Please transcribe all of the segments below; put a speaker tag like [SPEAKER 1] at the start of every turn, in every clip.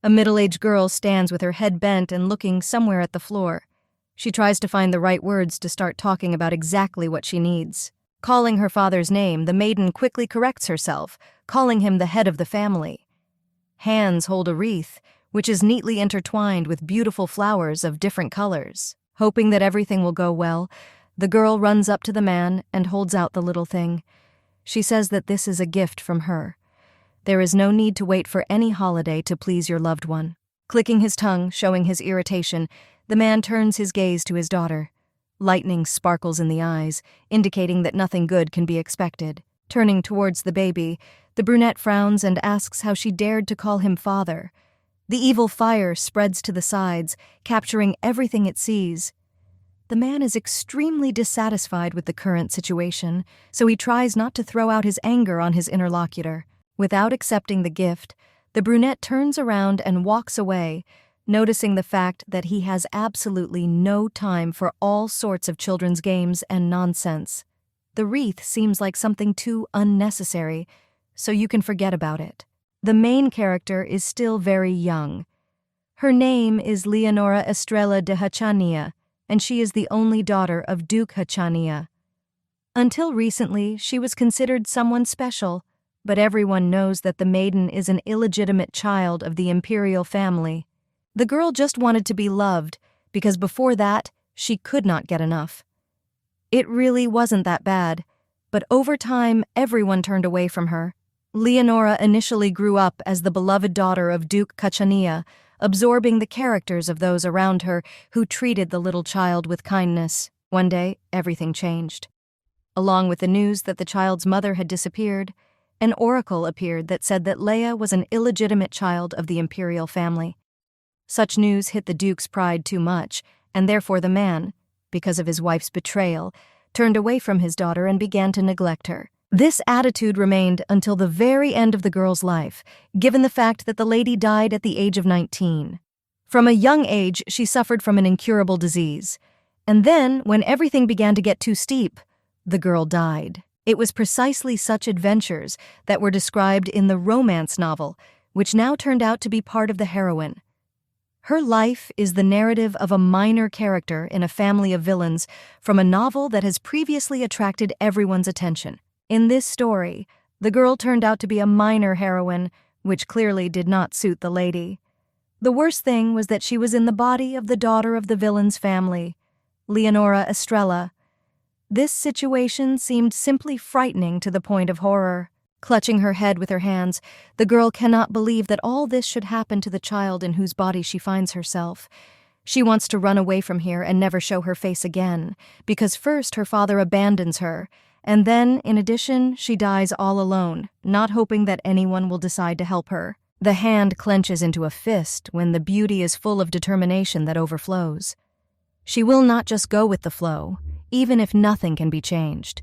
[SPEAKER 1] A middle-aged girl stands with her head bent and looking somewhere at the floor. She tries to find the right words to start talking about exactly what she needs. Calling her father's name, the maiden quickly corrects herself, calling him the head of the family. Hands hold a wreath, which is neatly intertwined with beautiful flowers of different colors. Hoping that everything will go well, the girl runs up to the man and holds out the little thing. She says that this is a gift from her. There is no need to wait for any holiday to please your loved one. Clicking his tongue, showing his irritation, the man turns his gaze to his daughter. Lightning sparkles in the eyes, indicating that nothing good can be expected. Turning towards the baby, the brunette frowns and asks how she dared to call him father. The evil fire spreads to the sides, capturing everything it sees. The man is extremely dissatisfied with the current situation, so he tries not to throw out his anger on his interlocutor. Without accepting the gift, the brunette turns around and walks away, noticing the fact that he has absolutely no time for all sorts of children's games and nonsense. The wreath seems like something too unnecessary, so you can forget about it. The main character is still very young. Her name is Leonora Estrella de Hachania, and she is the only daughter of Duke Hachania. Until recently, she was considered someone special, but everyone knows that the maiden is an illegitimate child of the imperial family. The girl just wanted to be loved, because before that, she could not get enough. It really wasn't that bad, but over time, everyone turned away from her. Leonora initially grew up as the beloved daughter of Duke Hachania, absorbing the characters of those around her who treated the little child with kindness. One day, everything changed. Along with the news that the child's mother had disappeared, an oracle appeared that said that Leia was an illegitimate child of the imperial family. Such news hit the Duke's pride too much, and therefore the man, because of his wife's betrayal, turned away from his daughter and began to neglect her. This attitude remained until the very end of the girl's life, given the fact that the lady died at the age of 19. From a young age, she suffered from an incurable disease. And then, when everything began to get too steep, the girl died. It was precisely such adventures that were described in the romance novel, which now turned out to be part of the heroine. Her life is the narrative of a minor character in a family of villains from a novel that has previously attracted everyone's attention. In this story, the girl turned out to be a minor heroine, which clearly did not suit the lady. The worst thing was that she was in the body of the daughter of the villain's family, Leonora Estrella. This situation seemed simply frightening to the point of horror. Clutching her head with her hands, the girl cannot believe that all this should happen to the child in whose body she finds herself. She wants to run away from here and never show her face again, because first her father abandons her, and then, in addition, she dies all alone, not hoping that anyone will decide to help her. The hand clenches into a fist when the beauty is full of determination that overflows. She will not just go with the flow, even if nothing can be changed.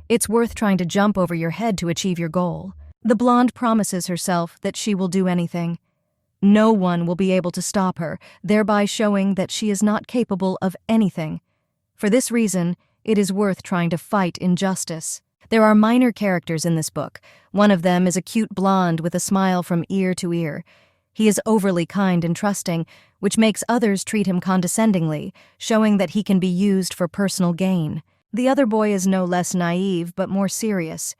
[SPEAKER 1] It's worth trying to jump over your head to achieve your goal. The blonde promises herself that she will do anything. No one will be able to stop her, thereby showing that she is not capable of anything. For this reason, it is worth trying to fight injustice. There are minor characters in this book. One of them is a cute blonde with a smile from ear to ear. He is overly kind and trusting, which makes others treat him condescendingly, showing that he can be used for personal gain. The other boy is no less naive, but more serious.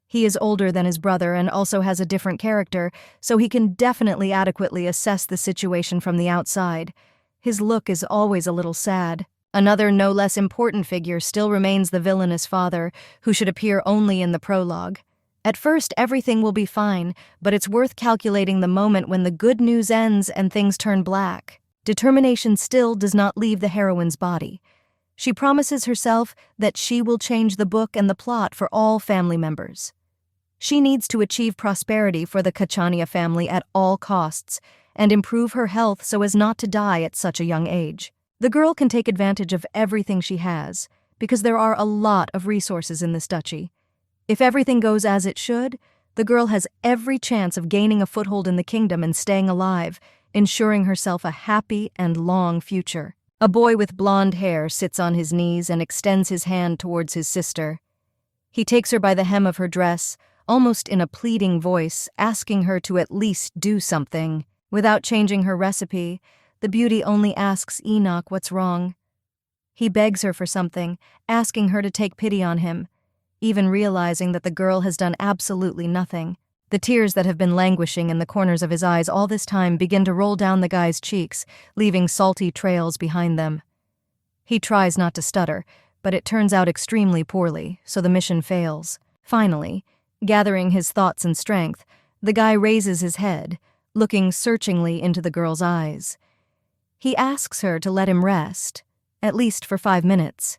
[SPEAKER 1] He is older than his brother and also has a different character, so he can definitely adequately assess the situation from the outside. His look is always a little sad. Another no less important figure still remains the villainous father, who should appear only in the prologue. At first, everything will be fine, but it's worth calculating the moment when the good news ends and things turn black. Determination still does not leave the heroine's body. She promises herself that she will change the book and the plot for all family members. She needs to achieve prosperity for the Hachania family at all costs and improve her health so as not to die at such a young age. The girl can take advantage of everything she has, because there are a lot of resources in this duchy. If everything goes as it should, the girl has every chance of gaining a foothold in the kingdom and staying alive, ensuring herself a happy and long future. A boy with blonde hair sits on his knees and extends his hand towards his sister. He takes her by the hem of her dress, almost in a pleading voice, asking her to at least do something. Without changing her recipe, the beauty only asks Enoch what's wrong. He begs her for something, asking her to take pity on him, even realizing that the girl has done absolutely nothing. The tears that have been languishing in the corners of his eyes all this time begin to roll down the guy's cheeks, leaving salty trails behind them. He tries not to stutter, but it turns out extremely poorly, so the mission fails. Finally, gathering his thoughts and strength, the guy raises his head, looking searchingly into the girl's eyes. He asks her to let him rest, at least for 5 minutes.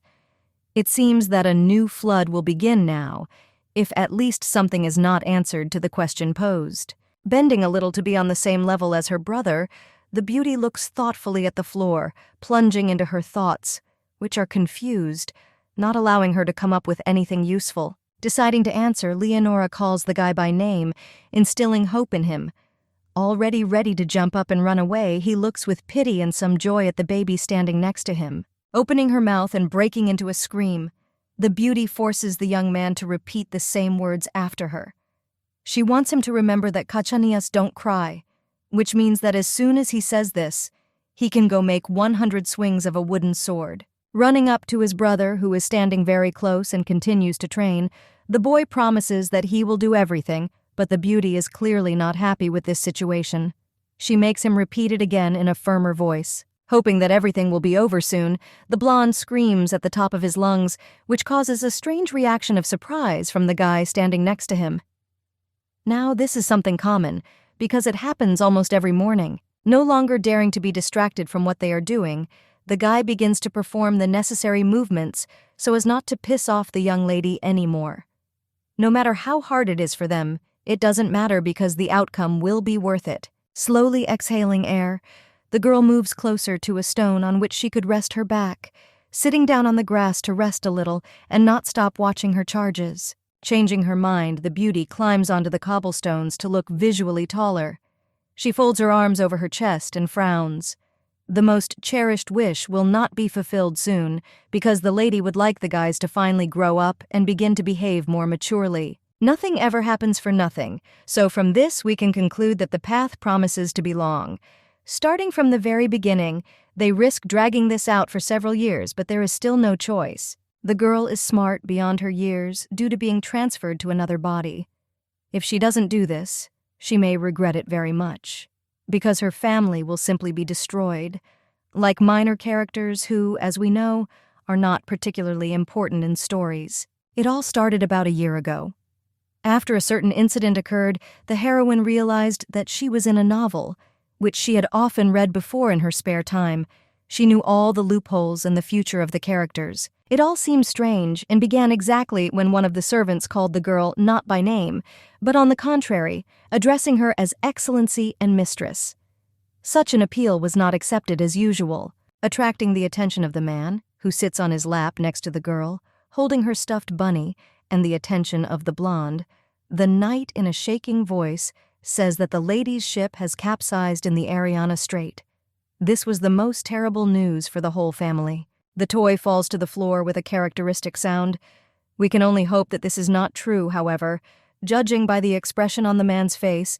[SPEAKER 1] It seems that a new flood will begin now, if at least something is not answered to the question posed. Bending a little to be on the same level as her brother, the beauty looks thoughtfully at the floor, plunging into her thoughts, which are confused, not allowing her to come up with anything useful. Deciding to answer, Leonora calls the guy by name, instilling hope in him. Already ready to jump up and run away, he looks with pity and some joy at the baby standing next to him. Opening her mouth and breaking into a scream, the beauty forces the young man to repeat the same words after her. She wants him to remember that Kachanias don't cry, which means that as soon as he says this, he can go make 100 swings of a wooden sword. Running up to his brother, who is standing very close and continues to train, the boy promises that he will do everything, but the beauty is clearly not happy with this situation. She makes him repeat it again in a firmer voice. Hoping that everything will be over soon, the blonde screams at the top of his lungs, which causes a strange reaction of surprise from the guy standing next to him. Now this is something common, because it happens almost every morning. No longer daring to be distracted from what they are doing, the guy begins to perform the necessary movements so as not to piss off the young lady anymore. No matter how hard it is for them, it doesn't matter because the outcome will be worth it. Slowly exhaling air, the girl moves closer to a stone on which she could rest her back, sitting down on the grass to rest a little and not stop watching her charges. Changing her mind, the beauty climbs onto the cobblestones to look visually taller. She folds her arms over her chest and frowns. The most cherished wish will not be fulfilled soon, because the lady would like the guys to finally grow up and begin to behave more maturely. Nothing ever happens for nothing, so from this we can conclude that the path promises to be long. Starting from the very beginning, they risk dragging this out for several years, but there is still no choice. The girl is smart beyond her years due to being transferred to another body. If she doesn't do this, she may regret it very much, because her family will simply be destroyed, like minor characters who, as we know, are not particularly important in stories. It all started about a year ago. After a certain incident occurred, the heroine realized that she was in a novel, which she had often read before in her spare time. She knew all the loopholes and the future of the characters. It all seemed strange and began exactly when one of the servants called the girl not by name, but on the contrary, addressing her as Excellency and Mistress. Such an appeal was not accepted as usual, attracting the attention of the man, who sits on his lap next to the girl, holding her stuffed bunny, and the attention of the blonde. The knight, in a shaking voice, says that the lady's ship has capsized in the Ariana Strait. This was the most terrible news for the whole family. The toy falls to the floor with a characteristic sound. We can only hope that this is not true, however. Judging by the expression on the man's face,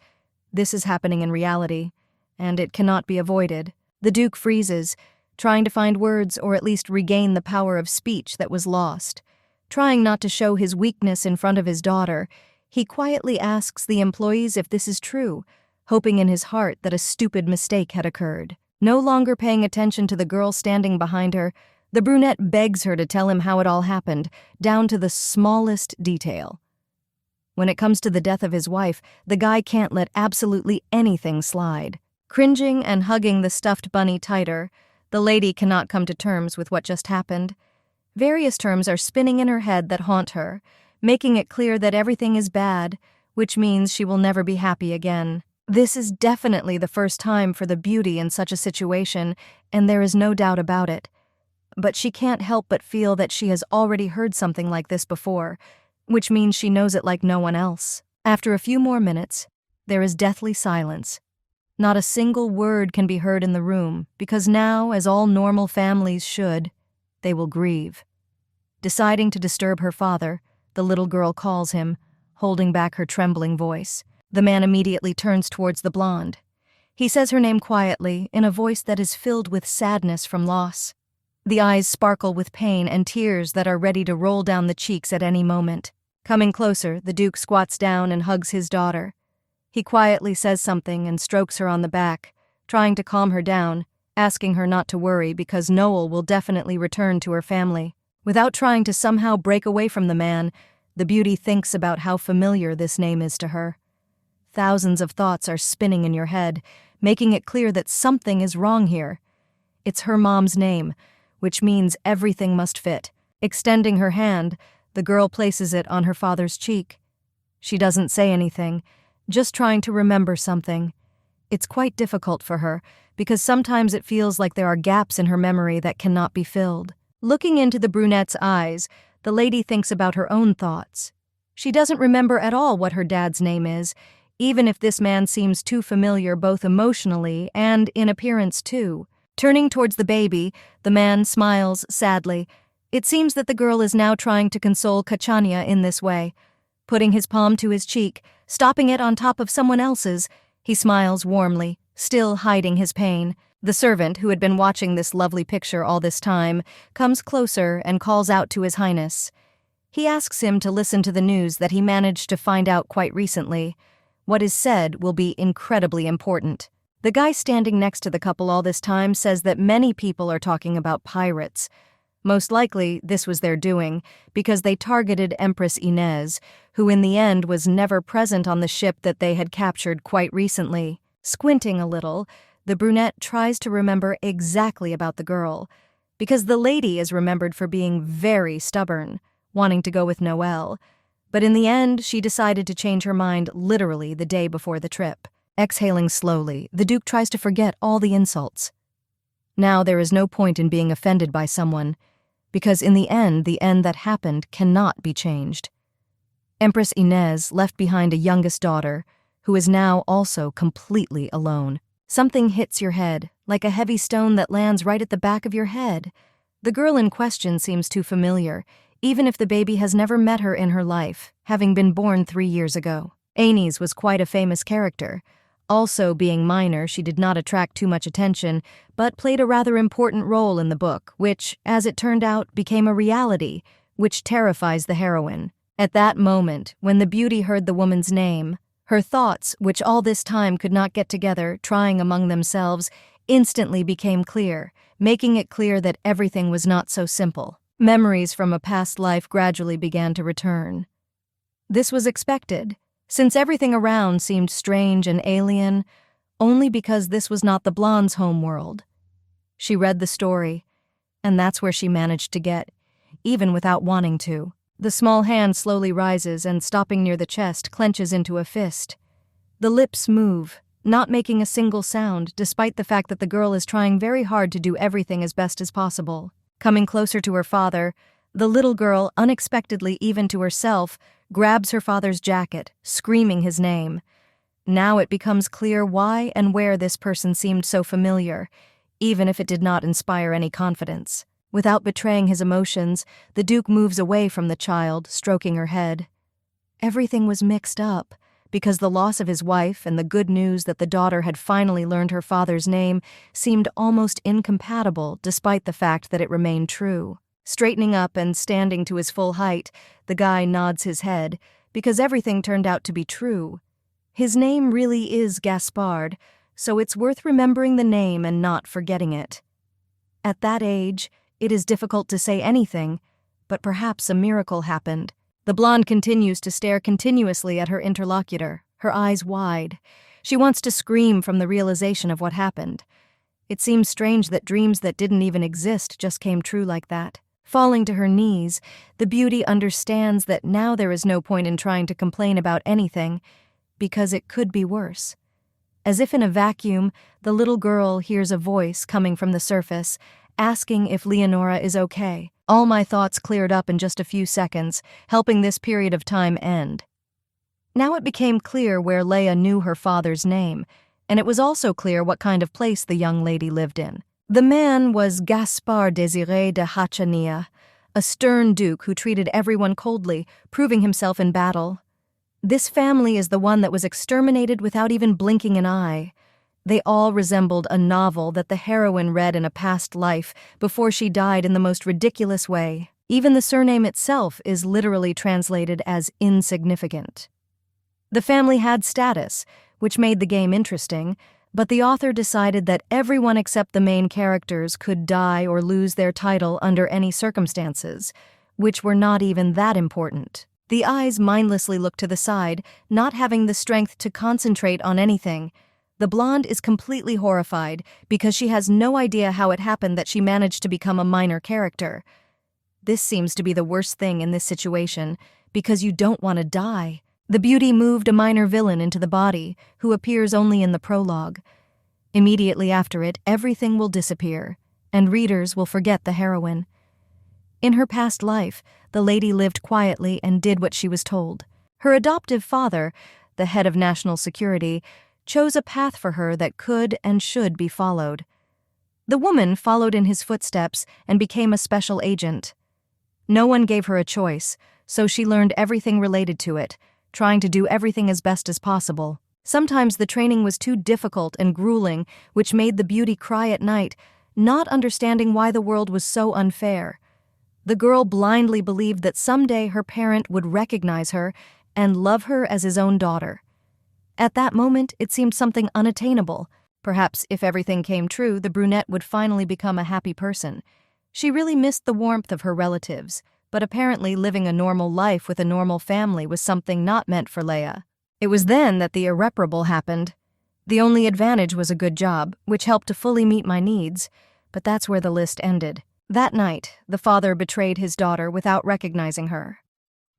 [SPEAKER 1] this is happening in reality, and it cannot be avoided. The Duke freezes, trying to find words or at least regain the power of speech that was lost. Trying not to show his weakness in front of his daughter, he quietly asks the employees if this is true, hoping in his heart that a stupid mistake had occurred. No longer paying attention to the girl standing behind her, the brunette begs her to tell him how it all happened, down to the smallest detail. When it comes to the death of his wife, the guy can't let absolutely anything slide. Cringing and hugging the stuffed bunny tighter, the lady cannot come to terms with what just happened. Various terms are spinning in her head that haunt her, making it clear that everything is bad, which means she will never be happy again. This is definitely the first time for the beauty in such a situation, and there is no doubt about it. But she can't help but feel that she has already heard something like this before, which means she knows it like no one else. After a few more minutes, there is deathly silence. Not a single word can be heard in the room, because now, as all normal families should, they will grieve. Deciding to disturb her father, the little girl calls him, holding back her trembling voice. The man immediately turns towards the blonde. He says her name quietly, in a voice that is filled with sadness from loss. The eyes sparkle with pain and tears that are ready to roll down the cheeks at any moment. Coming closer, the Duke squats down and hugs his daughter. He quietly says something and strokes her on the back, trying to calm her down, asking her not to worry because Noel will definitely return to her family. Without trying to somehow break away from the man, the beauty thinks about how familiar this name is to her. Thousands of thoughts are spinning in your head, making it clear that something is wrong here. It's her mom's name, which means everything must fit. Extending her hand, the girl places it on her father's cheek. She doesn't say anything, just trying to remember something. It's quite difficult for her, because sometimes it feels like there are gaps in her memory that cannot be filled. Looking into the brunette's eyes, the lady thinks about her own thoughts. She doesn't remember at all what her dad's name is, even if this man seems too familiar both emotionally and in appearance too. Turning towards the baby, the man smiles sadly. It seems that the girl is now trying to console Kachania in this way. Putting his palm to his cheek, stopping it on top of someone else's, he smiles warmly, still hiding his pain. The servant, who had been watching this lovely picture all this time, comes closer and calls out to His Highness. He asks him to listen to the news that he managed to find out quite recently. What is said will be incredibly important. The guy standing next to the couple all this time says that many people are talking about pirates. Most likely, this was their doing, because they targeted Empress Inez, who in the end was never present on the ship that they had captured quite recently. Squinting a little, the brunette tries to remember exactly about the girl, because the lady is remembered for being very stubborn, wanting to go with Noel. But in the end, she decided to change her mind literally the day before the trip. Exhaling slowly, the Duke tries to forget all the insults. Now there is no point in being offended by someone, because in the end that happened cannot be changed. Empress Inez left behind a youngest daughter, who is now also completely alone. Something hits your head, like a heavy stone that lands right at the back of your head. The girl in question seems too familiar, even if the baby has never met her in her life, having been born 3 years ago. Annie's was quite a famous character. Also, being minor, she did not attract too much attention, but played a rather important role in the book, which, as it turned out, became a reality, which terrifies the heroine. At that moment, when the beauty heard the woman's name, her thoughts, which all this time could not get together, trying among themselves, instantly became clear, making it clear that everything was not so simple. Memories from a past life gradually began to return. This was expected, since everything around seemed strange and alien, only because this was not the blonde's home world. She read the story, and that's where she managed to get, even without wanting to. The small hand slowly rises and, stopping near the chest, clenches into a fist. The lips move, not making a single sound, despite the fact that the girl is trying very hard to do everything as best as possible. Coming closer to her father, the little girl, unexpectedly even to herself, grabs her father's jacket, screaming his name. Now it becomes clear why and where this person seemed so familiar, even if it did not inspire any confidence. Without betraying his emotions, the Duke moves away from the child, stroking her head. Everything was mixed up, because the loss of his wife and the good news that the daughter had finally learned her father's name seemed almost incompatible despite the fact that it remained true. Straightening up and standing to his full height, the guy nods his head, because everything turned out to be true. His name really is Gaspard, so it's worth remembering the name and not forgetting it. At that age, it is difficult to say anything, but perhaps a miracle happened. The blonde continues to stare continuously at her interlocutor, her eyes wide. She wants to scream from the realization of what happened. It seems strange that dreams that didn't even exist just came true like that. Falling to her knees, the beauty understands that now there is no point in trying to complain about anything, because it could be worse. As if in a vacuum, the little girl hears a voice coming from the surface, asking if Leonora is okay. All my thoughts cleared up in just a few seconds, helping this period of time end. Now it became clear where Leia knew her father's name, and it was also clear what kind of place the young lady lived in. The man was Gaspard Désiré de Hachania, a stern duke who treated everyone coldly, proving himself in battle. This family is the one that was exterminated without even blinking an eye. They all resembled a novel that the heroine read in a past life before she died in the most ridiculous way. Even the surname itself is literally translated as insignificant. The family had status, which made the game interesting, but the author decided that everyone except the main characters could die or lose their title under any circumstances, which were not even that important. The eyes mindlessly look to the side, not having the strength to concentrate on anything. The blonde is completely horrified because she has no idea how it happened that she managed to become a minor character. This seems to be the worst thing in this situation, because you don't want to die. The beauty moved a minor villain into the body, who appears only in the prologue. Immediately after it, everything will disappear, and readers will forget the heroine. In her past life, the lady lived quietly and did what she was told. Her adoptive father, the head of national security, chose a path for her that could and should be followed. The woman followed in his footsteps and became a special agent. No one gave her a choice, so she learned everything related to it, trying to do everything as best as possible. Sometimes the training was too difficult and grueling, which made the beauty cry at night, not understanding why the world was so unfair. The girl blindly believed that someday her parent would recognize her and love her as his own daughter. At that moment, it seemed something unattainable. Perhaps if everything came true, the brunette would finally become a happy person. She really missed the warmth of her relatives, but apparently living a normal life with a normal family was something not meant for Leia. It was then that the irreparable happened. The only advantage was a good job, which helped to fully meet my needs, but that's where the list ended. That night, the father betrayed his daughter without recognizing her.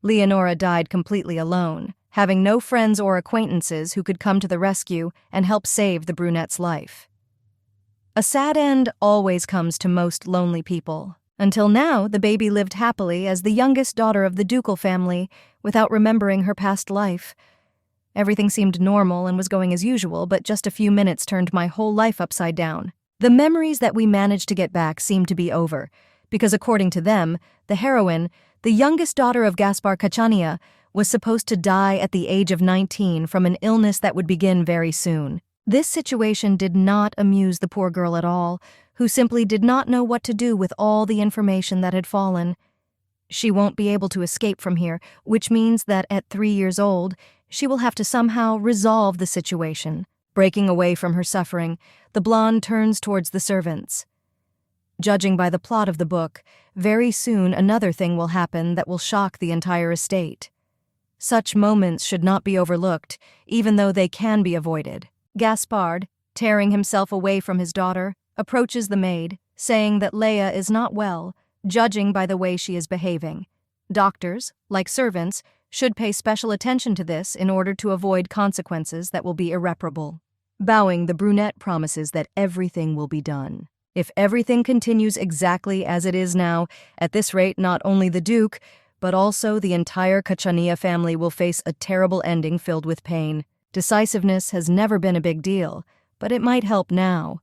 [SPEAKER 1] Leonora died completely alone, having no friends or acquaintances who could come to the rescue and help save the brunette's life. A sad end always comes to most lonely people. Until now, the baby lived happily as the youngest daughter of the ducal family without remembering her past life. Everything seemed normal and was going as usual, but just a few minutes turned my whole life upside down. The memories that we managed to get back seemed to be over, because according to them, the heroine, the youngest daughter of Gaspar Cachania, was supposed to die at the age of 19 from an illness that would begin very soon. This situation did not amuse the poor girl at all, who simply did not know what to do with all the information that had fallen. She won't be able to escape from here, which means that at 3 years old, she will have to somehow resolve the situation. Breaking away from her suffering, the blonde turns towards the servants. Judging by the plot of the book, very soon another thing will happen that will shock the entire estate. Such moments should not be overlooked, even though they can be avoided. Gaspard, tearing himself away from his daughter, approaches the maid, saying that Leia is not well, judging by the way she is behaving. Doctors, like servants, should pay special attention to this in order to avoid consequences that will be irreparable. Bowing, the brunette promises that everything will be done. If everything continues exactly as it is now, at this rate not only the Duke, but also the entire Cachania family will face a terrible ending filled with pain. Decisiveness has never been a big deal, but it might help now.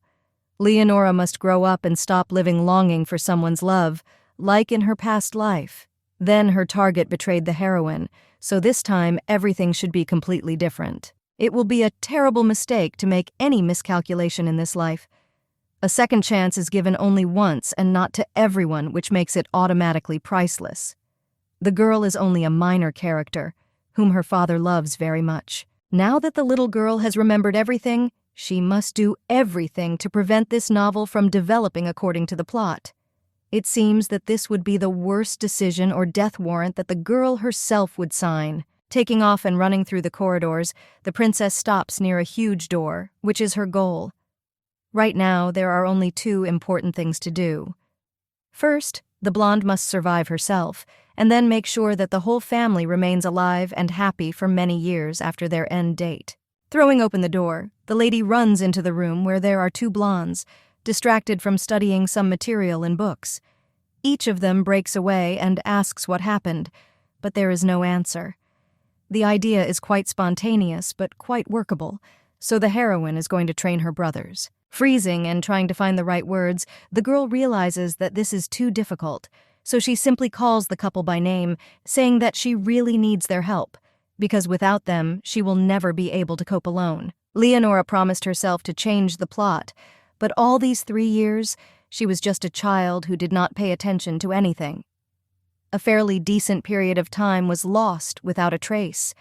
[SPEAKER 1] Leonora must grow up and stop living longing for someone's love, like in her past life. Then her target betrayed the heroine, so this time everything should be completely different. It will be a terrible mistake to make any miscalculation in this life. A second chance is given only once and not to everyone, which makes it automatically priceless. The girl is only a minor character, whom her father loves very much. Now that the little girl has remembered everything, she must do everything to prevent this novel from developing according to the plot. It seems that this would be the worst decision or death warrant that the girl herself would sign. Taking off and running through the corridors, the princess stops near a huge door, which is her goal. Right now, there are only 2 important things to do. First, the blonde must survive herself, and then make sure that the whole family remains alive and happy for many years after their end date. Throwing open the door, the lady runs into the room where there are 2 blondes, distracted from studying some material in books. Each of them breaks away and asks what happened, but there is no answer. The idea is quite spontaneous but quite workable, so the heroine is going to train her brothers. Freezing and trying to find the right words, the girl realizes that this is too difficult, so she simply calls the couple by name, saying that she really needs their help, because without them, she will never be able to cope alone. Leonora promised herself to change the plot, but all these 3 years, she was just a child who did not pay attention to anything. A fairly decent period of time was lost without a trace.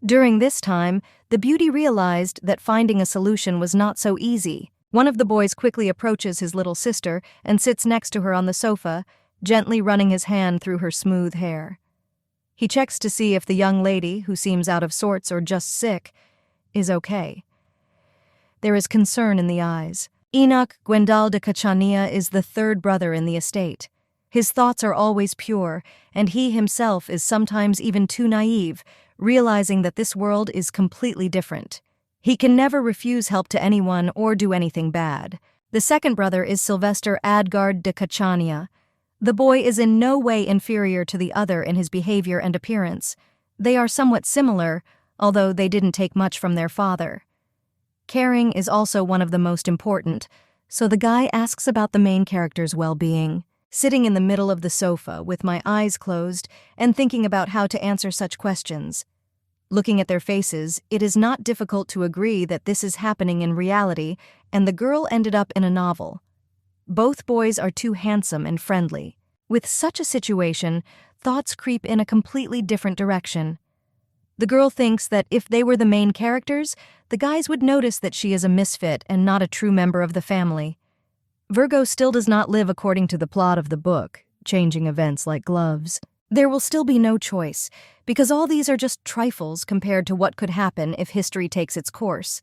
[SPEAKER 1] During this time, the beauty realized that finding a solution was not so easy. One of the boys quickly approaches his little sister and sits next to her on the sofa, gently running his hand through her smooth hair. He checks to see if the young lady, who seems out of sorts or just sick, is okay. There is concern in the eyes. Enoch Gwendal de Cachania is the third brother in the estate. His thoughts are always pure, and he himself is sometimes even too naive, realizing that this world is completely different. He can never refuse help to anyone or do anything bad. The second brother is Sylvester Adgard de Cachania. The boy is in no way inferior to the other in his behavior and appearance. They are somewhat similar, although they didn't take much from their father. Caring is also one of the most important, so the guy asks about the main character's well-being. Sitting in the middle of the sofa with my eyes closed and thinking about how to answer such questions. Looking at their faces, it is not difficult to agree that this is happening in reality, and the girl ended up in a novel. Both boys are too handsome and friendly. With such a situation, thoughts creep in a completely different direction. The girl thinks that if they were the main characters, the guys would notice that she is a misfit and not a true member of the family. Virgo still does not live according to the plot of the book, changing events like gloves. There will still be no choice, because all these are just trifles compared to what could happen if history takes its course.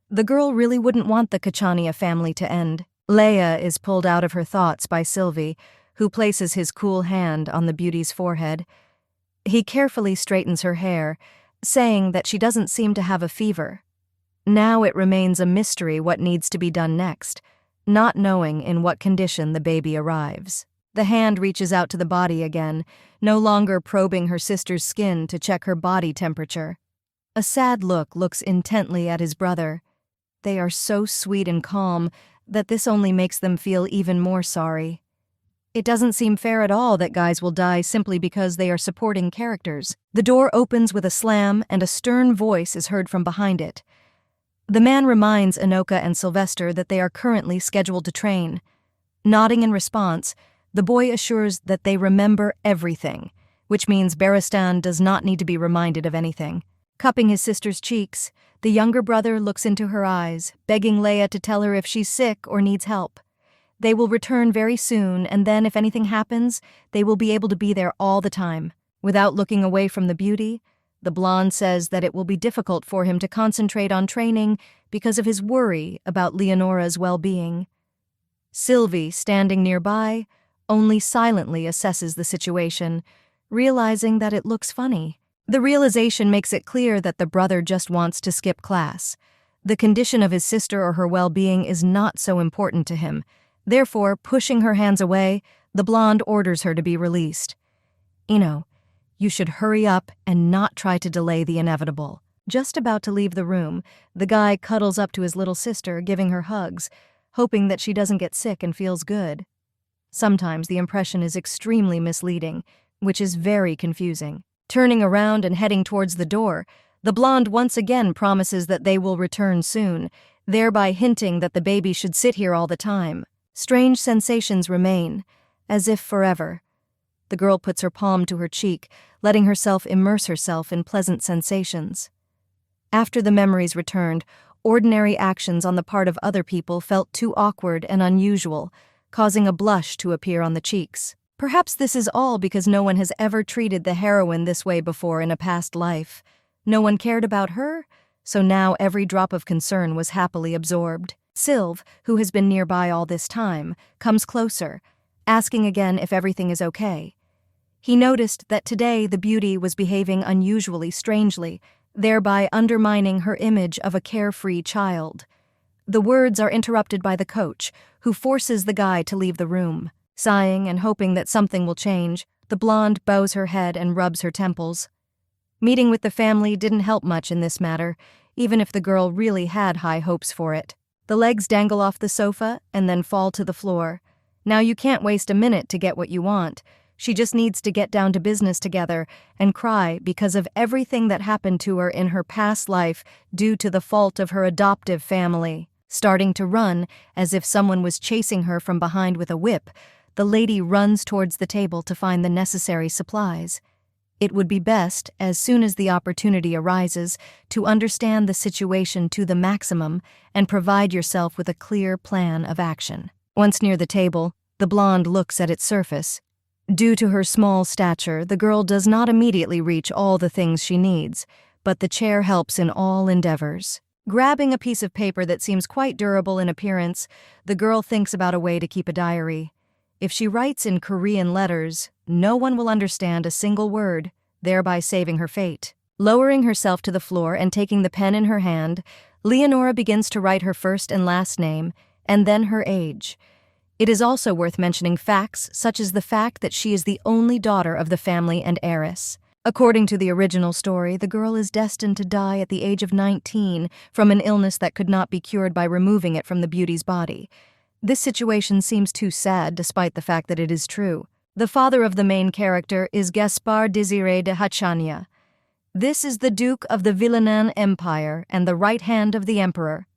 [SPEAKER 1] The girl really wouldn't want the Cachania family to end. Leia is pulled out of her thoughts by Sylvie, who places his cool hand on the beauty's forehead. He carefully straightens her hair, saying that she doesn't seem to have a fever. Now it remains a mystery what needs to be done next, not knowing in what condition the baby arrives. The hand reaches out to the body again, no longer probing her sister's skin to check her body temperature. A sad look looks intently at his brother. They are so sweet and calm that this only makes them feel even more sorry. It doesn't seem fair at all that guys will die simply because they are supporting characters. The door opens with a slam and a stern voice is heard from behind it. The man reminds Anoka and Sylvester that they are currently scheduled to train. Nodding in response, the boy assures that they remember everything, which means Beristan does not need to be reminded of anything. Cupping his sister's cheeks, the younger brother looks into her eyes, begging Leia to tell her if she's sick or needs help. They will return very soon, and then if anything happens, they will be able to be there all the time. Without looking away from the beauty, the blonde says that it will be difficult for him to concentrate on training because of his worry about Leonora's well-being. Sylvie, standing nearby, only silently assesses the situation, realizing that it looks funny. The realization makes it clear that the brother just wants to skip class. The condition of his sister or her well-being is not so important to him. Therefore, pushing her hands away, the blonde orders her to be released. Eno, you should hurry up and not try to delay the inevitable. Just about to leave the room, the guy cuddles up to his little sister, giving her hugs, hoping that she doesn't get sick and feels good. Sometimes the impression is extremely misleading, which is very confusing. Turning around and heading towards the door, the blonde once again promises that they will return soon, thereby hinting that the baby should sit here all the time. Strange sensations remain, as if forever. The girl puts her palm to her cheek, letting herself immerse herself in pleasant sensations. After the memories returned, ordinary actions on the part of other people felt too awkward and unusual, causing a blush to appear on the cheeks. Perhaps this is all because no one has ever treated the heroine this way before in a past life. No one cared about her, so now every drop of concern was happily absorbed. Sylv, who has been nearby all this time, comes closer, asking again if everything is okay. He noticed that today the beauty was behaving unusually strangely, thereby undermining her image of a carefree child. The words are interrupted by the coach, who forces the guy to leave the room. Sighing and hoping that something will change, the blonde bows her head and rubs her temples. Meeting with the family didn't help much in this matter, even if the girl really had high hopes for it. The legs dangle off the sofa and then fall to the floor. Now you can't waste a minute to get what you want. She just needs to get down to business together and cry because of everything that happened to her in her past life due to the fault of her adoptive family. Starting to run, as if someone was chasing her from behind with a whip, the lady runs towards the table to find the necessary supplies. It would be best, as soon as the opportunity arises, to understand the situation to the maximum and provide yourself with a clear plan of action. Once near the table, the blonde looks at its surface. Due to her small stature, the girl does not immediately reach all the things she needs, but the chair helps in all endeavors. Grabbing a piece of paper that seems quite durable in appearance, the girl thinks about a way to keep a diary. If she writes in Korean letters, no one will understand a single word, thereby saving her fate. Lowering herself to the floor and taking the pen in her hand, Leonora begins to write her first and last name, and then her age. It is also worth mentioning facts such as the fact that she is the only daughter of the family and heiress. According to the original story, the girl is destined to die at the age of 19 from an illness that could not be cured by removing it from the beauty's body. This situation seems too sad despite the fact that it is true. The father of the main character is Gaspard Désiré de Hachania. This is the Duke of the Villeneuve Empire and the right hand of the Emperor.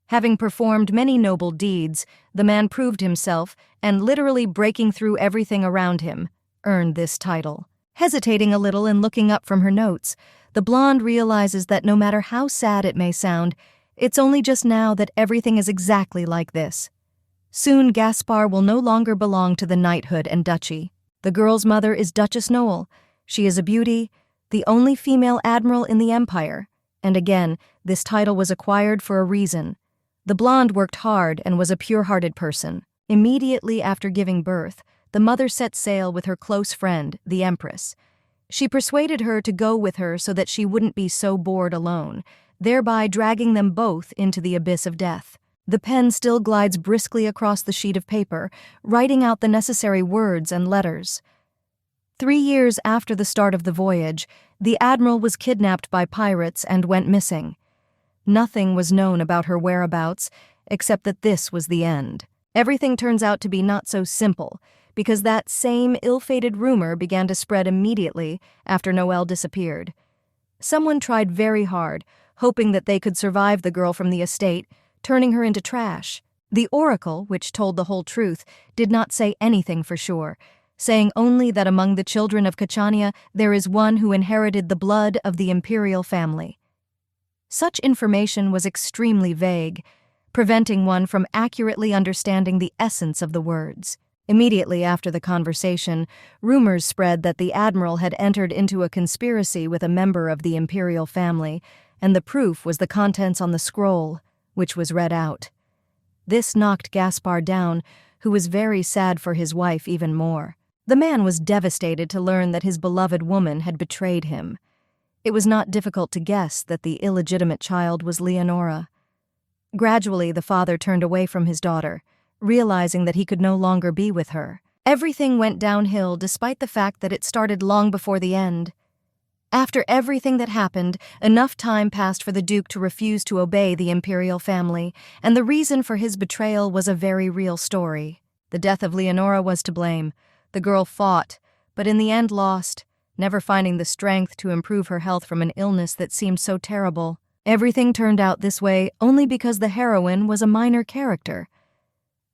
[SPEAKER 1] Having performed many noble deeds, the man proved himself and, literally breaking through everything around him, earned this title. Hesitating a little and looking up from her notes, the blonde realizes that no matter how sad it may sound, it's only just now that everything is exactly like this. Soon Gaspar will no longer belong to the knighthood and duchy. The girl's mother is Duchess Noel. She is a beauty, the only female admiral in the empire, and again, this title was acquired for a reason. The blonde worked hard and was a pure-hearted person. Immediately after giving birth, the mother set sail with her close friend, the Empress. She persuaded her to go with her so that she wouldn't be so bored alone, thereby dragging them both into the abyss of death. The pen still glides briskly across the sheet of paper, writing out the necessary words and letters. 3 years after the start of the voyage, the admiral was kidnapped by pirates and went missing. Nothing was known about her whereabouts, except that this was the end. Everything turns out to be not so simple, because that same ill-fated rumor began to spread immediately after Noelle disappeared. Someone tried very hard, hoping that they could survive the girl from the estate, turning her into trash. The oracle, which told the whole truth, did not say anything for sure, saying only that among the children of Kachania there is one who inherited the blood of the imperial family. Such information was extremely vague, preventing one from accurately understanding the essence of the words. Immediately after the conversation, rumors spread that the admiral had entered into a conspiracy with a member of the imperial family, and the proof was the contents on the scroll, which was read out. This knocked Gaspar down, who was very sad for his wife even more. The man was devastated to learn that his beloved woman had betrayed him. It was not difficult to guess that the illegitimate child was Leonora. Gradually, the father turned away from his daughter, realizing that he could no longer be with her. Everything went downhill despite the fact that it started long before the end. After everything that happened, enough time passed for the Duke to refuse to obey the imperial family, and the reason for his betrayal was a very real story. The death of Leonora was to blame. The girl fought, but in the end lost, never finding the strength to improve her health from an illness that seemed so terrible. Everything turned out this way only because the heroine was a minor character.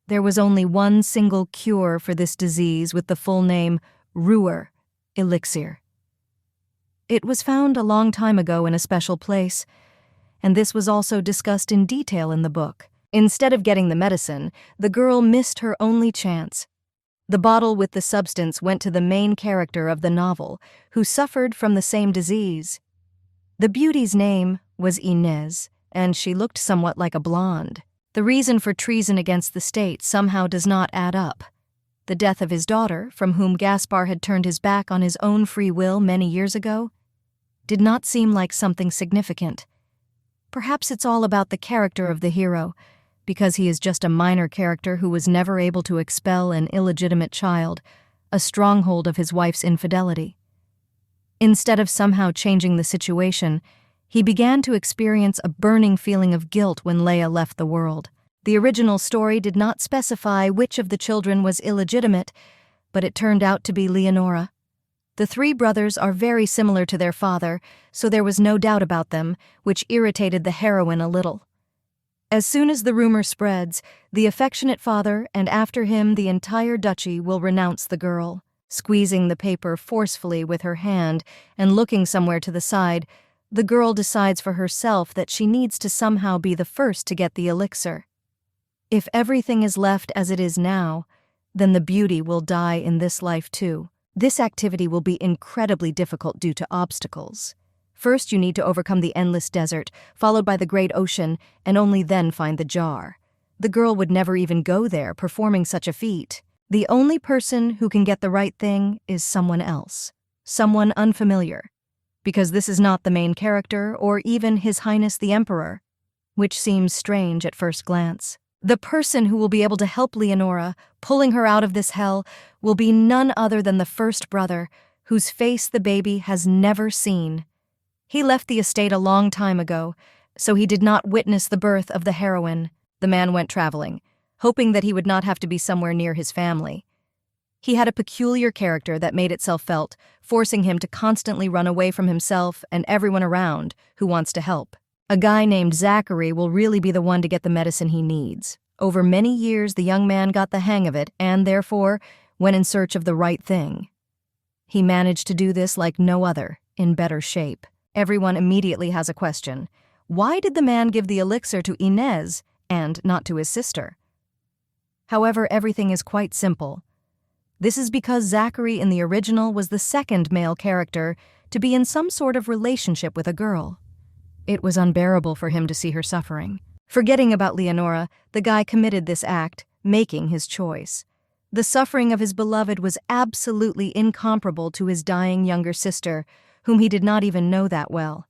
[SPEAKER 1] There was only one single cure for this disease with the full name Ruhr, Elixir. It was found a long time ago in a special place, and this was also discussed in detail in the book. Instead of getting the medicine, the girl missed her only chance. The bottle with the substance went to the main character of the novel, who suffered from the same disease. The beauty's name was Inez, and she looked somewhat like a blonde. The reason for treason against the state somehow does not add up. The death of his daughter, from whom Gaspar had turned his back on his own free will many years ago, did not seem like something significant. Perhaps it's all about the character of the hero, because he is just a minor character who was never able to expel an illegitimate child, a stronghold of his wife's infidelity. Instead of somehow changing the situation, he began to experience a burning feeling of guilt when Leia left the world. The original story did not specify which of the children was illegitimate, but it turned out to be Leonora. The three brothers are very similar to their father, so there was no doubt about them, which irritated the heroine a little. As soon as the rumor spreads, the affectionate father and after him the entire duchy will renounce the girl. Squeezing the paper forcefully with her hand and looking somewhere to the side, the girl decides for herself that she needs to somehow be the first to get the elixir. If everything is left as it is now, then the beauty will die in this life too. This activity will be incredibly difficult due to obstacles. First, you need to overcome the endless desert, followed by the great ocean, and only then find the jar. The girl would never even go there, performing such a feat. The only person who can get the right thing is someone else. Someone unfamiliar. Because this is not the main character, or even His Highness the Emperor, which seems strange at first glance. The person who will be able to help Leonora, pulling her out of this hell, will be none other than the first brother, whose face the baby has never seen. He left the estate a long time ago, so he did not witness the birth of the heroine. The man went traveling, hoping that he would not have to be somewhere near his family. He had a peculiar character that made itself felt, forcing him to constantly run away from himself and everyone around who wants to help. A guy named Zachary will really be the one to get the medicine he needs. Over many years, the young man got the hang of it and, therefore, went in search of the right thing. He managed to do this like no other, in better shape. Everyone immediately has a question. Why did the man give the elixir to Inez and not to his sister? However, everything is quite simple. This is because Zachary in the original was the second male character to be in some sort of relationship with a girl. It was unbearable for him to see her suffering. Forgetting about Leonora, the guy committed this act, making his choice. The suffering of his beloved was absolutely incomparable to his dying younger sister, whom he did not even know that well.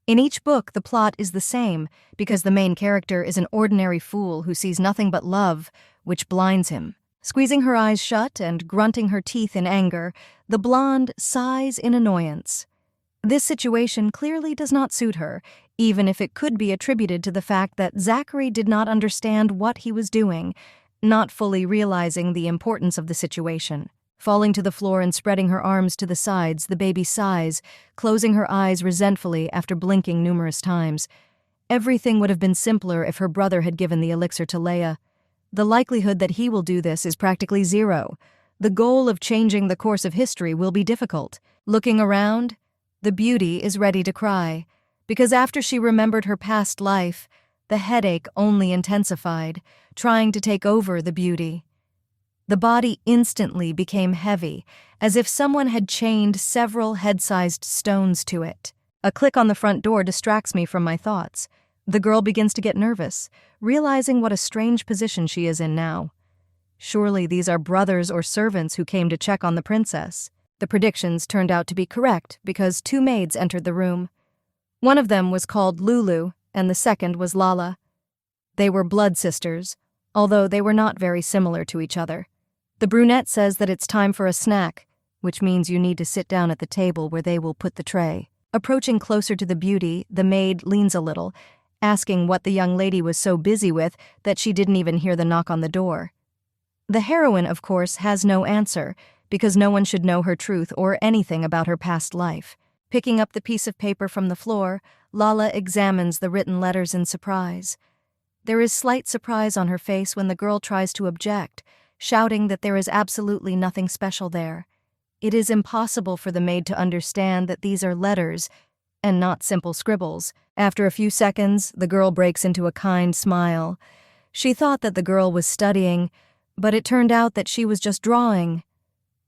[SPEAKER 1] In each book, the plot is the same, because the main character is an ordinary fool who sees nothing but love, which blinds him. Squeezing her eyes shut and grunting her teeth in anger, the blonde sighs in annoyance. This situation clearly does not suit her, even if it could be attributed to the fact that Zachary did not understand what he was doing, not fully realizing the importance of the situation. Falling to the floor and spreading her arms to the sides, the baby sighs, closing her eyes resentfully after blinking numerous times. Everything would have been simpler if her brother had given the elixir to Leia. The likelihood that he will do this is practically zero. The goal of changing the course of history will be difficult. Looking around, the beauty is ready to cry, because after she remembered her past life, the headache only intensified, trying to take over the beauty. The body instantly became heavy, as if someone had chained several head-sized stones to it. A click on the front door distracts me from my thoughts. The girl begins to get nervous, realizing what a strange position she is in now. Surely these are brothers or servants who came to check on the princess. The predictions turned out to be correct because two maids entered the room. One of them was called Lulu, and the second was Lala. They were blood sisters, although they were not very similar to each other. The brunette says that it's time for a snack, which means you need to sit down at the table where they will put the tray. Approaching closer to the beauty, the maid leans a little, asking what the young lady was so busy with that she didn't even hear the knock on the door. The heroine, of course, has no answer, because no one should know her truth or anything about her past life. Picking up the piece of paper from the floor, Lala examines the written letters in surprise. There is slight surprise on her face when the girl tries to object, shouting that there is absolutely nothing special there. It is impossible for the maid to understand that these are letters and not simple scribbles. After a few seconds, the girl breaks into a kind smile. She thought that the girl was studying, but it turned out that she was just drawing.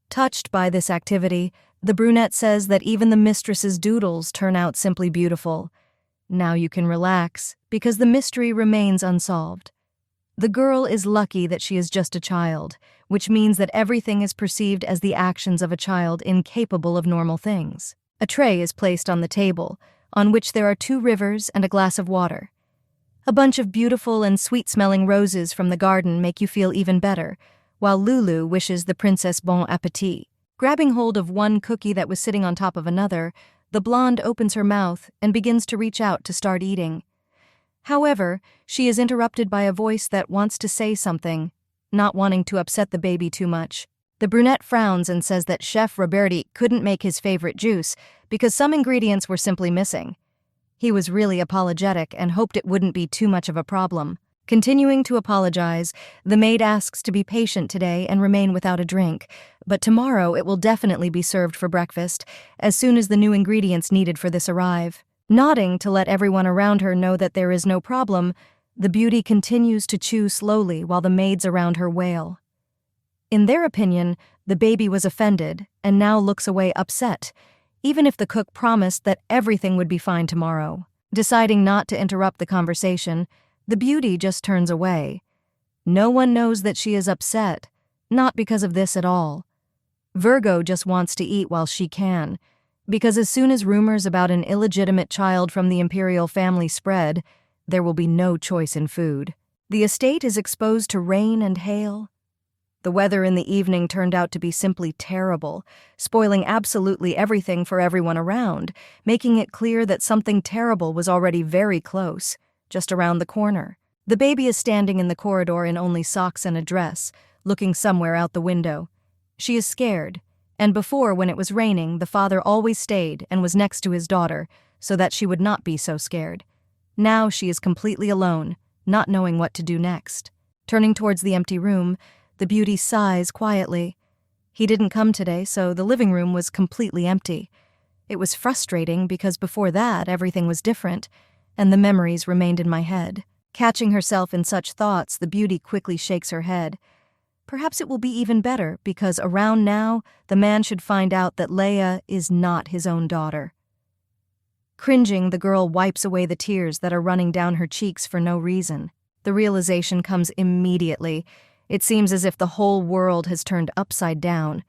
[SPEAKER 1] Touched by this activity, the brunette says that even the mistress's doodles turn out simply beautiful. Now you can relax, because the mystery remains unsolved. The girl is lucky that she is just a child, which means that everything is perceived as the actions of a child incapable of normal things. A tray is placed on the table, on which there are 2 rivers and a glass of water. A bunch of beautiful and sweet-smelling roses from the garden make you feel even better, while Lulu wishes the princess bon appétit. Grabbing hold of one cookie that was sitting on top of another, the blonde opens her mouth and begins to reach out to start eating. However, she is interrupted by a voice that wants to say something, not wanting to upset the baby too much. The brunette frowns and says that Chef Roberti couldn't make his favorite juice because some ingredients were simply missing. He was really apologetic and hoped it wouldn't be too much of a problem. Continuing to apologize, the maid asks to be patient today and remain without a drink, but tomorrow it will definitely be served for breakfast as soon as the new ingredients needed for this arrive. Nodding to let everyone around her know that there is no problem, the beauty continues to chew slowly while the maids around her wail. In their opinion, the baby was offended and now looks away upset, even if the cook promised that everything would be fine tomorrow. Deciding not to interrupt the conversation, the beauty just turns away. No one knows that she is upset, not because of this at all. Virgo just wants to eat while she can, because as soon as rumors about an illegitimate child from the imperial family spread, there will be no choice in food. The estate is exposed to rain and hail. The weather in the evening turned out to be simply terrible, spoiling absolutely everything for everyone around, making it clear that something terrible was already very close, just around the corner. The baby is standing in the corridor in only socks and a dress, looking somewhere out the window. She is scared, and before, when it was raining, the father always stayed and was next to his daughter so that she would not be so scared. Now she is completely alone, not knowing what to do next. Turning towards the empty room, the beauty sighs quietly. He didn't come today, so the living room was completely empty. It was frustrating because before that everything was different, and the memories remained in my head. Catching herself in such thoughts, the beauty quickly shakes her head. Perhaps it will be even better because around now, the man should find out that Leia is not his own daughter. Cringing, the girl wipes away the tears that are running down her cheeks for no reason. The realization comes immediately. It seems as if the whole world has turned upside down.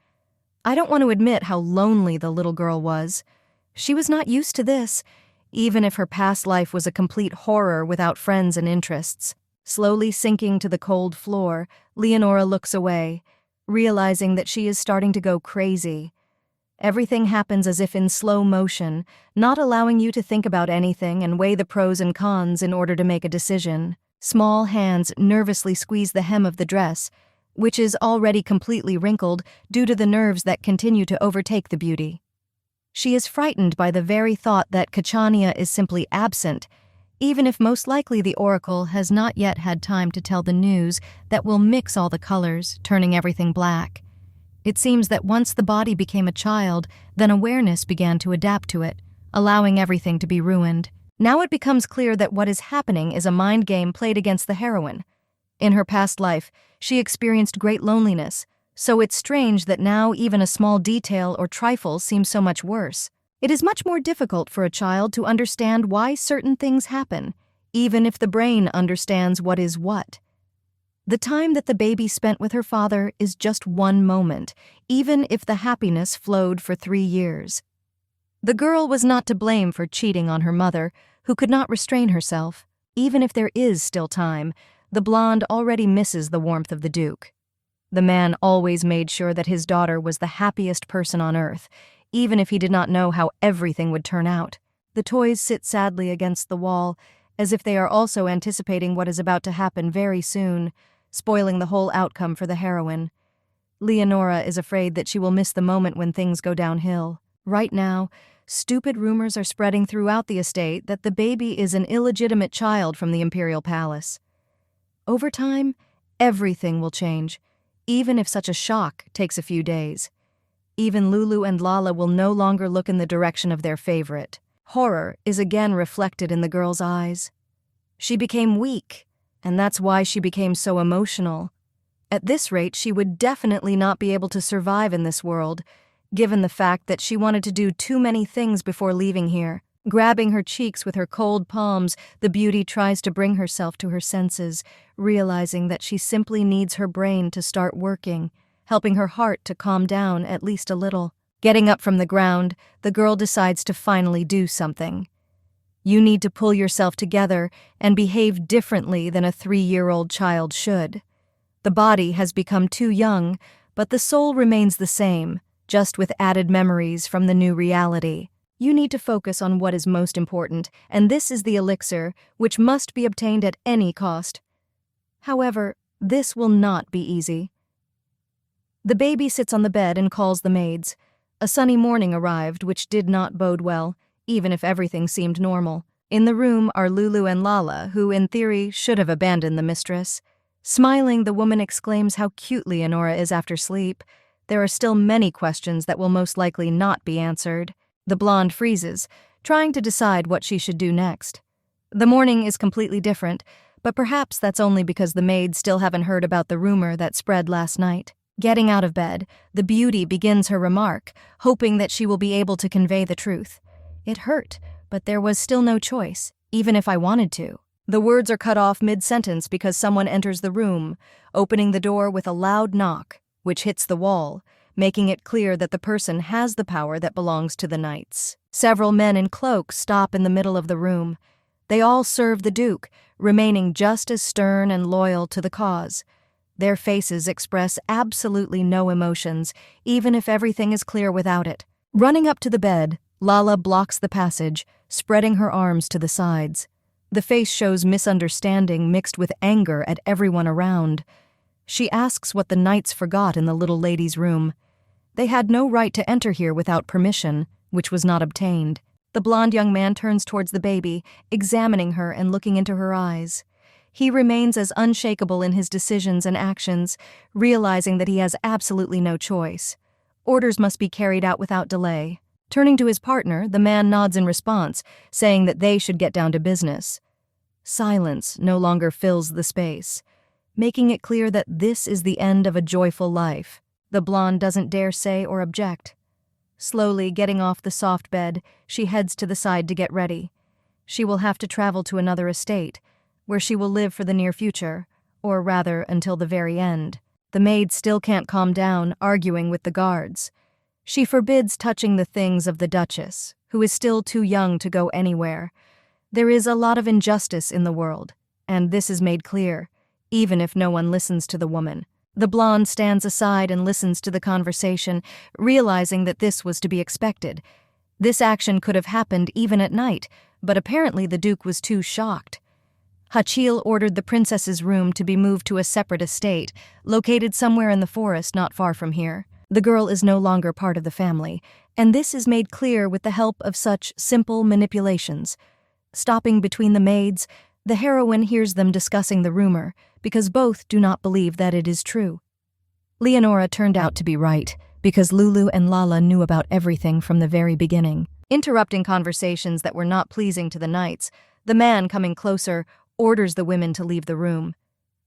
[SPEAKER 1] I don't want to admit how lonely the little girl was. She was not used to this, even if her past life was a complete horror without friends and interests. Slowly sinking to the cold floor, Leonora looks away, realizing that she is starting to go crazy. Everything happens as if in slow motion, not allowing you to think about anything and weigh the pros and cons in order to make a decision. Small hands nervously squeeze the hem of the dress, which is already completely wrinkled due to the nerves that continue to overtake the beauty. She is frightened by the very thought that Kachania is simply absent, even if most likely the oracle has not yet had time to tell the news that will mix all the colors, turning everything black. It seems that once the body became a child, then awareness began to adapt to it, allowing everything to be ruined. Now it becomes clear that what is happening is a mind game played against the heroine. In her past life, she experienced great loneliness, so it's strange that now even a small detail or trifle seems so much worse. It is much more difficult for a child to understand why certain things happen, even if the brain understands what is what. The time that the baby spent with her father is just one moment, even if the happiness flowed for 3 years. The girl was not to blame for cheating on her mother, who could not restrain herself. Even if there is still time, the blonde already misses the warmth of the Duke. The man always made sure that his daughter was the happiest person on earth, even if he did not know how everything would turn out. The toys sit sadly against the wall, as if they are also anticipating what is about to happen very soon, spoiling the whole outcome for the heroine. Leonora is afraid that she will miss the moment when things go downhill. Right now, stupid rumors are spreading throughout the estate that the baby is an illegitimate child from the imperial palace. Over time, everything will change, even if such a shock takes a few days. Even Lulu and Lala will no longer look in the direction of their favorite. Horror is again reflected in the girl's eyes. She became weak, and that's why she became so emotional. At this rate, she would definitely not be able to survive in this world, given the fact that she wanted to do too many things before leaving here. Grabbing her cheeks with her cold palms, the beauty tries to bring herself to her senses, realizing that she simply needs her brain to start working, helping her heart to calm down at least a little. Getting up from the ground, the girl decides to finally do something. You need to pull yourself together and behave differently than a 3-year-old child should. The body has become too young, but the soul remains the same, just with added memories from the new reality. You need to focus on what is most important, and this is the elixir, which must be obtained at any cost. However, this will not be easy. The baby sits on the bed and calls the maids. A sunny morning arrived, which did not bode well, even if everything seemed normal. In the room are Lulu and Lala, who, in theory, should have abandoned the mistress. Smiling, the woman exclaims how cute Leonora is after sleep. There are still many questions that will most likely not be answered. The blonde freezes, trying to decide what she should do next. The morning is completely different, but perhaps that's only because the maids still haven't heard about the rumor that spread last night. Getting out of bed, the beauty begins her remark, hoping that she will be able to convey the truth. It hurt, but there was still no choice, even if I wanted to. The words are cut off mid-sentence because someone enters the room, opening the door with a loud knock, which hits the wall, making it clear that the person has the power that belongs to the knights. Several men in cloaks stop in the middle of the room. They all serve the Duke, remaining just as stern and loyal to the cause. Their faces express absolutely no emotions, even if everything is clear without it. Running up to the bed, Lala blocks the passage, spreading her arms to the sides. The face shows misunderstanding mixed with anger at everyone around. She asks what the knights forgot in the little lady's room. They had no right to enter here without permission, which was not obtained. The blonde young man turns towards the baby, examining her and looking into her eyes. He remains as unshakable in his decisions and actions, realizing that he has absolutely no choice. Orders must be carried out without delay. Turning to his partner, the man nods in response, saying that they should get down to business. Silence no longer fills the space, making it clear that this is the end of a joyful life. The blonde doesn't dare say or object. Slowly getting off the soft bed, she heads to the side to get ready. She will have to travel to another estate, where she will live for the near future, or rather until the very end. The maid still can't calm down, arguing with the guards. She forbids touching the things of the Duchess, who is still too young to go anywhere. There is a lot of injustice in the world, and this is made clear, even if no one listens to the woman. The blonde stands aside and listens to the conversation, realizing that this was to be expected. This action could have happened even at night, but apparently the Duke was too shocked. Hachil ordered the princess's room to be moved to a separate estate, located somewhere in the forest not far from here. The girl is no longer part of the family, and this is made clear with the help of such simple manipulations. Stopping between the maids, the heroine hears them discussing the rumor, because both do not believe that it is true. Leonora turned out to be right, because Lulu and Lala knew about everything from the very beginning. Interrupting conversations that were not pleasing to the knights, the man, coming closer, orders the women to leave the room.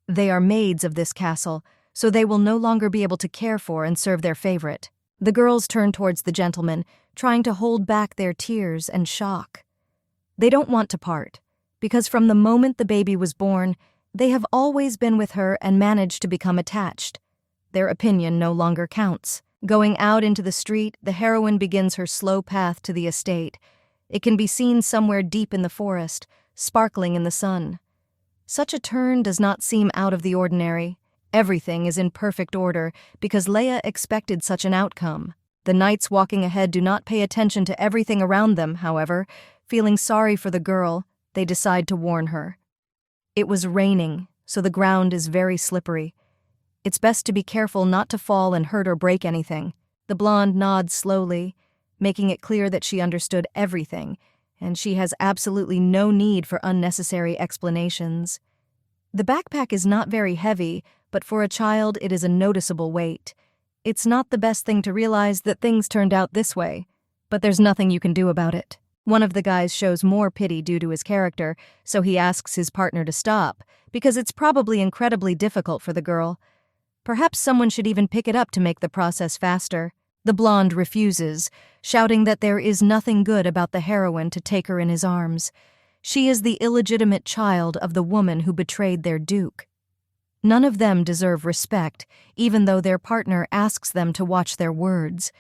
[SPEAKER 1] They are maids of this castle, so they will no longer be able to care for and serve their favorite. The girls turn towards the gentleman, trying to hold back their tears and shock. They don't want to part, because from the moment the baby was born, they have always been with her and managed to become attached. Their opinion no longer counts. Going out into the street, the heroine begins her slow path to the estate. It can be seen somewhere deep in the forest, sparkling in the sun. Such a turn does not seem out of the ordinary. Everything is in perfect order because Leia expected such an outcome. The knights walking ahead do not pay attention to everything around them, however. Feeling sorry for the girl, they decide to warn her. It was raining, so the ground is very slippery. It's best to be careful not to fall and hurt or break anything. The blonde nods slowly, making it clear that she understood everything, and she has absolutely no need for unnecessary explanations. The backpack is not very heavy, but for a child it is a noticeable weight. It's not the best thing to realize that things turned out this way, but there's nothing you can do about it. One of the guys shows more pity due to his character, so he asks his partner to stop, because it's probably incredibly difficult for the girl. Perhaps someone should even pick it up to make the process faster. The blonde refuses, shouting that there is nothing good about the heroine to take her in his arms. She is the illegitimate child of the woman who betrayed their duke. None of them deserve respect, even though their partner asks them to watch their words.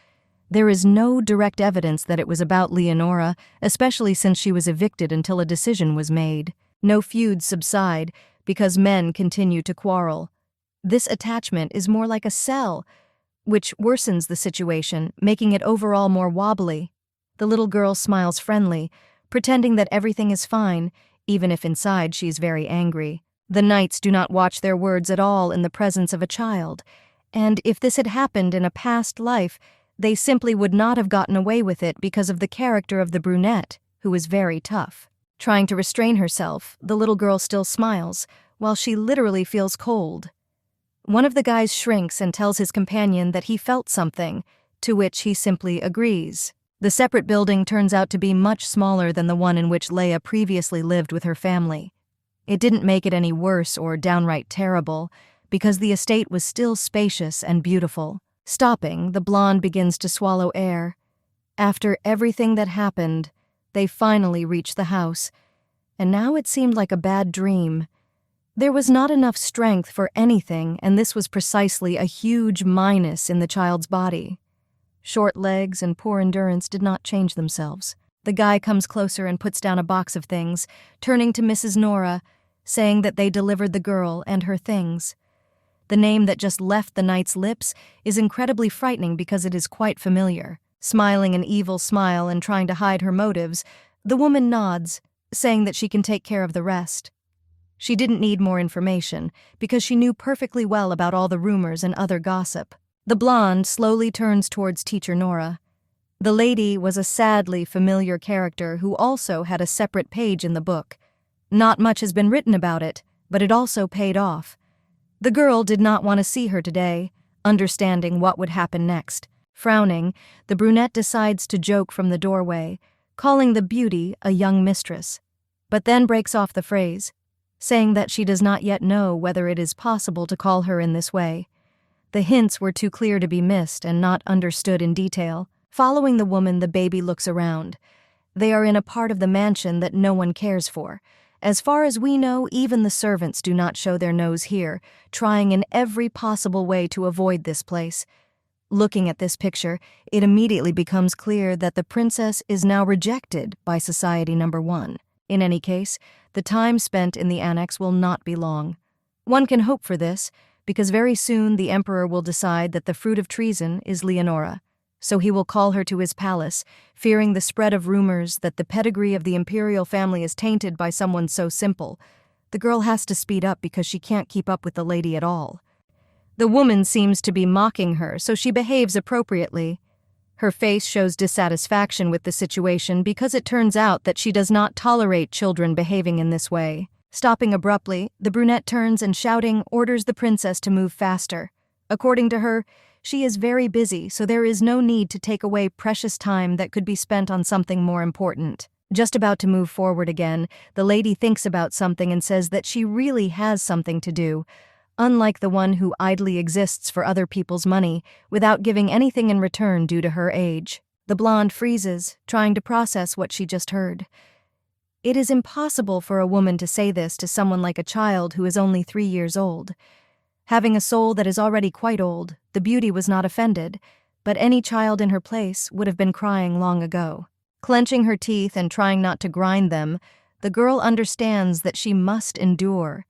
[SPEAKER 1] There is no direct evidence that it was about Leonora, especially since she was evicted until a decision was made. No feuds subside because men continue to quarrel. This attachment is more like a cell, which worsens the situation, making it overall more wobbly. The little girl smiles friendly, pretending that everything is fine, even if inside she's very angry. The knights do not watch their words at all in the presence of a child, And if this had happened in a past life, they simply would not have gotten away with it because of the character of the brunette, who is very tough. Trying to restrain herself, the little girl still smiles, while she literally feels cold. One of the guys shrinks and tells his companion that he felt something, to which he simply agrees. The separate building turns out to be much smaller than the one in which Leia previously lived with her family. It didn't make it any worse or downright terrible, because the estate was still spacious and beautiful. Stopping, the blonde begins to swallow air. After everything that happened, they finally reached the house, and now it seemed like a bad dream. There was not enough strength for anything, and this was precisely a huge minus in the child's body. Short legs and poor endurance did not change themselves. The guy comes closer and puts down a box of things, turning to Mrs. Nora, saying that they delivered the girl and her things. The name that just left the knight's lips is incredibly frightening because it is quite familiar. Smiling an evil smile and trying to hide her motives, the woman nods, saying that she can take care of the rest. She didn't need more information because she knew perfectly well about all the rumors and other gossip. The blonde slowly turns towards Teacher Nora. The lady was a sadly familiar character who also had a separate page in the book. Not much has been written about it, but it also paid off. The girl did not want to see her today, understanding what would happen next. Frowning, the brunette decides to joke from the doorway, calling the beauty a young mistress, but then breaks off the phrase, saying that she does not yet know whether it is possible to call her in this way. The hints were too clear to be missed and not understood in detail. Following the woman, the baby looks around. They are in a part of the mansion that no one cares for. As far as we know, even the servants do not show their nose here, trying in every possible way to avoid this place. Looking at this picture, it immediately becomes clear that the princess is now rejected by Society Number 1. In any case, the time spent in the annex will not be long. One can hope for this, because very soon the emperor will decide that the fruit of treason is Leonora, so he will call her to his palace, fearing the spread of rumors that the pedigree of the imperial family is tainted by someone so simple. The girl has to speed up because she can't keep up with the lady at all. The woman seems to be mocking her, so she behaves appropriately. Her face shows dissatisfaction with the situation because it turns out that she does not tolerate children behaving in this way. Stopping abruptly, the brunette turns and shouting orders the princess to move faster. According to her, she is very busy, so there is no need to take away precious time that could be spent on something more important. Just about to move forward again, the lady thinks about something and says that she really has something to do, unlike the one who idly exists for other people's money without giving anything in return due to her age. The blonde freezes, trying to process what she just heard. It is impossible for a woman to say this to someone like a child who is only 3 years old. Having a soul that is already quite old, the beauty was not offended, but any child in her place would have been crying long ago. Clenching her teeth and trying not to grind them, the girl understands that she must endure.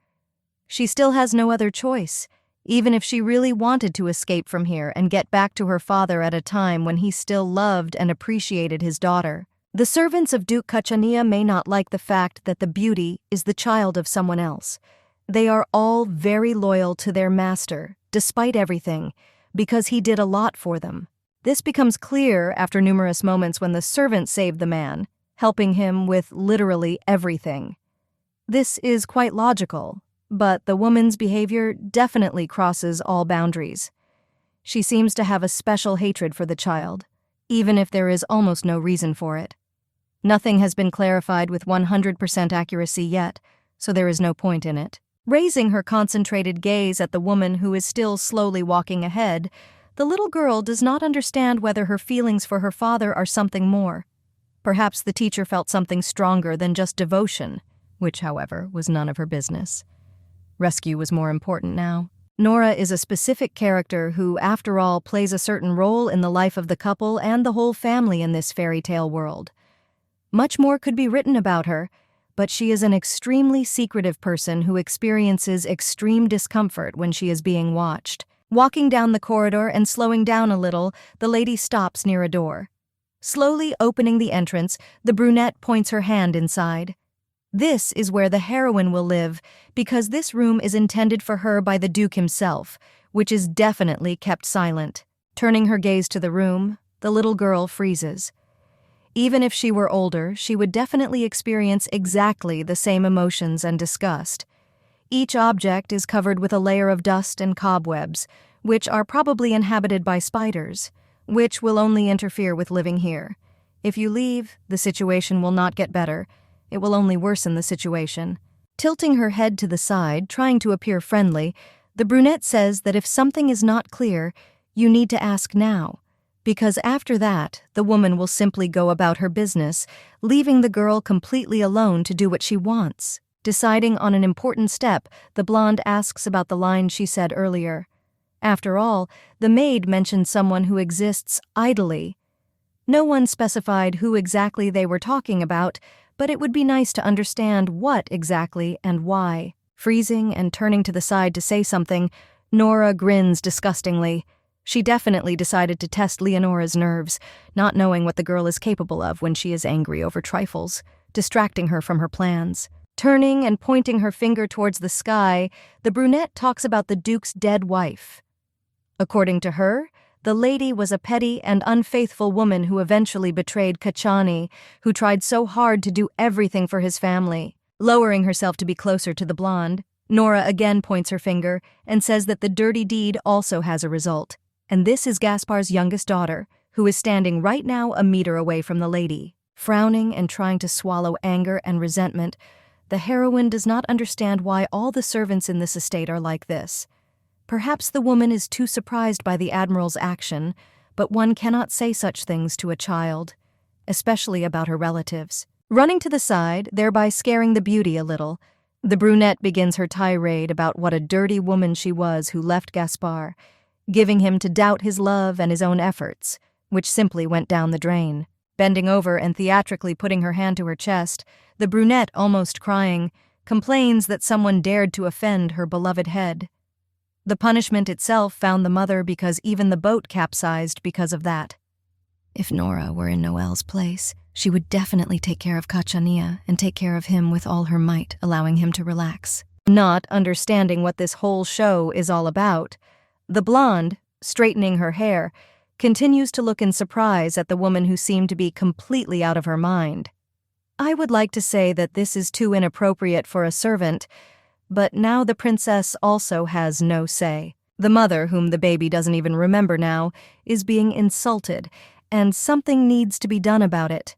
[SPEAKER 1] She still has no other choice, even if she really wanted to escape from here and get back to her father at a time when he still loved and appreciated his daughter. The servants of Duke Kachania may not like the fact that the beauty is the child of someone else. They are all very loyal to their master, despite everything, because he did a lot for them. This becomes clear after numerous moments when the servant saved the man, helping him with literally everything. This is quite logical, but the woman's behavior definitely crosses all boundaries. She seems to have a special hatred for the child, even if there is almost no reason for it. Nothing has been clarified with 100% accuracy yet, so there is no point in it. Raising her concentrated gaze at the woman who is still slowly walking ahead, the little girl does not understand whether her feelings for her father are something more. Perhaps the teacher felt something stronger than just devotion, which, however, was none of her business. Rescue was more important now. Nora is a specific character who, after all, plays a certain role in the life of the couple and the whole family in this fairy tale world. Much more could be written about her, but she is an extremely secretive person who experiences extreme discomfort when she is being watched. Walking down the corridor and slowing down a little, the lady stops near a door. Slowly opening the entrance, the brunette points her hand inside. This is where the heroine will live, because this room is intended for her by the Duke himself, which is definitely kept silent. Turning her gaze to the room, the little girl freezes. Even if she were older, she would definitely experience exactly the same emotions and disgust. Each object is covered with a layer of dust and cobwebs, which are probably inhabited by spiders, which will only interfere with living here. If you leave, the situation will not get better. It will only worsen the situation. Tilting her head to the side, trying to appear friendly, the brunette says that if something is not clear, you need to ask now, because after that, the woman will simply go about her business, leaving the girl completely alone to do what she wants. Deciding on an important step, the blonde asks about the line she said earlier. After all, the maid mentioned someone who exists idly. No one specified who exactly they were talking about, but it would be nice to understand what exactly and why. Freezing and turning to the side to say something, Nora grins disgustingly. She definitely decided to test Leonora's nerves, not knowing what the girl is capable of when she is angry over trifles, distracting her from her plans. Turning and pointing her finger towards the sky, the brunette talks about the Duke's dead wife. According to her, the lady was a petty and unfaithful woman who eventually betrayed Kachani, who tried so hard to do everything for his family. Lowering herself to be closer to the blonde, Nora again points her finger and says that the dirty deed also has a result. And this is Gaspar's youngest daughter, who is standing right now a meter away from the lady. Frowning and trying to swallow anger and resentment, the heroine does not understand why all the servants in this estate are like this. Perhaps the woman is too surprised by the Admiral's action, but one cannot say such things to a child, especially about her relatives. Running to the side, thereby scaring the beauty a little, the brunette begins her tirade about what a dirty woman she was who left Gaspar, giving him to doubt his love and his own efforts, which simply went down the drain. Bending over and theatrically putting her hand to her chest, the brunette, almost crying, complains that someone dared to offend her beloved head. The punishment itself found the mother because even the boat capsized because of that. If Nora were in Noelle's place, she would definitely take care of Kachania and take care of him with all her might, allowing him to relax. Not understanding what this whole show is all about, the blonde, straightening her hair, continues to look in surprise at the woman who seemed to be completely out of her mind. I would like to say that this is too inappropriate for a servant, but now the princess also has no say. The mother, whom the baby doesn't even remember now, is being insulted, and something needs to be done about it.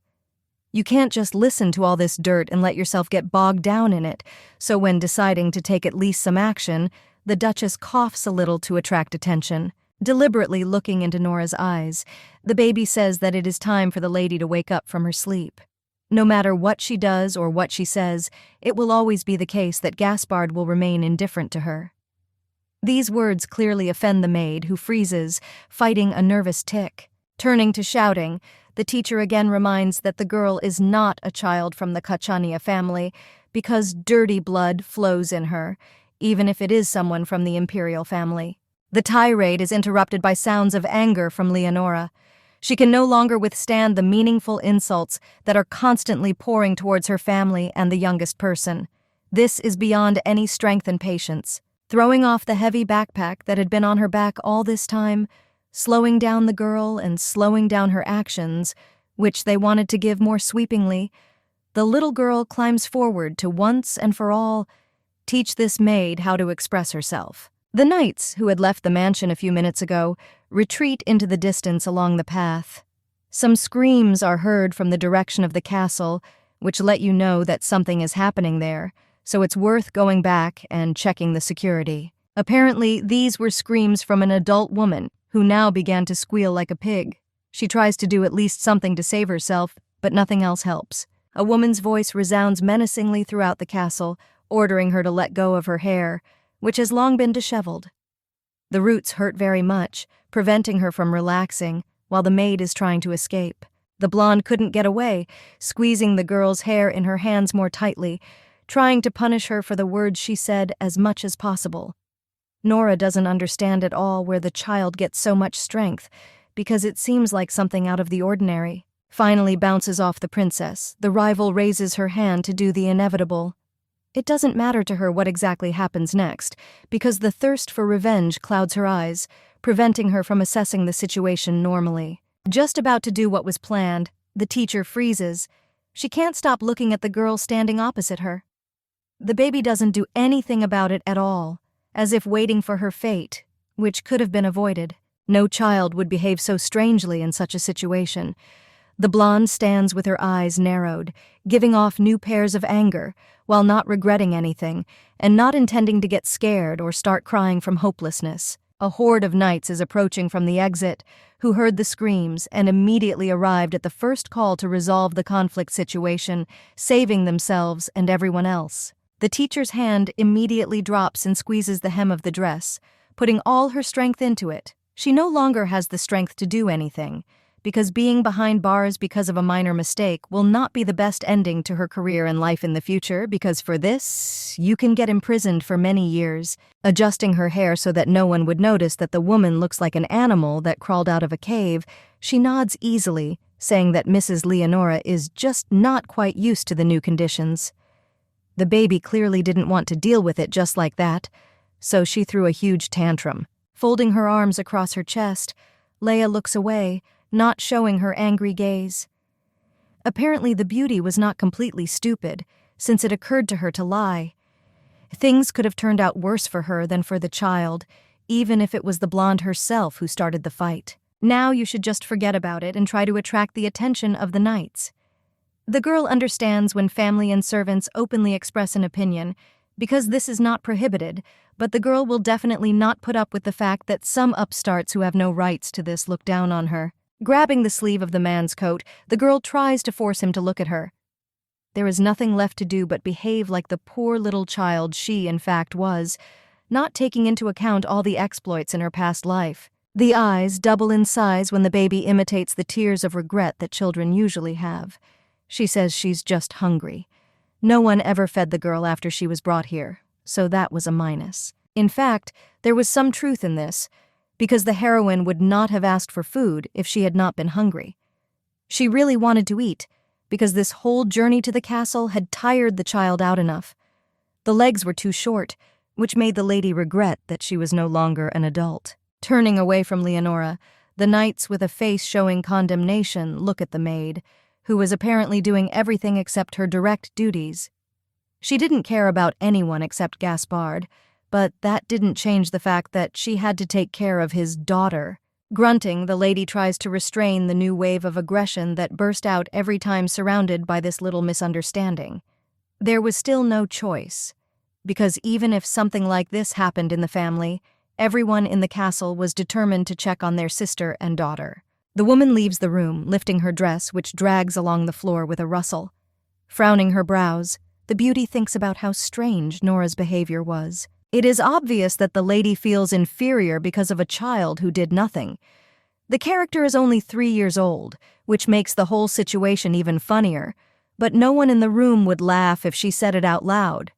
[SPEAKER 1] You can't just listen to all this dirt and let yourself get bogged down in it, so when deciding to take at least some action, the Duchess coughs a little to attract attention. Deliberately looking into Nora's eyes, the baby says that it is time for the lady to wake up from her sleep. No matter what she does or what she says, it will always be the case that Gaspard will remain indifferent to her. These words clearly offend the maid, who freezes, fighting a nervous tic. Turning to shouting, the teacher again reminds that the girl is not a child from the Kachania family because dirty blood flows in her, even if it is someone from the imperial family. The tirade is interrupted by sounds of anger from Leonora. She can no longer withstand the meaningful insults that are constantly pouring towards her family and the youngest person. This is beyond any strength and patience. Throwing off the heavy backpack that had been on her back all this time, slowing down the girl and slowing down her actions, which they wanted to give more sweepingly, the little girl climbs forward to once and for all teach this maid how to express herself. The knights, who had left the mansion a few minutes ago, retreat into the distance along the path. Some screams are heard from the direction of the castle, which let you know that something is happening there, so it's worth going back and checking the security. Apparently, these were screams from an adult woman, who now began to squeal like a pig. She tries to do at least something to save herself, but nothing else helps. A woman's voice resounds menacingly throughout the castle, ordering her to let go of her hair, which has long been disheveled. The roots hurt very much, preventing her from relaxing, while the maid is trying to escape. The blonde couldn't get away, squeezing the girl's hair in her hands more tightly, trying to punish her for the words she said as much as possible. Nora doesn't understand at all where the child gets so much strength, because it seems like something out of the ordinary. Finally bounces off the princess, the rival raises her hand to do the inevitable. It doesn't matter to her what exactly happens next, because the thirst for revenge clouds her eyes, preventing her from assessing the situation normally. Just about to do what was planned, the teacher freezes. She can't stop looking at the girl standing opposite her. The baby doesn't do anything about it at all, as if waiting for her fate, which could have been avoided. No child would behave so strangely in such a situation. The blonde stands with her eyes narrowed, giving off new pairs of anger, while not regretting anything, and not intending to get scared or start crying from hopelessness. A horde of knights is approaching from the exit, who heard the screams and immediately arrived at the first call to resolve the conflict situation, saving themselves and everyone else. The teacher's hand immediately drops and squeezes the hem of the dress, putting all her strength into it. She no longer has the strength to do anything, because being behind bars because of a minor mistake will not be the best ending to her career and life in the future, because for this, you can get imprisoned for many years. Adjusting her hair so that no one would notice that the woman looks like an animal that crawled out of a cave, she nods easily, saying that Mrs. Leonora is just not quite used to the new conditions. The baby clearly didn't want to deal with it just like that, so she threw a huge tantrum. Folding her arms across her chest, Leia looks away, not showing her angry gaze. Apparently the beauty was not completely stupid, since it occurred to her to lie. Things could have turned out worse for her than for the child, even if it was the blonde herself who started the fight. Now you should just forget about it and try to attract the attention of the knights. The girl understands when family and servants openly express an opinion, because this is not prohibited, but the girl will definitely not put up with the fact that some upstarts who have no rights to this look down on her. Grabbing the sleeve of the man's coat, the girl tries to force him to look at her. There is nothing left to do but behave like the poor little child she, in fact, was, not taking into account all the exploits in her past life. The eyes double in size when the baby imitates the tears of regret that children usually have. She says she's just hungry. No one ever fed the girl after she was brought here, so that was a minus. In fact, there was some truth in this, because the heroine would not have asked for food if she had not been hungry. She really wanted to eat, because this whole journey to the castle had tired the child out enough. The legs were too short, which made the lady regret that she was no longer an adult. Turning away from Leonora, the knights with a face showing condemnation look at the maid, who was apparently doing everything except her direct duties. She didn't care about anyone except Gaspard, but that didn't change the fact that she had to take care of his daughter. Grunting, the lady tries to restrain the new wave of aggression that burst out every time surrounded by this little misunderstanding. There was still no choice, because even if something like this happened in the family, everyone in the castle was determined to check on their sister and daughter. The woman leaves the room, lifting her dress, which drags along the floor with a rustle. Frowning her brows, the beauty thinks about how strange Nora's behavior was. It is obvious that the lady feels inferior because of a child who did nothing. The character is only 3 years old, which makes the whole situation even funnier, but no one in the room would laugh if she said it out loud.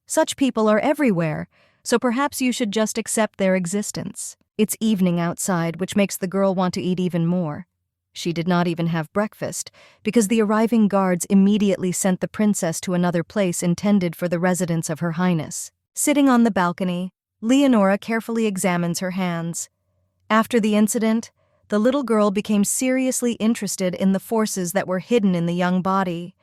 [SPEAKER 1] Such people are everywhere, so perhaps you should just accept their existence. It's evening outside, which makes the girl want to eat even more. She did not even have breakfast, because the arriving guards immediately sent the princess to another place intended for the residence of Her Highness. Sitting on the balcony, Leonora carefully examines her hands. After the incident, the little girl became seriously interested in the forces that were hidden in the young body.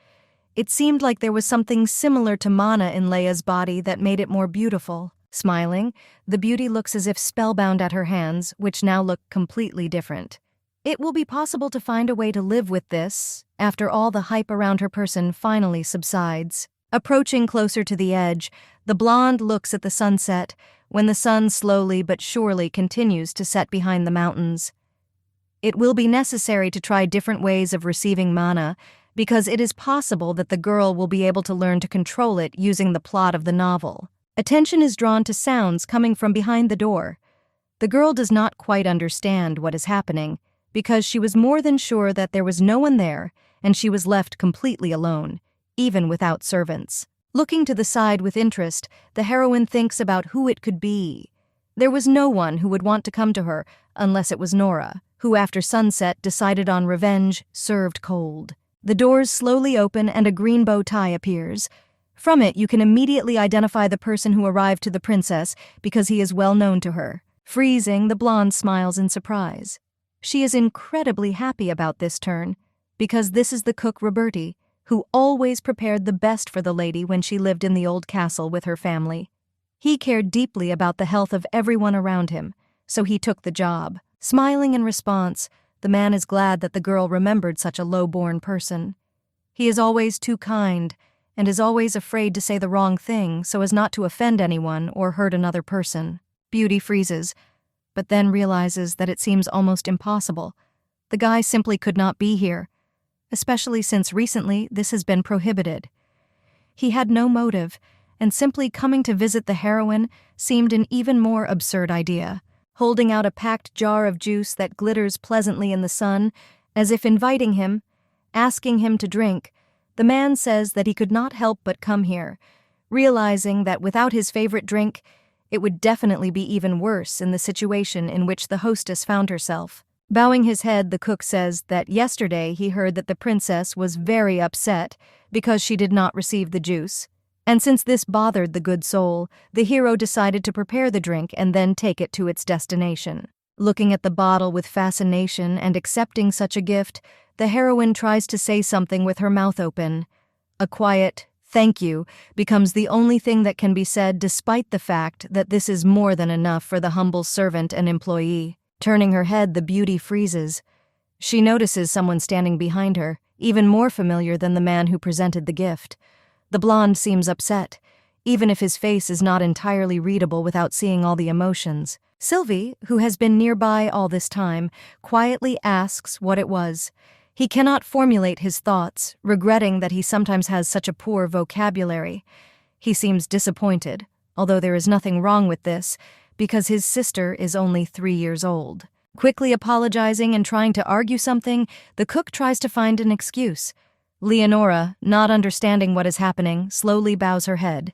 [SPEAKER 1] It seemed like there was something similar to mana in Leia's body that made it more beautiful. Smiling, the beauty looks as if spellbound at her hands, which now look completely different. It will be possible to find a way to live with this, after all the hype around her person finally subsides. Approaching closer to the edge, the blonde looks at the sunset, when the sun slowly but surely continues to set behind the mountains. It will be necessary to try different ways of receiving mana, because it is possible that the girl will be able to learn to control it using the plot of the novel. Attention is drawn to sounds coming from behind the door. The girl does not quite understand what is happening, because she was more than sure that there was no one there, and she was left completely alone, even without servants. Looking to the side with interest, the heroine thinks about who it could be. There was no one who would want to come to her, unless it was Nora, who after sunset decided on revenge served cold. The doors slowly open and a green bow tie appears. From it, you can immediately identify the person who arrived to the princess because he is well known to her. Freezing, the blonde smiles in surprise. She is incredibly happy about this turn, because this is the cook Roberti, who always prepared the best for the lady when she lived in the old castle with her family. He cared deeply about the health of everyone around him, so he took the job. Smiling in response, the man is glad that the girl remembered such a low-born person. He is always too kind, and is always afraid to say the wrong thing so as not to offend anyone or hurt another person. Beauty freezes, but then realizes that it seems almost impossible. The guy simply could not be here, especially since recently this has been prohibited. He had no motive, and simply coming to visit the heroine seemed an even more absurd idea. Holding out a packed jar of juice that glitters pleasantly in the sun, as if inviting him, asking him to drink, the man says that he could not help but come here, realizing that without his favorite drink, it would definitely be even worse in the situation in which the hostess found herself. Bowing his head, the cook says that yesterday he heard that the princess was very upset because she did not receive the juice, and since this bothered the good soul, the hero decided to prepare the drink and then take it to its destination. Looking at the bottle with fascination and accepting such a gift, the heroine tries to say something with her mouth open. A quiet "thank you" becomes the only thing that can be said, despite the fact that this is more than enough for the humble servant and employee. Turning her head, the beauty freezes. She notices someone standing behind her, even more familiar than the man who presented the gift. The blonde seems upset, even if his face is not entirely readable without seeing all the emotions. Sylvie, who has been nearby all this time, quietly asks what it was. He cannot formulate his thoughts, regretting that he sometimes has such a poor vocabulary. He seems disappointed, although there is nothing wrong with this, because his sister is only 3 years old. Quickly apologizing and trying to argue something, the cook tries to find an excuse. Leonora, not understanding what is happening, slowly bows her head.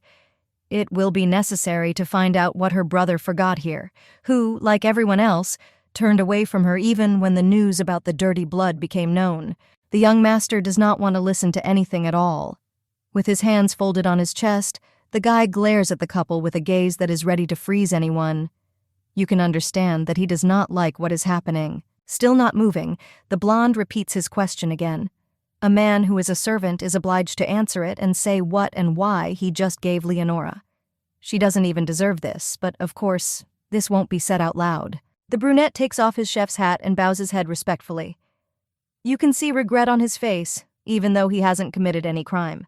[SPEAKER 1] It will be necessary to find out what her brother forgot here, who, like everyone else, turned away from her even when the news about the dirty blood became known. The young master does not want to listen to anything at all. With his hands folded on his chest, the guy glares at the couple with a gaze that is ready to freeze anyone. You can understand that he does not like what is happening. Still not moving, the blonde repeats his question again. A man who is a servant is obliged to answer it and say what and why he just gave Leonora. She doesn't even deserve this, but of course, this won't be said out loud. The brunette takes off his chef's hat and bows his head respectfully. You can see regret on his face, even though he hasn't committed any crime.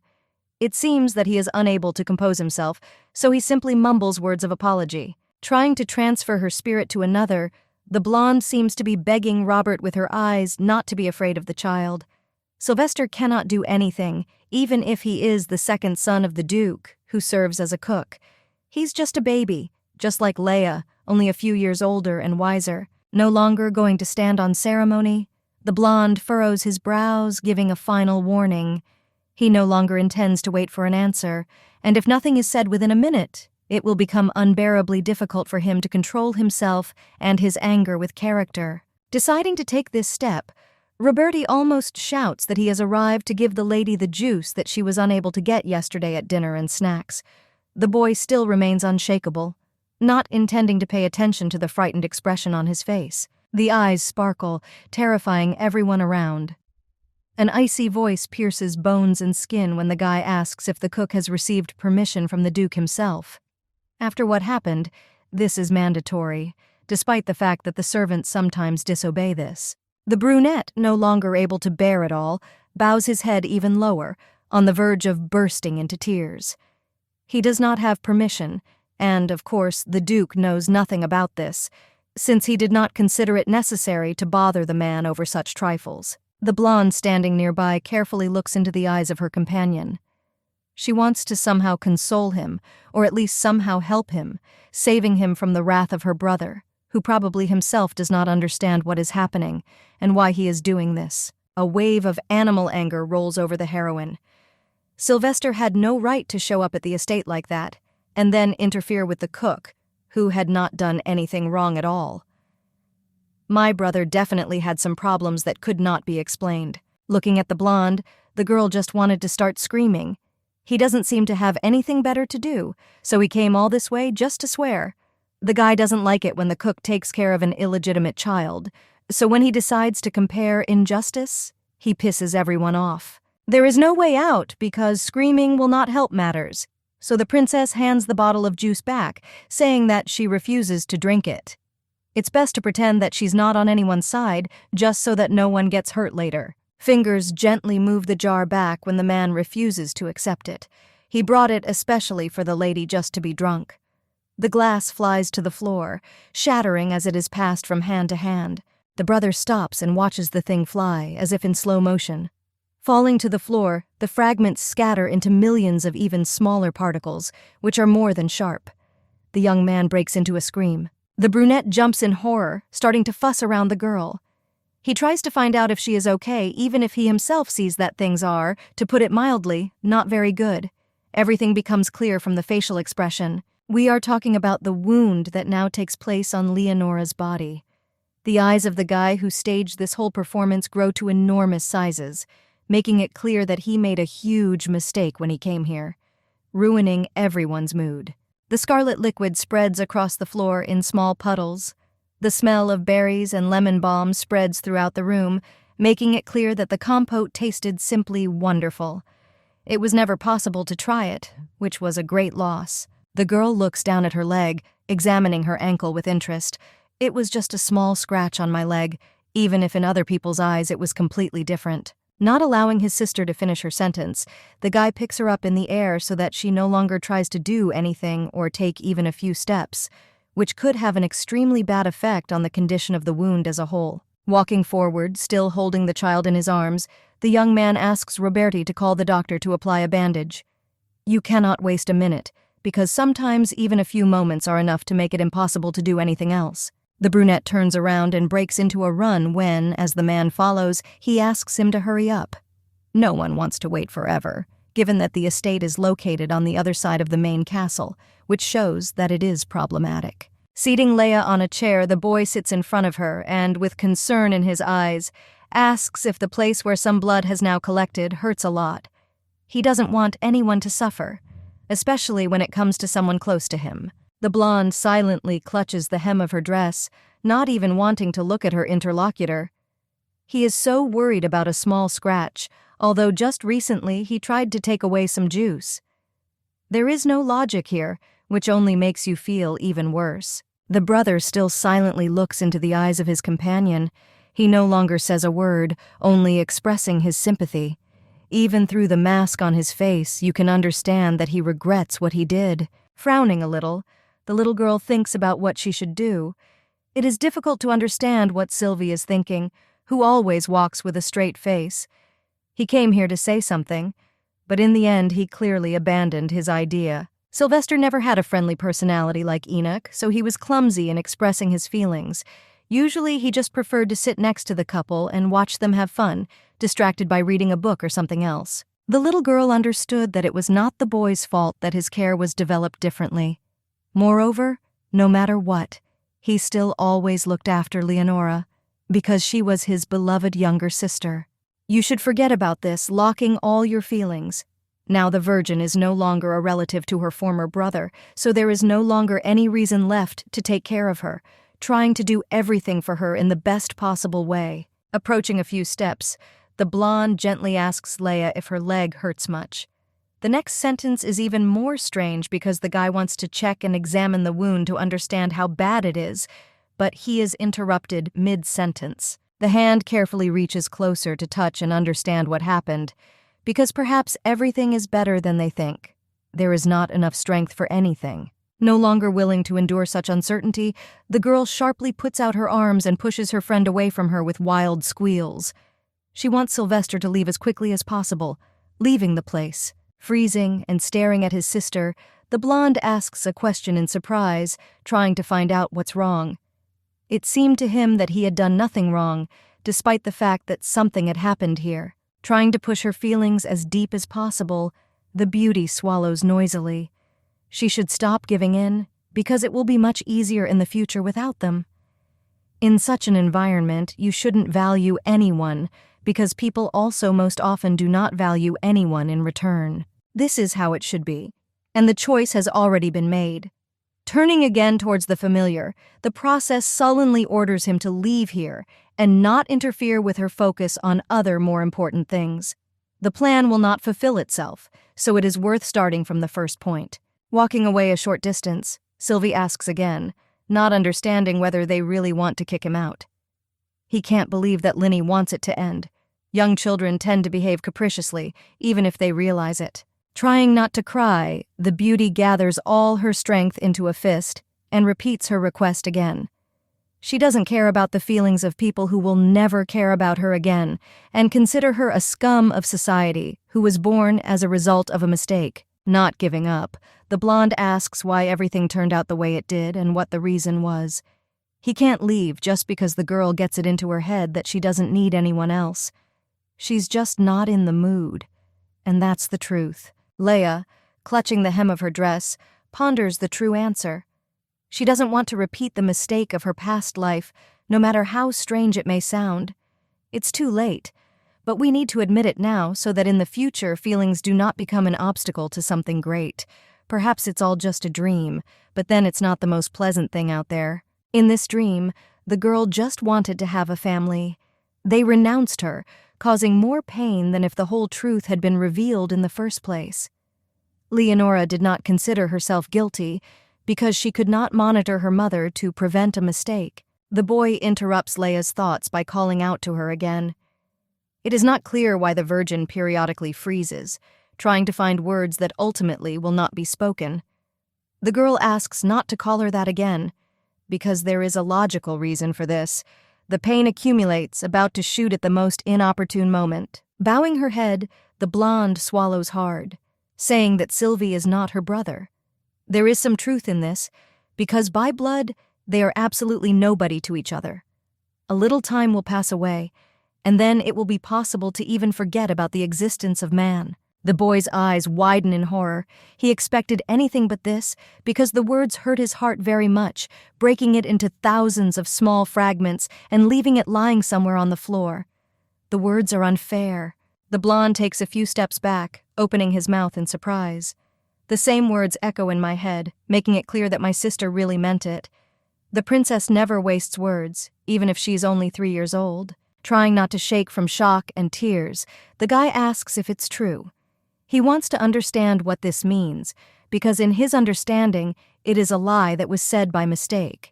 [SPEAKER 1] It seems that he is unable to compose himself, so he simply mumbles words of apology. Trying to transfer her spirit to another, the blonde seems to be begging Robert with her eyes not to be afraid of the child. Sylvester cannot do anything, even if he is the second son of the Duke, who serves as a cook. He's just a baby, just like Leia, only a few years older and wiser. No longer going to stand on ceremony, the blonde furrows his brows, giving a final warning. He no longer intends to wait for an answer, and if nothing is said within a minute, it will become unbearably difficult for him to control himself and his anger with character. Deciding to take this step, Roberti almost shouts that he has arrived to give the lady the juice that she was unable to get yesterday at dinner and snacks. The boy still remains unshakable, not intending to pay attention to the frightened expression on his face. The eyes sparkle, terrifying everyone around. An icy voice pierces bones and skin when the guy asks if the cook has received permission from the Duke himself. After what happened, this is mandatory, despite the fact that the servants sometimes disobey this. The brunette, no longer able to bear it all, bows his head even lower, on the verge of bursting into tears. He does not have permission, and, of course, the Duke knows nothing about this, since he did not consider it necessary to bother the man over such trifles. The blonde standing nearby carefully looks into the eyes of her companion. She wants to somehow console him, or at least somehow help him, saving him from the wrath of her brother, who probably himself does not understand what is happening and why he is doing this. A wave of animal anger rolls over the heroine. Sylvester had no right to show up at the estate like that, and then interfere with the cook, who had not done anything wrong at all. My brother definitely had some problems that could not be explained. Looking at the blonde, the girl just wanted to start screaming. He doesn't seem to have anything better to do, so he came all this way just to swear. The guy doesn't like it when the cook takes care of an illegitimate child, so when he decides to compare injustice, he pisses everyone off. There is no way out because screaming will not help matters, so the princess hands the bottle of juice back, saying that she refuses to drink it. It's best to pretend that she's not on anyone's side, just so that no one gets hurt later. Fingers gently move the jar back when the man refuses to accept it. He brought it especially for the lady just to be drunk. The glass flies to the floor, shattering as it is passed from hand to hand. The brother stops and watches the thing fly, as if in slow motion. Falling to the floor, the fragments scatter into millions of even smaller particles, which are more than sharp. The young man breaks into a scream. The brunette jumps in horror, starting to fuss around the girl. He tries to find out if she is okay, even if he himself sees that things are, to put it mildly, not very good. Everything becomes clear from the facial expression. We are talking about the wound that now takes place on Leonora's body. The eyes of the guy who staged this whole performance grow to enormous sizes, making it clear that he made a huge mistake when he came here, ruining everyone's mood. The scarlet liquid spreads across the floor in small puddles. The smell of berries and lemon balm spreads throughout the room, making it clear that the compote tasted simply wonderful. It was never possible to try it, which was a great loss. The girl looks down at her leg, examining her ankle with interest. It was just a small scratch on my leg, even if in other people's eyes it was completely different. Not allowing his sister to finish her sentence, the guy picks her up in the air so that she no longer tries to do anything or take even a few steps, which could have an extremely bad effect on the condition of the wound as a whole. Walking forward, still holding the child in his arms, the young man asks Roberti to call the doctor to apply a bandage. You cannot waste a minute, because sometimes even a few moments are enough to make it impossible to do anything else. The brunette turns around and breaks into a run when, as the man follows, he asks him to hurry up. No one wants to wait forever, given that the estate is located on the other side of the main castle, which shows that it is problematic. Seating Leia on a chair, the boy sits in front of her and, with concern in his eyes, asks if the place where some blood has now collected hurts a lot. He doesn't want anyone to suffer, especially when it comes to someone close to him. The blonde silently clutches the hem of her dress, not even wanting to look at her interlocutor. He is so worried about a small scratch, although just recently he tried to take away some juice. There is no logic here, which only makes you feel even worse. The brother still silently looks into the eyes of his companion. He no longer says a word, only expressing his sympathy. Even through the mask on his face, you can understand that he regrets what he did. Frowning a little, the little girl thinks about what she should do. It is difficult to understand what Sylvie is thinking, who always walks with a straight face. He came here to say something, but in the end he clearly abandoned his idea. Sylvester never had a friendly personality like Enoch, so he was clumsy in expressing his feelings. Usually he just preferred to sit next to the couple and watch them have fun, distracted by reading a book or something else. The little girl understood that it was not the boy's fault that his care was developed differently. Moreover, no matter what, he still always looked after Leonora, because she was his beloved younger sister. You should forget about this, locking all your feelings. Now the Virgin is no longer a relative to her former brother, so there is no longer any reason left to take care of her, trying to do everything for her in the best possible way. Approaching a few steps, the blonde gently asks Leia if her leg hurts much. The next sentence is even more strange because the guy wants to check and examine the wound to understand how bad it is, but he is interrupted mid-sentence. The hand carefully reaches closer to touch and understand what happened, because perhaps everything is better than they think. There is not enough strength for anything. No longer willing to endure such uncertainty, the girl sharply puts out her arms and pushes her friend away from her with wild squeals. She wants Sylvester to leave as quickly as possible, leaving the place. Freezing and staring at his sister, the blonde asks a question in surprise, trying to find out what's wrong. It seemed to him that he had done nothing wrong, despite the fact that something had happened here. Trying to push her feelings as deep as possible, the beauty swallows noisily. She should stop giving in, because it will be much easier in the future without them. In such an environment, you shouldn't value anyone, because people also most often do not value anyone in return. This is how it should be, and the choice has already been made. Turning again towards the familiar, the process sullenly orders him to leave here and not interfere with her focus on other more important things. The plan will not fulfill itself, so it is worth starting from the first point. Walking away a short distance, Sylvie asks again, not understanding whether they really want to kick him out. He can't believe that Linny wants it to end. Young children tend to behave capriciously, even if they realize it. Trying not to cry, the beauty gathers all her strength into a fist and repeats her request again. She doesn't care about the feelings of people who will never care about her again and consider her a scum of society who was born as a result of a mistake. Not giving up, the blonde asks why everything turned out the way it did and what the reason was. He can't leave just because the girl gets it into her head that she doesn't need anyone else. She's just not in the mood. And that's the truth. Leia, clutching the hem of her dress, ponders the true answer. She doesn't want to repeat the mistake of her past life, no matter how strange it may sound. It's too late, but we need to admit it now so that in the future feelings do not become an obstacle to something great. Perhaps it's all just a dream, but then it's not the most pleasant thing out there. In this dream, the girl just wanted to have a family. They renounced her, causing more pain than if the whole truth had been revealed in the first place. Leonora did not consider herself guilty because she could not monitor her mother to prevent a mistake. The boy interrupts Leia's thoughts by calling out to her again. It is not clear why the Virgin periodically freezes, trying to find words that ultimately will not be spoken. The girl asks not to call her that again, because there is a logical reason for this. The pain accumulates, about to shoot at the most inopportune moment. Bowing her head, the blonde swallows hard, saying that Sylvie is not her brother. There is some truth in this, because by blood, they are absolutely nobody to each other. A little time will pass away, and then it will be possible to even forget about the existence of man. The boy's eyes widen in horror. He expected anything but this, because the words hurt his heart very much, breaking it into thousands of small fragments and leaving it lying somewhere on the floor. The words are unfair. The blonde takes a few steps back, opening his mouth in surprise. The same words echo in my head, making it clear that my sister really meant it. The princess never wastes words, even if she's only 3 years old. Trying not to shake from shock and tears, the guy asks if it's true. He wants to understand what this means, because in his understanding, it is a lie that was said by mistake.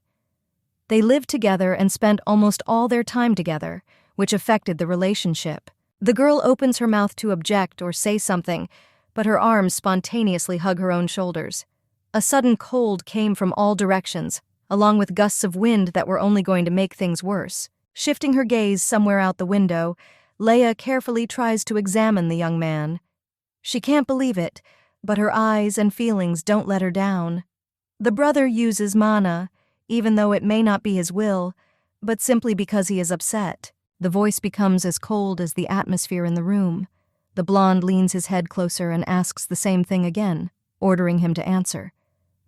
[SPEAKER 1] They lived together and spent almost all their time together, which affected the relationship. The girl opens her mouth to object or say something, but her arms spontaneously hug her own shoulders. A sudden cold came from all directions, along with gusts of wind that were only going to make things worse. Shifting her gaze somewhere out the window, Leia carefully tries to examine the young man. She can't believe it, but her eyes and feelings don't let her down. The brother uses mana, even though it may not be his will, but simply because he is upset. The voice becomes as cold as the atmosphere in the room. The blonde leans his head closer and asks the same thing again, ordering him to answer.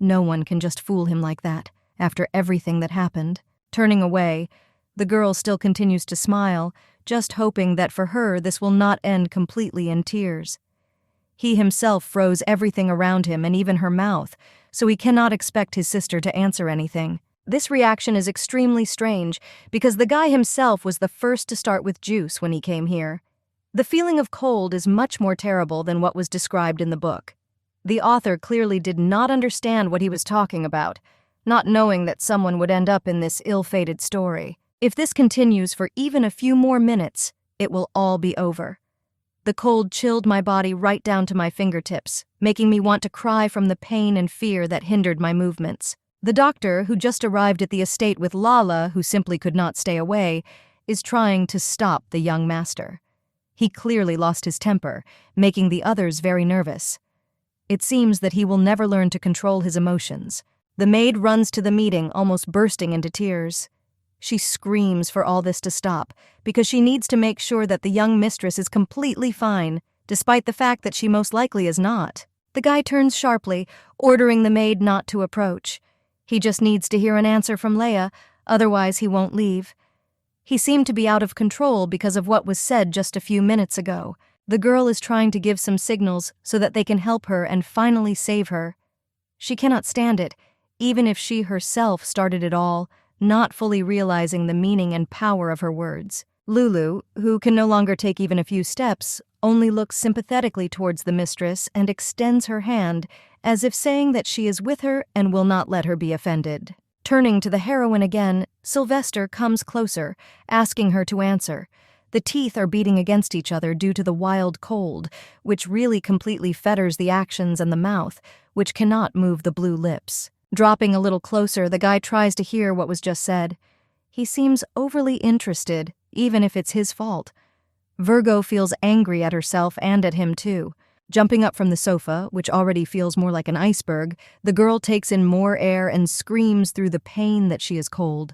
[SPEAKER 1] No one can just fool him like that, after everything that happened. Turning away, the girl still continues to smile, just hoping that for her this will not end completely in tears. He himself froze everything around him and even her mouth, so he cannot expect his sister to answer anything. This reaction is extremely strange because the guy himself was the first to start with juice when he came here. The feeling of cold is much more terrible than what was described in the book. The author clearly did not understand what he was talking about, not knowing that someone would end up in this ill-fated story. If this continues for even a few more minutes, it will all be over. The cold chilled my body right down to my fingertips, making me want to cry from the pain and fear that hindered my movements. The doctor, who just arrived at the estate with Lala, who simply could not stay away, is trying to stop the young master. He clearly lost his temper, making the others very nervous. It seems that he will never learn to control his emotions. The maid runs to the meeting, almost bursting into tears. She screams for all this to stop, because she needs to make sure that the young mistress is completely fine, despite the fact that she most likely is not. The guy turns sharply, ordering the maid not to approach. He just needs to hear an answer from Leia, otherwise he won't leave. He seemed to be out of control because of what was said just a few minutes ago. The girl is trying to give some signals so that they can help her and finally save her. She cannot stand it, even if she herself started it all, not fully realizing the meaning and power of her words. Lulu, who can no longer take even a few steps, only looks sympathetically towards the mistress and extends her hand, as if saying that she is with her and will not let her be offended. Turning to the heroine again, Sylvester comes closer, asking her to answer. The teeth are beating against each other due to the wild cold, which really completely fetters the actions and the mouth, which cannot move the blue lips. Dropping a little closer, the guy tries to hear what was just said. He seems overly interested, even if it's his fault. Virgo feels angry at herself and at him too. Jumping up from the sofa, which already feels more like an iceberg, the girl takes in more air and screams through the pain that she is cold.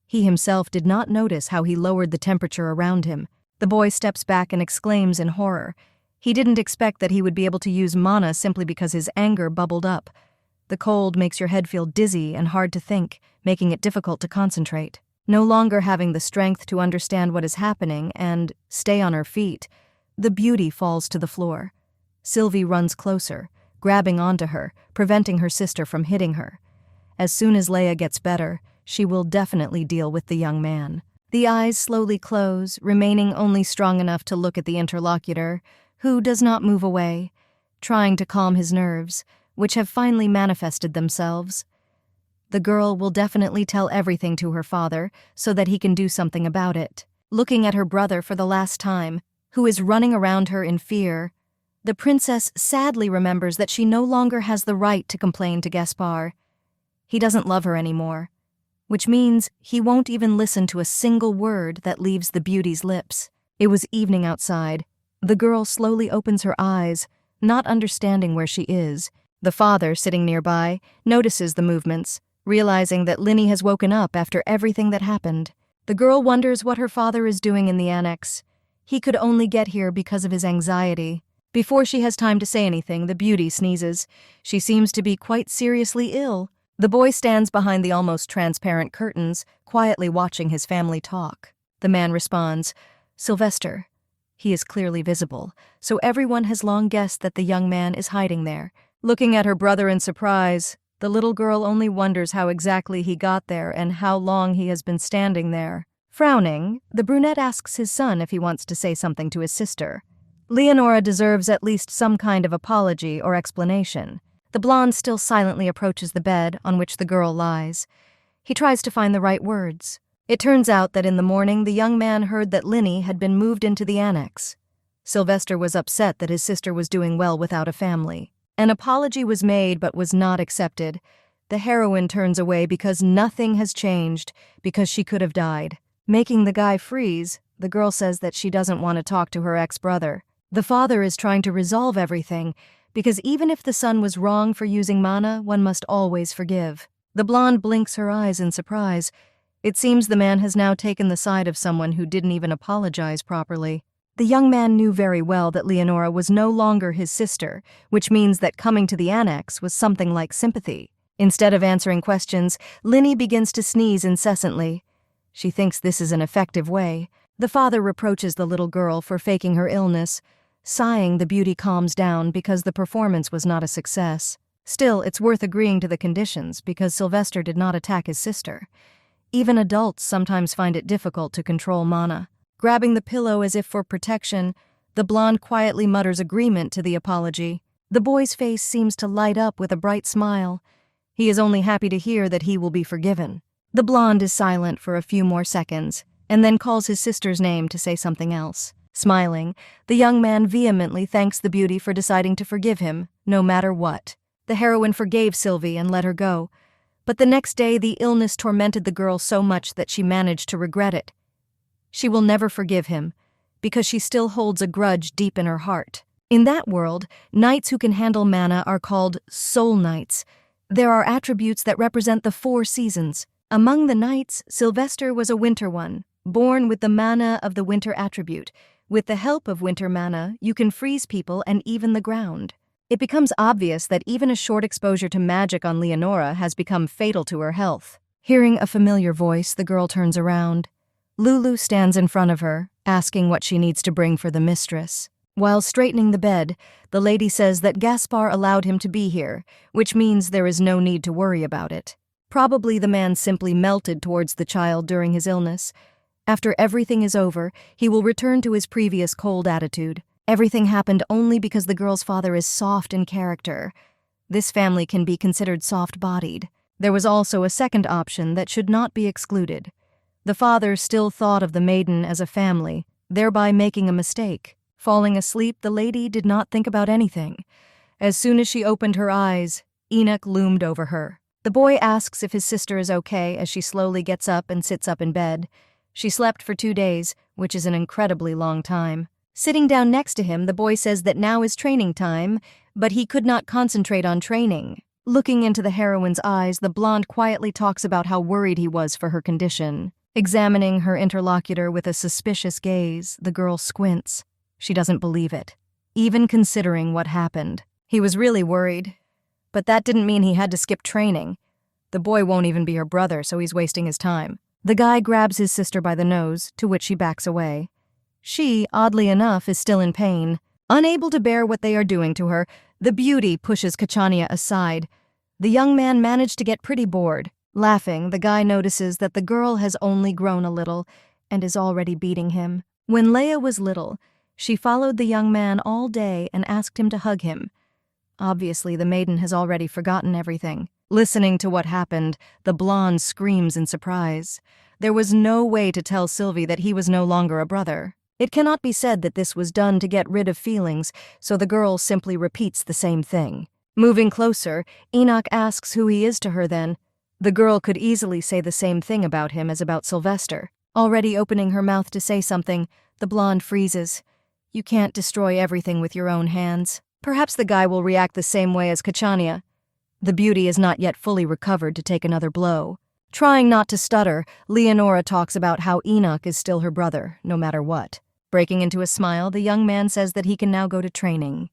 [SPEAKER 1] He himself did not notice how he lowered the temperature around him. The boy steps back and exclaims in horror. He didn't expect that he would be able to use mana simply because his anger bubbled up. The cold makes your head feel dizzy and hard to think, making it difficult to concentrate. No longer having the strength to understand what is happening and stay on her feet, the beauty falls to the floor. Sylvie runs closer, grabbing onto her, preventing her sister from hitting her. As soon as Leia gets better, she will definitely deal with the young man. The eyes slowly close, remaining only strong enough to look at the interlocutor, who does not move away, trying to calm his nerves, which have finally manifested themselves. The girl will definitely tell everything to her father so that he can do something about it. Looking at her brother for the last time, who is running around her in fear, the princess sadly remembers that she no longer has the right to complain to Gaspar. He doesn't love her anymore, which means he won't even listen to a single word that leaves the beauty's lips. It was evening outside. The girl slowly opens her eyes, not understanding where she is. The father, sitting nearby, notices the movements, realizing that Linny has woken up after everything that happened. The girl wonders what her father is doing in the annex. He could only get here because of his anxiety. Before she has time to say anything, the beauty sneezes. She seems to be quite seriously ill. The boy stands behind the almost transparent curtains, quietly watching his family talk. The man responds, "Sylvester." He is clearly visible, so everyone has long guessed that the young man is hiding there. Looking at her brother in surprise, the little girl only wonders how exactly he got there and how long he has been standing there. Frowning, the brunette asks his son if he wants to say something to his sister. Leonora deserves at least some kind of apology or explanation. The blonde still silently approaches the bed on which the girl lies. He tries to find the right words. It turns out that in the morning the young man heard that Linny had been moved into the annex. Sylvester was upset that his sister was doing well without a family. An apology was made but was not accepted. The heroine turns away because nothing has changed, because she could have died. Making the guy freeze, the girl says that she doesn't want to talk to her ex-brother. The father is trying to resolve everything, because even if the son was wrong for using mana, one must always forgive. The blonde blinks her eyes in surprise. It seems the man has now taken the side of someone who didn't even apologize properly. The young man knew very well that Leonora was no longer his sister, which means that coming to the annex was something like sympathy. Instead of answering questions, Linny begins to sneeze incessantly. She thinks this is an effective way. The father reproaches the little girl for faking her illness. Sighing, the beauty calms down because the performance was not a success. Still, it's worth agreeing to the conditions because Sylvester did not attack his sister. Even adults sometimes find it difficult to control mana. Grabbing the pillow as if for protection, the blonde quietly mutters agreement to the apology. The boy's face seems to light up with a bright smile. He is only happy to hear that he will be forgiven. The blonde is silent for a few more seconds, and then calls his sister's name to say something else. Smiling, the young man vehemently thanks the beauty for deciding to forgive him, no matter what. The heroine forgave Sylvie and let her go, but the next day the illness tormented the girl so much that she managed to regret it. She will never forgive him, because she still holds a grudge deep in her heart. In that world, knights who can handle mana are called soul knights. There are attributes that represent the 4 seasons. Among the knights, Sylvester was a winter one, born with the mana of the winter attribute. With the help of winter mana, you can freeze people and even the ground. It becomes obvious that even a short exposure to magic on Leonora has become fatal to her health. Hearing a familiar voice, the girl turns around. Lulu stands in front of her, asking what she needs to bring for the mistress. While straightening the bed, the lady says that Gaspar allowed him to be here, which means there is no need to worry about it. Probably the man simply melted towards the child during his illness. After everything is over, he will return to his previous cold attitude. Everything happened only because the girl's father is soft in character. This family can be considered soft-bodied. There was also a second option that should not be excluded. The father still thought of the maiden as a family, thereby making a mistake. Falling asleep, the lady did not think about anything. As soon as she opened her eyes, Enoch loomed over her. The boy asks if his sister is okay as she slowly gets up and sits up in bed. She slept for 2 days, which is an incredibly long time. Sitting down next to him, the boy says that now is training time, but he could not concentrate on training. Looking into the heroine's eyes, the blonde quietly talks about how worried he was for her condition. Examining her interlocutor with a suspicious gaze, the girl squints. She doesn't believe it, even considering what happened. He was really worried, but that didn't mean he had to skip training. The boy won't even be her brother, so he's wasting his time. The guy grabs his sister by the nose, to which she backs away. She, oddly enough, is still in pain. Unable to bear what they are doing to her, the beauty pushes Kachania aside. The young man managed to get pretty bored. Laughing, the guy notices that the girl has only grown a little and is already beating him. When Leia was little, she followed the young man all day and asked him to hug him. Obviously, the maiden has already forgotten everything. Listening to what happened, the blonde screams in surprise. There was no way to tell Sylvie that he was no longer a brother. It cannot be said that this was done to get rid of feelings, so the girl simply repeats the same thing. Moving closer, Enoch asks who he is to her then. The girl could easily say the same thing about him as about Sylvester. Already opening her mouth to say something, the blonde freezes. You can't destroy everything with your own hands. Perhaps the guy will react the same way as Kachania. The beauty is not yet fully recovered to take another blow. Trying not to stutter, Leonora talks about how Enoch is still her brother, no matter what. Breaking into a smile, the young man says that he can now go to training.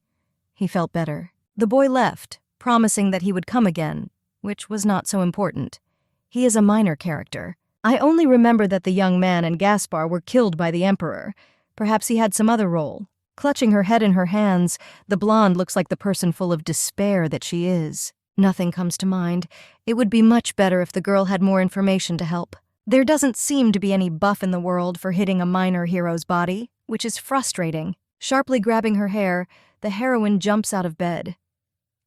[SPEAKER 1] He felt better. The boy left, promising that he would come again, which was not so important. He is a minor character. I only remember that the young man and Gaspar were killed by the Emperor. Perhaps he had some other role. Clutching her head in her hands, the blonde looks like the person full of despair that she is. Nothing comes to mind. It would be much better if the girl had more information to help. There doesn't seem to be any buff in the world for hitting a minor hero's body, which is frustrating. Sharply grabbing her hair, the heroine jumps out of bed.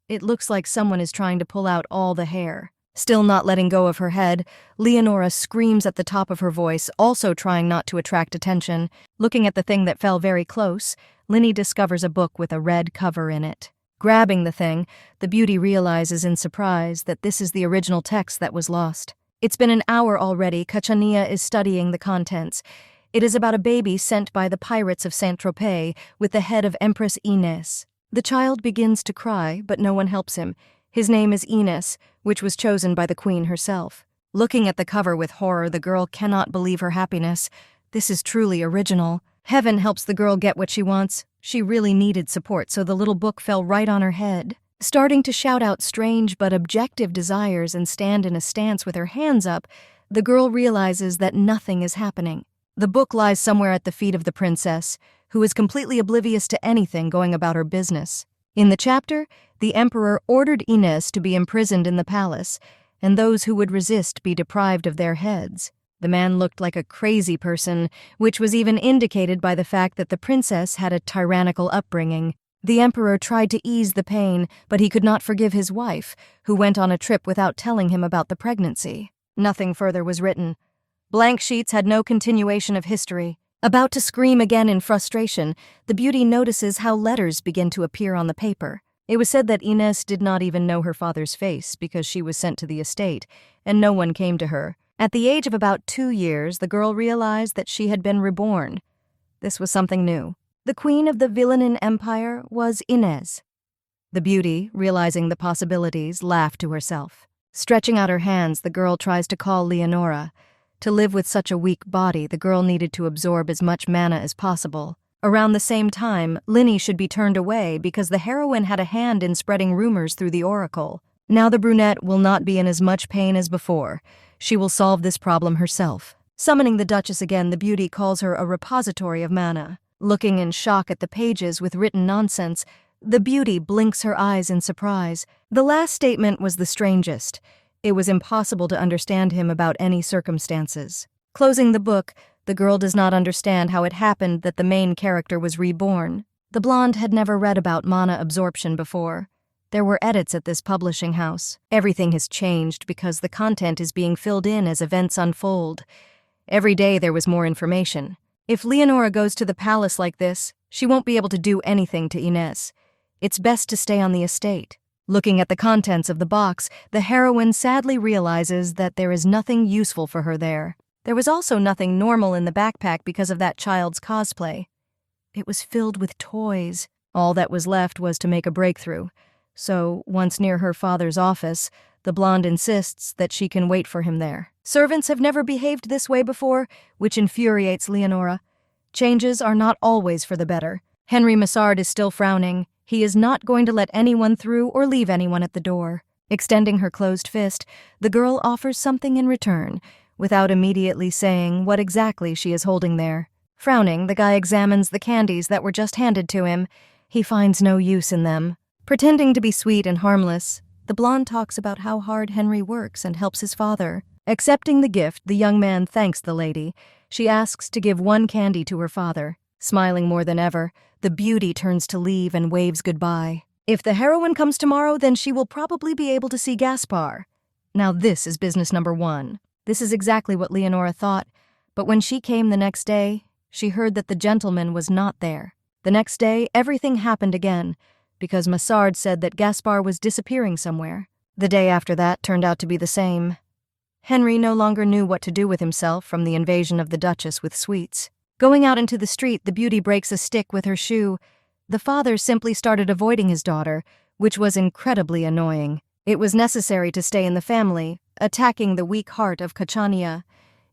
[SPEAKER 1] It looks like someone is trying to pull out all the hair. Still not letting go of her head, Leonora screams at the top of her voice, also trying not to attract attention. Looking at the thing that fell very close, Linny discovers a book with a red cover in it. Grabbing the thing, the beauty realizes in surprise that this is the original text that was lost. It's been an hour already. Kachania is studying the contents. It is about a baby sent by the pirates of Saint-Tropez with the head of Empress Ines. The child begins to cry, but no one helps him. His name is Ines, which was chosen by the queen herself. Looking at the cover with horror, the girl cannot believe her happiness. This is truly original. Heaven helps the girl get what she wants. She really needed support, so the little book fell right on her head. Starting to shout out strange but objective desires and stand in a stance with her hands up, the girl realizes that nothing is happening. The book lies somewhere at the feet of the princess, who is completely oblivious to anything going about her business. In the chapter, the emperor ordered Ines to be imprisoned in the palace, and those who would resist be deprived of their heads. The man looked like a crazy person, which was even indicated by the fact that the princess had a tyrannical upbringing. The emperor tried to ease the pain, but he could not forgive his wife, who went on a trip without telling him about the pregnancy. Nothing further was written. Blank sheets had no continuation of history. About to scream again in frustration, the beauty notices how letters begin to appear on the paper. It was said that Ines did not even know her father's face because she was sent to the estate, and no one came to her. At the age of about 2 years, the girl realized that she had been reborn. This was something new. The queen of the Villainin Empire was Ines. The beauty, realizing the possibilities, laughed to herself. Stretching out her hands, the girl tries to call Leonora. To live with such a weak body, the girl needed to absorb as much mana as possible. Around the same time, Linny should be turned away because the heroine had a hand in spreading rumors through the oracle. Now the brunette will not be in as much pain as before. She will solve this problem herself. Summoning the Duchess again, the beauty calls her a repository of mana. Looking in shock at the pages with written nonsense, the beauty blinks her eyes in surprise. The last statement was the strangest. It was impossible to understand him about any circumstances. Closing the book, the girl does not understand how it happened that the main character was reborn. The blonde had never read about mana absorption before. There were edits at this publishing house. Everything has changed because the content is being filled in as events unfold. Every day there was more information. If Leonora goes to the palace like this, she won't be able to do anything to Inez. It's best to stay on the estate. Looking at the contents of the box, the heroine sadly realizes that there is nothing useful for her there. There was also nothing normal in the backpack because of that child's cosplay. It was filled with toys. All that was left was to make a breakthrough. So, once near her father's office, the blonde insists that she can wait for him there. Servants have never behaved this way before, which infuriates Leonora. Changes are not always for the better. Henry Massard is still frowning. He is not going to let anyone through or leave anyone at the door. Extending her closed fist, the girl offers something in return, without immediately saying what exactly she is holding there. Frowning, the guy examines the candies that were just handed to him. He finds no use in them. Pretending to be sweet and harmless, the blonde talks about how hard Henry works and helps his father. Accepting the gift, the young man thanks the lady. She asks to give one candy to her father. Smiling more than ever, the beauty turns to leave and waves goodbye. If the heroine comes tomorrow, then she will probably be able to see Gaspar. Now this is business number 1. This is exactly what Leonora thought, but when she came the next day, she heard that the gentleman was not there. The next day, everything happened again, because Massard said that Gaspar was disappearing somewhere. The day after that turned out to be the same. Henry no longer knew what to do with himself from the invasion of the Duchess with sweets. Going out into the street, the beauty breaks a stick with her shoe. The father simply started avoiding his daughter, which was incredibly annoying. It was necessary to stay in the family, attacking the weak heart of Kachania.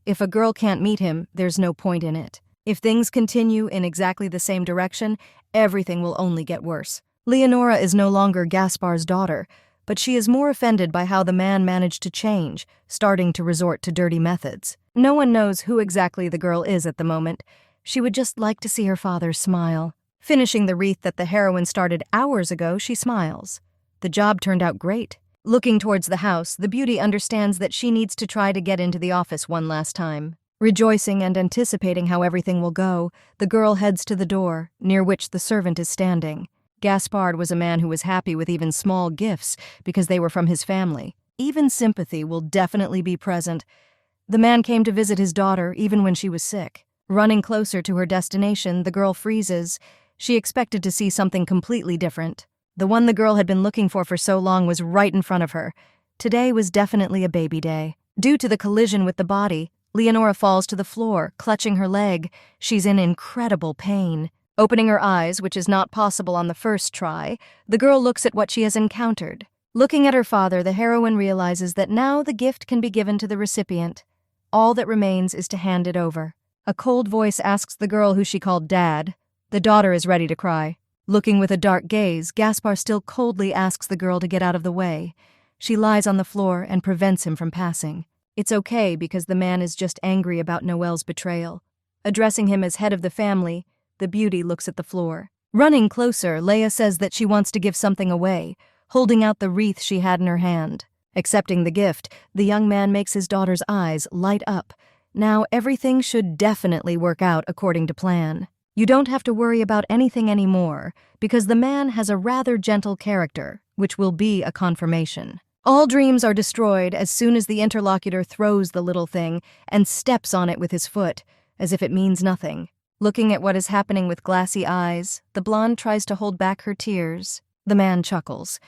[SPEAKER 1] If a girl can't meet him, there's no point in it. If things continue in exactly the same direction, everything will only get worse. Leonora is no longer Gaspar's daughter, but she is more offended by how the man managed to change, starting to resort to dirty methods. No one knows who exactly the girl is at the moment. She would just like to see her father smile. Finishing the wreath that the heroine started hours ago, she smiles. The job turned out great. Looking towards the house, the beauty understands that she needs to try to get into the office one last time. Rejoicing and anticipating how everything will go, the girl heads to the door, near which the servant is standing. Gaspard was a man who was happy with even small gifts because they were from his family. Even sympathy will definitely be present. The man came to visit his daughter even when she was sick. Running closer to her destination, the girl freezes. She expected to see something completely different. The one the girl had been looking for so long was right in front of her. Today was definitely a baby day. Due to the collision with the body, Leonora falls to the floor, clutching her leg. She's in incredible pain. Opening her eyes, which is not possible on the first try, the girl looks at what she has encountered. Looking at her father, the heroine realizes that now the gift can be given to the recipient. All that remains is to hand it over. A cold voice asks the girl who she called Dad. The daughter is ready to cry. Looking with a dark gaze, Gaspar still coldly asks the girl to get out of the way. She lies on the floor and prevents him from passing. It's okay because the man is just angry about Noelle's betrayal. Addressing him as head of the family, the beauty looks at the floor. Running closer, Leia says that she wants to give something away, holding out the wreath she had in her hand. Accepting the gift, the young man makes his daughter's eyes light up. Now everything should definitely work out according to plan. You don't have to worry about anything anymore, because the man has a rather gentle character, which will be a confirmation. All dreams are destroyed as soon as the interlocutor throws the little thing and steps on it with his foot, as if it means nothing. Looking at what is happening with glassy eyes, the blonde tries to hold back her tears. The man chuckles.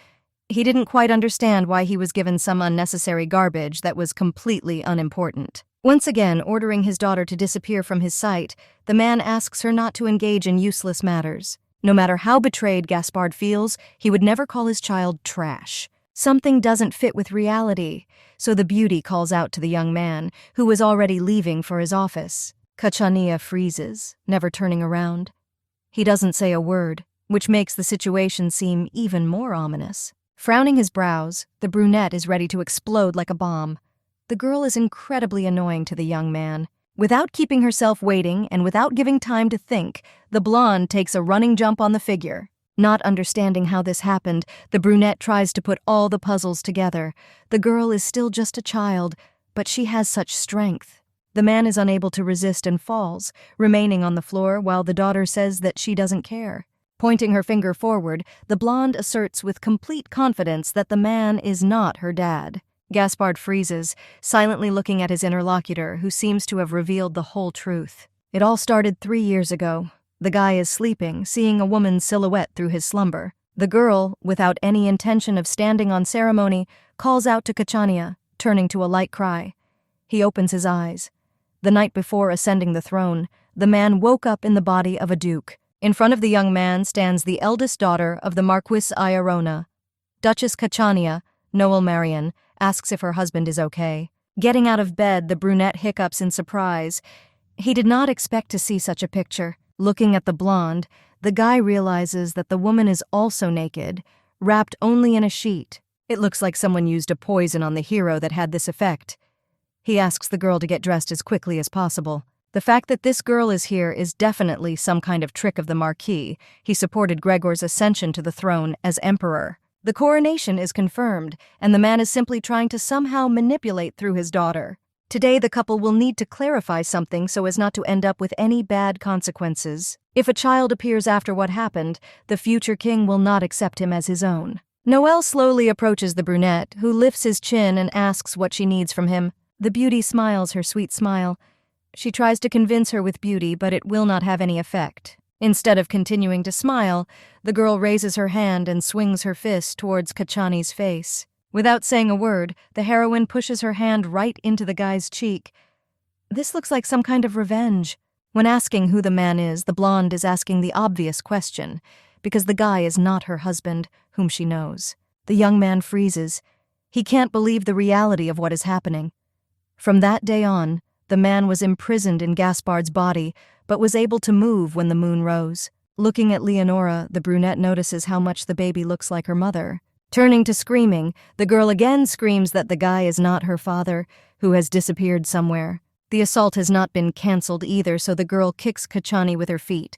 [SPEAKER 1] He didn't quite understand why he was given some unnecessary garbage that was completely unimportant. Once again, ordering his daughter to disappear from his sight, the man asks her not to engage in useless matters. No matter how betrayed Gaspard feels, he would never call his child trash. Something doesn't fit with reality, so the beauty calls out to the young man, who was already leaving for his office. Kachania freezes, never turning around. He doesn't say a word, which makes the situation seem even more ominous. Frowning his brows, the brunette is ready to explode like a bomb. The girl is incredibly annoying to the young man. Without keeping herself waiting and without giving time to think, the blonde takes a running jump on the figure. Not understanding how this happened, the brunette tries to put all the puzzles together. The girl is still just a child, but she has such strength. The man is unable to resist and falls, remaining on the floor while the daughter says that she doesn't care. Pointing her finger forward, the blonde asserts with complete confidence that the man is not her dad. Gaspard freezes, silently looking at his interlocutor, who seems to have revealed the whole truth. It all started 3 years ago. The guy is sleeping, seeing a woman's silhouette through his slumber. The girl, without any intention of standing on ceremony, calls out to Kachania, turning to a light cry. He opens his eyes. The night before ascending the throne, the man woke up in the body of a duke. In front of the young man stands the eldest daughter of the Marquis Iarona. Duchess Kachania, Noel Marion, asks if her husband is okay. Getting out of bed, the brunette hiccups in surprise. He did not expect to see such a picture. Looking at the blonde, the guy realizes that the woman is also naked, wrapped only in a sheet. It looks like someone used a poison on the hero that had this effect. He asks the girl to get dressed as quickly as possible. The fact that this girl is here is definitely some kind of trick of the Marquis. He supported Gregor's ascension to the throne as emperor. The coronation is confirmed, and the man is simply trying to somehow manipulate through his daughter. Today, the couple will need to clarify something so as not to end up with any bad consequences. If a child appears after what happened, the future king will not accept him as his own. Noel slowly approaches the brunette, who lifts his chin and asks what she needs from him. The beauty smiles her sweet smile. She tries to convince her with beauty, but it will not have any effect. Instead of continuing to smile, the girl raises her hand and swings her fist towards Kachani's face. Without saying a word, the heroine pushes her hand right into the guy's cheek. This looks like some kind of revenge. When asking who the man is, the blonde is asking the obvious question, because the guy is not her husband, whom she knows. The young man freezes. He can't believe the reality of what is happening. From that day on, the man was imprisoned in Gaspard's body, but was able to move when the moon rose. Looking at Leonora, the brunette notices how much the baby looks like her mother. Turning to screaming, the girl again screams that the guy is not her father, who has disappeared somewhere. The assault has not been cancelled either, so the girl kicks Kachani with her feet.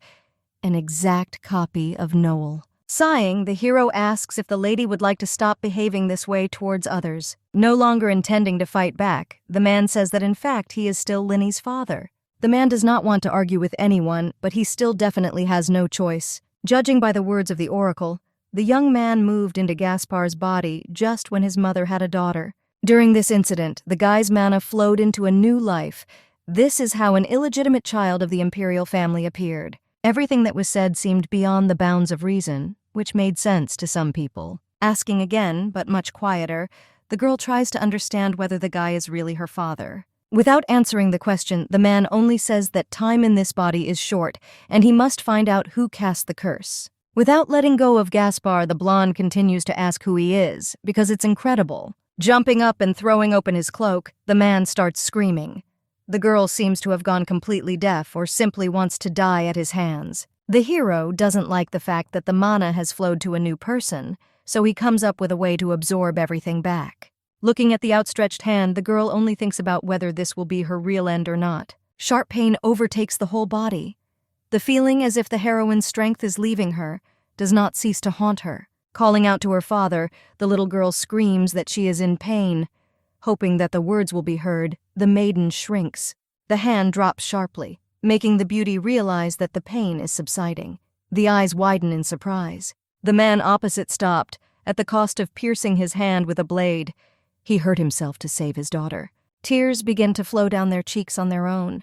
[SPEAKER 1] An exact copy of Noel. Sighing, the hero asks if the lady would like to stop behaving this way towards others. No longer intending to fight back, the man says that in fact he is still Linny's father. The man does not want to argue with anyone, but he still definitely has no choice. Judging by the words of the oracle, the young man moved into Gaspard's body just when his mother had a daughter. During this incident, the guy's mana flowed into a new life. This is how an illegitimate child of the imperial family appeared. Everything that was said seemed beyond the bounds of reason, which made sense to some people. Asking again, but much quieter, the girl tries to understand whether the guy is really her father. Without answering the question, the man only says that time in this body is short, and he must find out who cast the curse. Without letting go of Gaspard, the blonde continues to ask who he is, because it's incredible. Jumping up and throwing open his cloak, the man starts screaming. The girl seems to have gone completely deaf or simply wants to die at his hands. The hero doesn't like the fact that the mana has flowed to a new person, so he comes up with a way to absorb everything back. Looking at the outstretched hand, the girl only thinks about whether this will be her real end or not. Sharp pain overtakes the whole body. The feeling as if the heroine's strength is leaving her does not cease to haunt her. Calling out to her father, the little girl screams that she is in pain. Hoping that the words will be heard, the maiden shrinks. The hand drops sharply, making the beauty realize that the pain is subsiding. The eyes widen in surprise. The man opposite stopped, at the cost of piercing his hand with a blade. He hurt himself to save his daughter. Tears begin to flow down their cheeks on their own.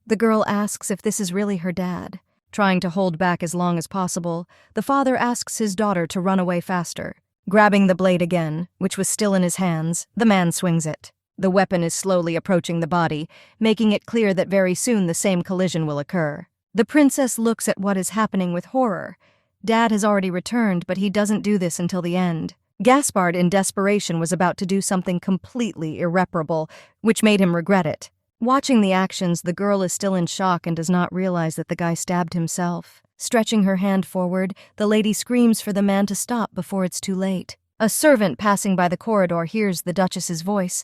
[SPEAKER 1] The girl asks if this is really her dad. Trying to hold back as long as possible, the father asks his daughter to run away faster. Grabbing the blade again, which was still in his hands, the man swings it. The weapon is slowly approaching the body, making it clear that very soon the same collision will occur. The princess looks at what is happening with horror. Dad has already returned, but he doesn't do this until the end. Gaspard, in desperation, was about to do something completely irreparable, which made him regret it. Watching the actions, the girl is still in shock and does not realize that the guy stabbed himself. Stretching her hand forward, the lady screams for the man to stop before it's too late. A servant passing by the corridor hears the Duchess's voice.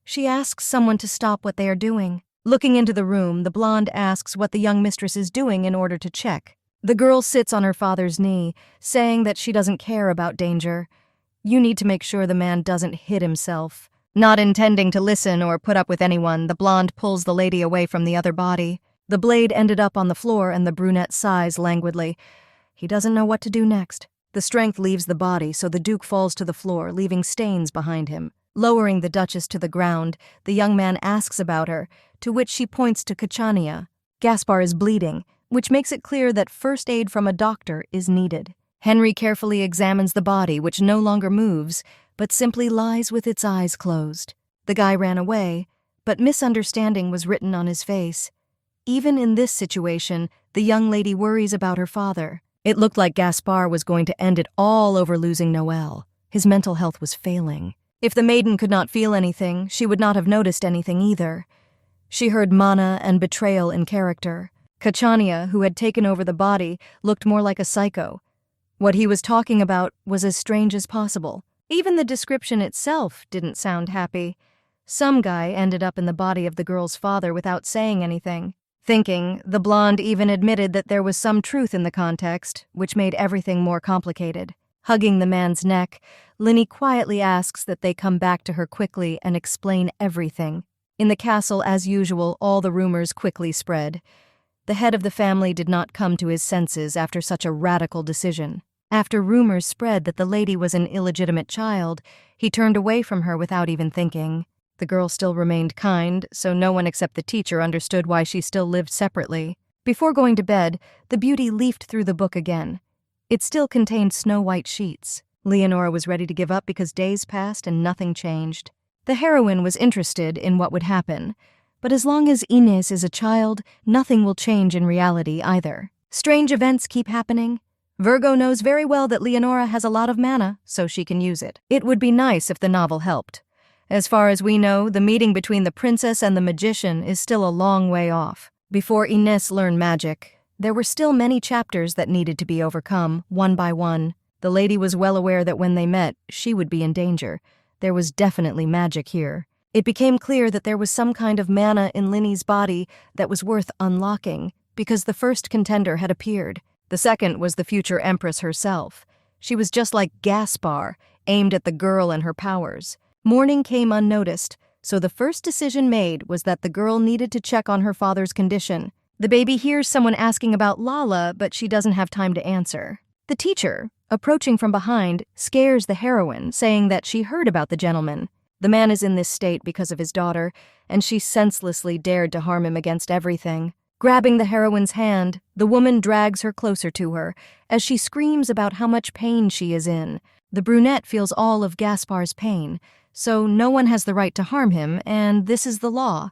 [SPEAKER 1] She asks someone to stop what they are doing. Looking into the room, the blonde asks what the young mistress is doing in order to check. The girl sits on her father's knee, saying that she doesn't care about danger. You need to make sure the man doesn't hit himself. Not intending to listen or put up with anyone, the blonde pulls the lady away from the other body. The blade ended up on the floor and the brunette sighs languidly. He doesn't know what to do next. The strength leaves the body, so the Duke falls to the floor, leaving stains behind him. Lowering the Duchess to the ground, the young man asks about her, to which she points to Kachania. Gaspar is bleeding, which makes it clear that first aid from a doctor is needed. Henry carefully examines the body, which no longer moves, but simply lies with its eyes closed. The guy ran away, but misunderstanding was written on his face. Even in this situation, the young lady worries about her father. It looked like Gaspar was going to end it all over losing Noel. His mental health was failing. If the maiden could not feel anything, she would not have noticed anything either. She heard mana and betrayal in character. Kachania, who had taken over the body, looked more like a psycho. What he was talking about was as strange as possible. Even the description itself didn't sound happy. Some guy ended up in the body of the girl's father without saying anything. Thinking, the blonde even admitted that there was some truth in the context, which made everything more complicated. Hugging the man's neck, Linny quietly asks that they come back to her quickly and explain everything. In the castle, as usual, all the rumors quickly spread. The head of the family did not come to his senses after such a radical decision. After rumors spread that the lady was an illegitimate child, he turned away from her without even thinking. The girl still remained kind, so no one except the teacher understood why she still lived separately. Before going to bed, the beauty leafed through the book again. It still contained snow-white sheets. Leonora was ready to give up because days passed and nothing changed. The heroine was interested in what would happen, but as long as Inés is a child, nothing will change in reality either. Strange events keep happening. Virgo knows very well that Leonora has a lot of mana, so she can use it. It would be nice if the novel helped. As far as we know, the meeting between the princess and the magician is still a long way off. Before Inés learned magic, there were still many chapters that needed to be overcome, one by one. The lady was well aware that when they met, she would be in danger. There was definitely magic here. It became clear that there was some kind of mana in Linny's body that was worth unlocking, because the first contender had appeared. The second was the future empress herself. She was just like Gaspar, aimed at the girl and her powers. Morning came unnoticed, so the first decision made was that the girl needed to check on her father's condition. The baby hears someone asking about Lala, but she doesn't have time to answer. The teacher, approaching from behind, scares the heroine, saying that she heard about the gentleman. The man is in this state because of his daughter, and she senselessly dared to harm him against everything. Grabbing the heroine's hand, the woman drags her closer to her, as she screams about how much pain she is in. The brunette feels all of Gaspar's pain, so no one has the right to harm him, and this is the law.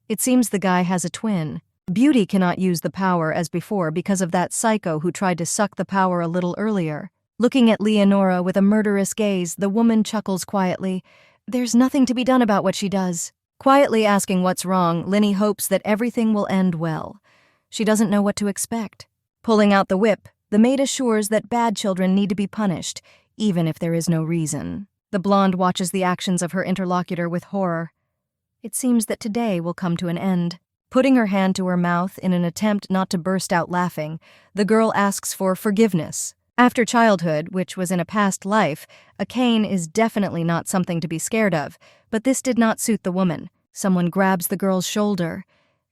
[SPEAKER 1] It seems the guy has a twin. Beauty cannot use the power as before because of that psycho who tried to suck the power a little earlier. Looking at Leonora with a murderous gaze, the woman chuckles quietly. There's nothing to be done about what she does. Quietly asking what's wrong, Linny hopes that everything will end well. She doesn't know what to expect. Pulling out the whip, the maid assures that bad children need to be punished, even if there is no reason. The blonde watches the actions of her interlocutor with horror. It seems that today will come to an end. Putting her hand to her mouth in an attempt not to burst out laughing, the girl asks for forgiveness. After childhood, which was in a past life, a cane is definitely not something to be scared of, but this did not suit the woman. Someone grabs the girl's shoulder.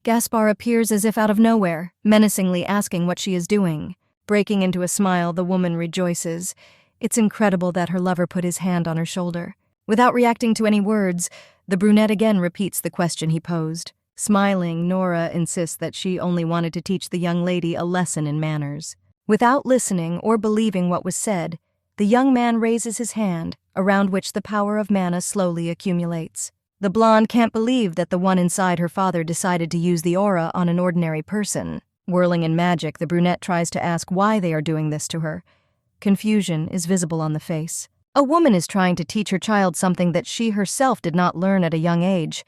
[SPEAKER 1] Gaspar appears as if out of nowhere, menacingly asking what she is doing. Breaking into a smile, the woman rejoices. It's incredible that her lover put his hand on her shoulder. Without reacting to any words, the brunette again repeats the question he posed. Smiling, Nora insists that she only wanted to teach the young lady a lesson in manners. Without listening or believing what was said, the young man raises his hand, around which the power of mana slowly accumulates. The blonde can't believe that the one inside her father decided to use the aura on an ordinary person. Whirling in magic, the brunette tries to ask why they are doing this to her. Confusion is visible on the face. A woman is trying to teach her child something that she herself did not learn at a young age.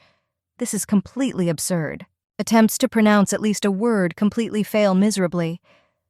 [SPEAKER 1] This is completely absurd. Attempts to pronounce at least a word completely fail miserably.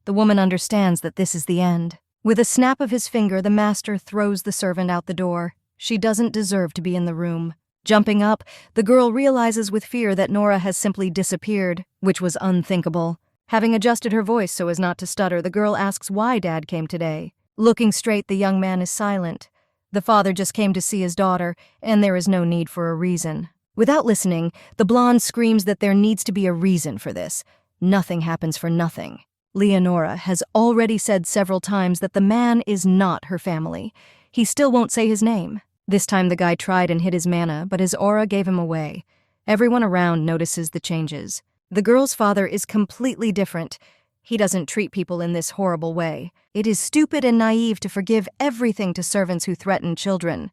[SPEAKER 1] The woman understands that this is the end. With a snap of his finger, the master throws the servant out the door. She doesn't deserve to be in the room. Jumping up, the girl realizes with fear that Nora has simply disappeared, which was unthinkable. Having adjusted her voice so as not to stutter, the girl asks why Dad came today. Looking straight, the young man is silent. The father just came to see his daughter, and there is no need for a reason. Without listening, the blonde screams that there needs to be a reason for this. Nothing happens for nothing. Leonora has already said several times that the man is not her family. He still won't say his name. This time the guy tried and hid his mana, but his aura gave him away. Everyone around notices the changes. The girl's father is completely different. He doesn't treat people in this horrible way. It is stupid and naive to forgive everything to servants who threaten children.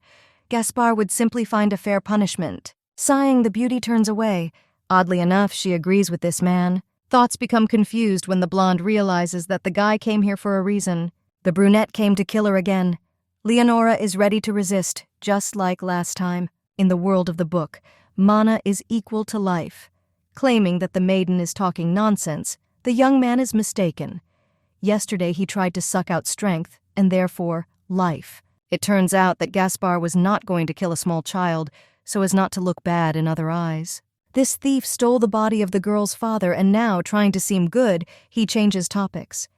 [SPEAKER 1] Gaspard would simply find a fair punishment. Sighing, the beauty turns away. Oddly enough, she agrees with this man. Thoughts become confused when the blonde realizes that the guy came here for a reason. The brunette came to kill her again. Leonora is ready to resist, just like last time. In the world of the book, mana is equal to life. Claiming that the maiden is talking nonsense, the young man is mistaken. Yesterday he tried to suck out strength, and therefore, life. It turns out that Gaspard was not going to kill a small child, so as not to look bad in other eyes. This thief stole the body of the girl's father, and now, trying to seem good, he changes topics.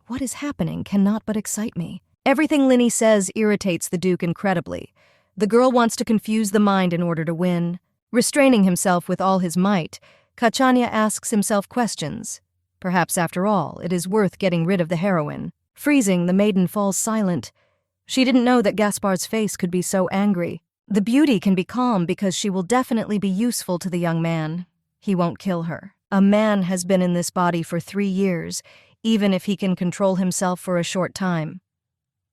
[SPEAKER 1] What is happening cannot but excite me. Everything Linny says irritates the Duke incredibly. The girl wants to confuse the mind in order to win. Restraining himself with all his might, Kachanya asks himself questions. Perhaps, after all, it is worth getting rid of the heroine. Freezing, the maiden falls silent. She didn't know that Gaspard's face could be so angry. The beauty can be calm because she will definitely be useful to the young man. He won't kill her. A man has been in this body for 3 years, even if he can control himself for a short time.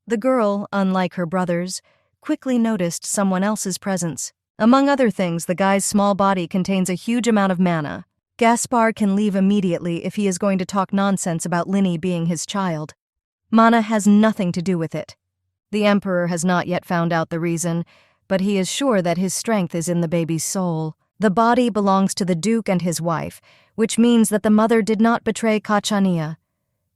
[SPEAKER 1] The girl, unlike her brothers, quickly noticed someone else's presence. Among other things, the guy's small body contains a huge amount of mana. Gaspard can leave immediately if he is going to talk nonsense about Linny being his child. Mana has nothing to do with it. The Emperor has not yet found out the reason, but he is sure that his strength is in the baby's soul. The body belongs to the Duke and his wife, which means that the mother did not betray Kachania.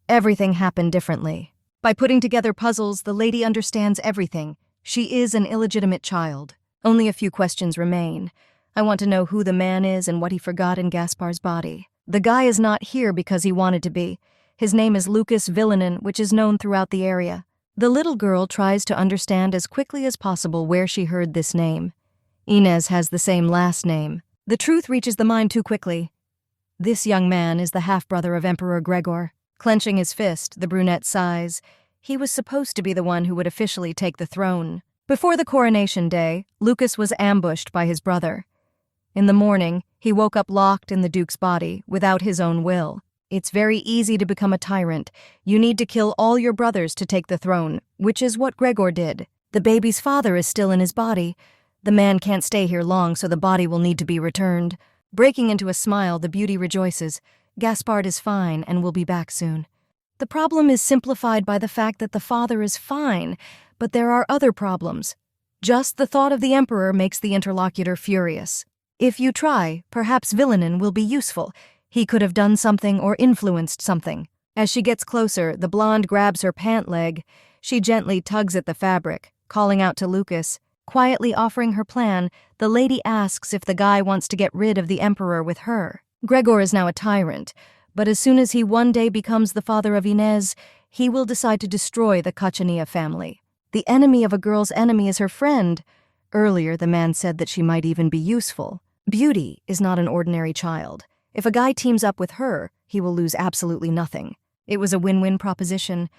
[SPEAKER 1] Everything happened differently. By putting together puzzles, the lady understands everything. She is an illegitimate child. Only a few questions remain. I want to know who the man is and what he forgot in Gaspard's body. The guy is not here because he wanted to be. His name is Lucas Villanen, which is known throughout the area. The little girl tries to understand as quickly as possible where she heard this name. Inez has the same last name. The truth reaches the mind too quickly. This young man is the half-brother of Emperor Gregor. Clenching his fist, the brunette sighs. He was supposed to be the one who would officially take the throne. Before the coronation day, Lucas was ambushed by his brother. In the morning, he woke up locked in the Duke's body, without his own will. It's very easy to become a tyrant. You need to kill all your brothers to take the throne, which is what Gregor did. The baby's father is still in his body. The man can't stay here long, so the body will need to be returned. Breaking into a smile, the beauty rejoices. Gaspard is fine and will be back soon. The problem is simplified by the fact that the father is fine, but there are other problems. Just the thought of the Emperor makes the interlocutor furious. If you try, perhaps Villanen will be useful. He could have done something or influenced something. As she gets closer, the blonde grabs her pant leg. She gently tugs at the fabric, calling out to Lucas. Quietly offering her plan, the lady asks if the guy wants to get rid of the Emperor with her. Gregor is now a tyrant, but as soon as he one day becomes the father of Inez, he will decide to destroy the Kachania family. The enemy of a girl's enemy is her friend. Earlier, the man said that she might even be useful. Beauty is not an ordinary child. If a guy teams up with her, he will lose absolutely nothing. It was a win-win proposition.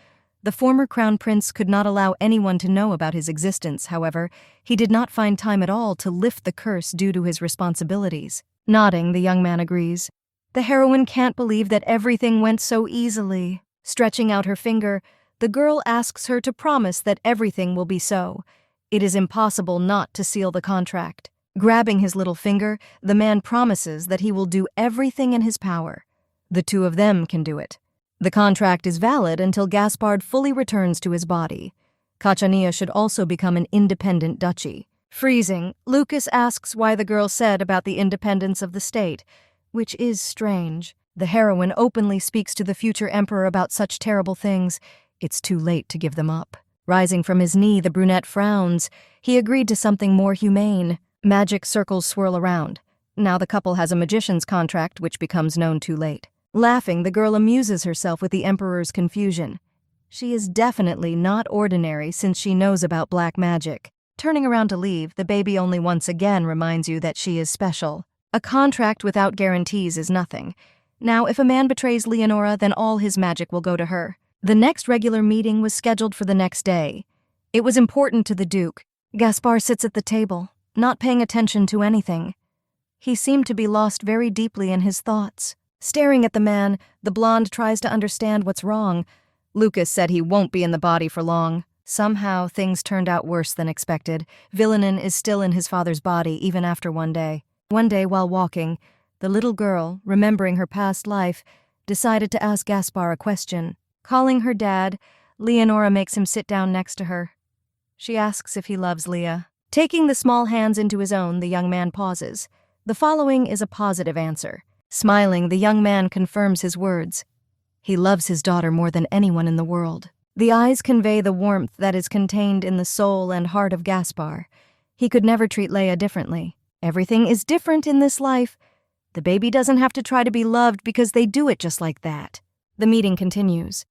[SPEAKER 1] The former crown prince could not allow anyone to know about his existence, however. He did not find time at all to lift the curse due to his responsibilities. Nodding, the young man agrees. The heroine can't believe that everything went so easily. Stretching out her finger, the girl asks her to promise that everything will be so. It is impossible not to seal the contract. Grabbing his little finger, the man promises that he will do everything in his power. The two of them can do it. The contract is valid until Gaspard fully returns to his body. Kachania should also become an independent duchy. Freezing, Lucas asks why the girl said about the independence of the state, which is strange. The heroine openly speaks to the future emperor about such terrible things. It's too late to give them up. Rising from his knee, the brunette frowns. He agreed to something more humane. Magic circles swirl around. Now the couple has a magician's contract, which becomes known too late. Laughing, the girl amuses herself with the Emperor's confusion. She is definitely not ordinary since she knows about black magic. Turning around to leave, the baby only once again reminds you that she is special. A contract without guarantees is nothing. Now, if a man betrays Leonora, then all his magic will go to her. The next regular meeting was scheduled for the next day. It was important to the Duke. Gaspar sits at the table, not paying attention to anything. He seemed to be lost very deeply in his thoughts. Staring at the man, the blonde tries to understand what's wrong. Lucas said he won't be in the body for long. Somehow, things turned out worse than expected. Villainin is still in his father's body even after one day. One day, while walking, the little girl, remembering her past life, decided to ask Gaspar a question. Calling her dad, Leonora makes him sit down next to her. She asks if he loves Leah. Taking the small hands into his own, the young man pauses. The following is a positive answer. Smiling, the young man confirms his words. He loves his daughter more than anyone in the world. The eyes convey the warmth that is contained in the soul and heart of Gaspar. He could never treat Leah differently. Everything is different in this life. The baby doesn't have to try to be loved because they do it just like that. The meeting continues.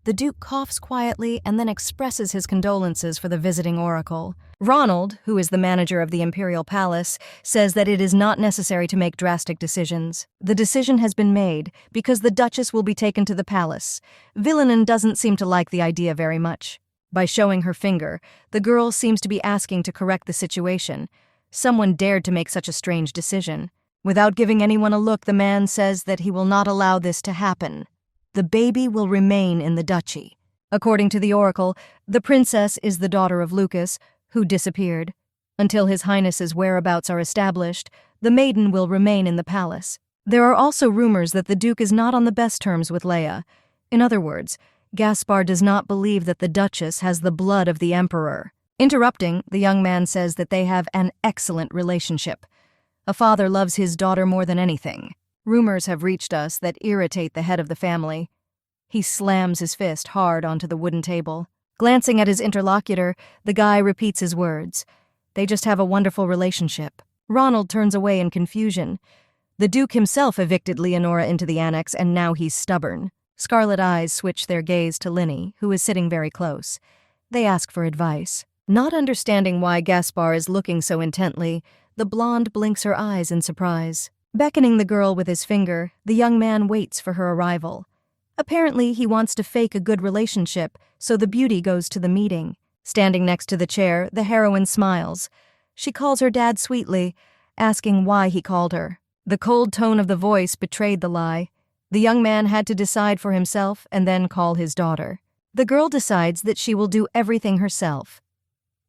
[SPEAKER 1] The Duke coughs quietly and then expresses his condolences for the visiting oracle. Ronald, who is the manager of the Imperial Palace, says that it is not necessary to make drastic decisions. The decision has been made because the Duchess will be taken to the palace. Villainin doesn't seem to like the idea very much. By showing her finger, the girl seems to be asking to correct the situation. Someone dared to make such a strange decision. Without giving anyone a look, the man says that he will not allow this to happen. The baby will remain in the duchy. According to the oracle, the princess is the daughter of Lucas, who disappeared. Until His Highness's whereabouts are established, the maiden will remain in the palace. There are also rumors that the Duke is not on the best terms with Leia. In other words, Gaspar does not believe that the Duchess has the blood of the Emperor. Interrupting, the young man says that they have an excellent relationship. A father loves his daughter more than anything. Rumors have reached us that irritate the head of the family. He slams his fist hard onto the wooden table. Glancing at his interlocutor, the guy repeats his words. They just have a wonderful relationship. Ronald turns away in confusion. The Duke himself evicted Leonora into the annex, and now he's stubborn. Scarlet eyes switch their gaze to Linny, who is sitting very close. They ask for advice. Not understanding why Gaspar is looking so intently, the blonde blinks her eyes in surprise. Beckoning the girl with his finger, the young man waits for her arrival. Apparently, he wants to fake a good relationship, so the beauty goes to the meeting. Standing next to the chair, the heroine smiles. She calls her dad sweetly, asking why he called her. The cold tone of the voice betrayed the lie. The young man had to decide for himself and then call his daughter. The girl decides that she will do everything herself.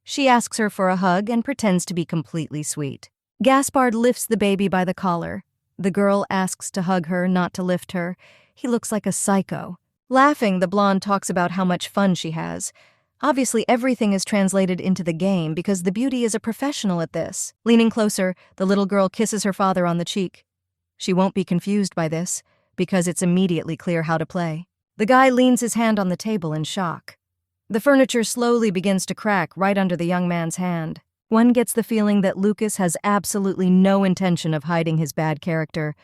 [SPEAKER 1] She asks her for a hug and pretends to be completely sweet. Gaspard lifts the baby by the collar. The girl asks to hug her, not to lift her. He looks like a psycho. Laughing, the blonde talks about how much fun she has. Obviously, everything is translated into the game because the beauty is a professional at this. Leaning closer, the little girl kisses her father on the cheek. She won't be confused by this because it's immediately clear how to play. The guy leans his hand on the table in shock. The furniture slowly begins to crack right under the young man's hand. One gets the feeling that Lucas has absolutely no intention of hiding his bad character.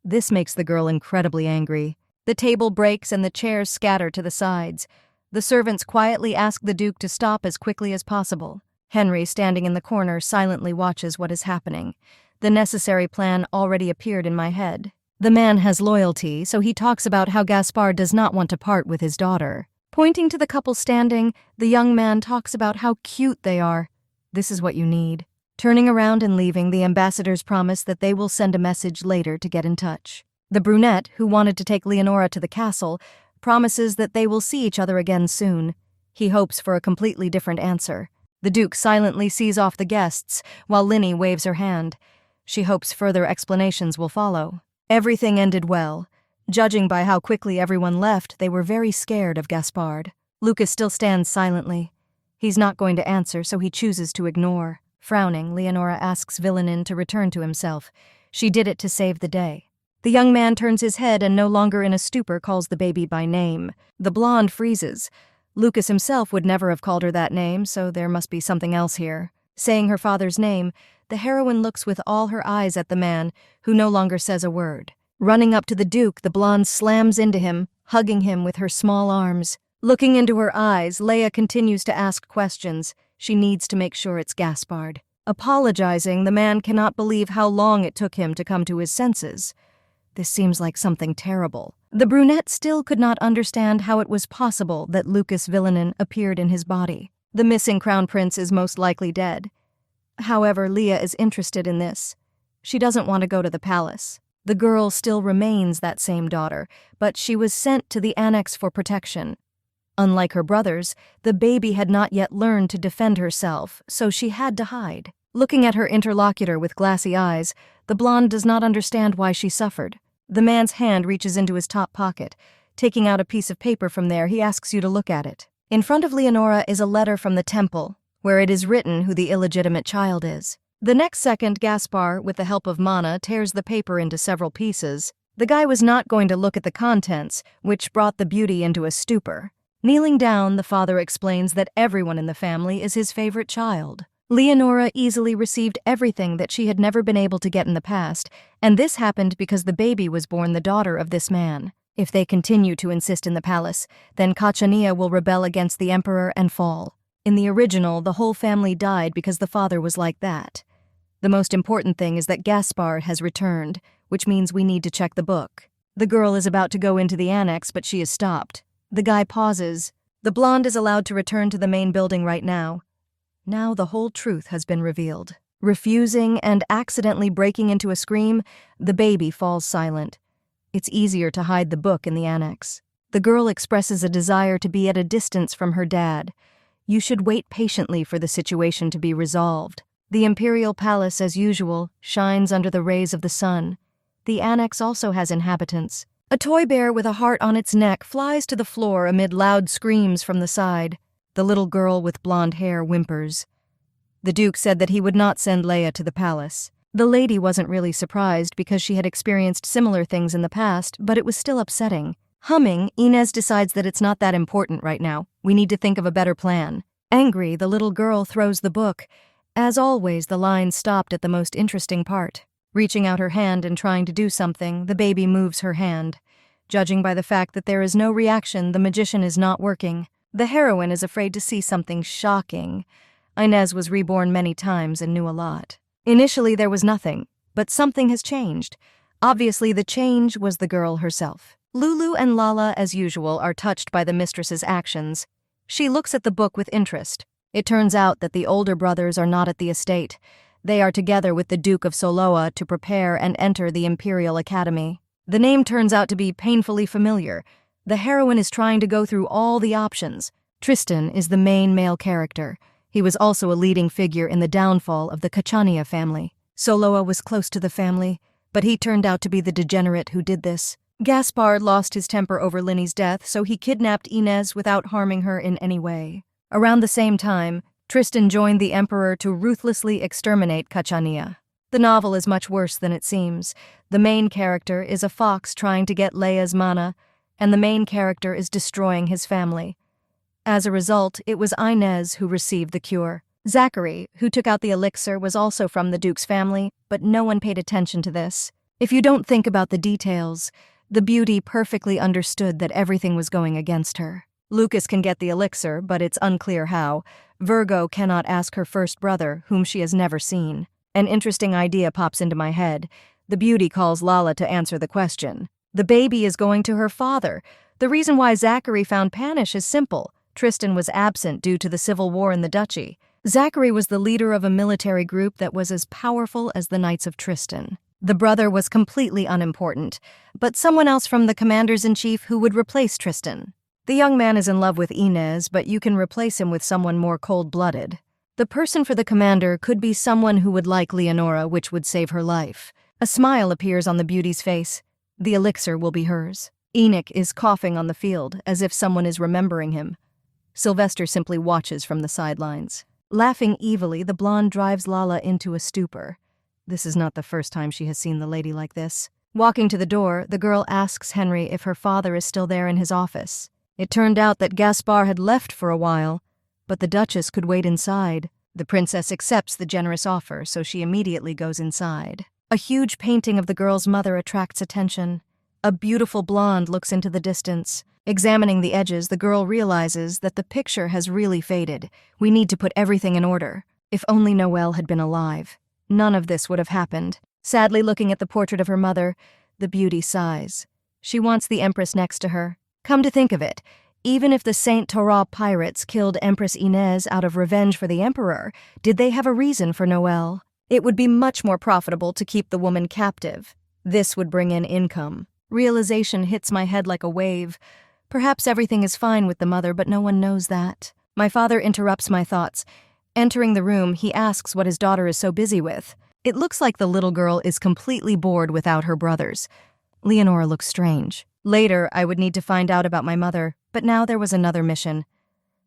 [SPEAKER 1] This makes the girl incredibly angry. The table breaks and the chairs scatter to the sides. The servants quietly ask the Duke to stop as quickly as possible. Henry, standing in the corner, silently watches what is happening. The necessary plan already appeared in my head. The man has loyalty, so he talks about how Gaspard does not want to part with his daughter. Pointing to the couple standing, the young man talks about how cute they are. This is what you need. Turning around and leaving, the ambassadors promise that they will send a message later to get in touch. The brunette, who wanted to take Leonora to the castle, promises that they will see each other again soon. He hopes for a completely different answer. The Duke silently sees off the guests, while Linny waves her hand. She hopes further explanations will follow. Everything ended well. Judging by how quickly everyone left, they were very scared of Gaspard. Lucas still stands silently. He's not going to answer, so he chooses to ignore. Frowning, Leonora asks Villainin to return to himself. She did it to save the day. The young man turns his head and, no longer in a stupor, calls the baby by name. The blonde freezes. Lucas himself would never have called her that name, so there must be something else here. Saying her father's name, the heroine looks with all her eyes at the man, who no longer says a word. Running up to the Duke, the blonde slams into him, hugging him with her small arms. Looking into her eyes, Leia continues to ask questions. She needs to make sure it's Gaspard. Apologizing, the man cannot believe how long it took him to come to his senses. This seems like something terrible. The brunette still could not understand how it was possible that Lucas Villanin appeared in his body. The missing crown prince is most likely dead. However, Leia is interested in this. She doesn't want to go to the palace. The girl still remains that same daughter, but she was sent to the annex for protection. Unlike her brothers, the baby had not yet learned to defend herself, so she had to hide. Looking at her interlocutor with glassy eyes, the blonde does not understand why she suffered. The man's hand reaches into his top pocket. Taking out a piece of paper from there, he asks you to look at it. In front of Leonora is a letter from the temple, where it is written who the illegitimate child is. The next second, Gaspar, with the help of Mana, tears the paper into several pieces. The guy was not going to look at the contents, which brought the beauty into a stupor. Kneeling down, the father explains that everyone in the family is his favorite child. Leonora easily received everything that she had never been able to get in the past, and this happened because the baby was born the daughter of this man. If they continue to insist in the palace, then Kachania will rebel against the emperor and fall. In the original, the whole family died because the father was like that. The most important thing is that Gaspard has returned, which means we need to check the book. The girl is about to go into the annex, but she is stopped. The guy pauses. The blonde is allowed to return to the main building right now. Now the whole truth has been revealed. Refusing and accidentally breaking into a scream, the baby falls silent. It's easier to hide the book in the annex. The girl expresses a desire to be at a distance from her dad. You should wait patiently for the situation to be resolved. The imperial palace, as usual, shines under the rays of the sun. The annex also has inhabitants. A toy bear with a heart on its neck flies to the floor amid loud screams from the side. The little girl with blonde hair whimpers. The Duke said that he would not send Leia to the palace. The lady wasn't really surprised because she had experienced similar things in the past, but it was still upsetting. Humming, Inez decides that it's not that important right now. We need to think of a better plan. Angry, the little girl throws the book. As always, the line stopped at the most interesting part. Reaching out her hand and trying to do something, the baby moves her hand. Judging by the fact that there is no reaction, the magician is not working. The heroine is afraid to see something shocking. Inez was reborn many times and knew a lot. Initially, there was nothing, but something has changed. Obviously, the change was the girl herself. Lulu and Lala, as usual, are touched by the mistress's actions. She looks at the book with interest. It turns out that the older brothers are not at the estate. They are together with the Duke of Soloa to prepare and enter the Imperial Academy. The name turns out to be painfully familiar. The heroine is trying to go through all the options. Tristan is the main male character. He was also a leading figure in the downfall of the Kachania family. Soloa was close to the family, but he turned out to be the degenerate who did this. Gaspard lost his temper over Linny's death, so he kidnapped Inez without harming her in any way. Around the same time, Tristan joined the Emperor to ruthlessly exterminate Kachania. The novel is much worse than it seems. The main character is a fox trying to get Leia's mana, and the main character is destroying his family. As a result, it was Inez who received the cure. Zachary, who took out the elixir, was also from the Duke's family, but no one paid attention to this. If you don't think about the details, the beauty perfectly understood that everything was going against her. Lucas can get the elixir, but it's unclear how. Virgo cannot ask her first brother, whom she has never seen. An interesting idea pops into my head. The beauty calls Lala to answer the question. The baby is going to her father. The reason why Zachary found Panish is simple. Tristan was absent due to the civil war in the duchy. Zachary was the leader of a military group that was as powerful as the Knights of Tristan. The brother was completely unimportant, but someone else from the commanders-in-chief who would replace Tristan. The young man is in love with Inez, but you can replace him with someone more cold-blooded. The person for the commander could be someone who would like Leonora, which would save her life. A smile appears on the beauty's face. The elixir will be hers. Enoch is coughing on the field, as if someone is remembering him. Sylvester simply watches from the sidelines. Laughing evilly, the blonde drives Lala into a stupor. This is not the first time she has seen the lady like this. Walking to the door, the girl asks Henry if her father is still there in his office. It turned out that Gaspard had left for a while, but the Duchess could wait inside. The princess accepts the generous offer, so she immediately goes inside. A huge painting of the girl's mother attracts attention. A beautiful blonde looks into the distance. Examining the edges, the girl realizes that the picture has really faded. We need to put everything in order. If only Noelle had been alive. None of this would have happened. Sadly looking at the portrait of her mother, the beauty sighs. She wants the Empress next to her. Come to think of it, even if the Saint Torah pirates killed Empress Inez out of revenge for the Emperor, did they have a reason for Noelle? It would be much more profitable to keep the woman captive. This would bring in income. Realization hits my head like a wave. Perhaps everything is fine with the mother, but no one knows that. My father interrupts my thoughts. Entering the room, he asks what his daughter is so busy with. It looks like the little girl is completely bored without her brothers. Leonora looks strange. Later, I would need to find out about my mother, but now there was another mission.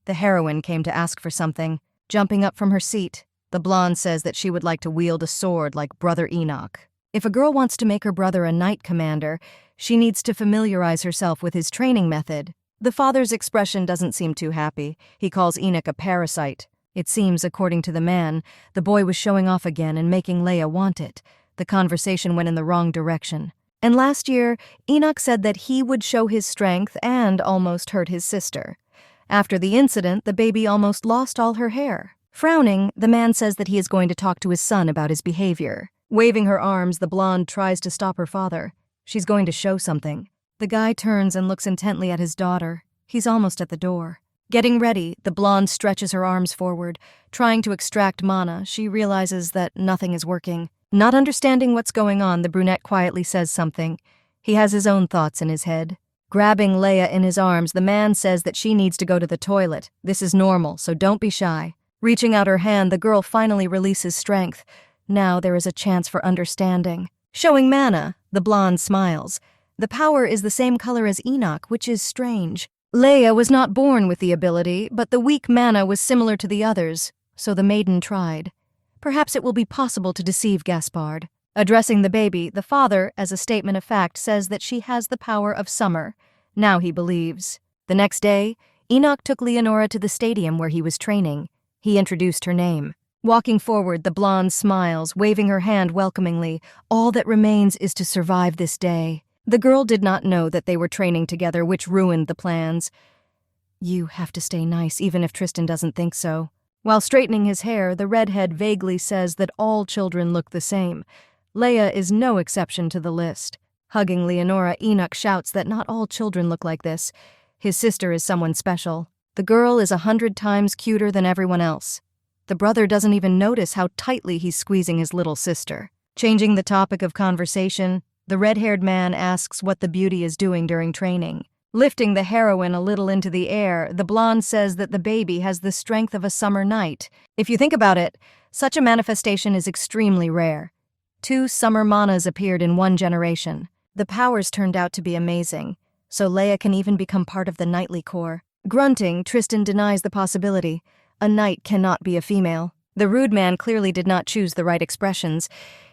[SPEAKER 1] The heroine came to ask for something. Jumping up from her seat, the blonde says that she would like to wield a sword like Brother Enoch. If a girl wants to make her brother a knight commander, she needs to familiarize herself with his training method. The father's expression doesn't seem too happy. He calls Enoch a parasite. It seems, according to the man, the boy was showing off again and making Leia want it. The conversation went in the wrong direction. And last year, Enoch said that he would show his strength and almost hurt his sister. After the incident, the baby almost lost all her hair. Frowning, the man says that he is going to talk to his son about his behavior. Waving her arms, the blonde tries to stop her father. She's going to show something. The guy turns and looks intently at his daughter. He's almost at the door. Getting ready, the blonde stretches her arms forward. Trying to extract mana, she realizes that nothing is working. Not understanding what's going on, the brunette quietly says something. He has his own thoughts in his head. Grabbing Leia in his arms, the man says that she needs to go to the toilet. This is normal, so don't be shy. Reaching out her hand, the girl finally releases strength. Now there is a chance for understanding. Showing mana, the blonde smiles. The power is the same color as Enoch, which is strange. Leia was not born with the ability, but the weak mana was similar to the others, so the maiden tried. Perhaps it will be possible to deceive Gaspard. Addressing the baby, the father, as a statement of fact, says that she has the power of summer. Now he believes. The next day, Enoch took Leonora to the stadium where he was training. He introduced her name. Walking forward, the blonde smiles, waving her hand welcomingly. All that remains is to survive this day. The girl did not know that they were training together, which ruined the plans. You have to stay nice, even if Tristan doesn't think so. While straightening his hair, the redhead vaguely says that all children look the same. Leia is no exception to the list. Hugging Leonora, Enoch shouts that not all children look like this. His sister is someone special. The girl is 100 times cuter than everyone else. The brother doesn't even notice how tightly he's squeezing his little sister. Changing the topic of conversation, the red-haired man asks what the beauty is doing during training. Lifting the heroine a little into the air, the blonde says that the baby has the strength of a summer night. If you think about it, such a manifestation is extremely rare. 2 summer manas appeared in 1 generation. The powers turned out to be amazing, so Leia can even become part of the knightly corps. Grunting, Tristan denies the possibility. A knight cannot be a female. The rude man clearly did not choose the right expressions.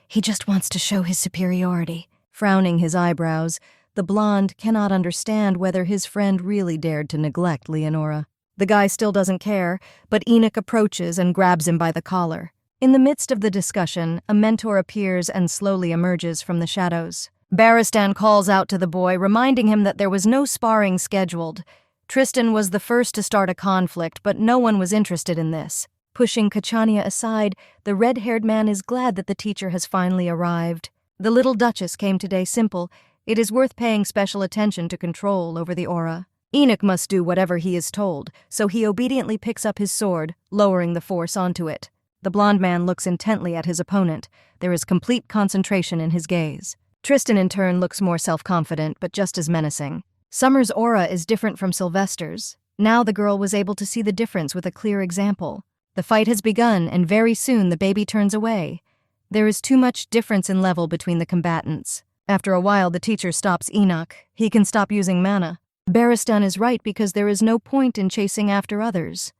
[SPEAKER 1] He just wants to show his superiority. Frowning his eyebrows, the blonde cannot understand whether his friend really dared to neglect Leonora. The guy still doesn't care, but Enoch approaches and grabs him by the collar. In the midst of the discussion, a mentor appears and slowly emerges from the shadows. Barristan calls out to the boy, reminding him that there was no sparring scheduled. Tristan was the first to start a conflict, but no one was interested in this. Pushing Kachania aside, the red-haired man is glad that the teacher has finally arrived. The little duchess came today simple. It is worth paying special attention to control over the aura. Enoch must do whatever he is told, so he obediently picks up his sword, lowering the force onto it. The blonde man looks intently at his opponent. There is complete concentration in his gaze. Tristan, in turn, looks more self-confident, but just as menacing. Summer's aura is different from Sylvester's. Now the girl was able to see the difference with a clear example. The fight has begun, and very soon the baby turns away. There is too much difference in level between the combatants. After a while, the teacher stops Enoch. He can stop using mana. Barristan is right because there is no point in chasing after others.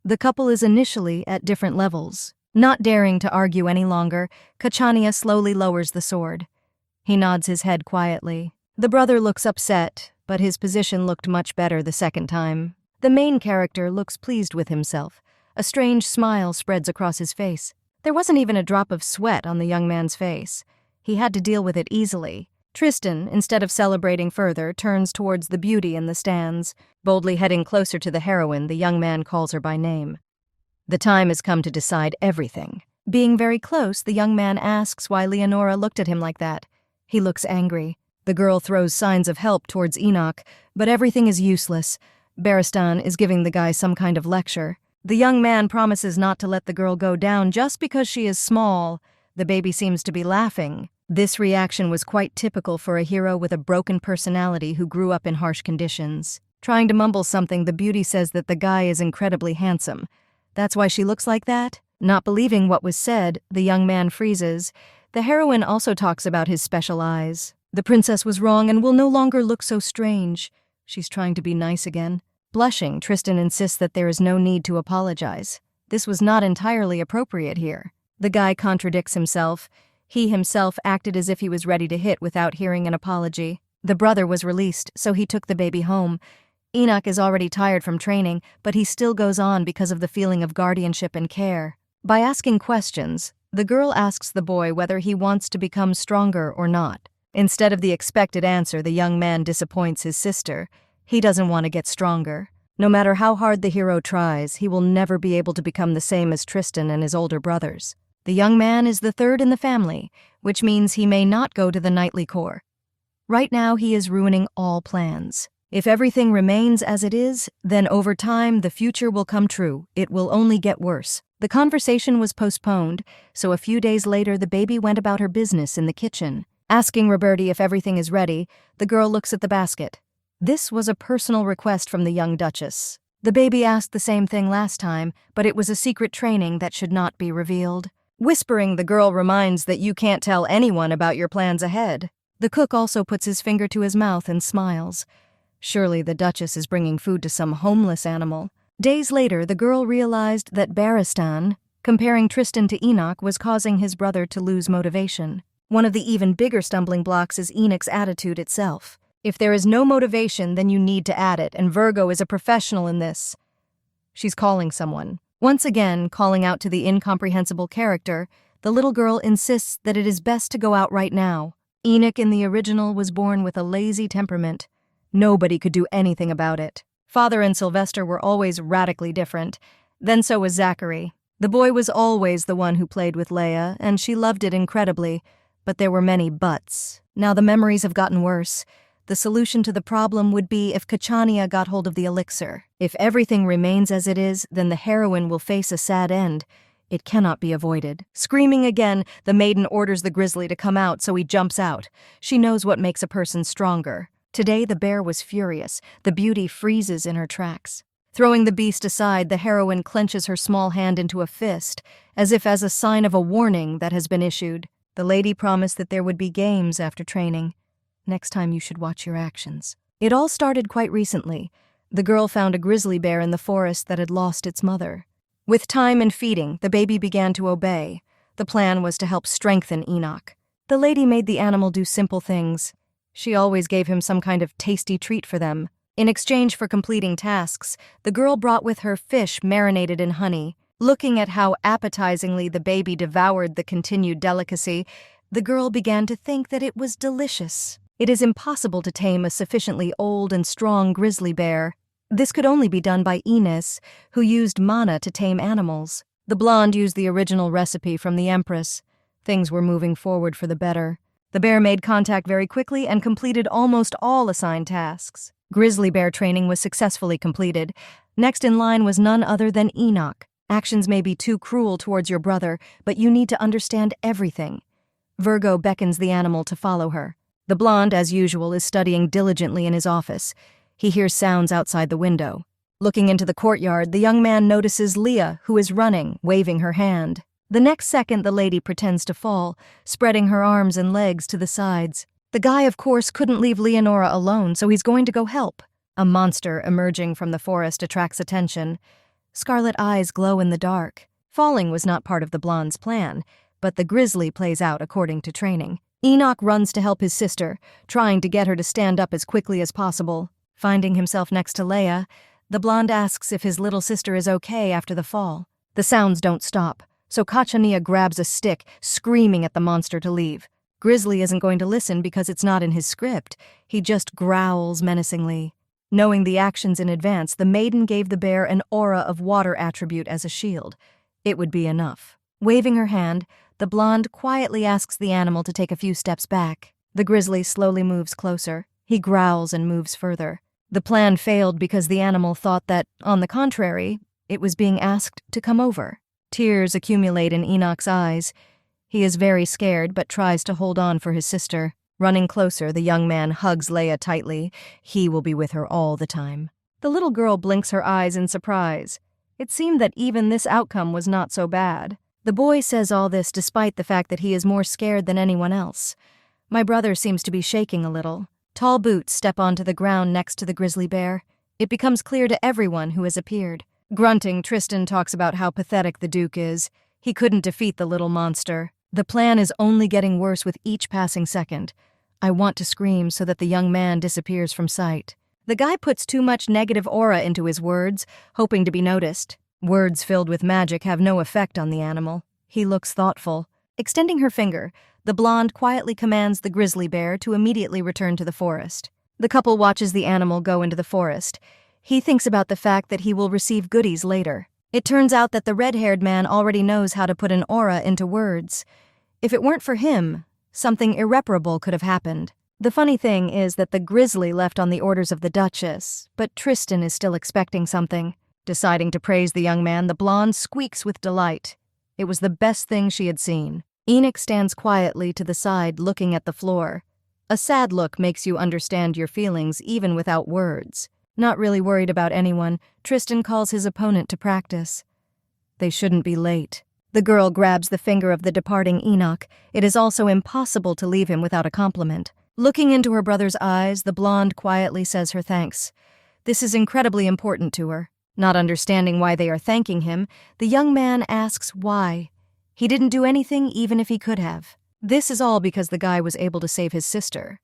[SPEAKER 1] The couple is initially at different levels. Not daring to argue any longer, Kachania slowly lowers the sword. He nods his head quietly. The brother looks upset, but his position looked much better the second time. The main character looks pleased with himself. A strange smile spreads across his face. There wasn't even a drop of sweat on the young man's face. He had to deal with it easily. Tristan, instead of celebrating further, turns towards the beauty in the stands. Boldly heading closer to the heroine, the young man calls her by name. The time has come to decide everything. Being very close, the young man asks why Leonora looked at him like that. He looks angry. The girl throws signs of help towards Enoch, but everything is useless. Baristan is giving the guy some kind of lecture. The young man promises not to let the girl go down just because she is small. The baby seems to be laughing. This reaction was quite typical for a hero with a broken personality who grew up in harsh conditions. Trying to mumble something, the beauty says that the guy is incredibly handsome. That's why she looks like that? Not believing what was said, the young man freezes. The heroine also talks about his special eyes. The princess was wrong and will no longer look so strange. She's trying to be nice again. Blushing, Tristan insists that there is no need to apologize. This was not entirely appropriate here. The guy contradicts himself. He himself acted as if he was ready to hit without hearing an apology. The brother was released, so he took the baby home. Enoch is already tired from training, but he still goes on because of the feeling of guardianship and care. By asking questions, the girl asks the boy whether he wants to become stronger or not. Instead of the expected answer, the young man disappoints his sister. He doesn't want to get stronger. No matter how hard the hero tries, he will never be able to become the same as Tristan and his older brothers. The young man is the third in the family, which means he may not go to the knightly corps. Right now, he is ruining all plans. If everything remains as it is, then over time, the future will come true. It will only get worse. The conversation was postponed, so a few days later, the baby went about her business in the kitchen. Asking Roberti if everything is ready, the girl looks at the basket. This was a personal request from the young duchess. The baby asked the same thing last time, but it was a secret training that should not be revealed. Whispering, the girl reminds that you can't tell anyone about your plans ahead. The cook also puts his finger to his mouth and smiles. Surely the duchess is bringing food to some homeless animal. Days later, the girl realized that Baristan, comparing Tristan to Enoch, was causing his brother to lose motivation. One of the even bigger stumbling blocks is Enoch's attitude itself. If there is no motivation, then you need to add it, and Virgo is a professional in this. She's calling someone. Once again, calling out to the incomprehensible character, the little girl insists that it is best to go out right now. Enoch in the original was born with a lazy temperament. Nobody could do anything about it. Father and Sylvester were always radically different. Then so was Zachary. The boy was always the one who played with Leia, and she loved it incredibly, but there were many buts. Now the memories have gotten worse. The solution to the problem would be if Kachania got hold of the elixir. If everything remains as it is, then the heroine will face a sad end. It cannot be avoided. Screaming again, the maiden orders the grizzly to come out, so he jumps out. She knows what makes a person stronger. Today the bear was furious. The beauty freezes in her tracks. Throwing the beast aside, the heroine clenches her small hand into a fist, as if as a sign of a warning that has been issued. The lady promised that there would be games after training. Next time you should watch your actions. It all started quite recently. The girl found a grizzly bear in the forest that had lost its mother. With time and feeding, the baby began to obey. The plan was to help strengthen Enoch. The lady made the animal do simple things. She always gave him some kind of tasty treat for them. In exchange for completing tasks, the girl brought with her fish marinated in honey. Looking at how appetizingly the baby devoured the continued delicacy, the girl began to think that it was delicious. It is impossible to tame a sufficiently old and strong grizzly bear. This could only be done by Ines, who used mana to tame animals. The blonde used the original recipe from the Empress. Things were moving forward for the better. The bear made contact very quickly and completed almost all assigned tasks. Grizzly bear training was successfully completed. Next in line was none other than Enoch. Actions may be too cruel towards your brother, but you need to understand everything. Virgo beckons the animal to follow her. The blonde, as usual, is studying diligently in his office. He hears sounds outside the window. Looking into the courtyard, the young man notices Leah, who is running, waving her hand. The next second, the lady pretends to fall, spreading her arms and legs to the sides. The guy, of course, couldn't leave Leonora alone, so he's going to go help. A monster emerging from the forest attracts attention. Scarlet eyes glow in the dark. Falling was not part of the blonde's plan, but the grizzly plays out according to training. Enoch runs to help his sister, trying to get her to stand up as quickly as possible. Finding himself next to Leia, The blonde asks if his little sister is okay after the fall. The sounds don't stop, so Kachania grabs a stick, screaming at the monster to leave. Grizzly isn't going to listen because it's not in his script. He just growls menacingly. Knowing the actions in advance, the maiden gave the bear an aura of water attribute as a shield. It would be enough. Waving her hand, the blonde quietly asks the animal to take a few steps back. The grizzly slowly moves closer. He growls and moves further. The plan failed because the animal thought that, on the contrary, it was being asked to come over. Tears accumulate in Enoch's eyes. He is very scared but tries to hold on for his sister. Running closer, the young man hugs Leia tightly. He will be with her all the time. The little girl blinks her eyes in surprise. It seemed that even this outcome was not so bad. The boy says all this despite the fact that he is more scared than anyone else. My brother seems to be shaking a little. Tall boots step onto the ground next to the grizzly bear. It becomes clear to everyone who has appeared. Grunting, Tristan talks about how pathetic the Duke is. He couldn't defeat the little monster. The plan is only getting worse with each passing second. I want to scream so that the young man disappears from sight. The guy puts too much negative aura into his words, hoping to be noticed. Words filled with magic have no effect on the animal. He looks thoughtful. Extending her finger, the blonde quietly commands the grizzly bear to immediately return to the forest. The couple watches the animal go into the forest. He thinks about the fact that he will receive goodies later. It turns out that the red-haired man already knows how to put an aura into words. If it weren't for him, something irreparable could have happened. The funny thing is that the grizzly left on the orders of the Duchess, but Tristan is still expecting something. Deciding to praise the young man, the blonde squeaks with delight. It was the best thing she had seen. Enoch stands quietly to the side, looking at the floor. A sad look makes you understand your feelings even without words. Not really worried about anyone, Tristan calls his opponent to practice. They shouldn't be late. The girl grabs the finger of the departing Enoch. It is also impossible to leave him without a compliment. Looking into her brother's eyes, the blonde quietly says her thanks. This is incredibly important to her. Not understanding why they are thanking him, the young man asks why. He didn't do anything even if he could have. This is all because the guy was able to save his sister.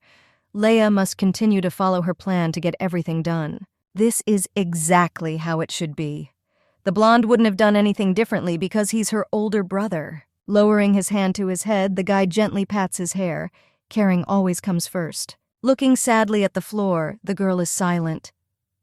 [SPEAKER 1] Leia must continue to follow her plan to get everything done. This is exactly how it should be. The blonde wouldn't have done anything differently because he's her older brother. Lowering his hand to his head, the guy gently pats his hair. Caring always comes first. Looking sadly at the floor, the girl is silent.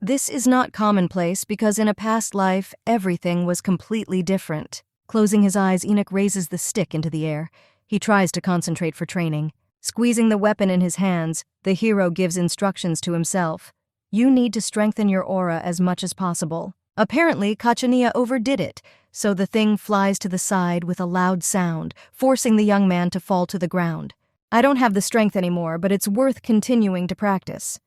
[SPEAKER 1] This is not commonplace because in a past life, everything was completely different. Closing his eyes, Enoch raises the stick into the air. He tries to concentrate for training. Squeezing the weapon in his hands, the hero gives instructions to himself. You need to strengthen your aura as much as possible. Apparently, Kachania overdid it, so the thing flies to the side with a loud sound, forcing the young man to fall to the ground. I don't have the strength anymore, but it's worth continuing to practice.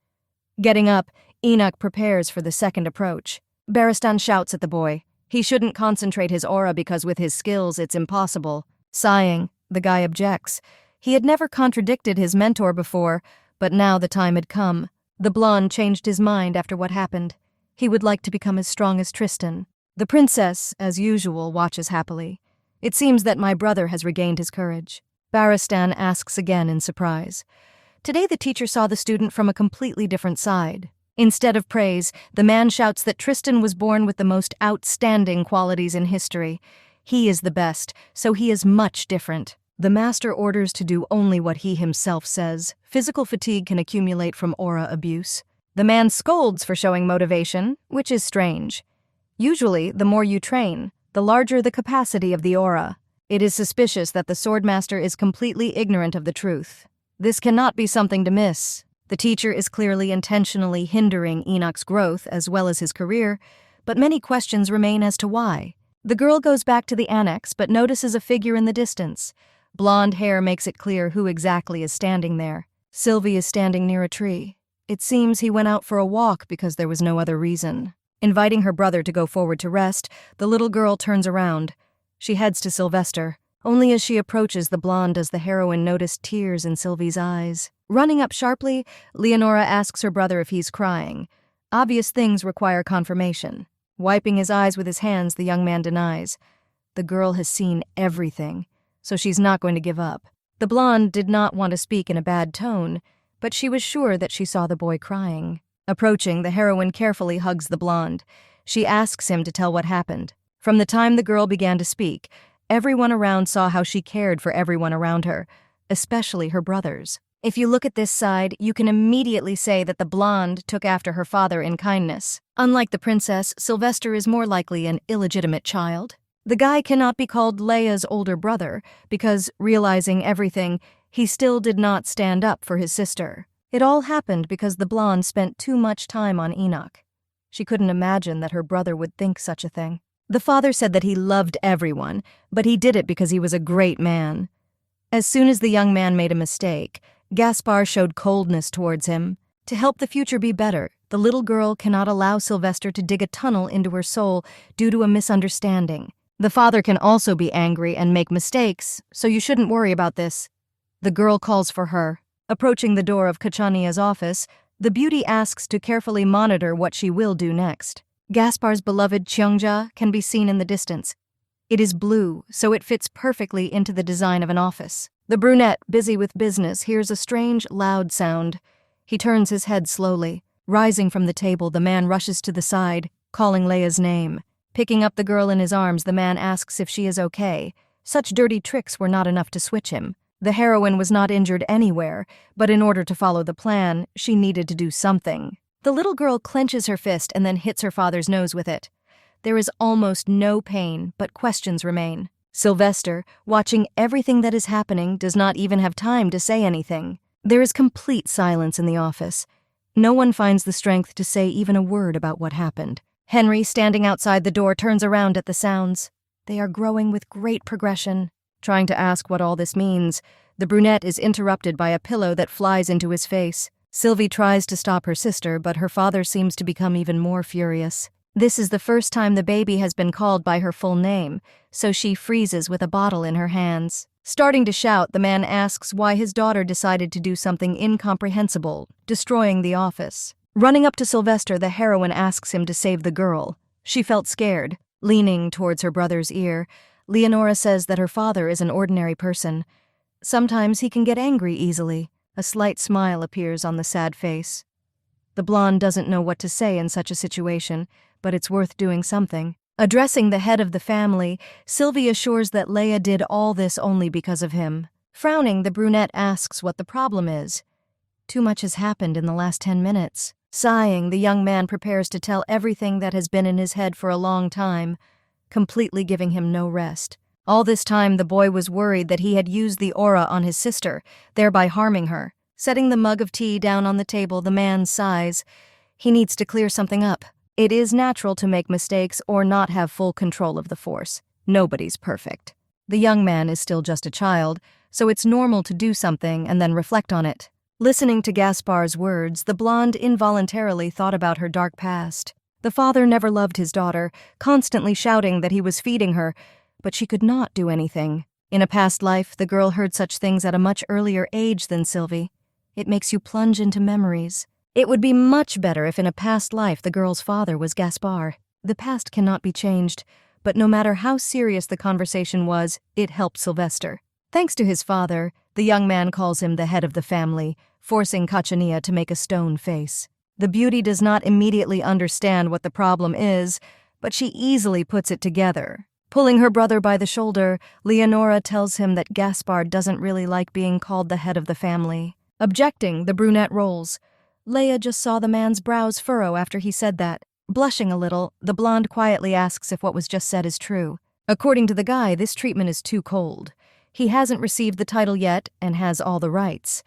[SPEAKER 1] Getting up, Enoch prepares for the second approach. Baristan shouts at the boy. He shouldn't concentrate his aura because with his skills it's impossible. Sighing, the guy objects. He had never contradicted his mentor before, but now the time had come. The blonde changed his mind after what happened. He would like to become as strong as Tristan. The princess, as usual, watches happily. It seems that my brother has regained his courage. Baristan asks again in surprise. Today the teacher saw the student from a completely different side. Instead of praise, the man shouts that Tristan was born with the most outstanding qualities in history. He is the best, so he is much different. The master orders to do only what he himself says. Physical fatigue can accumulate from aura abuse. The man scolds for showing motivation, which is strange. Usually, the more you train, the larger the capacity of the aura. It is suspicious that the swordmaster is completely ignorant of the truth. This cannot be something to miss. The teacher is clearly intentionally hindering Enoch's growth as well as his career, but many questions remain as to why. The girl goes back to the annex but notices a figure in the distance. Blonde hair makes it clear who exactly is standing there. Sylvie is standing near a tree. It seems he went out for a walk because there was no other reason. Inviting her brother to go forward to rest, the little girl turns around. She heads to Sylvester. Only as she approaches the blonde does the heroine notice tears in Sylvie's eyes. Running up sharply, Leonora asks her brother if he's crying. Obvious things require confirmation. Wiping his eyes with his hands, the young man denies. The girl has seen everything, so she's not going to give up. The blonde did not want to speak in a bad tone, but she was sure that she saw the boy crying. Approaching, the heroine carefully hugs the blonde. She asks him to tell what happened. From the time the girl began to speak, everyone around saw how she cared for everyone around her, especially her brothers. If you look at this side, you can immediately say that the blonde took after her father in kindness. Unlike the princess, Sylvester is more likely an illegitimate child. The guy cannot be called Leia's older brother because, realizing everything, he still did not stand up for his sister. It all happened because the blonde spent too much time on Enoch. She couldn't imagine that her brother would think such a thing. The father said that he loved everyone, but he did it because he was a great man. As soon as the young man made a mistake, Gaspar showed coldness towards him. To help the future be better, the little girl cannot allow Sylvester to dig a tunnel into her soul due to a misunderstanding. The father can also be angry and make mistakes, so you shouldn't worry about this. The girl calls for her. Approaching the door of Kachania's office, the beauty asks to carefully monitor what she will do next. Gaspar's beloved Cheongja can be seen in the distance. It is blue, so it fits perfectly into the design of an office. The brunette, busy with business, hears a strange, loud sound. He turns his head slowly. Rising from the table, the man rushes to the side, calling Leia's name. Picking up the girl in his arms, the man asks if she is okay. Such dirty tricks were not enough to switch him. The heroine was not injured anywhere, but in order to follow the plan, she needed to do something. The little girl clenches her fist and then hits her father's nose with it. There is almost no pain, but questions remain. Sylvester, watching everything that is happening, does not even have time to say anything. There is complete silence in the office. No one finds the strength to say even a word about what happened. Henry, standing outside the door, turns around at the sounds. They are growing with great progression. Trying to ask what all this means, the brunette is interrupted by a pillow that flies into his face. Sylvie tries to stop her sister, but her father seems to become even more furious. This is the first time the baby has been called by her full name, so she freezes with a bottle in her hands. Starting to shout, the man asks why his daughter decided to do something incomprehensible, destroying the office. Running up to Sylvester, the heroine asks him to save the girl. She felt scared. Leaning towards her brother's ear, Leonora says that her father is an ordinary person. Sometimes he can get angry easily. A slight smile appears on the sad face. The blonde doesn't know what to say in such a situation, but it's worth doing something. Addressing the head of the family, Sylvie assures that Leia did all this only because of him. Frowning, the brunette asks what the problem is. Too much has happened in the last 10 minutes. Sighing, the young man prepares to tell everything that has been in his head for a long time, completely giving him no rest. All this time, the boy was worried that he had used the aura on his sister, thereby harming her. Setting the mug of tea down on the table, the man sighs. He needs to clear something up. It is natural to make mistakes or not have full control of the force. Nobody's perfect. The young man is still just a child, so it's normal to do something and then reflect on it. Listening to Gaspar's words, the blonde involuntarily thought about her dark past. The father never loved his daughter, constantly shouting that he was feeding her, but she could not do anything. In a past life, the girl heard such things at a much earlier age than Sylvie. It makes you plunge into memories. It would be much better if in a past life the girl's father was Gaspar. The past cannot be changed, but no matter how serious the conversation was, it helped Sylvester. Thanks to his father, the young man calls him the head of the family, forcing Kachania to make a stone face. The beauty does not immediately understand what the problem is, but she easily puts it together. Pulling her brother by the shoulder, Leonora tells him that Gaspar doesn't really like being called the head of the family. Objecting, the brunette rolls. Leia just saw the man's brows furrow after he said that. Blushing a little, the blonde quietly asks if what was just said is true. According to the guy, this treatment is too cold. He hasn't received the title yet and has all the rights.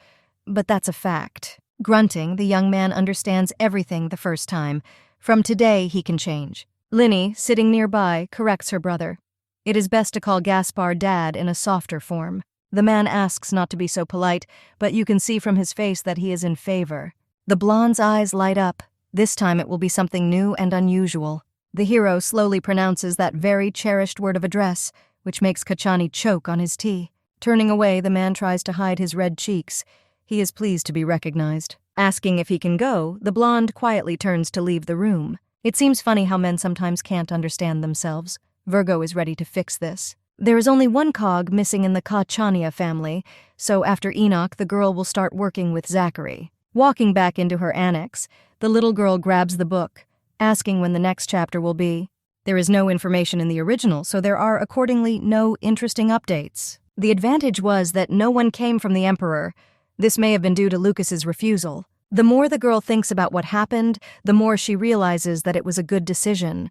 [SPEAKER 1] But that's a fact. Grunting, the young man understands everything the first time. From today, he can change. Linny, sitting nearby, corrects her brother. It is best to call Gaspar Dad in a softer form. The man asks not to be so polite, but you can see from his face that he is in favor. The blonde's eyes light up. This time it will be something new and unusual. The hero slowly pronounces that very cherished word of address, which makes Kachani choke on his tea. Turning away, the man tries to hide his red cheeks. He is pleased to be recognized. Asking if he can go, the blonde quietly turns to leave the room. It seems funny how men sometimes can't understand themselves. Virgo is ready to fix this. There is only one cog missing in the Kachania family, so after Enoch, the girl will start working with Zachary. Walking back into her annex, The little girl grabs the book, asking when the next chapter will be. There is no information in the original, so there are accordingly no interesting updates. The advantage was that no one came from the Emperor. This may have been due to Lucas's refusal. The more the girl thinks about what happened, the more she realizes that it was a good decision.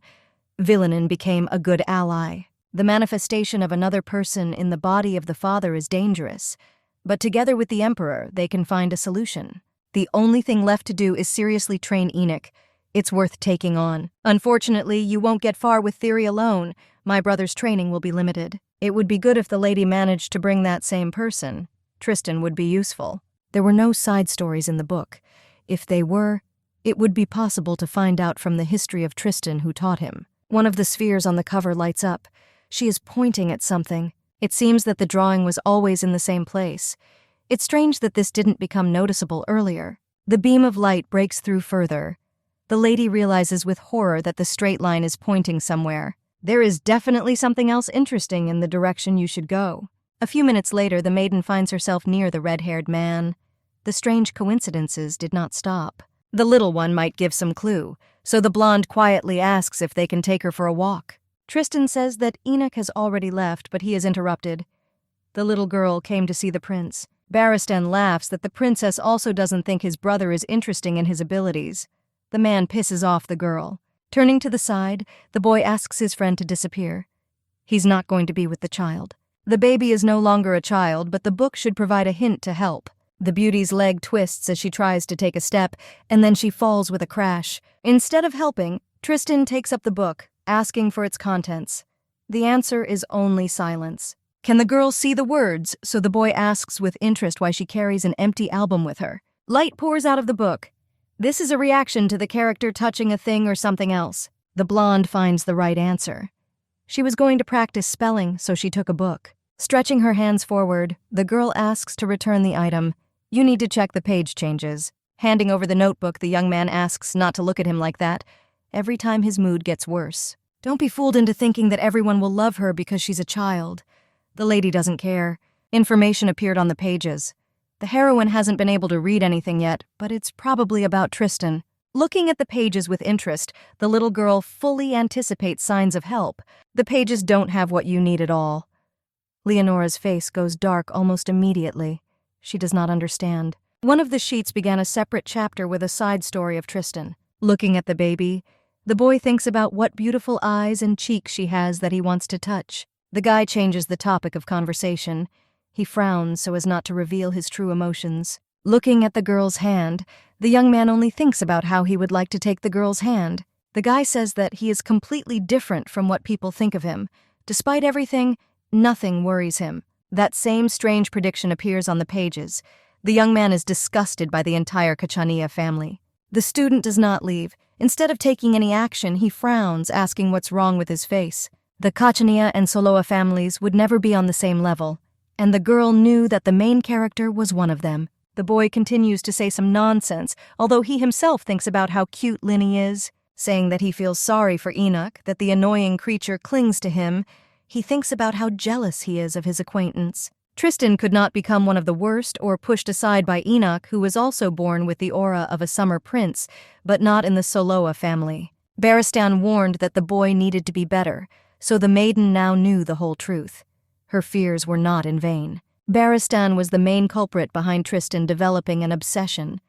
[SPEAKER 1] Villainin became a good ally. The manifestation of another person in the body of the father is dangerous, but together with the Emperor, they can find a solution. The only thing left to do is seriously train Enoch. It's worth taking on. Unfortunately, you won't get far with theory alone. My brother's training will be limited. It would be good if the lady managed to bring that same person. Tristan would be useful. There were no side stories in the book. If they were, it would be possible to find out from the history of Tristan who taught him. One of the spheres on the cover lights up. She is pointing at something. It seems that the drawing was always in the same place. It's strange that this didn't become noticeable earlier. The beam of light breaks through further. The lady realizes with horror that the straight line is pointing somewhere. There is definitely something else interesting in the direction you should go. A few minutes later, the maiden finds herself near the red-haired man. The strange coincidences did not stop. The little one might give some clue, so the blonde quietly asks if they can take her for a walk. Tristan says that Enoch has already left, but he is interrupted. The little girl came to see the prince. Barristan laughs that the princess also doesn't think his brother is interesting in his abilities. The man pisses off the girl. Turning to the side, the boy asks his friend to disappear. He's not going to be with the child. The baby is no longer a child, but the book should provide a hint to help. The beauty's leg twists as she tries to take a step, and then she falls with a crash. Instead of helping, Tristan takes up the book, asking for its contents. The answer is only silence. Can the girl see the words? So the boy asks with interest why she carries an empty album with her. Light pours out of the book. This is a reaction to the character touching a thing or something else. The blonde finds the right answer. She was going to practice spelling, so she took a book. Stretching her hands forward, the girl asks to return the item. You need to check the page changes. Handing over the notebook, the young man asks not to look at him like that. Every time his mood gets worse. Don't be fooled into thinking that everyone will love her because she's a child. The lady doesn't care. Information appeared on the pages. The heroine hasn't been able to read anything yet, but it's probably about Tristan. Looking at the pages with interest, the little girl fully anticipates signs of help. The pages don't have what you need at all. Leonora's face goes dark almost immediately. She does not understand. One of the sheets began a separate chapter with a side story of Tristan. Looking at the baby, the boy thinks about what beautiful eyes and cheeks she has that he wants to touch. The guy changes the topic of conversation. He frowns so as not to reveal his true emotions. Looking at the girl's hand, the young man only thinks about how he would like to take the girl's hand. The guy says that he is completely different from what people think of him. Despite everything, nothing worries him. That same strange prediction appears on the pages. The young man is disgusted by the entire Kachania family. The student does not leave. Instead of taking any action, he frowns, asking what's wrong with his face. The Kachania and Soloa families would never be on the same level, and the girl knew that the main character was one of them. The boy continues to say some nonsense, although he himself thinks about how cute Linny is, saying that he feels sorry for Enoch, that the annoying creature clings to him. He thinks about how jealous he is of his acquaintance. Tristan could not become one of the worst or pushed aside by Enoch, who was also born with the aura of a summer prince, but not in the Soloa family. Barristan warned that the boy needed to be better, so the maiden now knew the whole truth. Her fears were not in vain. Barristan was the main culprit behind Tristan developing an obsession.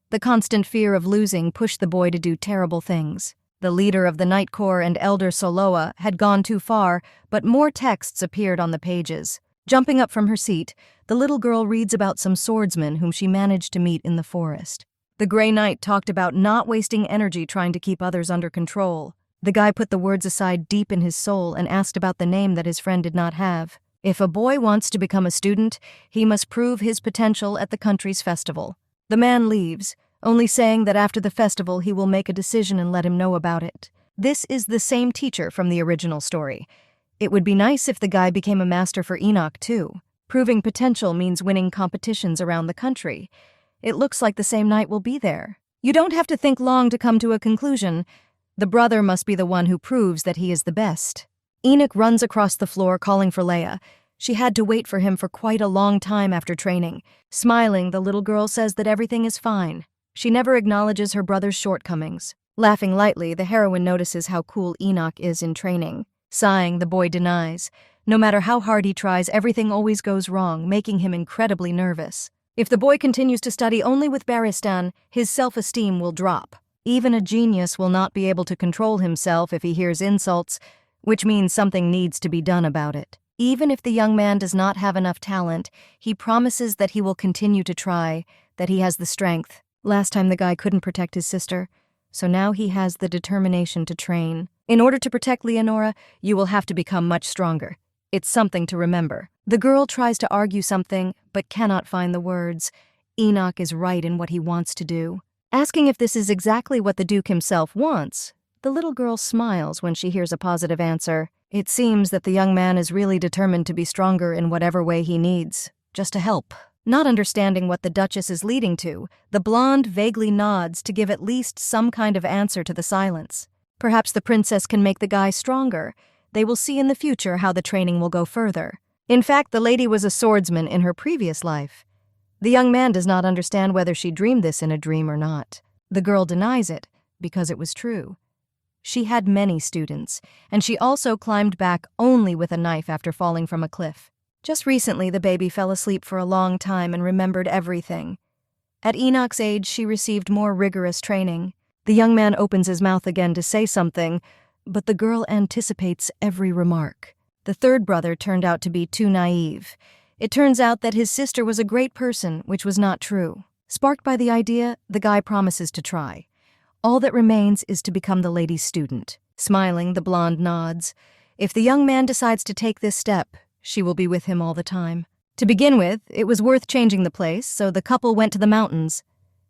[SPEAKER 1] The constant fear of losing pushed the boy to do terrible things. The leader of the Night Corps and Elder Soloa had gone too far, but more texts appeared on the pages. Jumping up from her seat, the little girl reads about some swordsmen whom she managed to meet in the forest. The Grey Knight talked about not wasting energy trying to keep others under control. The guy put the words aside deep in his soul and asked about the name that his friend did not have. If a boy wants to become a student, he must prove his potential at the country's festival. The man leaves, only saying that after the festival he will make a decision and let him know about it. This is the same teacher from the original story. It would be nice if the guy became a master for Enoch, too. Proving potential means winning competitions around the country. It looks like the same night will be there. You don't have to think long to come to a conclusion. The brother must be the one who proves that he is the best. Enoch runs across the floor calling for Leia. She had to wait for him for quite a long time after training. Smiling, the little girl says that everything is fine. She never acknowledges her brother's shortcomings. Laughing lightly, the heroine notices how cool Enoch is in training. Sighing, the boy denies. No matter how hard he tries, everything always goes wrong, making him incredibly nervous. If the boy continues to study only with Baristan, his self-esteem will drop. Even a genius will not be able to control himself if he hears insults, which means something needs to be done about it. Even if the young man does not have enough talent, he promises that he will continue to try, that he has the strength. Last time the guy couldn't protect his sister, so now he has the determination to train. In order to protect Leonora, you will have to become much stronger. It's something to remember. The girl tries to argue something, but cannot find the words. Enoch is right in what he wants to do. Asking if this is exactly what the Duke himself wants, the little girl smiles when she hears a positive answer. It seems that the young man is really determined to be stronger in whatever way he needs, just to help. Not understanding what the Duchess is leading to, the blonde vaguely nods to give at least some kind of answer to the silence. Perhaps the princess can make the guy stronger. They will see in the future how the training will go further. In fact, the lady was a swordsman in her previous life. The young man does not understand whether she dreamed this in a dream or not. The girl denies it, because it was true. She had many students, and she also climbed back only with a knife after falling from a cliff. Just recently, the baby fell asleep for a long time and remembered everything. At Enoch's age, she received more rigorous training. The young man opens his mouth again to say something, but the girl anticipates every remark. The third brother turned out to be too naive. It turns out that his sister was a great person, which was not true. Sparked by the idea, the guy promises to try. All that remains is to become the lady's student. Smiling, the blonde nods. If the young man decides to take this step, she will be with him all the time. To begin with, it was worth changing the place, so the couple went to the mountains.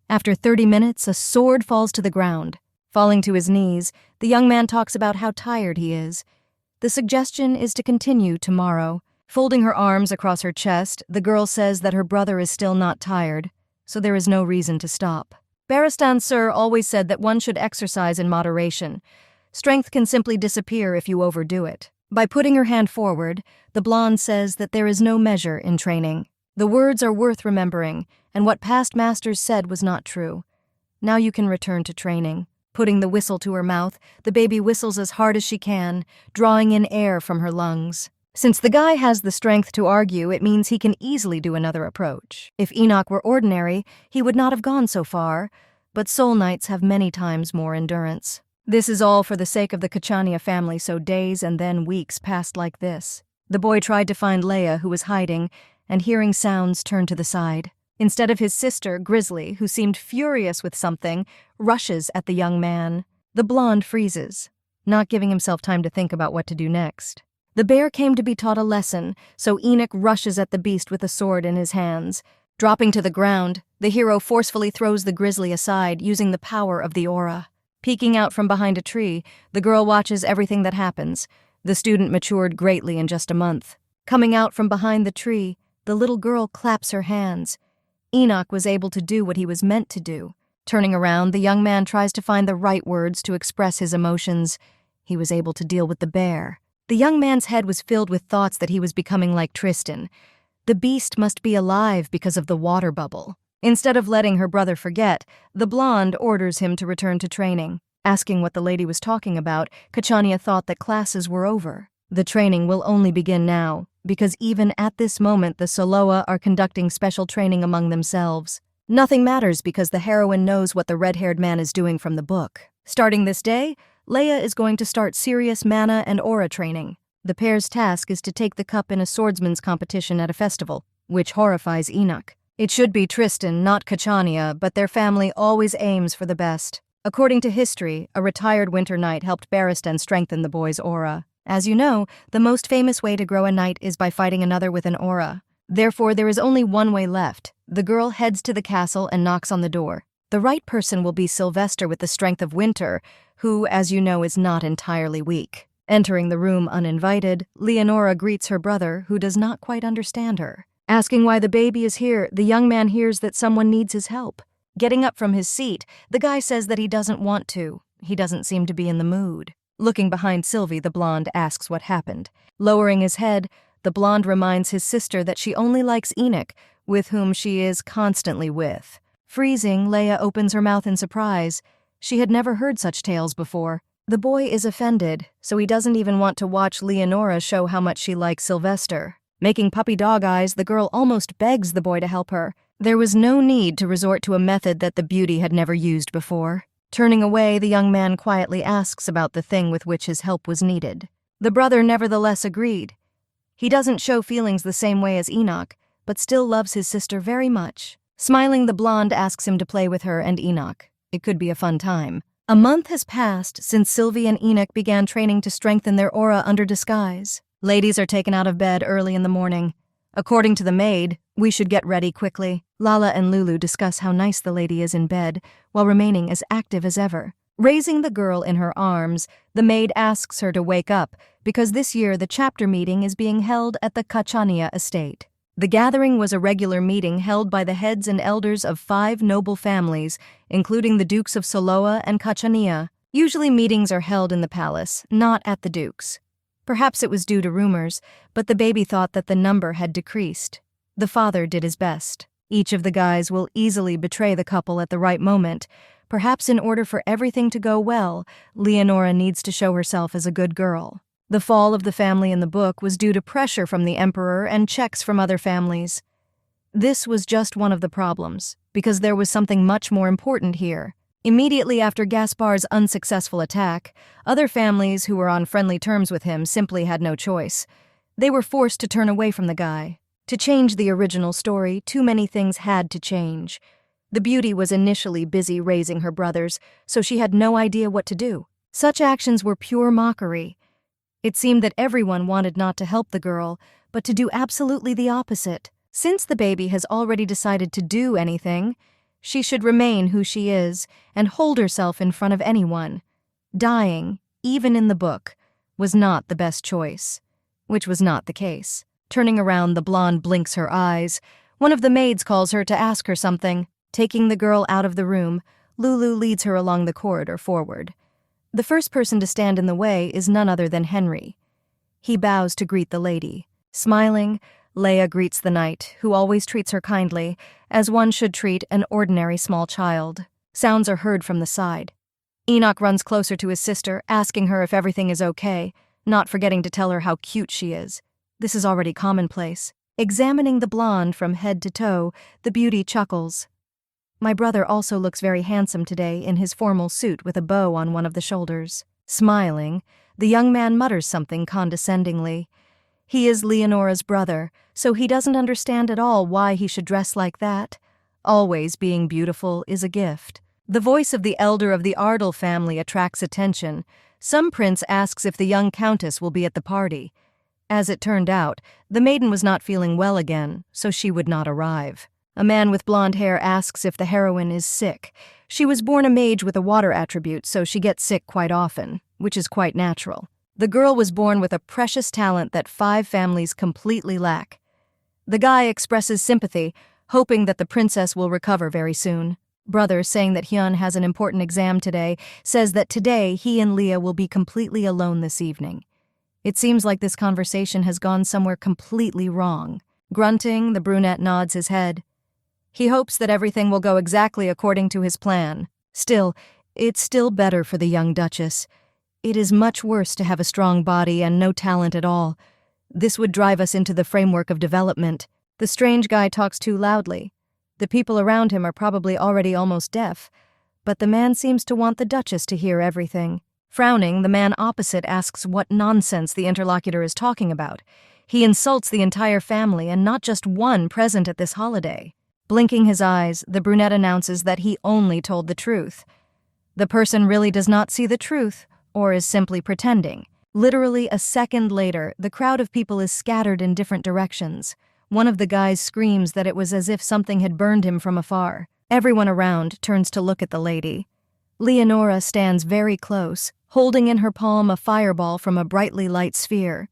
[SPEAKER 1] After 30 minutes, a sword falls to the ground. Falling to his knees, the young man talks about how tired he is. The suggestion is to continue tomorrow. Folding her arms across her chest, the girl says that her brother is still not tired, so there is no reason to stop. Baristan Sir always said that one should exercise in moderation. Strength can simply disappear if you overdo it. By putting her hand forward, the blonde says that there is no measure in training. The words are worth remembering, and what past masters said was not true. Now you can return to training. Putting the whistle to her mouth, the baby whistles as hard as she can, drawing in air from her lungs. Since the guy has the strength to argue, it means he can easily do another approach. If Enoch were ordinary, he would not have gone so far, but soul knights have many times more endurance. This is all for the sake of the Kachania family, so days and then weeks passed like this. The boy tried to find Leia, who was hiding, and hearing sounds turned to the side. Instead of his sister, Grizzly, who seemed furious with something, rushes at the young man. The blonde freezes, not giving himself time to think about what to do next. The bear came to be taught a lesson, so Enoch rushes at the beast with a sword in his hands. Dropping to the ground, the hero forcefully throws the grizzly aside, using the power of the aura. Peeking out from behind a tree, the girl watches everything that happens. The student matured greatly in just a month. Coming out from behind the tree, the little girl claps her hands. Enoch was able to do what he was meant to do. Turning around, the young man tries to find the right words to express his emotions. He was able to deal with the bear. The young man's head was filled with thoughts that he was becoming like Tristan. The beast must be alive because of the water bubble. Instead of letting her brother forget, the blonde orders him to return to training. Asking what the lady was talking about, Kachania thought that classes were over. The training will only begin now, because even at this moment the Soloa are conducting special training among themselves. Nothing matters because the heroine knows what the red-haired man is doing from the book. Starting this day, Leia is going to start serious mana and aura training. The pair's task is to take the cup in a swordsman's competition at a festival, which horrifies Enoch. It should be Tristan, not Kachania, but their family always aims for the best. According to history, a retired winter knight helped Baristan strengthen the boy's aura. As you know, the most famous way to grow a knight is by fighting another with an aura. Therefore, there is only one way left. The girl heads to the castle and knocks on the door. The right person will be Sylvester with the strength of winter, who, as you know, is not entirely weak. Entering the room uninvited, Leonora greets her brother, who does not quite understand her. Asking why the baby is here, the young man hears that someone needs his help. Getting up from his seat, the guy says that he doesn't want to. He doesn't seem to be in the mood. Looking behind Sylvie, the blonde asks what happened. Lowering his head, the blonde reminds his sister that she only likes Enoch, with whom she is constantly with. Freezing, Leia opens her mouth in surprise. She had never heard such tales before. The boy is offended, so he doesn't even want to watch Leonora show how much she likes Sylvester. Making puppy dog eyes, the girl almost begs the boy to help her. There was no need to resort to a method that the beauty had never used before. Turning away, the young man quietly asks about the thing with which his help was needed. The brother nevertheless agreed. He doesn't show feelings the same way as Enoch, but still loves his sister very much. Smiling, the blonde asks him to play with her and Enoch. It could be a fun time. A month has passed since Sylvie and Enoch began training to strengthen their aura under disguise. Ladies are taken out of bed early in the morning. According to the maid, we should get ready quickly. Lala and Lulu discuss how nice the lady is in bed, while remaining as active as ever. Raising the girl in her arms, the maid asks her to wake up, because this year the chapter meeting is being held at the Kachania estate. The gathering was a regular meeting held by the heads and elders of 5 noble families, including the Dukes of Soloa and Kachania. Usually meetings are held in the palace, not at the Dukes. Perhaps it was due to rumors, but the baby thought that the number had decreased. The father did his best. Each of the guys will easily betray the couple at the right moment. Perhaps in order for everything to go well, Leonora needs to show herself as a good girl. The fall of the family in the book was due to pressure from the emperor and checks from other families. This was just one of the problems, because there was something much more important here. Immediately after Gaspar's unsuccessful attack, other families who were on friendly terms with him simply had no choice. They were forced to turn away from the guy. To change the original story, too many things had to change. The beauty was initially busy raising her brothers, so she had no idea what to do. Such actions were pure mockery. It seemed that everyone wanted not to help the girl, but to do absolutely the opposite. Since the baby has already decided to do anything, she should remain who she is and hold herself in front of anyone. Dying, even in the book, was not the best choice, which was not the case. Turning around, the blonde blinks her eyes. One of the maids calls her to ask her something. Taking the girl out of the room, Lulu leads her along the corridor forward. The first person to stand in the way is none other than Henry. He bows to greet the lady. Smiling, Leia greets the knight, who always treats her kindly, as one should treat an ordinary small child. Sounds are heard from the side. Enoch runs closer to his sister, asking her if everything is okay, not forgetting to tell her how cute she is. This is already commonplace. Examining the blonde from head to toe, the beauty chuckles. My brother also looks very handsome today in his formal suit with a bow on one of the shoulders. Smiling, the young man mutters something condescendingly. He is Leonora's brother, so he doesn't understand at all why he should dress like that. Always being beautiful is a gift. The voice of the elder of the Ardell family attracts attention. Some prince asks if the young countess will be at the party. As it turned out, the maiden was not feeling well again, so she would not arrive. A man with blonde hair asks if the heroine is sick. She was born a mage with a water attribute, so she gets sick quite often, which is quite natural. The girl was born with a precious talent that 5 families completely lack. The guy expresses sympathy, hoping that the princess will recover very soon. Brother, saying that Hyun has an important exam today, says that today he and Leah will be completely alone this evening. It seems like this conversation has gone somewhere completely wrong. Grunting, the brunette nods his head. He hopes that everything will go exactly according to his plan. Still, it's still better for the young duchess. It is much worse to have a strong body and no talent at all. This would drive us into the framework of development. The strange guy talks too loudly. The people around him are probably already almost deaf, but the man seems to want the duchess to hear everything. Frowning, the man opposite asks what nonsense the interlocutor is talking about. He insults the entire family and not just one present at this holiday. Blinking his eyes, the brunette announces that he only told the truth. The person really does not see the truth, or is simply pretending. Literally a second later, the crowd of people is scattered in different directions. One of the guys screams that it was as if something had burned him from afar. Everyone around turns to look at the lady. Leonora stands very close, holding in her palm a fireball from a brightly light sphere.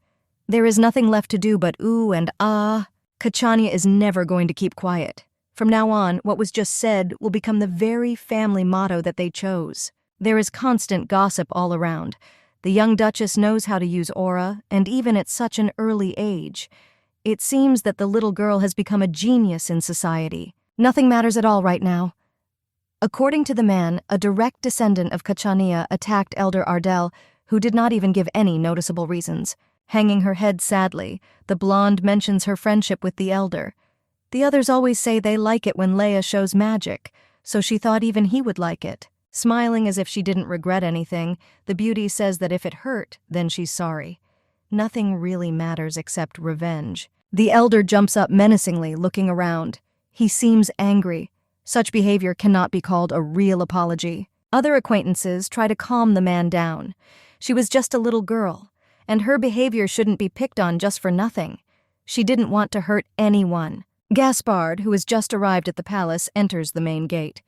[SPEAKER 1] There is nothing left to do but ooh and ah. Kachania is never going to keep quiet. From now on, what was just said will become the very family motto that they chose. There is constant gossip all around. The young duchess knows how to use aura, and even at such an early age. It seems that the little girl has become a genius in society. Nothing matters at all right now. According to the man, a direct descendant of Kachania attacked Elder Ardell, who did not even give any noticeable reasons. Hanging her head sadly, the blonde mentions her friendship with the elder. The others always say they like it when Leia shows magic, so she thought even he would like it. Smiling as if she didn't regret anything, the beauty says that if it hurt, then she's sorry. Nothing really matters except revenge. The elder jumps up menacingly, looking around. He seems angry. Such behavior cannot be called a real apology. Other acquaintances try to calm the man down. She was just a little girl, and her behavior shouldn't be picked on just for nothing. She didn't want to hurt anyone. Gaspard, who has just arrived at the palace, enters the main gate.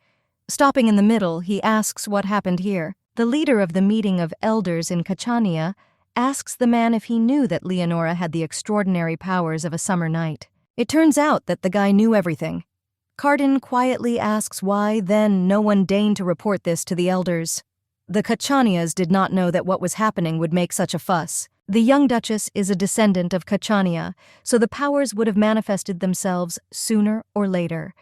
[SPEAKER 1] Stopping in the middle, he asks what happened here. The leader of the meeting of elders in Kachania asks the man if he knew that Leonora had the extraordinary powers of a summer night. It turns out that the guy knew everything. Cardin quietly asks why then no one deigned to report this to the elders. The Kachanias did not know that what was happening would make such a fuss. The young Duchess is a descendant of Kachania, so the powers would have manifested themselves sooner or later.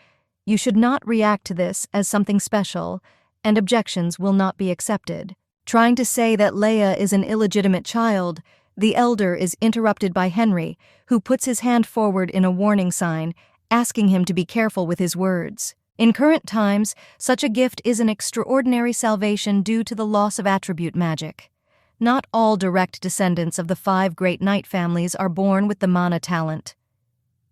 [SPEAKER 1] You should not react to this as something special, and objections will not be accepted. Trying to say that Leia is an illegitimate child, the elder is interrupted by Henry, who puts his hand forward in a warning sign, asking him to be careful with his words. In current times, such a gift is an extraordinary salvation due to the loss of attribute magic. Not all direct descendants of the 5 great knight families are born with the mana talent.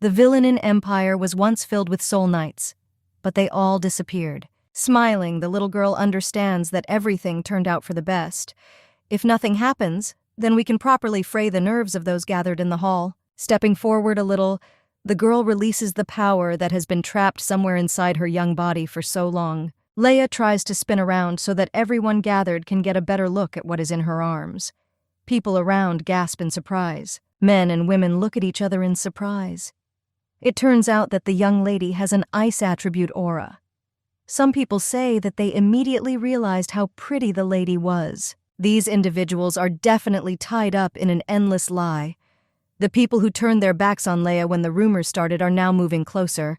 [SPEAKER 1] The Villainin Empire was once filled with soul knights, but they all disappeared. Smiling, the little girl understands that everything turned out for the best. If nothing happens, then we can properly fray the nerves of those gathered in the hall. Stepping forward a little, the girl releases the power that has been trapped somewhere inside her young body for so long. Leia tries to spin around so that everyone gathered can get a better look at what is in her arms. People around gasp in surprise. Men and women look at each other in surprise. It turns out that the young lady has an ice attribute aura. Some people say that they immediately realized how pretty the lady was. These individuals are definitely tied up in an endless lie. The people who turned their backs on Leia when the rumors started are now moving closer.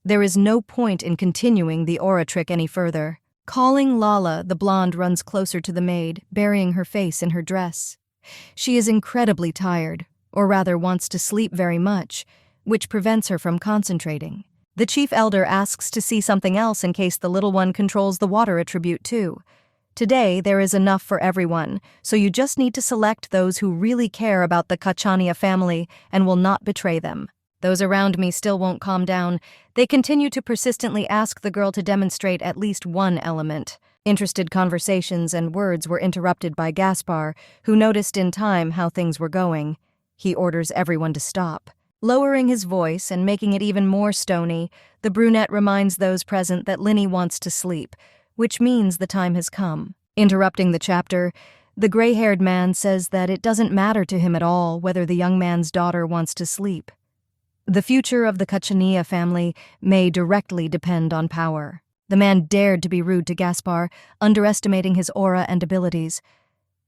[SPEAKER 1] There is no point in continuing the aura trick any further. Calling Lala, the blonde runs closer to the maid, burying her face in her dress. She is incredibly tired, or rather wants to sleep very much, which prevents her from concentrating. The chief elder asks to see something else in case the little one controls the water attribute too. Today, there is enough for everyone, so you just need to select those who really care about the Kachania family and will not betray them. Those around me still won't calm down. They continue to persistently ask the girl to demonstrate at least one element. Interested conversations and words were interrupted by Gaspar, who noticed in time how things were going. He orders everyone to stop. Lowering his voice and making it even more stony, the brunette reminds those present that Linny wants to sleep, which means the time has come. Interrupting the chapter, the gray-haired man says that it doesn't matter to him at all whether the young man's daughter wants to sleep. The future of the Kachania family may directly depend on power. The man dared to be rude to Gaspar, underestimating his aura and abilities.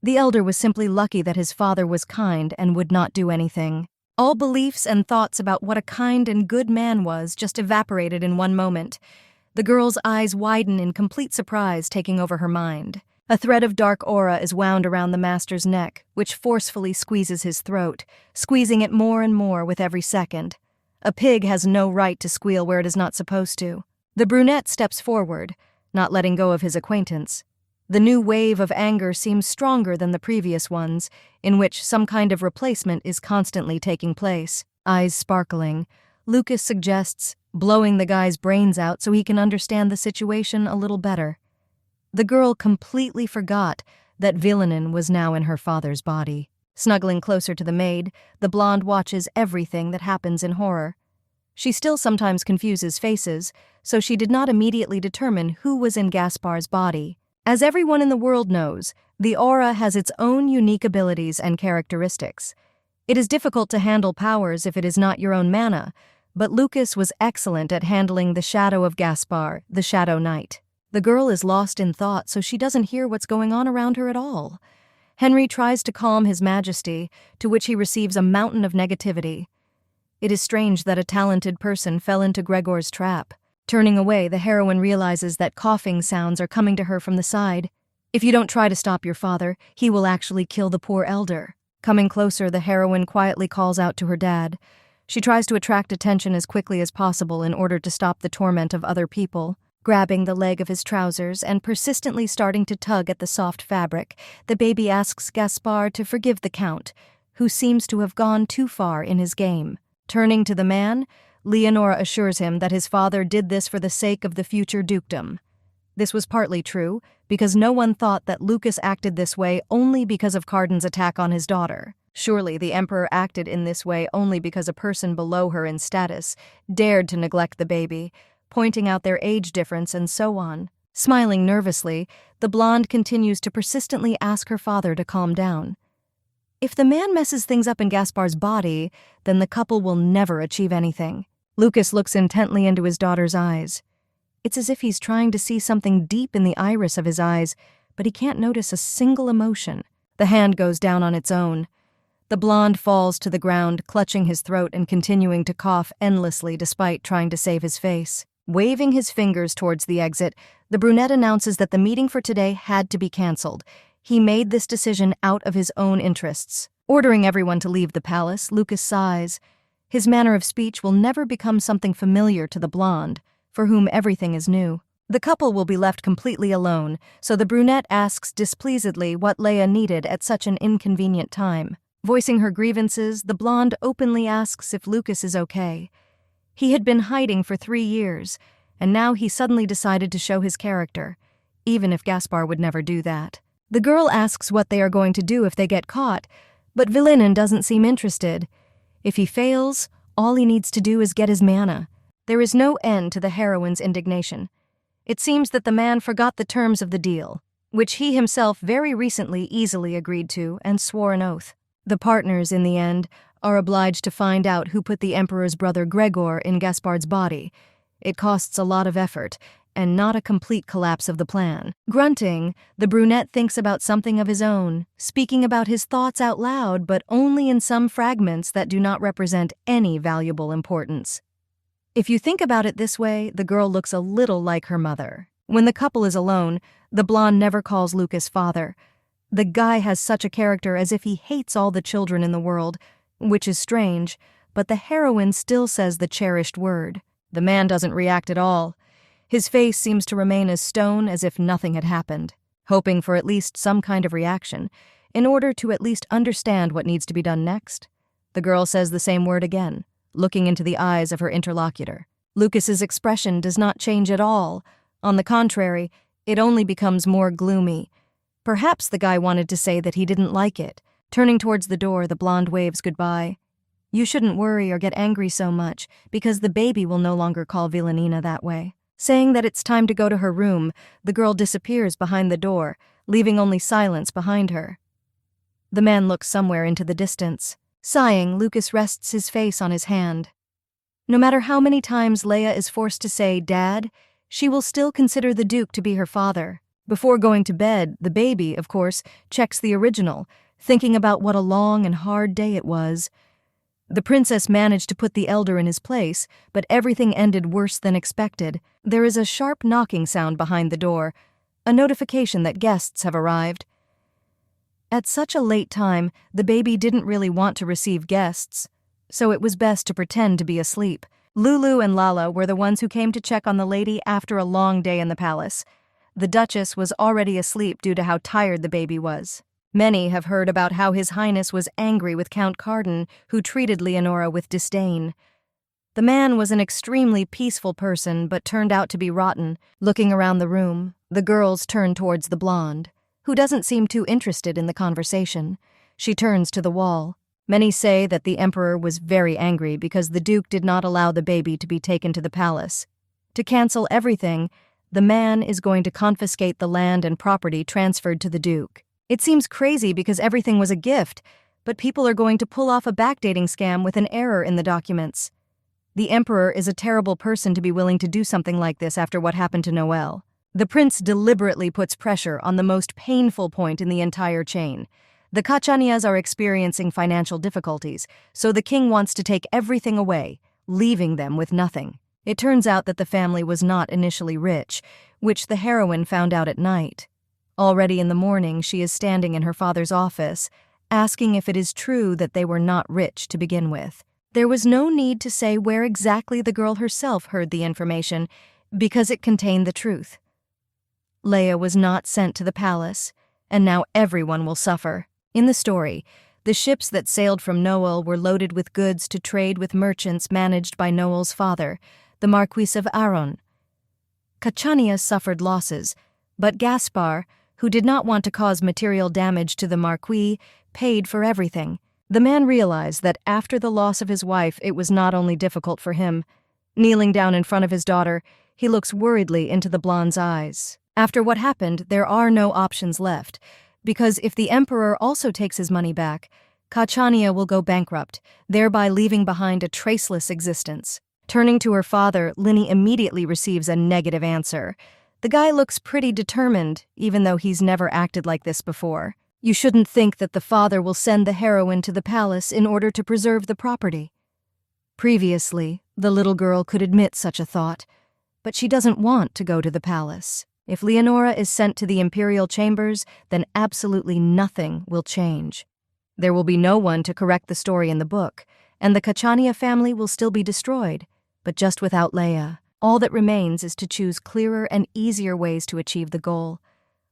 [SPEAKER 1] The elder was simply lucky that his father was kind and would not do anything. All beliefs and thoughts about what a kind and good man was just evaporated in one moment. The girl's eyes widen in complete surprise, taking over her mind. A thread of dark aura is wound around the master's neck, which forcefully squeezes his throat, squeezing it more and more with every second. A pig has no right to squeal where it is not supposed to. The brunette steps forward, not letting go of his acquaintance. The new wave of anger seems stronger than the previous ones, in which some kind of replacement is constantly taking place. Eyes sparkling, Lucas suggests blowing the guy's brains out so he can understand the situation a little better. The girl completely forgot that Villainin was now in her father's body. Snuggling closer to the maid, the blonde watches everything that happens in horror. She still sometimes confuses faces, so she did not immediately determine who was in Gaspar's body. As everyone in the world knows, the aura has its own unique abilities and characteristics. It is difficult to handle powers if it is not your own mana, but Lucas was excellent at handling the shadow of Gaspar, the Shadow Knight. The girl is lost in thought, so she doesn't hear what's going on around her at all. Henry tries to calm his majesty, to which he receives a mountain of negativity. It is strange that a talented person fell into Gregor's trap. Turning away, the heroine realizes that coughing sounds are coming to her from the side. If you don't try to stop your father, he will actually kill the poor elder. Coming closer, the heroine quietly calls out to her dad. She tries to attract attention as quickly as possible in order to stop the torment of other people. Grabbing the leg of his trousers and persistently starting to tug at the soft fabric, the baby asks Gaspard to forgive the Count, who seems to have gone too far in his game. Turning to the man, Leonora assures him that his father did this for the sake of the future dukedom. This was partly true, because no one thought that Lucas acted this way only because of Cardan's attack on his daughter. Surely the Emperor acted in this way only because a person below her in status dared to neglect the baby, pointing out their age difference and so on. Smiling nervously, the blonde continues to persistently ask her father to calm down. If the man messes things up in Gaspard's body, then the couple will never achieve anything. Lucas looks intently into his daughter's eyes. It's as if he's trying to see something deep in the iris of his eyes, but he can't notice a single emotion. The hand goes down on its own. The blonde falls to the ground, clutching his throat and continuing to cough endlessly despite trying to save his face. Waving his fingers towards the exit, the brunette announces that the meeting for today had to be cancelled. He made this decision out of his own interests. Ordering everyone to leave the palace, Lucas sighs. His manner of speech will never become something familiar to the blonde, for whom everything is new. The couple will be left completely alone, so the brunette asks displeasedly what Leia needed at such an inconvenient time. Voicing her grievances, the blonde openly asks if Lucas is okay. He had been hiding for 3 years, and now he suddenly decided to show his character, even if Gaspard would never do that. The girl asks what they are going to do if they get caught, but Villenen doesn't seem interested. If he fails, all he needs to do is get his mana. There is no end to the heroine's indignation. It seems that the man forgot the terms of the deal, which he himself very recently easily agreed to and swore an oath. The partners, in the end, are obliged to find out who put the Emperor's brother Gregor in Gaspard's body. It costs a lot of effort, and not a complete collapse of the plan. Grunting, the brunette thinks about something of his own, speaking about his thoughts out loud, but only in some fragments that do not represent any valuable importance. If you think about it this way, the girl looks a little like her mother. When the couple is alone, the blonde never calls Lucas father. The guy has such a character as if he hates all the children in the world, which is strange, but the heroine still says the cherished word. The man doesn't react at all. His face seems to remain as stone as if nothing had happened, hoping for at least some kind of reaction, in order to at least understand what needs to be done next. The girl says the same word again, looking into the eyes of her interlocutor. Lucas's expression does not change at all. On the contrary, it only becomes more gloomy. Perhaps the guy wanted to say that he didn't like it. Turning towards the door, the blonde waves goodbye. You shouldn't worry or get angry so much, because the baby will no longer call Villanina that way. Saying that it's time to go to her room, the girl disappears behind the door, leaving only silence behind her. The man looks somewhere into the distance. Sighing, Lucas rests his face on his hand. No matter how many times Leia is forced to say, "Dad," she will still consider the Duke to be her father. Before going to bed, the baby, of course, checks the original, thinking about what a long and hard day it was. The princess managed to put the elder in his place, but everything ended worse than expected. There is a sharp knocking sound behind the door, a notification that guests have arrived. At such a late time, the baby didn't really want to receive guests, so it was best to pretend to be asleep. Lulu and Lala were the ones who came to check on the lady after a long day in the palace. The Duchess was already asleep due to how tired the baby was. Many have heard about how His Highness was angry with Count Cardan, who treated Leonora with disdain. The man was an extremely peaceful person, but turned out to be rotten. Looking around the room, the girls turn towards the blonde, who doesn't seem too interested in the conversation. She turns to the wall. Many say that the Emperor was very angry because the Duke did not allow the baby to be taken to the palace. To cancel everything, the man is going to confiscate the land and property transferred to the Duke. It seems crazy because everything was a gift, but people are going to pull off a backdating scam with an error in the documents. The Emperor is a terrible person to be willing to do something like this after what happened to Noelle. The prince deliberately puts pressure on the most painful point in the entire chain. The Kachanias are experiencing financial difficulties, so the king wants to take everything away, leaving them with nothing. It turns out that the family was not initially rich, which the heroine found out at night. Already in the morning, she is standing in her father's office, asking if it is true that they were not rich to begin with. There was no need to say where exactly the girl herself heard the information, because it contained the truth. Leia was not sent to the palace, and now everyone will suffer. In the story, the ships that sailed from Noel were loaded with goods to trade with merchants managed by Noel's father, the Marquis of Aron. Kachania suffered losses, but Gaspar, who did not want to cause material damage to the Marquis, paid for everything. The man realized that after the loss of his wife, it was not only difficult for him. Kneeling down in front of his daughter, he looks worriedly into the blonde's eyes. After what happened, there are no options left, because if the Emperor also takes his money back, Kachania will go bankrupt, thereby leaving behind a traceless existence. Turning to her father, Linny immediately receives a negative answer. The guy looks pretty determined, even though he's never acted like this before. You shouldn't think that the father will send the heroine to the palace in order to preserve the property. Previously, the little girl could admit such a thought, but she doesn't want to go to the palace. If Leonora is sent to the imperial chambers, then absolutely nothing will change. There will be no one to correct the story in the book, and the Kachania family will still be destroyed, but just without Leia. All that remains is to choose clearer and easier ways to achieve the goal.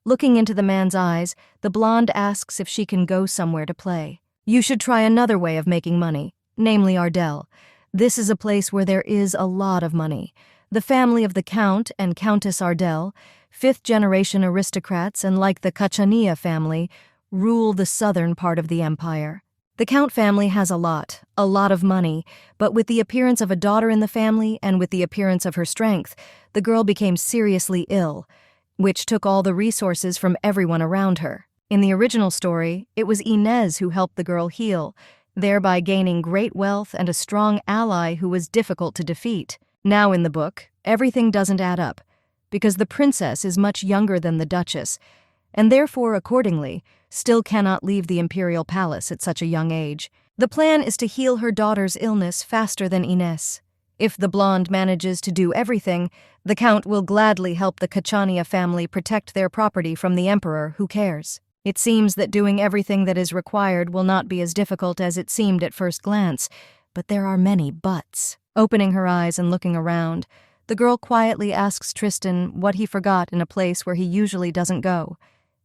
[SPEAKER 1] Looking into the man's eyes, the blonde asks if she can go somewhere to play. You should try another way of making money, namely Ardell. This is a place where there is a lot of money. The family of the Count and Countess Ardell, fifth-generation aristocrats and like the Kachania family, rule the southern part of the empire. The Count family has a lot of money, but with the appearance of a daughter in the family and with the appearance of her strength, the girl became seriously ill, which took all the resources from everyone around her. In the original story, it was Inez who helped the girl heal, thereby gaining great wealth and a strong ally who was difficult to defeat. Now in the book, everything doesn't add up, because the princess is much younger than the duchess, and therefore, accordingly, still cannot leave the imperial palace at such a young age. The plan is to heal her daughter's illness faster than Inez. If the blonde manages to do everything, the Count will gladly help the Kachania family protect their property from the Emperor who cares. It seems that doing everything that is required will not be as difficult as it seemed at first glance, but there are many buts. Opening her eyes and looking around, the girl quietly asks Tristan what he forgot in a place where he usually doesn't go.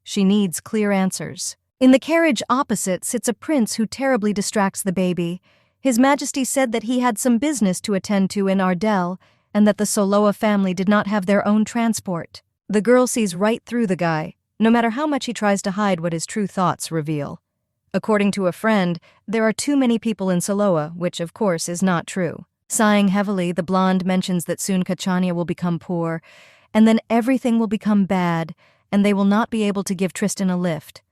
[SPEAKER 1] She needs clear answers. In the carriage opposite sits a prince who terribly distracts the baby. His Majesty said that he had some business to attend to in Ardell and that the Soloa family did not have their own transport. The girl sees right through the guy, no matter how much he tries to hide what his true thoughts reveal. According to a friend, there are too many people in Soloa, which of course is not true. Sighing heavily, the blonde mentions that soon Kachania will become poor, and then everything will become bad, and they will not be able to give Tristan a lift.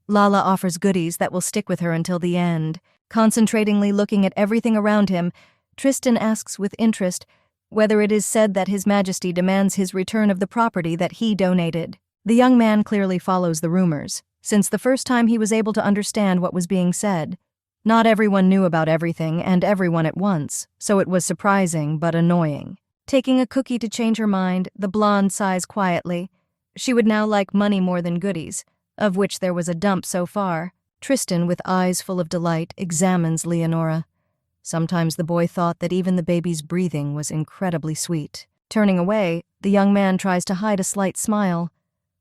[SPEAKER 1] Lala offers goodies that will stick with her until the end. Concentratingly looking at everything around him, Tristan asks with interest whether it is said that His Majesty demands his return of the property that he donated. The young man clearly follows the rumors, since the first time he was able to understand what was being said. Not everyone knew about everything and everyone at once, so it was surprising but annoying. Taking a cookie to change her mind, the blonde sighs quietly. She would now like money more than goodies, of which there was a dump so far. Tristan, with eyes full of delight, examines Leonora. Sometimes the boy thought that even the baby's breathing was incredibly sweet. Turning away, the young man tries to hide a slight smile.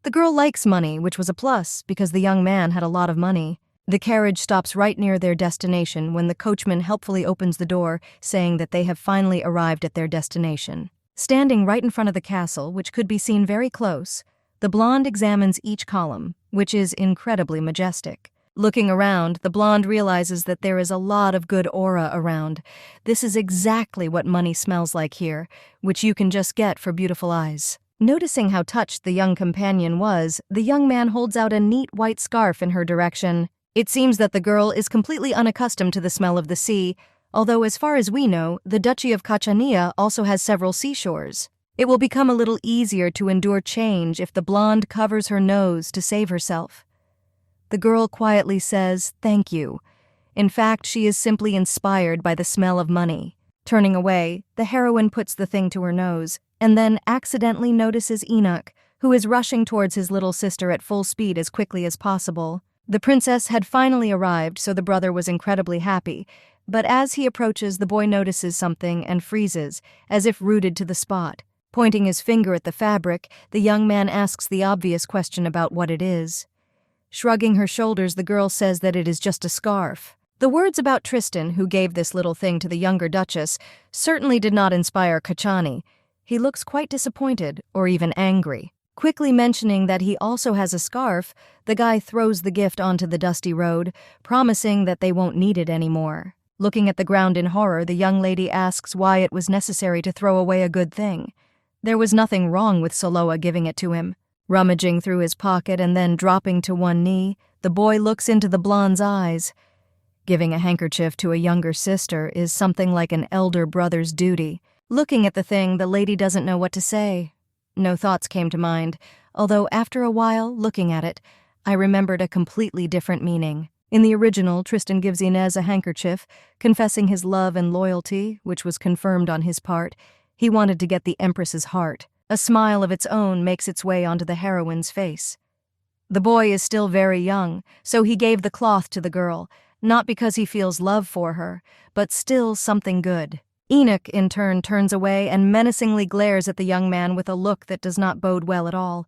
[SPEAKER 1] The girl likes money, which was a plus, because the young man had a lot of money. The carriage stops right near their destination when the coachman helpfully opens the door, saying that they have finally arrived at their destination. Standing right in front of the castle, which could be seen very close, the blonde examines each column, which is incredibly majestic. Looking around, the blonde realizes that there is a lot of good aura around. This is exactly what money smells like here, which you can just get for beautiful eyes. Noticing how touched the young companion was, the young man holds out a neat white scarf in her direction. It seems that the girl is completely unaccustomed to the smell of the sea, although as far as we know, the Duchy of Kachania also has several seashores. It will become a little easier to endure change if the blonde covers her nose to save herself. The girl quietly says, "Thank you." In fact, she is simply inspired by the smell of money. Turning away, the heroine puts the thing to her nose, and then accidentally notices Enoch, who is rushing towards his little sister at full speed as quickly as possible. The princess had finally arrived, so the brother was incredibly happy, but as he approaches, the boy notices something and freezes, as if rooted to the spot. Pointing his finger at the fabric, the young man asks the obvious question about what it is. Shrugging her shoulders, the girl says that it is just a scarf. The words about Tristan, who gave this little thing to the younger duchess, certainly did not inspire Kachani. He looks quite disappointed, or even angry. Quickly mentioning that he also has a scarf, the guy throws the gift onto the dusty road, promising that they won't need it anymore. Looking at the ground in horror, the young lady asks why it was necessary to throw away a good thing. There was nothing wrong with Soloa giving it to him. Rummaging through his pocket and then dropping to one knee, the boy looks into the blonde's eyes. Giving a handkerchief to a younger sister is something like an elder brother's duty. Looking at the thing, the lady doesn't know what to say. No thoughts came to mind, although after a while, looking at it, I remembered a completely different meaning. In the original, Tristan gives Inez a handkerchief, confessing his love and loyalty, which was confirmed on his part. He wanted to get the Empress's heart. A smile of its own makes its way onto the heroine's face. The boy is still very young, so he gave the cloth to the girl, not because he feels love for her, but still something good. Enoch, in turn, turns away and menacingly glares at the young man with a look that does not bode well at all.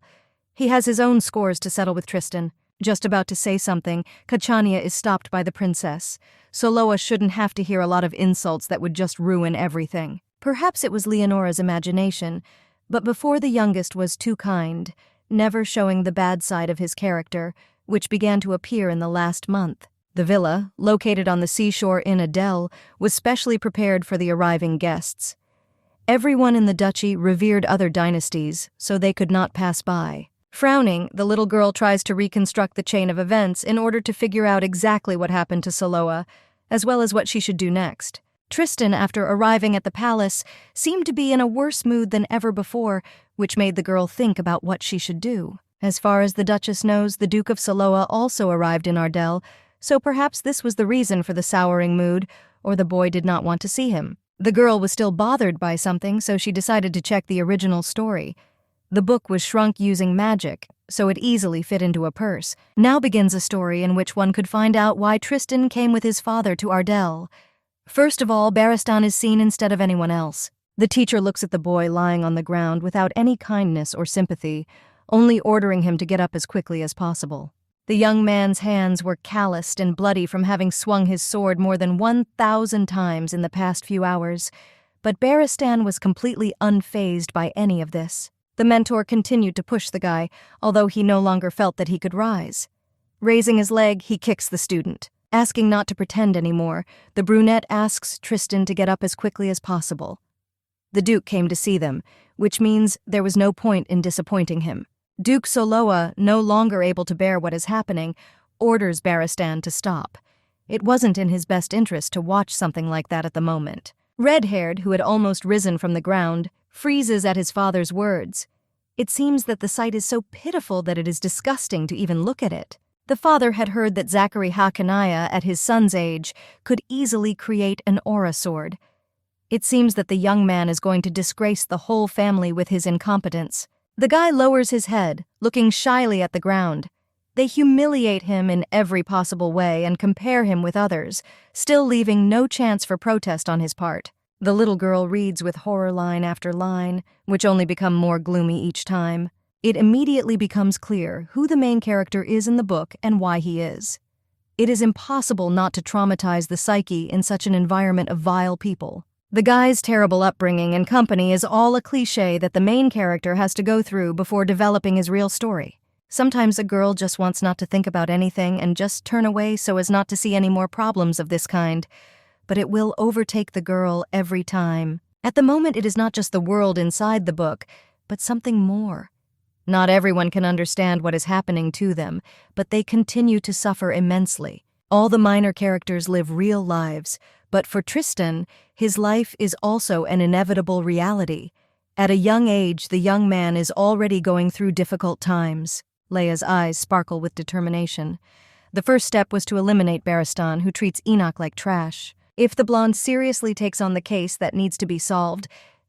[SPEAKER 1] He has his own scores to settle with Tristan. Just about to say something, Kachania is stopped by the princess. Soloa shouldn't have to hear a lot of insults that would just ruin everything. Perhaps it was Leonora's imagination, but before the youngest was too kind, never showing the bad side of his character, which began to appear in the last month. The villa, located on the seashore in Adel, was specially prepared for the arriving guests. Everyone in the duchy revered other dynasties, so they could not pass by. Frowning, the little girl tries to reconstruct the chain of events in order to figure out exactly what happened to Soloa, as well as what she should do next. Tristan, after arriving at the palace, seemed to be in a worse mood than ever before, which made the girl think about what she should do. As far as the Duchess knows, the Duke of Soloa also arrived in Ardell, so perhaps this was the reason for the souring mood, or the boy did not want to see him. The girl was still bothered by something, so she decided to check the original story. The book was shrunk using magic, so it easily fit into a purse. Now begins a story in which one could find out why Tristan came with his father to Ardell. First of all, Baristan is seen instead of anyone else. The teacher looks at the boy lying on the ground without any kindness or sympathy, only ordering him to get up as quickly as possible. The young man's hands were calloused and bloody from having swung his sword more than 1,000 times in the past few hours, but Baristan was completely unfazed by any of this. The mentor continued to push the guy, although he no longer felt that he could rise. Raising his leg, he kicks the student. Asking not to pretend anymore, the brunette asks Tristan to get up as quickly as possible. The Duke came to see them, which means there was no point in disappointing him. Duke Soloa, no longer able to bear what is happening, orders Baristan to stop. It wasn't in his best interest to watch something like that at the moment. Red-haired, who had almost risen from the ground, freezes at his father's words. It seems that the sight is so pitiful that it is disgusting to even look at it. The father had heard that Zachary Hakanaya, at his son's age, could easily create an aura sword. It seems that the young man is going to disgrace the whole family with his incompetence. The guy lowers his head, looking shyly at the ground. They humiliate him in every possible way and compare him with others, still leaving no chance for protest on his part. The little girl reads with horror line after line, which only become more gloomy each time. It immediately becomes clear who the main character is in the book and why he is. It is impossible not to traumatize the psyche in such an environment of vile people. The guy's terrible upbringing and company is all a cliché that the main character has to go through before developing his real story. Sometimes a girl just wants not to think about anything and just turn away so as not to see any more problems of this kind. But it will overtake the girl every time. At the moment, it is not just the world inside the book, but something more. Not everyone can understand what is happening to them, but they continue to suffer immensely. All the minor characters live real lives, but for Tristan, his life is also an inevitable reality. At a young age, the young man is already going through difficult times. Leia's eyes sparkle with determination. The first step was to eliminate Baristan, who treats Enoch like trash. If the blonde seriously takes on the case that needs to be solved,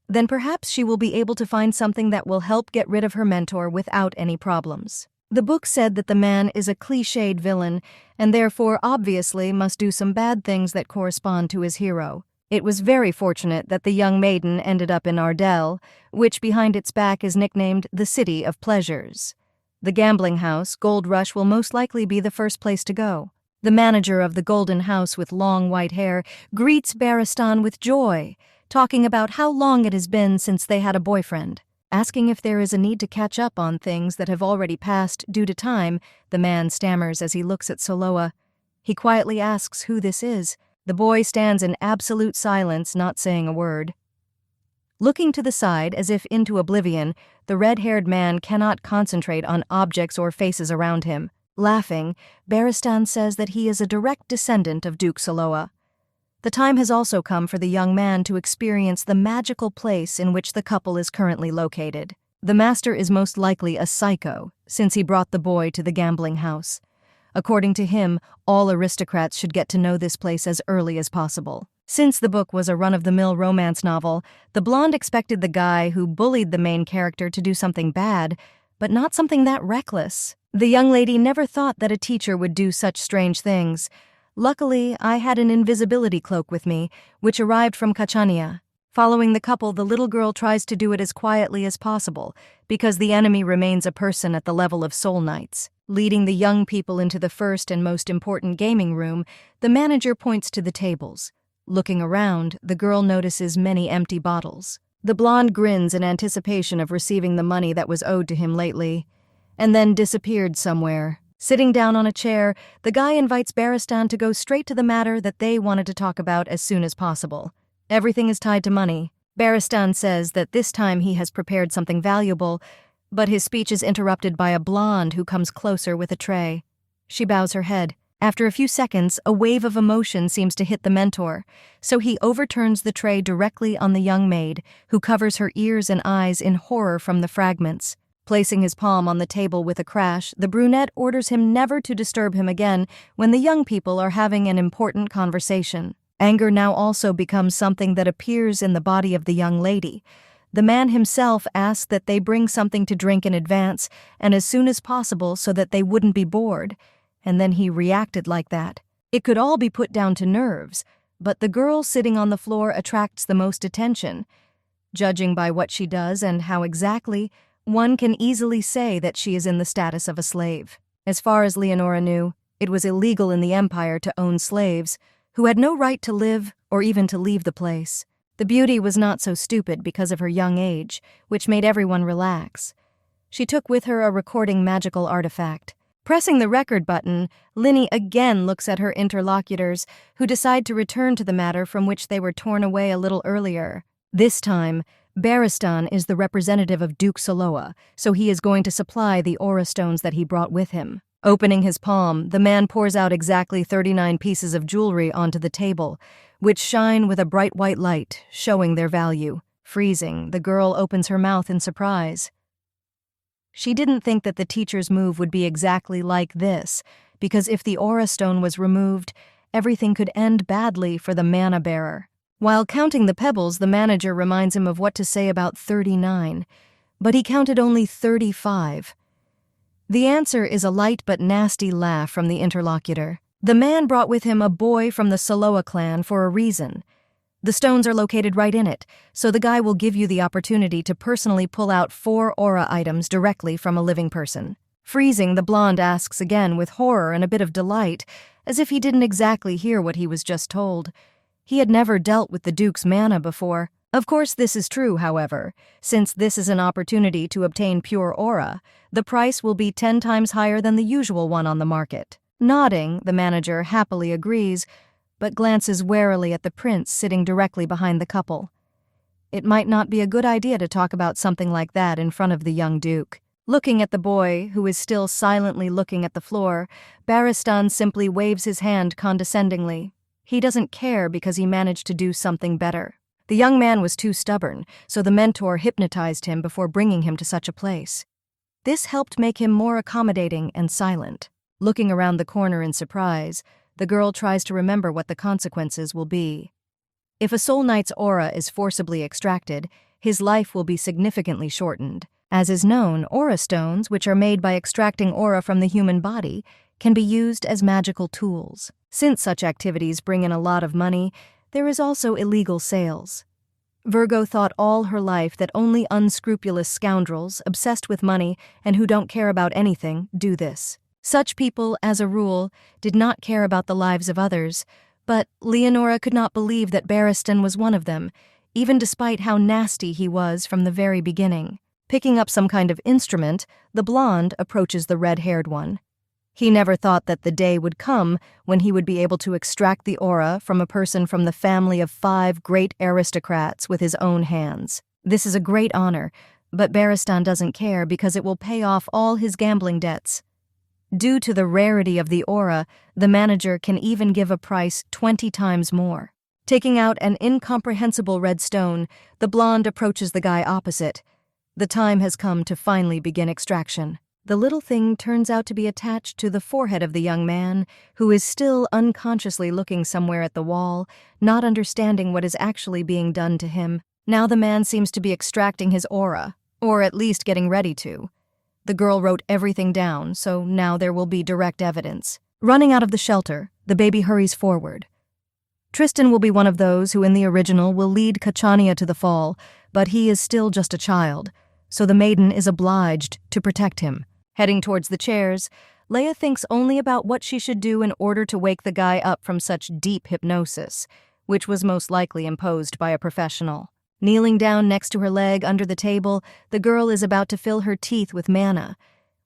[SPEAKER 1] then perhaps she will be able to find something that will help get rid of her mentor without any problems. The book said that the man is a cliched villain and therefore obviously must do some bad things that correspond to his hero. It was very fortunate that the young maiden ended up in Ardell, which behind its back is nicknamed the City of Pleasures. The gambling house, Gold Rush, will most likely be the first place to go. The manager of the Golden House with long white hair greets Baristan with joy, talking about how long it has been since they had a boyfriend. Asking if there is a need to catch up on things that have already passed due to time, the man stammers as he looks at Soloa. He quietly asks who this is. The boy stands in absolute silence, not saying a word. Looking to the side as if into oblivion, the red-haired man cannot concentrate on objects or faces around him. Laughing, Baristan says that he is a direct descendant of Duke Soloa. The time has also come for the young man to experience the magical place in which the couple is currently located. The master is most likely a psycho, since he brought the boy to the gambling house. According to him, all aristocrats should get to know this place as early as possible. Since the book was a run-of-the-mill romance novel, the blonde expected the guy who bullied the main character to do something bad, but not something that reckless. The young lady never thought that a teacher would do such strange things. Luckily, I had an invisibility cloak with me, which arrived from Kachania. Following the couple, the little girl tries to do it as quietly as possible, because the enemy remains a person at the level of soul knights. Leading the young people into the first and most important gaming room, the manager points to the tables. Looking around, the girl notices many empty bottles. The blonde grins in anticipation of receiving the money that was owed to him lately, and then disappeared somewhere. Sitting down on a chair, the guy invites Baristan to go straight to the matter that they wanted to talk about as soon as possible. Everything is tied to money. Baristan says that this time he has prepared something valuable, but his speech is interrupted by a blonde who comes closer with a tray. She bows her head. After a few seconds, a wave of emotion seems to hit the mentor, so he overturns the tray directly on the young maid, who covers her ears and eyes in horror from the fragments. Placing his palm on the table with a crash, the brunette orders him never to disturb him again when the young people are having an important conversation. Anger now also becomes something that appears in the body of the young lady. The man himself asked that they bring something to drink in advance and as soon as possible so that they wouldn't be bored, and then he reacted like that. It could all be put down to nerves, but the girl sitting on the floor attracts the most attention. Judging by what she does and how exactly, one can easily say that she is in the status of a slave. As far as Leonora knew, it was illegal in the Empire to own slaves, who had no right to live or even to leave the place. The beauty was not so stupid because of her young age, which made everyone relax. She took with her a recording magical artifact. Pressing the record button, Linny again looks at her interlocutors, who decide to return to the matter from which they were torn away a little earlier. This time, Baristan is the representative of Duke Soloa, so he is going to supply the aura stones that he brought with him. Opening his palm, the man pours out exactly 39 pieces of jewelry onto the table, which shine with a bright white light, showing their value. Freezing, the girl opens her mouth in surprise. She didn't think that the teacher's move would be exactly like this, because if the aura stone was removed, everything could end badly for the mana bearer. While counting the pebbles, the manager reminds him of what to say about 39, but he counted only 35. The answer is a light but nasty laugh from the interlocutor. The man brought with him a boy from the Soloa clan for a reason. The stones are located right in it, so the guy will give you the opportunity to personally pull out 4 aura items directly from a living person. Freezing, the blonde asks again with horror and a bit of delight, as if he didn't exactly hear what he was just told. He had never dealt with the Duke's mana before. Of course this is true, however. Since this is an opportunity to obtain pure aura, the price will be 10 times higher than the usual one on the market. Nodding, the manager happily agrees, but glances warily at the prince sitting directly behind the couple. It might not be a good idea to talk about something like that in front of the young duke. Looking at the boy, who is still silently looking at the floor, Baristan simply waves his hand condescendingly. He doesn't care because he managed to do something better. The young man was too stubborn, so the mentor hypnotized him before bringing him to such a place. This helped make him more accommodating and silent. Looking around the corner in surprise, the girl tries to remember what the consequences will be. If a Soul Knight's aura is forcibly extracted, his life will be significantly shortened. As is known, aura stones, which are made by extracting aura from the human body, can be used as magical tools. Since such activities bring in a lot of money, there is also illegal sales. Virgo thought all her life that only unscrupulous scoundrels, obsessed with money and who don't care about anything, do this. Such people, as a rule, did not care about the lives of others, but Leonora could not believe that Barristan was one of them, even despite how nasty he was from the very beginning. Picking up some kind of instrument, the blonde approaches the red-haired one. He never thought that the day would come when he would be able to extract the aura from a person from the family of 5 great aristocrats with his own hands. This is a great honor, but Barristan doesn't care because it will pay off all his gambling debts. Due to the rarity of the aura, the manager can even give a price 20 times more. Taking out an incomprehensible red stone, the blonde approaches the guy opposite. The time has come to finally begin extraction. The little thing turns out to be attached to the forehead of the young man, who is still unconsciously looking somewhere at the wall, not understanding what is actually being done to him. Now the man seems to be extracting his aura, or at least getting ready to. The girl wrote everything down, so now there will be direct evidence. Running out of the shelter, the baby hurries forward. Tristan will be one of those who in the original will lead Kachania to the fall, but he is still just a child, so the maiden is obliged to protect him. Heading towards the chairs, Leia thinks only about what she should do in order to wake the guy up from such deep hypnosis, which was most likely imposed by a professional. Kneeling down next to her leg under the table, the girl is about to fill her teeth with mana.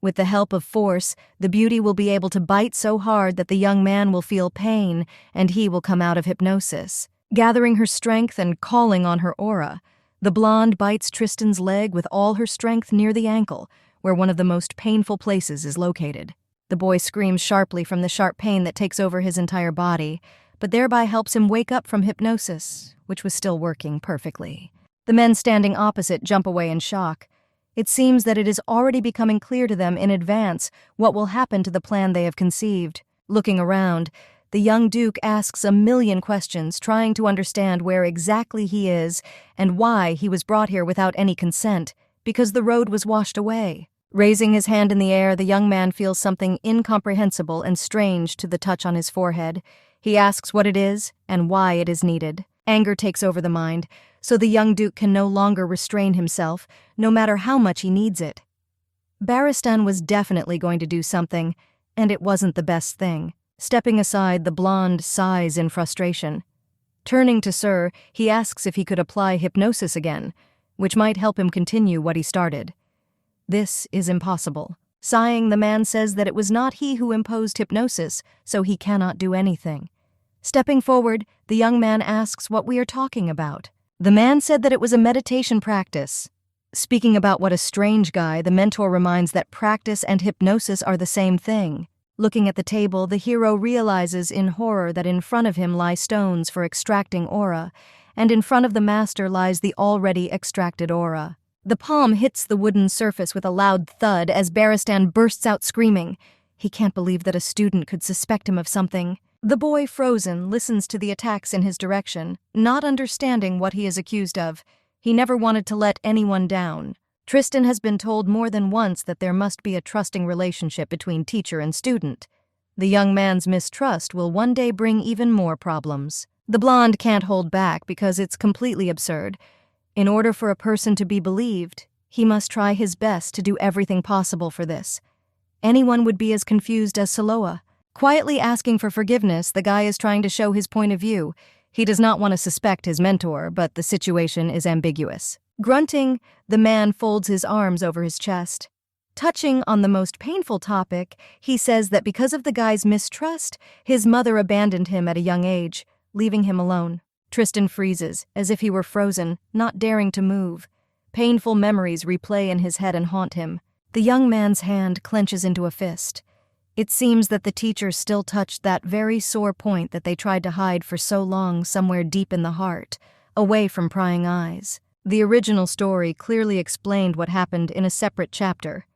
[SPEAKER 1] With the help of force, the beauty will be able to bite so hard that the young man will feel pain, and he will come out of hypnosis. Gathering her strength and calling on her aura, the blonde bites Tristan's leg with all her strength near the ankle, where one of the most painful places is located. The boy screams sharply from the sharp pain that takes over his entire body, but thereby helps him wake up from hypnosis, which was still working perfectly. The men standing opposite jump away in shock. It seems that it is already becoming clear to them in advance what will happen to the plan they have conceived. Looking around, the young Duke asks a million questions, trying to understand where exactly he is and why he was brought here without any consent, because the road was washed away. Raising his hand in the air, the young man feels something incomprehensible and strange to the touch on his forehead. He asks what it is and why it is needed. Anger takes over the mind, so the young Duke can no longer restrain himself, no matter how much he needs it. Barristan was definitely going to do something, and it wasn't the best thing. Stepping aside, the blonde sighs in frustration. Turning to Sir, he asks if he could apply hypnosis again, which might help him continue what he started. This is impossible. Sighing, the man says that it was not he who imposed hypnosis, so he cannot do anything. Stepping forward, the young man asks what we are talking about. The man said that it was a meditation practice. Speaking about what a strange guy, the mentor reminds that practice and hypnosis are the same thing. Looking at the table, the hero realizes in horror that in front of him lie stones for extracting aura, and in front of the master lies the already extracted aura. The palm hits the wooden surface with a loud thud as Barristan bursts out screaming. He can't believe that a student could suspect him of something. The boy, frozen, listens to the attacks in his direction, not understanding what he is accused of. He never wanted to let anyone down. Tristan has been told more than once that there must be a trusting relationship between teacher and student. The young man's mistrust will one day bring even more problems. The blonde can't hold back because it's completely absurd. In order for a person to be believed, he must try his best to do everything possible for this. Anyone would be as confused as Saloa. Quietly asking for forgiveness, the guy is trying to show his point of view. He does not want to suspect his mentor, but the situation is ambiguous. Grunting, the man folds his arms over his chest. Touching on the most painful topic, he says that because of the guy's mistrust, his mother abandoned him at a young age, leaving him alone. Tristan freezes, as if he were frozen, not daring to move. Painful memories replay in his head and haunt him. The young man's hand clenches into a fist. It seems that the teacher still touched that very sore point that they tried to hide for so long somewhere deep in the heart, away from prying eyes. The original story clearly explained what happened in a separate chapter.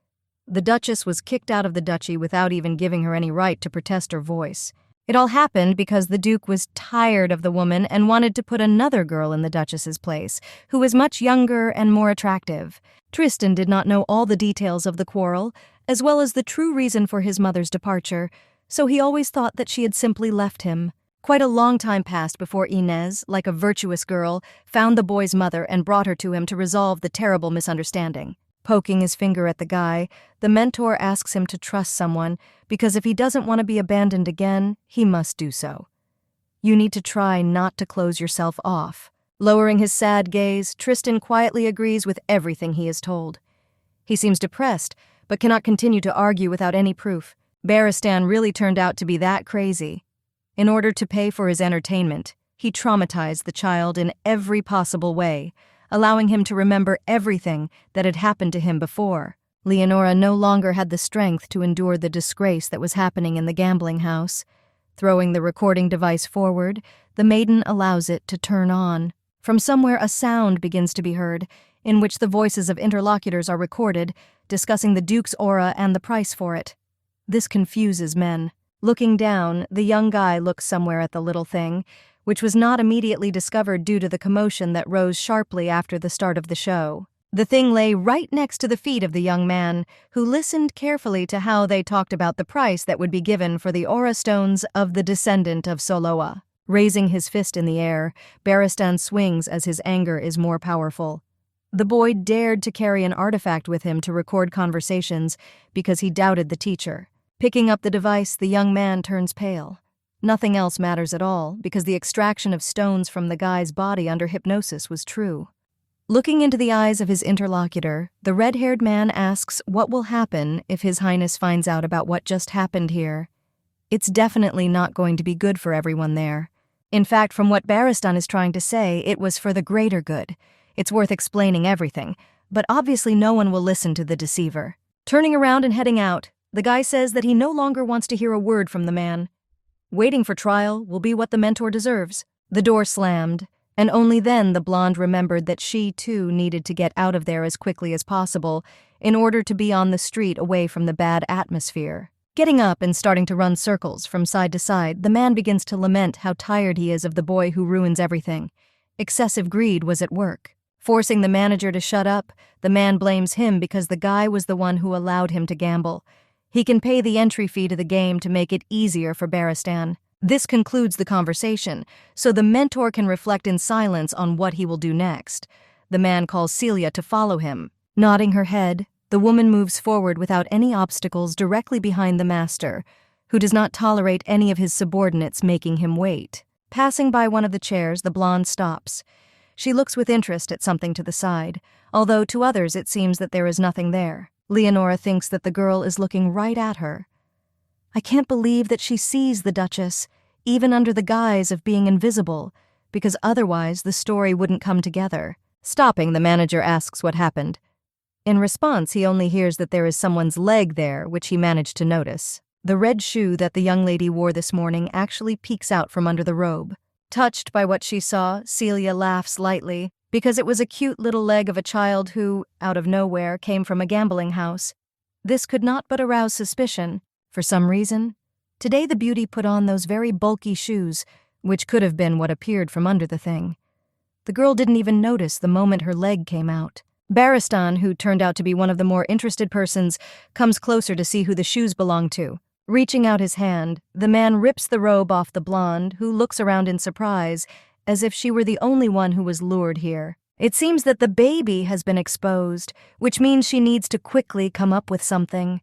[SPEAKER 1] The Duchess was kicked out of the duchy without even giving her any right to protest or voice. It all happened because the Duke was tired of the woman and wanted to put another girl in the Duchess's place, who was much younger and more attractive. Tristan did not know all the details of the quarrel, as well as the true reason for his mother's departure, so he always thought that she had simply left him. Quite a long time passed before Inez, like a virtuous girl, found the boy's mother and brought her to him to resolve the terrible misunderstanding. Poking his finger at the guy, the mentor asks him to trust someone, because if he doesn't want to be abandoned again, he must do so. You need to try not to close yourself off. Lowering his sad gaze, Tristan quietly agrees with everything he is told. He seems depressed, but cannot continue to argue without any proof. Beristan really turned out to be that crazy. In order to pay for his entertainment, he traumatized the child in every possible way, allowing him to remember everything that had happened to him before. Leonora no longer had the strength to endure the disgrace that was happening in the gambling house. Throwing the recording device forward, the maiden allows it to turn on. From somewhere a sound begins to be heard, in which the voices of interlocutors are recorded, discussing the Duke's aura and the price for it. This confuses men. Looking down, the young guy looks somewhere at the little thing, which was not immediately discovered due to the commotion that rose sharply after the start of the show. The thing lay right next to the feet of the young man, who listened carefully to how they talked about the price that would be given for the aura stones of the descendant of Soloa. Raising his fist in the air, Beristan swings as his anger is more powerful. The boy dared to carry an artifact with him to record conversations because he doubted the teacher. Picking up the device, the young man turns pale. Nothing else matters at all, because the extraction of stones from the guy's body under hypnosis was true. Looking into the eyes of his interlocutor, the red-haired man asks what will happen if His Highness finds out about what just happened here. It's definitely not going to be good for everyone there. In fact, from what Beristan is trying to say, it was for the greater good. It's worth explaining everything, but obviously no one will listen to the deceiver. Turning around and heading out, the guy says that he no longer wants to hear a word from the man. Waiting for trial will be what the mentor deserves. The door slammed, and only then the blonde remembered that she, too, needed to get out of there as quickly as possible in order to be on the street away from the bad atmosphere. Getting up and starting to run circles from side to side, the man begins to lament how tired he is of the boy who ruins everything. Excessive greed was at work. Forcing the manager to shut up, the man blames him because the guy was the one who allowed him to gamble. He can pay the entry fee to the game to make it easier for Beristan. This concludes the conversation, so the mentor can reflect in silence on what he will do next. The man calls Celia to follow him. Nodding her head, the woman moves forward without any obstacles directly behind the master, who does not tolerate any of his subordinates making him wait. Passing by one of the chairs, the blonde stops. She looks with interest at something to the side, although to others it seems that there is nothing there. Leonora thinks that the girl is looking right at her. I can't believe that she sees the Duchess, even under the guise of being invisible, because otherwise the story wouldn't come together. Stopping, the manager asks what happened. In response, he only hears that there is someone's leg there, which he managed to notice. The red shoe that the young lady wore this morning actually peeks out from under the robe. Touched by what she saw, Celia laughs lightly, because it was a cute little leg of a child who, out of nowhere, came from a gambling house. This could not but arouse suspicion. For some reason, today the beauty put on those very bulky shoes, which could have been what appeared from under the thing. The girl didn't even notice the moment her leg came out. Beristan, who turned out to be one of the more interested persons, comes closer to see who the shoes belong to. Reaching out his hand, the man rips the robe off the blonde, who looks around in surprise, as if she were the only one who was lured here. It seems that the baby has been exposed, which means she needs to quickly come up with something.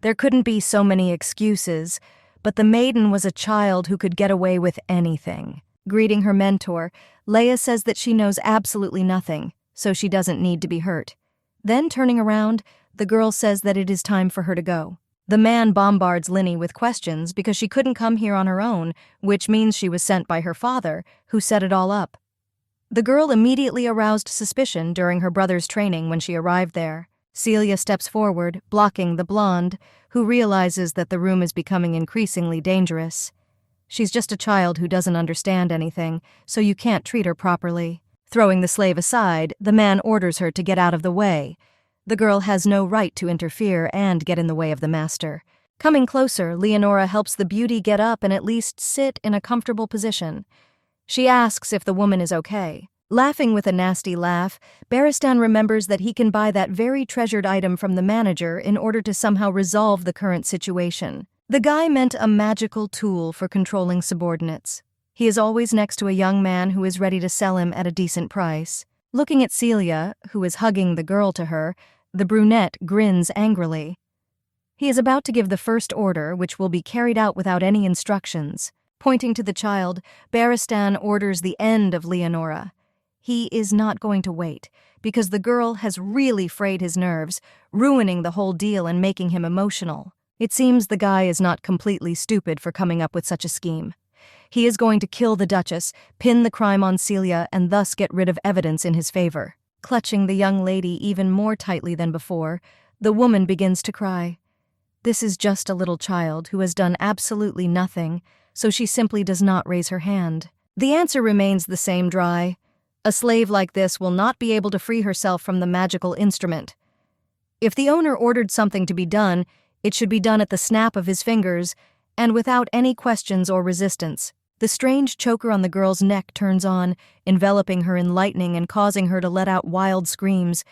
[SPEAKER 1] There couldn't be so many excuses, but the maiden was a child who could get away with anything. Greeting her mentor, Leia says that she knows absolutely nothing, so she doesn't need to be hurt. Then, turning around, the girl says that it is time for her to go. The man bombards Linny with questions because she couldn't come here on her own, which means she was sent by her father, who set it all up. The girl immediately aroused suspicion during her brother's training when she arrived there. Celia steps forward, blocking the blonde, who realizes that the room is becoming increasingly dangerous. She's just a child who doesn't understand anything, so you can't treat her properly. Throwing the slave aside, the man orders her to get out of the way. The girl has no right to interfere and get in the way of the master. Coming closer, Leonora helps the beauty get up and at least sit in a comfortable position. She asks if the woman is okay. Laughing with a nasty laugh, Baristan remembers that he can buy that very treasured item from the manager in order to somehow resolve the current situation. The guy meant a magical tool for controlling subordinates. He is always next to a young man who is ready to sell him at a decent price. Looking at Celia, who is hugging the girl to her, the brunette grins angrily. He is about to give the first order, which will be carried out without any instructions. Pointing to the child, Baristan orders the end of Leonora. He is not going to wait, because the girl has really frayed his nerves, ruining the whole deal and making him emotional. It seems the guy is not completely stupid for coming up with such a scheme. He is going to kill the Duchess, pin the crime on Celia, and thus get rid of evidence in his favor. Clutching the young lady even more tightly than before, the woman begins to cry. This is just a little child who has done absolutely nothing, so she simply does not raise her hand. The answer remains the same dry. A slave like this will not be able to free herself from the magical instrument. If the owner ordered something to be done, it should be done at the snap of his fingers, and without any questions or resistance. The strange choker on the girl's neck turns on, enveloping her in lightning and causing her to let out wild screams.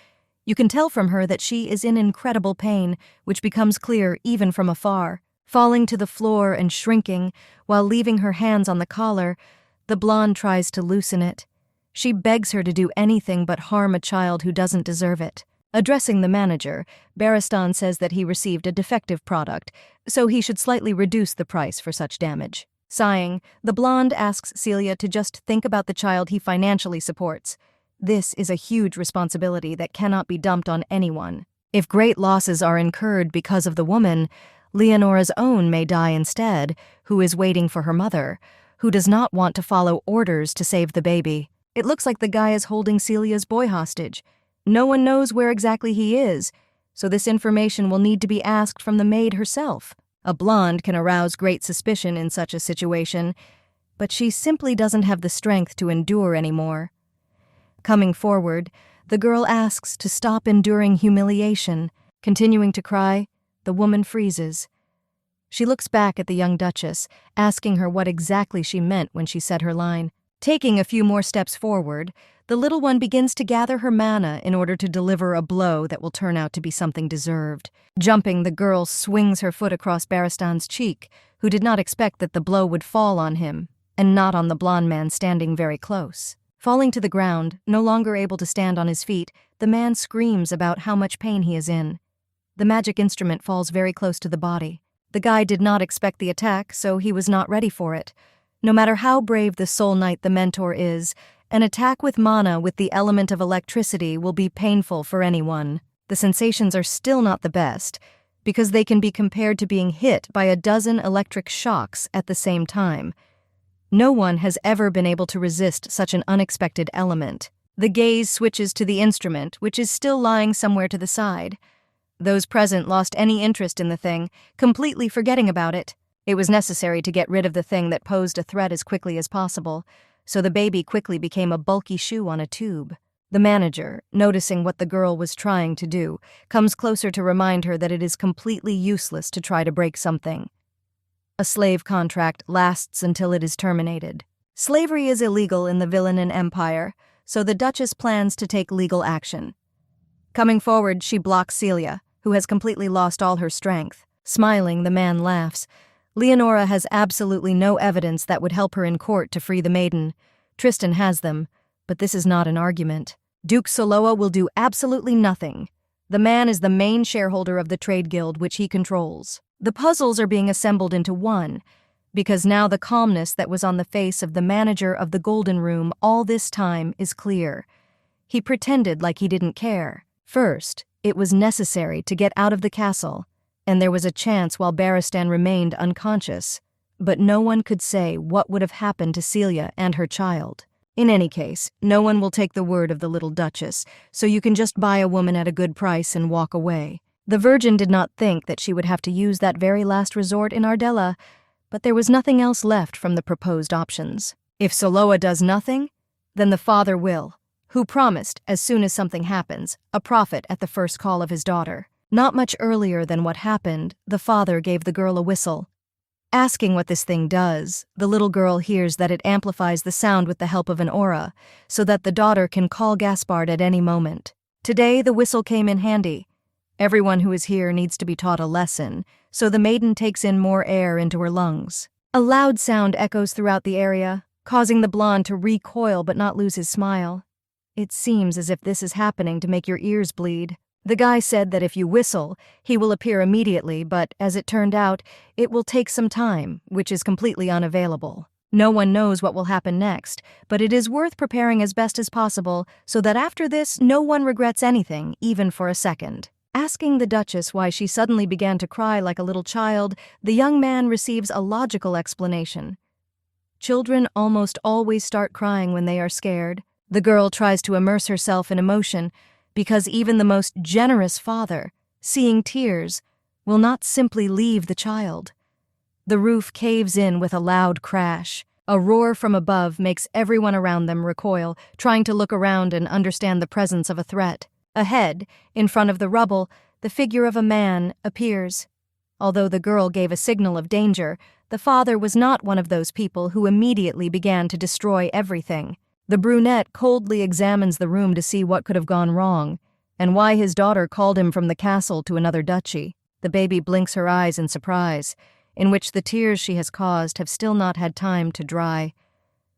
[SPEAKER 1] You can tell from her that she is in incredible pain, which becomes clear even from afar. Falling to the floor and shrinking, while leaving her hands on the collar, the blonde tries to loosen it. She begs her to do anything but harm a child who doesn't deserve it. Addressing the manager, Baristan says that he received a defective product, so he should slightly reduce the price for such damage. Sighing, the blonde asks Celia to just think about the child he financially supports. This is a huge responsibility that cannot be dumped on anyone. If great losses are incurred because of the woman, Leonora's own may die instead, who is waiting for her mother, who does not want to follow orders to save the baby. It looks like the guy is holding Celia's boy hostage. No one knows where exactly he is, so this information will need to be asked from the maid herself. A blonde can arouse great suspicion in such a situation, but she simply doesn't have the strength to endure anymore. Coming forward, the girl asks to stop enduring humiliation. Continuing to cry, the woman freezes. She looks back at the young Duchess, asking her what exactly she meant when she said her line. Taking a few more steps forward, the little one begins to gather her mana in order to deliver a blow that will turn out to be something deserved. Jumping, the girl swings her foot across Baristan's cheek, who did not expect that the blow would fall on him, and not on the blonde man standing very close. Falling to the ground, no longer able to stand on his feet, the man screams about how much pain he is in. The magic instrument falls very close to the body. The guy did not expect the attack, so he was not ready for it. No matter how brave the soul knight the mentor is, an attack with mana with the element of electricity will be painful for anyone. The sensations are still not the best, because they can be compared to being hit by a dozen electric shocks at the same time. No one has ever been able to resist such an unexpected element. The gaze switches to the instrument, which is still lying somewhere to the side. Those present lost any interest in the thing, completely forgetting about it. It was necessary to get rid of the thing that posed a threat as quickly as possible, so the baby quickly became a bulky shoe on a tube. The manager, noticing what the girl was trying to do, comes closer to remind her that it is completely useless to try to break something. A slave contract lasts until it is terminated. Slavery is illegal in the Villain Empire, so the Duchess plans to take legal action. Coming forward, she blocks Celia, who has completely lost all her strength. Smiling, the man laughs. Leonora has absolutely no evidence that would help her in court to free the maiden. Tristan has them, but this is not an argument. Duke Soloa will do absolutely nothing. The man is the main shareholder of the trade guild which he controls. The puzzles are being assembled into one, because now the calmness that was on the face of the manager of the Golden Room all this time is clear. He pretended like he didn't care. First, it was necessary to get out of the castle, and there was a chance while Baristan remained unconscious, but no one could say what would have happened to Celia and her child. In any case, no one will take the word of the little Duchess, so you can just buy a woman at a good price and walk away. The Virgin did not think that she would have to use that very last resort in Ardella, but there was nothing else left from the proposed options. If Soloa does nothing, then the father will, who promised, as soon as something happens, a profit at the first call of his daughter. Not much earlier than what happened, the father gave the girl a whistle. Asking what this thing does, the little girl hears that it amplifies the sound with the help of an aura, so that the daughter can call Gaspard at any moment. Today, the whistle came in handy. Everyone who is here needs to be taught a lesson, so the maiden takes in more air into her lungs. A loud sound echoes throughout the area, causing the blonde to recoil but not lose his smile. It seems as if this is happening to make your ears bleed. The guy said that if you whistle, he will appear immediately, but as it turned out, it will take some time, which is completely unavailable. No one knows what will happen next, but it is worth preparing as best as possible so that after this, no one regrets anything, even for a second. Asking the Duchess why she suddenly began to cry like a little child, the young man receives a logical explanation. Children almost always start crying when they are scared. The girl tries to immerse herself in emotion, because even the most generous father, seeing tears, will not simply leave the child. The roof caves in with a loud crash. A roar from above makes everyone around them recoil, trying to look around and understand the presence of a threat. Ahead, in front of the rubble, the figure of a man appears. Although the girl gave a signal of danger, the father was not one of those people who immediately began to destroy everything. The brunette coldly examines the room to see what could have gone wrong, and why his daughter called him from the castle to another duchy. The baby blinks her eyes in surprise, in which the tears she has caused have still not had time to dry.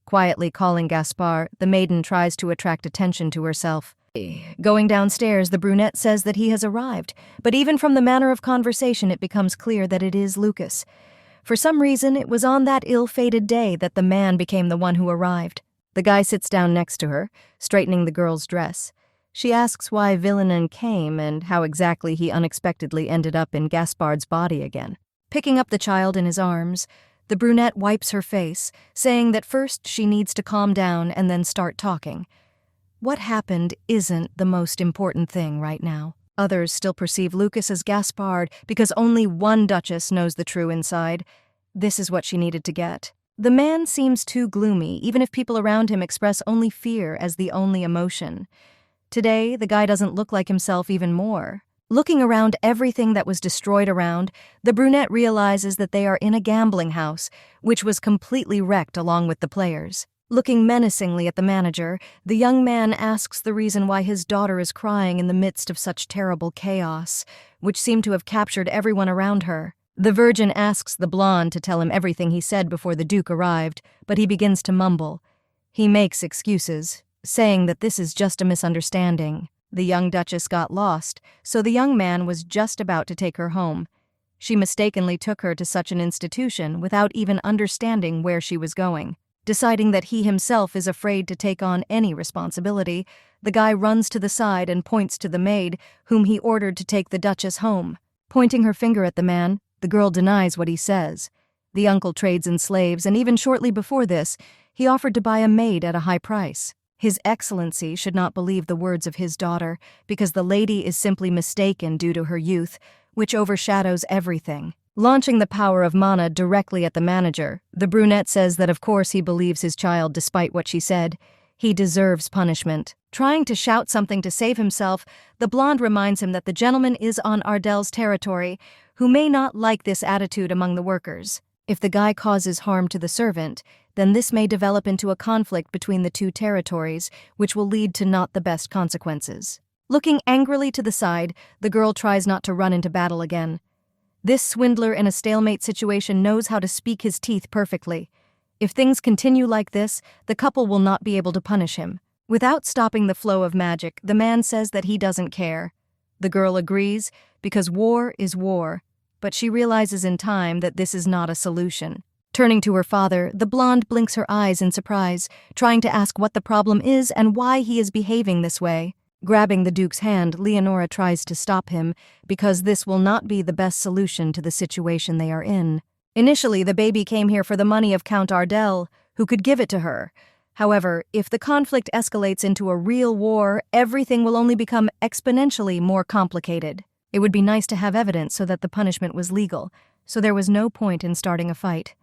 [SPEAKER 1] Quietly calling Gaspard, the maiden tries to attract attention to herself. Going downstairs, the brunette says that he has arrived, but even from the manner of conversation it becomes clear that it is Lucas. For some reason, it was on that ill-fated day that the man became the one who arrived. The guy sits down next to her, straightening the girl's dress. She asks why Villain came and how exactly he unexpectedly ended up in Gaspard's body again. Picking up the child in his arms, the brunette wipes her face, saying that first she needs to calm down and then start talking. What happened isn't the most important thing right now. Others still perceive Lucas as Gaspard because only one duchess knows the true inside. This is what she needed to get. The man seems too gloomy, even if people around him express only fear as the only emotion. Today, the guy doesn't look like himself even more. Looking around everything that was destroyed around, the brunette realizes that they are in a gambling house, which was completely wrecked along with the players. Looking menacingly at the manager, the young man asks the reason why his daughter is crying in the midst of such terrible chaos, which seemed to have captured everyone around her. The Virgin asks the blonde to tell him everything he said before the Duke arrived, but he begins to mumble. He makes excuses, saying that this is just a misunderstanding. The young Duchess got lost, so the young man was just about to take her home. She mistakenly took her to such an institution without even understanding where she was going. Deciding that he himself is afraid to take on any responsibility, the guy runs to the side and points to the maid, whom he ordered to take the Duchess home. Pointing her finger at the man, the girl denies what he says. The uncle trades in slaves, and even shortly before this, he offered to buy a maid at a high price. His Excellency should not believe the words of his daughter, because the lady is simply mistaken due to her youth, which overshadows everything. Launching the power of mana directly at the manager, the brunette says that of course he believes his child despite what she said. He deserves punishment. Trying to shout something to save himself, the blonde reminds him that the gentleman is on Ardel's territory, who may not like this attitude among the workers. If the guy causes harm to the servant, then this may develop into a conflict between the two territories, which will lead to not the best consequences. Looking angrily to the side, the girl tries not to run into battle again. This swindler in a stalemate situation knows how to speak his teeth perfectly. If things continue like this, the couple will not be able to punish him. Without stopping the flow of magic, the man says that he doesn't care. The girl agrees, because war is war, but she realizes in time that this is not a solution. Turning to her father, the blonde blinks her eyes in surprise, trying to ask what the problem is and why he is behaving this way. Grabbing the Duke's hand, Leonora tries to stop him, because this will not be the best solution to the situation they are in. Initially, the baby came here for the money of Count Ardel, who could give it to her. However, if the conflict escalates into a real war, everything will only become exponentially more complicated. It would be nice to have evidence so that the punishment was legal, so there was no point in starting a fight.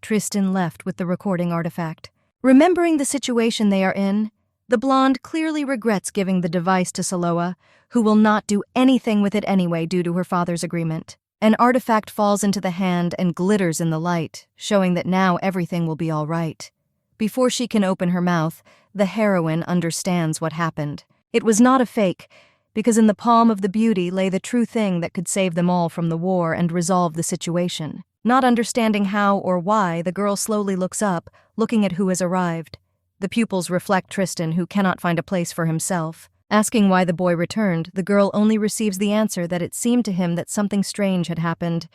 [SPEAKER 1] Tristan left with the recording artifact. Remembering the situation they are in, The blonde clearly regrets giving the device to Saloa, who will not do anything with it anyway due to her father's agreement. An artifact falls into the hand and glitters in the light, showing that now everything will be all right. Before she can open her mouth, the heroine understands what happened. It was not a fake, because in the palm of the beauty lay the true thing that could save them all from the war and resolve the situation. Not understanding how or why, the girl slowly looks up, looking at who has arrived. The pupils reflect Tristan, who cannot find a place for himself. Asking why the boy returned, the girl only receives the answer that it seemed to him that something strange had happened.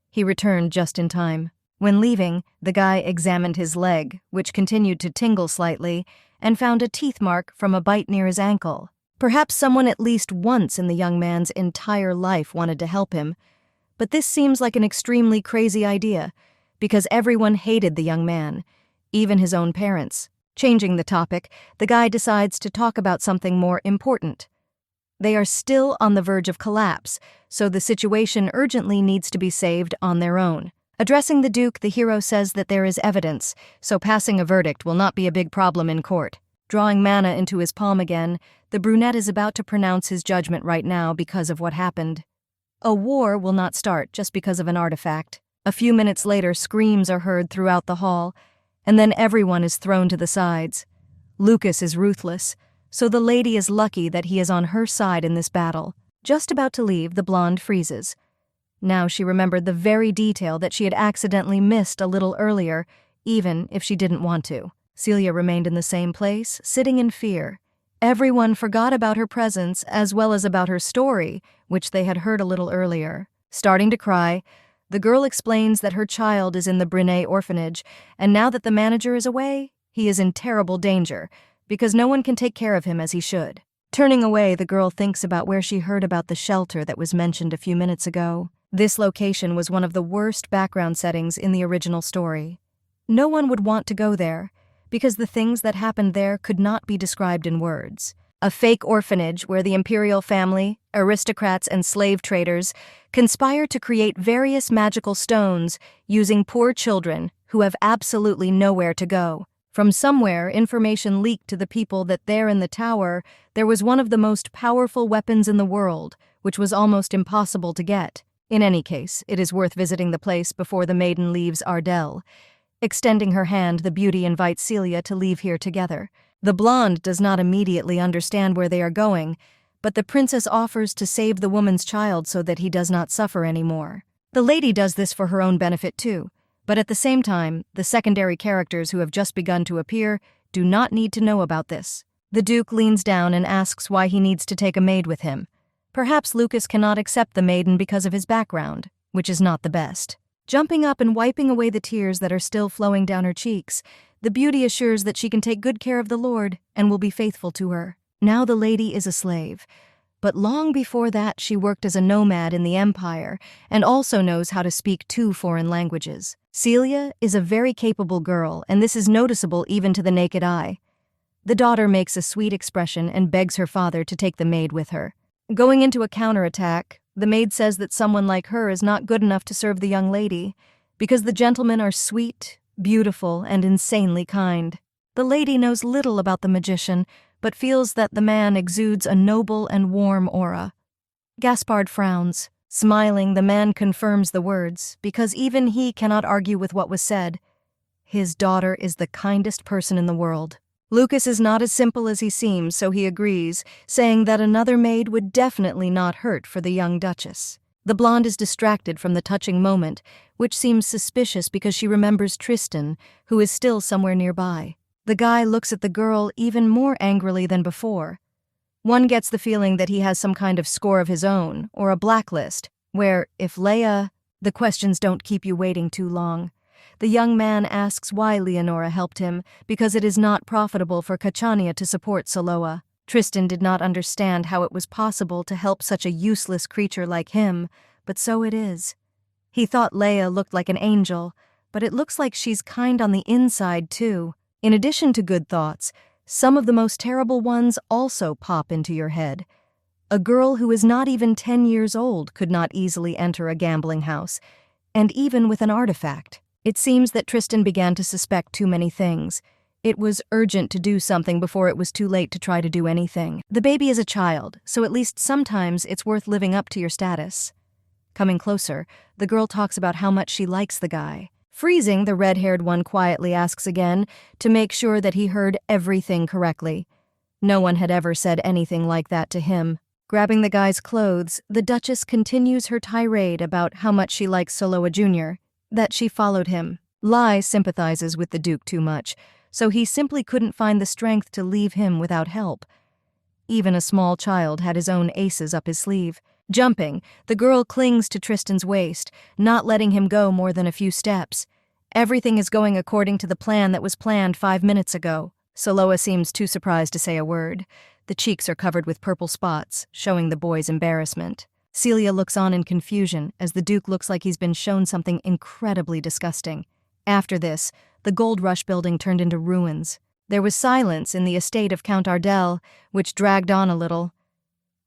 [SPEAKER 1] He returned just in time. When leaving, the guy examined his leg, which continued to tingle slightly, and found a teeth mark from a bite near his ankle. Perhaps someone at least once in the young man's entire life wanted to help him, but this seems like an extremely crazy idea, because everyone hated the young man, even his own parents. Changing the topic, the guy decides to talk about something more important. They are still on the verge of collapse, so the situation urgently needs to be saved on their own. Addressing the Duke, the hero says that there is evidence, so passing a verdict will not be a big problem in court. Drawing mana into his palm again, the brunette is about to pronounce his judgment right now because of what happened. A war will not start just because of an artifact. A few minutes later, screams are heard throughout the hall, and then everyone is thrown to the sides. Lucas is ruthless, so the lady is lucky that he is on her side in this battle. Just about to leave, the blonde freezes. Now she remembered the very detail that she had accidentally missed a little earlier, even if she didn't want to. Celia remained in the same place, sitting in fear. Everyone forgot about her presence as well as about her story, which they had heard a little earlier. Starting to cry, the girl explains that her child is in the Brene orphanage, and now that the manager is away, he is in terrible danger, because no one can take care of him as he should. Turning away, the girl thinks about where she heard about the shelter that was mentioned a few minutes ago. This location was one of the worst background settings in the original story. No one would want to go there, because the things that happened there could not be described in words. A fake orphanage where the imperial family, aristocrats, and slave traders conspire to create various magical stones using poor children who have absolutely nowhere to go. From somewhere, information leaked to the people that there in the tower, there was one of the most powerful weapons in the world, which was almost impossible to get. In any case, it is worth visiting the place before the maiden leaves Ardell. Extending her hand, the beauty invites Celia to leave here together. The blonde does not immediately understand where they are going, but the princess offers to save the woman's child so that he does not suffer anymore. The lady does this for her own benefit too, but at the same time, the secondary characters who have just begun to appear do not need to know about this. The Duke leans down and asks why he needs to take a maid with him. Perhaps Lucas cannot accept the maiden because of his background, which is not the best. Jumping up and wiping away the tears that are still flowing down her cheeks, the beauty assures that she can take good care of the Lord and will be faithful to her. Now the lady is a slave, but long before that she worked as a nomad in the Empire and also knows how to speak 2 foreign languages. Celia is a very capable girl, and this is noticeable even to the naked eye. The daughter makes a sweet expression and begs her father to take the maid with her. Going into a counterattack, the maid says that someone like her is not good enough to serve the young lady, because the gentlemen are sweet, beautiful, and insanely kind. The lady knows little about the magician, but feels that the man exudes a noble and warm aura. Gaspard frowns. Smiling, the man confirms the words, because even he cannot argue with what was said. His daughter is the kindest person in the world. Lucas is not as simple as he seems, so he agrees, saying that another maid would definitely not hurt for the young duchess. The blonde is distracted from the touching moment, which seems suspicious because she remembers Tristan, who is still somewhere nearby. The guy looks at the girl even more angrily than before. One gets the feeling that he has some kind of score of his own, or a blacklist, where, if Leia... The questions don't keep you waiting too long. The young man asks why Leonora helped him, because it is not profitable for Kachania to support Saloa. Tristan did not understand how it was possible to help such a useless creature like him, but so it is. He thought Leia looked like an angel, but it looks like she's kind on the inside too. In addition to good thoughts, some of the most terrible ones also pop into your head. A girl who is not even 10 years old could not easily enter a gambling house, and even with an artifact. It seems that Tristan began to suspect too many things. It was urgent to do something before it was too late to try to do anything. The baby is a child, so at least sometimes it's worth living up to your status. Coming closer, the girl talks about how much she likes the guy. Freezing, the red-haired one quietly asks again to make sure that he heard everything correctly. No one had ever said anything like that to him. Grabbing the guy's clothes, the Duchess continues her tirade about how much she likes Soloa Jr., that she followed him. Lai sympathizes with the Duke too much, so he simply couldn't find the strength to leave him without help. Even a small child had his own aces up his sleeve. Jumping, the girl clings to Tristan's waist, not letting him go more than a few steps. Everything is going according to the plan that was planned 5 minutes ago. Soloa seems too surprised to say a word. The cheeks are covered with purple spots, showing the boy's embarrassment. Celia looks on in confusion as the Duke looks like he's been shown something incredibly disgusting. After this, the Gold Rush building turned into ruins. There was silence in the estate of Count Ardell, which dragged on a little.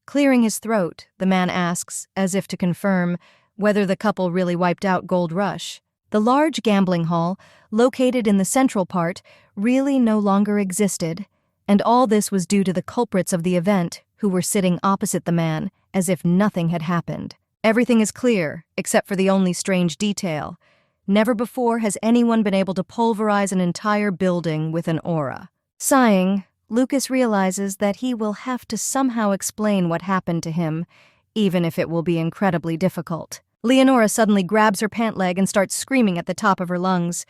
[SPEAKER 1] Clearing his throat, the man asks, as if to confirm, whether the couple really wiped out Gold Rush. The large gambling hall, located in the central part, really no longer existed, and all this was due to the culprits of the event, who were sitting opposite the man, as if nothing had happened. Everything is clear, except for the only strange detail. Never before has anyone been able to pulverize an entire building with an aura. Sighing, Lucas realizes that he will have to somehow explain what happened to him, even if it will be incredibly difficult. Leonora suddenly grabs her pant leg and starts screaming at the top of her lungs.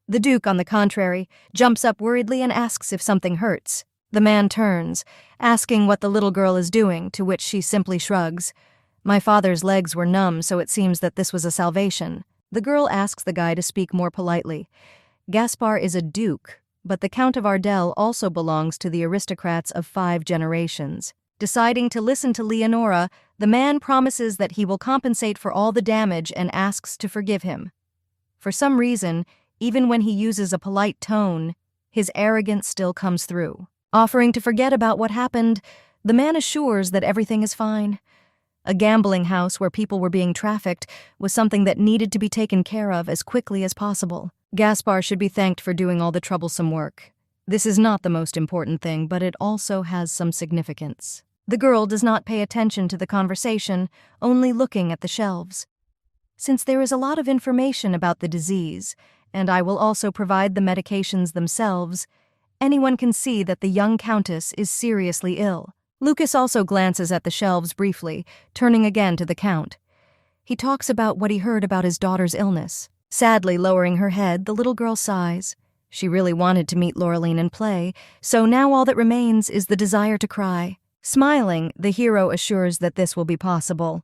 [SPEAKER 1] The Duke, on the contrary, jumps up worriedly and asks if something hurts. The man turns, asking what the little girl is doing, to which she simply shrugs. My father's legs were numb, so it seems that this was a salvation. The girl asks the guy to speak more politely. Gaspar is a duke, but the Count of Ardell also belongs to the aristocrats of 5 generations. Deciding to listen to Leonora, the man promises that he will compensate for all the damage and asks to forgive him. For some reason, even when he uses a polite tone, his arrogance still comes through. Offering to forget about what happened, the man assures that everything is fine. A gambling house where people were being trafficked was something that needed to be taken care of as quickly as possible. Gaspar should be thanked for doing all the troublesome work. This is not the most important thing, but it also has some significance. The girl does not pay attention to the conversation, only looking at the shelves. Since there is a lot of information about the disease, and I will also provide the medications themselves, anyone can see that the young countess is seriously ill. Lucas also glances at the shelves briefly, turning again to the Count. He talks about what he heard about his daughter's illness. Sadly lowering her head, the little girl sighs. She really wanted to meet Laureline and play, so now all that remains is the desire to cry. Smiling, the hero assures that this will be possible.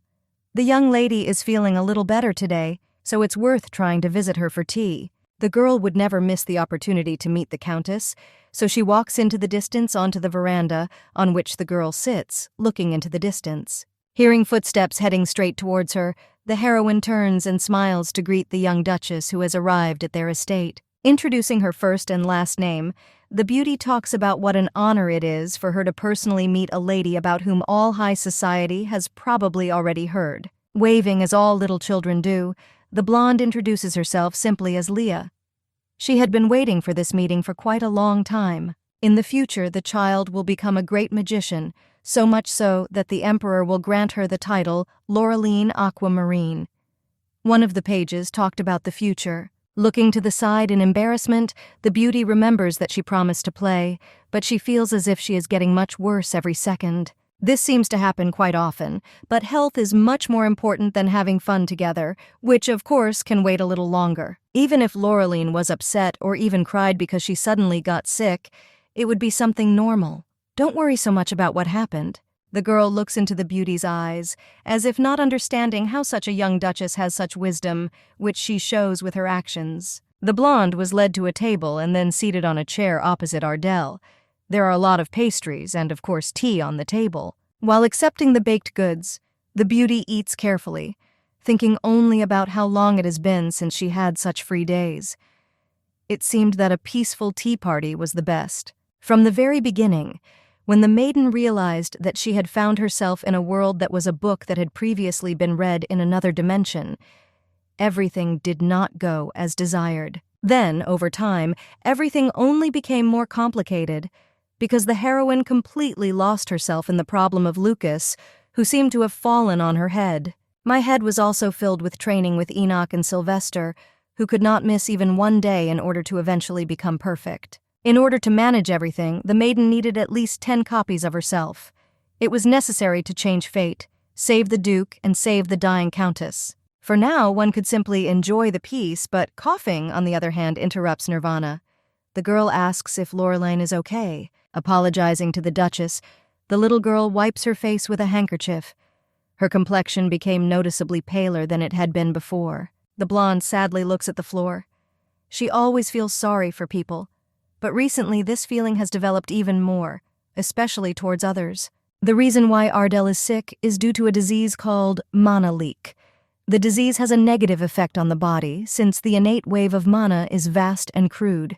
[SPEAKER 1] The young lady is feeling a little better today, so it's worth trying to visit her for tea. The girl would never miss the opportunity to meet the Countess, so she walks into the distance onto the veranda on which the girl sits, looking into the distance. Hearing footsteps heading straight towards her, the heroine turns and smiles to greet the young Duchess who has arrived at their estate. Introducing her first and last name, the beauty talks about what an honor it is for her to personally meet a lady about whom all high society has probably already heard. Waving as all little children do, the blonde introduces herself simply as Leah. She had been waiting for this meeting for quite a long time. In the future, the child will become a great magician, so much so that the Emperor will grant her the title Laureline Aquamarine. One of the pages talked about the future. Looking to the side in embarrassment, the beauty remembers that she promised to play, but she feels as if she is getting much worse every second. This seems to happen quite often, but health is much more important than having fun together, which of course can wait a little longer. Even if Laureline was upset or even cried because she suddenly got sick, it would be something normal. Don't worry so much about what happened. The girl looks into the beauty's eyes, as if not understanding how such a young duchess has such wisdom, which she shows with her actions. The blonde was led to a table and then seated on a chair opposite Ardell. There are a lot of pastries and, of course, tea on the table. While accepting the baked goods, the beauty eats carefully, thinking only about how long it has been since she had such free days. It seemed that a peaceful tea party was the best. From the very beginning, when the maiden realized that she had found herself in a world that was a book that had previously been read in another dimension, everything did not go as desired. Then, over time, everything only became more complicated because the heroine completely lost herself in the problem of Lucas, who seemed to have fallen on her head. My head was also filled with training with Enoch and Sylvester, who could not miss even one day in order to eventually become perfect. In order to manage everything, the maiden needed at least 10 copies of herself. It was necessary to change fate, save the Duke, and save the dying Countess. For now, one could simply enjoy the peace, but coughing, on the other hand, interrupts Nirvana. The girl asks if Lorelaine is okay. Apologizing to the Duchess, the little girl wipes her face with a handkerchief. Her complexion became noticeably paler than it had been before. The blonde sadly looks at the floor. She always feels sorry for people, but recently this feeling has developed even more, especially towards others. The reason why Ardell is sick is due to a disease called mana leak. The disease has a negative effect on the body, since the innate wave of mana is vast and crude.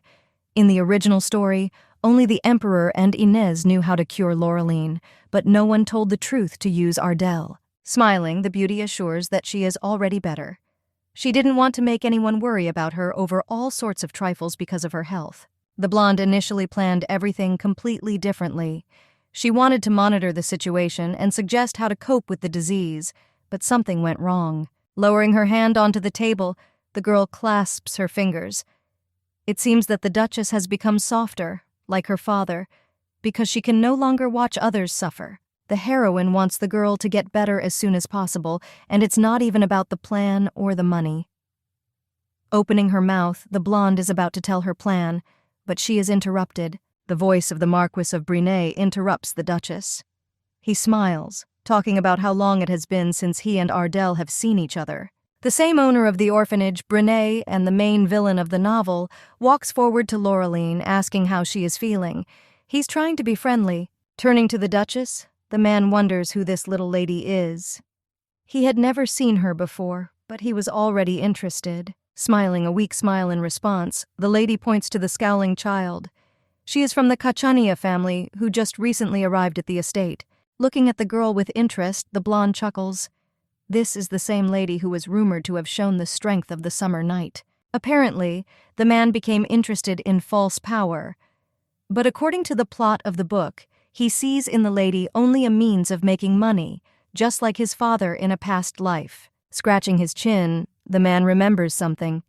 [SPEAKER 1] In the original story, only the Emperor and Inez knew how to cure Lorelaine, but no one told the truth to use Ardell. Smiling, the beauty assures that she is already better. She didn't want to make anyone worry about her over all sorts of trifles because of her health. The blonde initially planned everything completely differently. She wanted to monitor the situation and suggest how to cope with the disease, but something went wrong. Lowering her hand onto the table, the girl clasps her fingers. It seems that the Duchess has become softer, like her father, because she can no longer watch others suffer. The heroine wants the girl to get better as soon as possible, and it's not even about the plan or the money. Opening her mouth, the blonde is about to tell her plan, but she is interrupted. The voice of the Marquis of Brunei interrupts the Duchess. He smiles, talking about how long it has been since he and Ardell have seen each other. The same owner of the orphanage, Brunei, and the main villain of the novel, walks forward to Lorelaine, asking how she is feeling. He's trying to be friendly. Turning to the Duchess, the man wonders who this little lady is. He had never seen her before, but he was already interested. Smiling a weak smile in response, the lady points to the scowling child. She is from the Kachania family, who just recently arrived at the estate. Looking at the girl with interest, the blonde chuckles. This is the same lady who was rumored to have shown the strength of the summer night. Apparently, the man became interested in false power. But according to the plot of the book, he sees in the lady only a means of making money, just like his father in a past life. Scratching his chin, the man remembers something.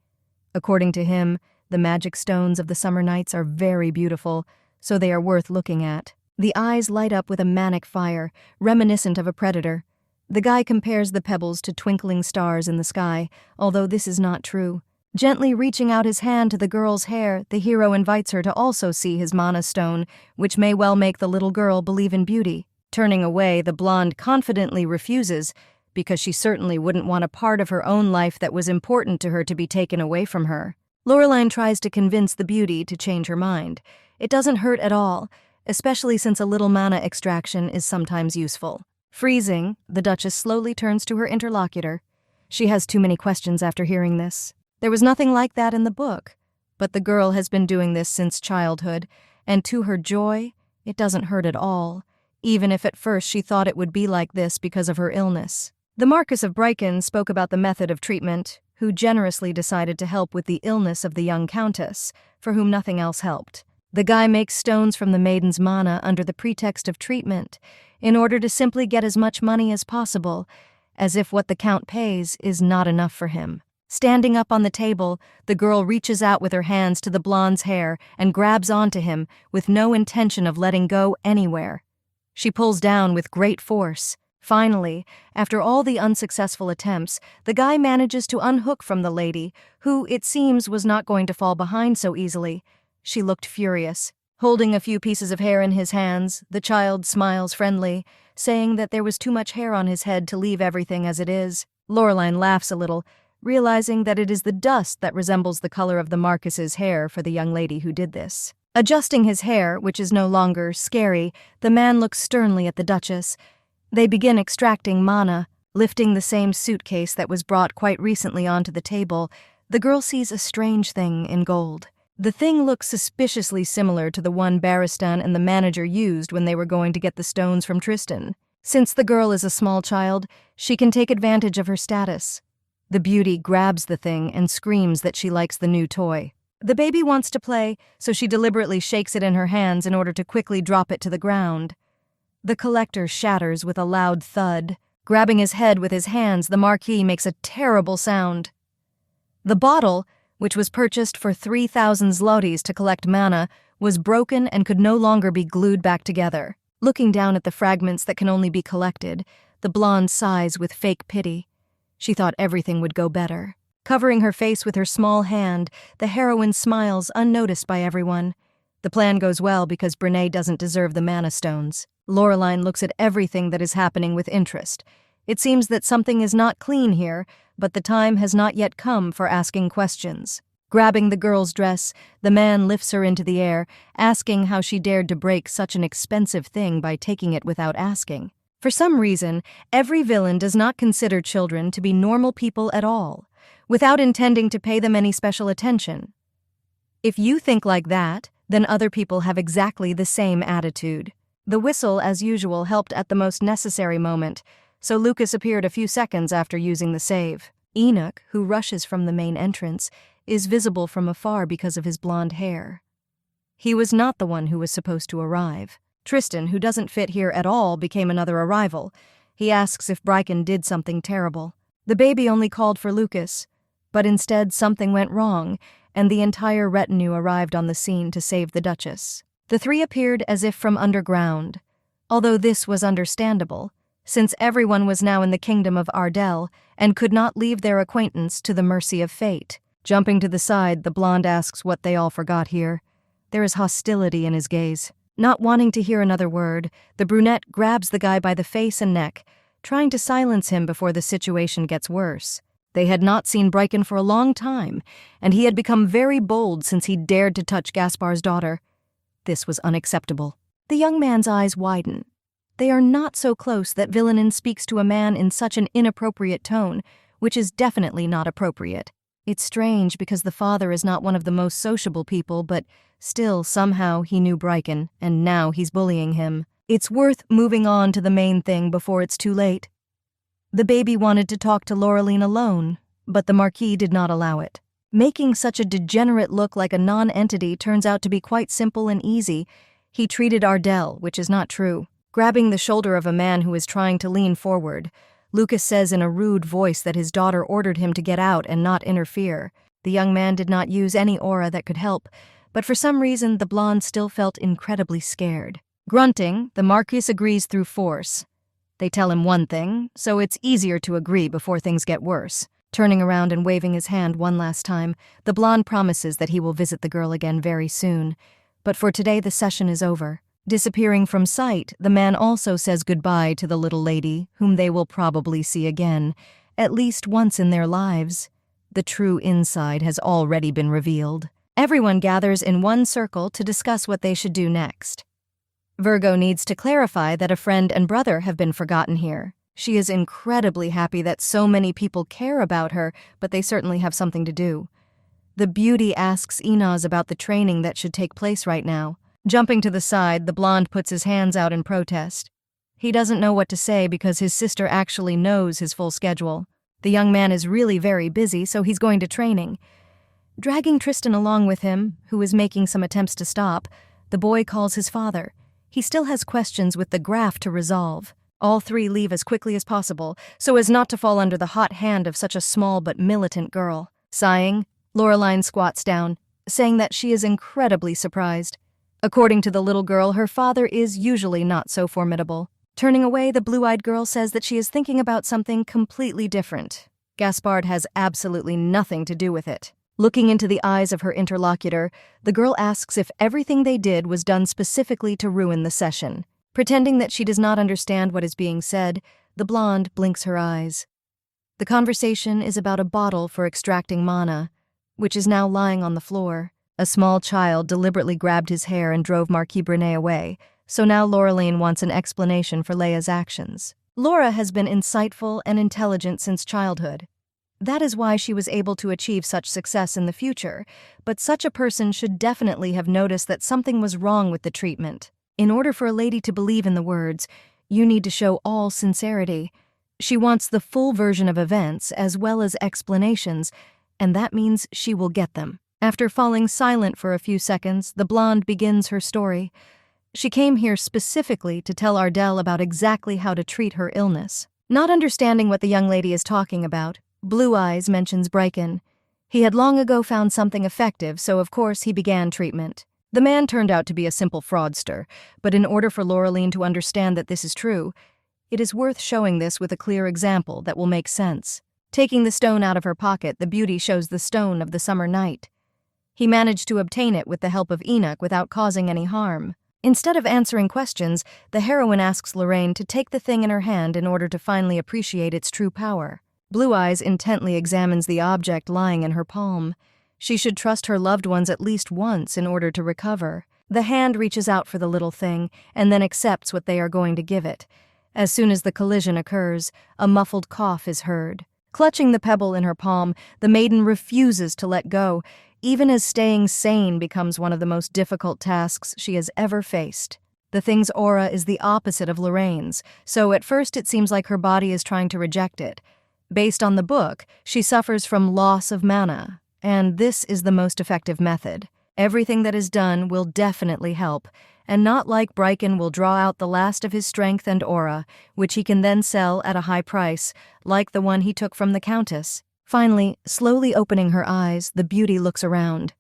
[SPEAKER 1] According to him, the magic stones of the summer nights are very beautiful, so they are worth looking at. The eyes light up with a manic fire, reminiscent of a predator. The guy compares the pebbles to twinkling stars in the sky, although this is not true. Gently reaching out his hand to the girl's hair, the hero invites her to also see his mana stone, which may well make the little girl believe in beauty. Turning away, the blonde confidently refuses, because she certainly wouldn't want a part of her own life that was important to her to be taken away from her. Lorelaine tries to convince the beauty to change her mind. It doesn't hurt at all, especially since a little mana extraction is sometimes useful. Freezing, the Duchess slowly turns to her interlocutor. She has too many questions after hearing this. There was nothing like that in the book, but the girl has been doing this since childhood, and to her joy, it doesn't hurt at all, even if at first she thought it would be like this because of her illness. The Marquis of Bryken spoke about the method of treatment, who generously decided to help with the illness of the young countess, for whom nothing else helped. The guy makes stones from the maiden's mana under the pretext of treatment, in order to simply get as much money as possible, as if what the count pays is not enough for him. Standing up on the table, the girl reaches out with her hands to the blonde's hair and grabs onto him with no intention of letting go anywhere. She pulls down with great force. Finally, after all the unsuccessful attempts, the guy manages to unhook from the lady, who, it seems, was not going to fall behind so easily. She looked furious. Holding a few pieces of hair in his hands, the child smiles friendly, saying that there was too much hair on his head to leave everything as it is. Lorelaine laughs a little, realizing that it is the dust that resembles the color of the Marquis's hair for the young lady who did this. Adjusting his hair, which is no longer scary, the man looks sternly at the Duchess. They begin extracting mana. Lifting the same suitcase that was brought quite recently onto the table, the girl sees a strange thing in gold. The thing looks suspiciously similar to the one Barristan and the manager used when they were going to get the stones from Tristan. Since the girl is a small child, she can take advantage of her status. The beauty grabs the thing and screams that she likes the new toy. The baby wants to play, so she deliberately shakes it in her hands in order to quickly drop it to the ground. The collector shatters with a loud thud. Grabbing his head with his hands, the Marquis makes a terrible sound. The bottle, which was purchased for 3,000 zlotys to collect mana, was broken and could no longer be glued back together. Looking down at the fragments that can only be collected, the blonde sighs with fake pity. She thought everything would go better. Covering her face with her small hand, the heroine smiles unnoticed by everyone. The plan goes well because Brene doesn't deserve the mana stones. Loreline looks at everything that is happening with interest. It seems that something is not clean here, but the time has not yet come for asking questions. Grabbing the girl's dress, the man lifts her into the air, asking how she dared to break such an expensive thing by taking it without asking. For some reason, every villain does not consider children to be normal people at all, without intending to pay them any special attention. If you think like that, then other people have exactly the same attitude. The whistle, as usual, helped at the most necessary moment, so Lucas appeared a few seconds after using the save. Enoch, who rushes from the main entrance, is visible from afar because of his blonde hair. He was not the one who was supposed to arrive. Tristan, who doesn't fit here at all, became another arrival. He asks if Bryken did something terrible. The baby only called for Lucas, but instead something went wrong, and the entire retinue arrived on the scene to save the Duchess. The three appeared as if from underground, although this was understandable, since everyone was now in the kingdom of Ardell and could not leave their acquaintance to the mercy of fate. Jumping to the side, the blonde asks what they all forgot here. There is hostility in his gaze. Not wanting to hear another word, the brunette grabs the guy by the face and neck, trying to silence him before the situation gets worse. They had not seen Bryken for a long time, and he had become very bold since he dared to touch Gaspar's daughter. This was unacceptable. The young man's eyes widen. They are not so close that Villanine speaks to a man in such an inappropriate tone, which is definitely not appropriate. It's strange because the father is not one of the most sociable people, but still somehow he knew Bryken, and now he's bullying him. It's worth moving on to the main thing before it's too late. The baby wanted to talk to Laureline alone, but the Marquis did not allow it. Making such a degenerate look like a non-entity turns out to be quite simple and easy. He treated Ardell, which is not true. Grabbing the shoulder of a man who is trying to lean forward, Lucas says in a rude voice that his daughter ordered him to get out and not interfere. The young man did not use any aura that could help, but for some reason the blonde still felt incredibly scared. Grunting, the Marquis agrees through force. They tell him one thing, so it's easier to agree before things get worse. Turning around and waving his hand one last time, the blonde promises that he will visit the girl again very soon. But for today the session is over. Disappearing from sight, the man also says goodbye to the little lady, whom they will probably see again, at least once in their lives. The true inside has already been revealed. Everyone gathers in one circle to discuss what they should do next. Virgo needs to clarify that a friend and brother have been forgotten here. She is incredibly happy that so many people care about her, but they certainly have something to do. The beauty asks Inaz about the training that should take place right now. Jumping to the side, the blonde puts his hands out in protest. He doesn't know what to say because his sister actually knows his full schedule. The young man is really very busy, so he's going to training. Dragging Tristan along with him, who is making some attempts to stop, the boy calls his father. He still has questions with the graph to resolve. All three leave as quickly as possible, so as not to fall under the hot hand of such a small but militant girl. Sighing, Laureline squats down, saying that she is incredibly surprised. According to the little girl, her father is usually not so formidable. Turning away, the blue-eyed girl says that she is thinking about something completely different. Gaspard has absolutely nothing to do with it. Looking into the eyes of her interlocutor, the girl asks if everything they did was done specifically to ruin the session. Pretending that she does not understand what is being said, the blonde blinks her eyes. The conversation is about a bottle for extracting mana, which is now lying on the floor. A small child deliberately grabbed his hair and drove Marquis Brenet away, so now Laureline wants an explanation for Leia's actions. Laura has been insightful and intelligent since childhood. That is why she was able to achieve such success in the future, but such a person should definitely have noticed that something was wrong with the treatment. In order for a lady to believe in the words, you need to show all sincerity. She wants the full version of events as well as explanations, and that means she will get them. After falling silent for a few seconds, the blonde begins her story. She came here specifically to tell Ardell about exactly how to treat her illness. Not understanding what the young lady is talking about, Blue Eyes mentions Bryken. He had long ago found something effective, so of course he began treatment. The man turned out to be a simple fraudster, but in order for Laureline to understand that this is true, it is worth showing this with a clear example that will make sense. Taking the stone out of her pocket, the beauty shows the stone of the summer night. He managed to obtain it with the help of Enoch without causing any harm. Instead of answering questions, the heroine asks Lorraine to take the thing in her hand in order to finally appreciate its true power. Blue Eyes intently examines the object lying in her palm. She should trust her loved ones at least once in order to recover. The hand reaches out for the little thing and then accepts what they are going to give it. As soon as the collision occurs, a muffled cough is heard. Clutching the pebble in her palm, the maiden refuses to let go, even as staying sane becomes one of the most difficult tasks she has ever faced. The thing's aura is the opposite of Lorraine's, so at first it seems like her body is trying to reject it. Based on the book, she suffers from loss of mana, and this is the most effective method. Everything that is done will definitely help, and not like Bryken will draw out the last of his strength and aura, which he can then sell at a high price, like the one he took from the Countess. Finally, slowly opening her eyes, the beauty looks around.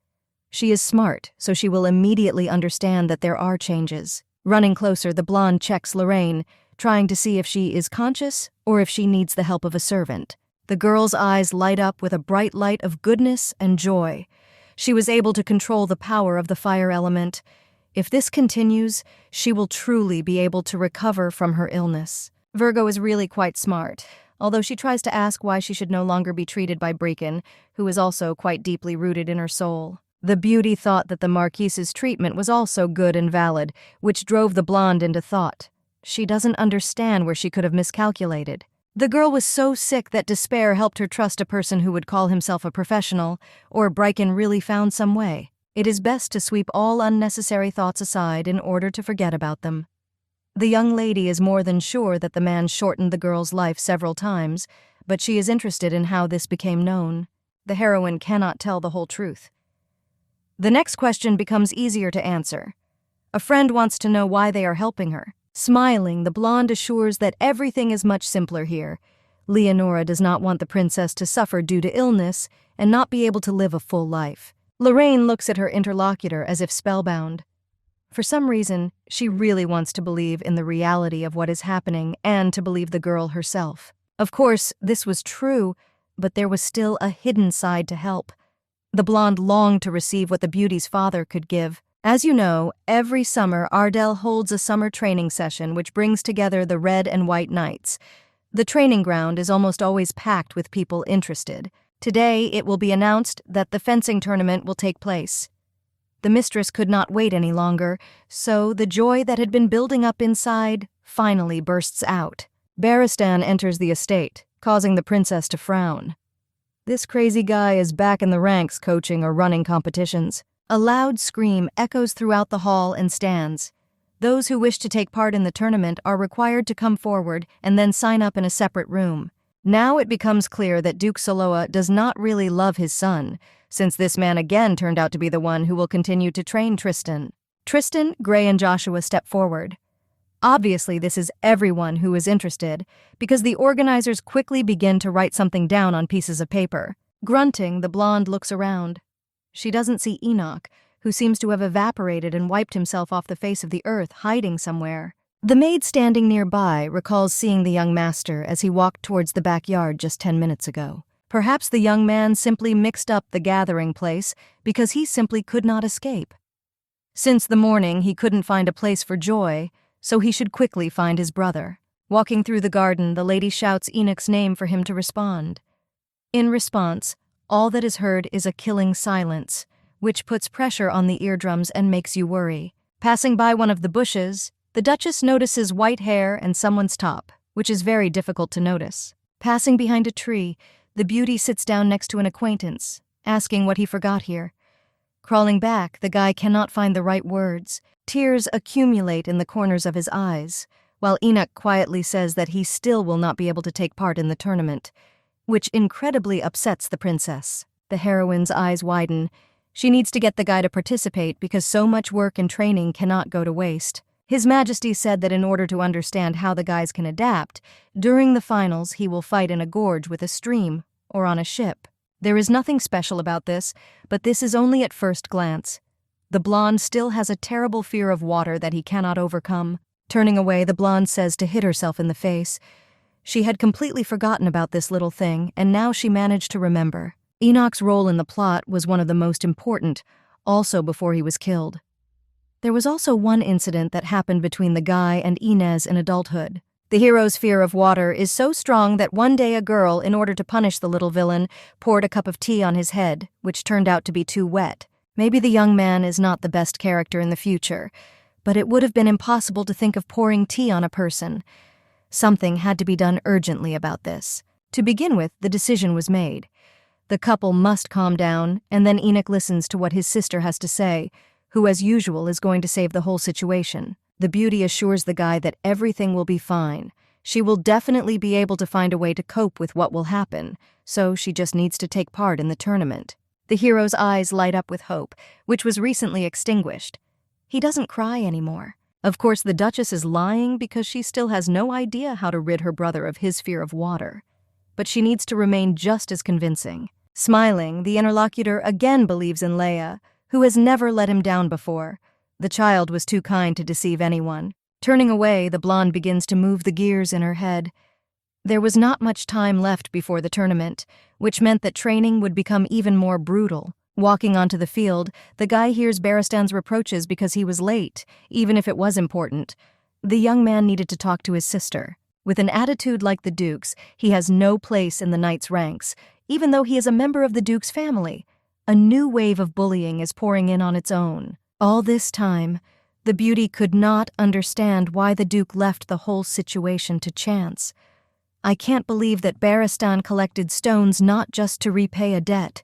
[SPEAKER 1] She is smart, so she will immediately understand that there are changes. Running closer, the blonde checks Lorraine, trying to see if she is conscious or if she needs the help of a servant. The girl's eyes light up with a bright light of goodness and joy. She was able to control the power of the fire element. If this continues, she will truly be able to recover from her illness. Virgo is really quite smart, although she tries to ask why she should no longer be treated by Bryken, who is also quite deeply rooted in her soul. The beauty thought that the Marquise's treatment was also good and valid, which drove the blonde into thought. She doesn't understand where she could have miscalculated. The girl was so sick that despair helped her trust a person who would call himself a professional, or Bryken really found some way. It is best to sweep all unnecessary thoughts aside in order to forget about them. The young lady is more than sure that the man shortened the girl's life several times, but she is interested in how this became known. The heroine cannot tell the whole truth. The next question becomes easier to answer. A friend wants to know why they are helping her. Smiling, the blonde assures that everything is much simpler here. Leonora does not want the princess to suffer due to illness and not be able to live a full life. Lorraine looks at her interlocutor as if spellbound. For some reason, she really wants to believe in the reality of what is happening and to believe the girl herself. Of course, this was true, but there was still a hidden side to help. The blonde longed to receive what the beauty's father could give. As you know, every summer Ardell holds a summer training session which brings together the Red and White Knights. The training ground is almost always packed with people interested. Today, it will be announced that the fencing tournament will take place. The mistress could not wait any longer, so the joy that had been building up inside finally bursts out. Baristan enters the estate, causing the princess to frown. This crazy guy is back in the ranks coaching or running competitions. A loud scream echoes throughout the hall and stands. Those who wish to take part in the tournament are required to come forward and then sign up in a separate room. Now it becomes clear that Duke Saloa does not really love his son, since this man again turned out to be the one who will continue to train Tristan. Tristan, Gray, and Joshua step forward. Obviously, this is everyone who is interested, because the organizers quickly begin to write something down on pieces of paper. Grunting, the blonde looks around. She doesn't see Enoch, who seems to have evaporated and wiped himself off the face of the earth, hiding somewhere. The maid standing nearby recalls seeing the young master as he walked towards the backyard just 10 minutes ago. Perhaps the young man simply mixed up the gathering place because he simply could not escape. Since the morning, he couldn't find a place for Joy, so he should quickly find his brother. Walking through the garden, the lady shouts Enoch's name for him to respond. In response, all that is heard is a killing silence, which puts pressure on the eardrums and makes you worry. Passing by one of the bushes, the Duchess notices white hair and someone's top, which is very difficult to notice. Passing behind a tree, the beauty sits down next to an acquaintance, asking what he forgot here. Crawling back, the guy cannot find the right words. Tears accumulate in the corners of his eyes, while Enoch quietly says that he still will not be able to take part in the tournament, which incredibly upsets the princess. The heroine's eyes widen. She needs to get the guy to participate because so much work and training cannot go to waste. His Majesty said that in order to understand how the guys can adapt, during the finals he will fight in a gorge with a stream or on a ship. There is nothing special about this, but this is only at first glance. The blonde still has a terrible fear of water that he cannot overcome. Turning away, the blonde says to hit herself in the face. She had completely forgotten about this little thing, and now she managed to remember. Enoch's role in the plot was one of the most important, also before he was killed. There was also one incident that happened between the guy and Inez in adulthood. The hero's fear of water is so strong that one day a girl, in order to punish the little villain, poured a cup of tea on his head, which turned out to be too wet. Maybe the young man is not the best character in the future, but it would have been impossible to think of pouring tea on a person. Something had to be done urgently about this. To begin with, the decision was made. The couple must calm down, and then Enoch listens to what his sister has to say, who as usual is going to save the whole situation. The beauty assures the guy that everything will be fine. She will definitely be able to find a way to cope with what will happen, so she just needs to take part in the tournament. The hero's eyes light up with hope, which was recently extinguished. He doesn't cry anymore. Of course, the Duchess is lying because she still has no idea how to rid her brother of his fear of water. But she needs to remain just as convincing. Smiling, the interlocutor again believes in Leia, who has never let him down before. The child was too kind to deceive anyone. Turning away, the blonde begins to move the gears in her head. There was not much time left before the tournament, which meant that training would become even more brutal. Walking onto the field, the guy hears Baristan's reproaches because he was late, even if it was important. The young man needed to talk to his sister. With an attitude like the Duke's, he has no place in the Knights' ranks, even though he is a member of the Duke's family. A new wave of bullying is pouring in on its own. All this time, the beauty could not understand why the Duke left the whole situation to chance. I can't believe that Baristan collected stones not just to repay a debt.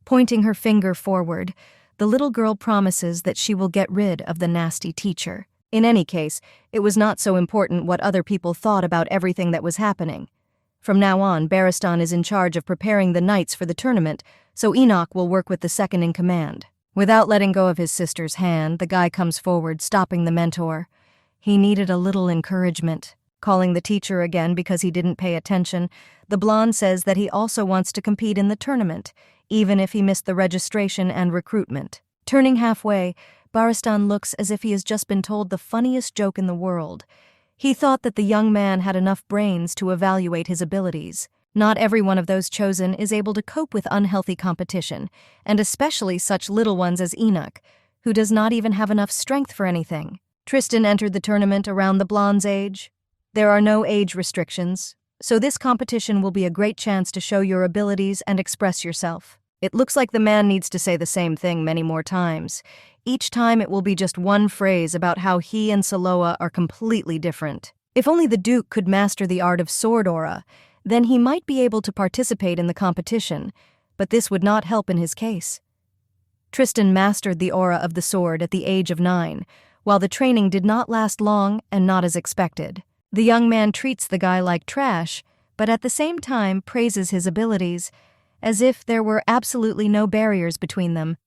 [SPEAKER 1] Pointing her finger forward, the little girl promises that she will get rid of the nasty teacher. In any case, it was not so important what other people thought about everything that was happening. From now on, Baristan is in charge of preparing the knights for the tournament, so Enoch will work with the second-in-command. Without letting go of his sister's hand, the guy comes forward, stopping the mentor. He needed a little encouragement. Calling the teacher again because he didn't pay attention, the blonde says that he also wants to compete in the tournament, even if he missed the registration and recruitment. Turning halfway, Baristan looks as if he has just been told the funniest joke in the world. He thought that the young man had enough brains to evaluate his abilities. Not every one of those chosen is able to cope with unhealthy competition, and especially such little ones as Enoch, who does not even have enough strength for anything. Tristan entered the tournament around the blonde's age. There are no age restrictions, so this competition will be a great chance to show your abilities and express yourself. It looks like the man needs to say the same thing many more times. Each time it will be just one phrase about how he and Saloa are completely different. If only the Duke could master the art of sword aura, then he might be able to participate in the competition, but this would not help in his case. Tristan mastered the aura of the sword at the age of 9, while the training did not last long and not as expected. The young man treats the guy like trash, but at the same time praises his abilities, as if there were absolutely no barriers between them.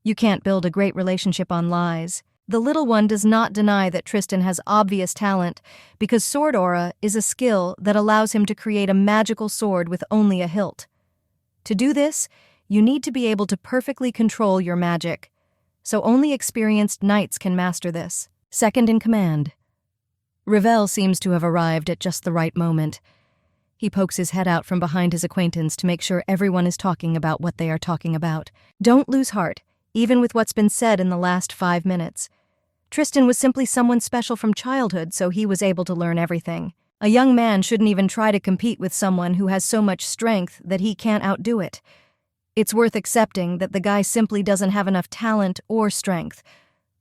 [SPEAKER 1] You can't build a great relationship on lies. The little one does not deny that Tristan has obvious talent, because sword aura is a skill that allows him to create a magical sword with only a hilt. To do this, you need to be able to perfectly control your magic, so only experienced knights can master this. Second in command. Ravel seems to have arrived at just the right moment. He pokes his head out from behind his acquaintance to make sure everyone is talking about what they are talking about. Don't lose heart, even with what's been said in the last 5 minutes. Tristan was simply someone special from childhood, so he was able to learn everything. A young man shouldn't even try to compete with someone who has so much strength that he can't outdo it. It's worth accepting that the guy simply doesn't have enough talent or strength.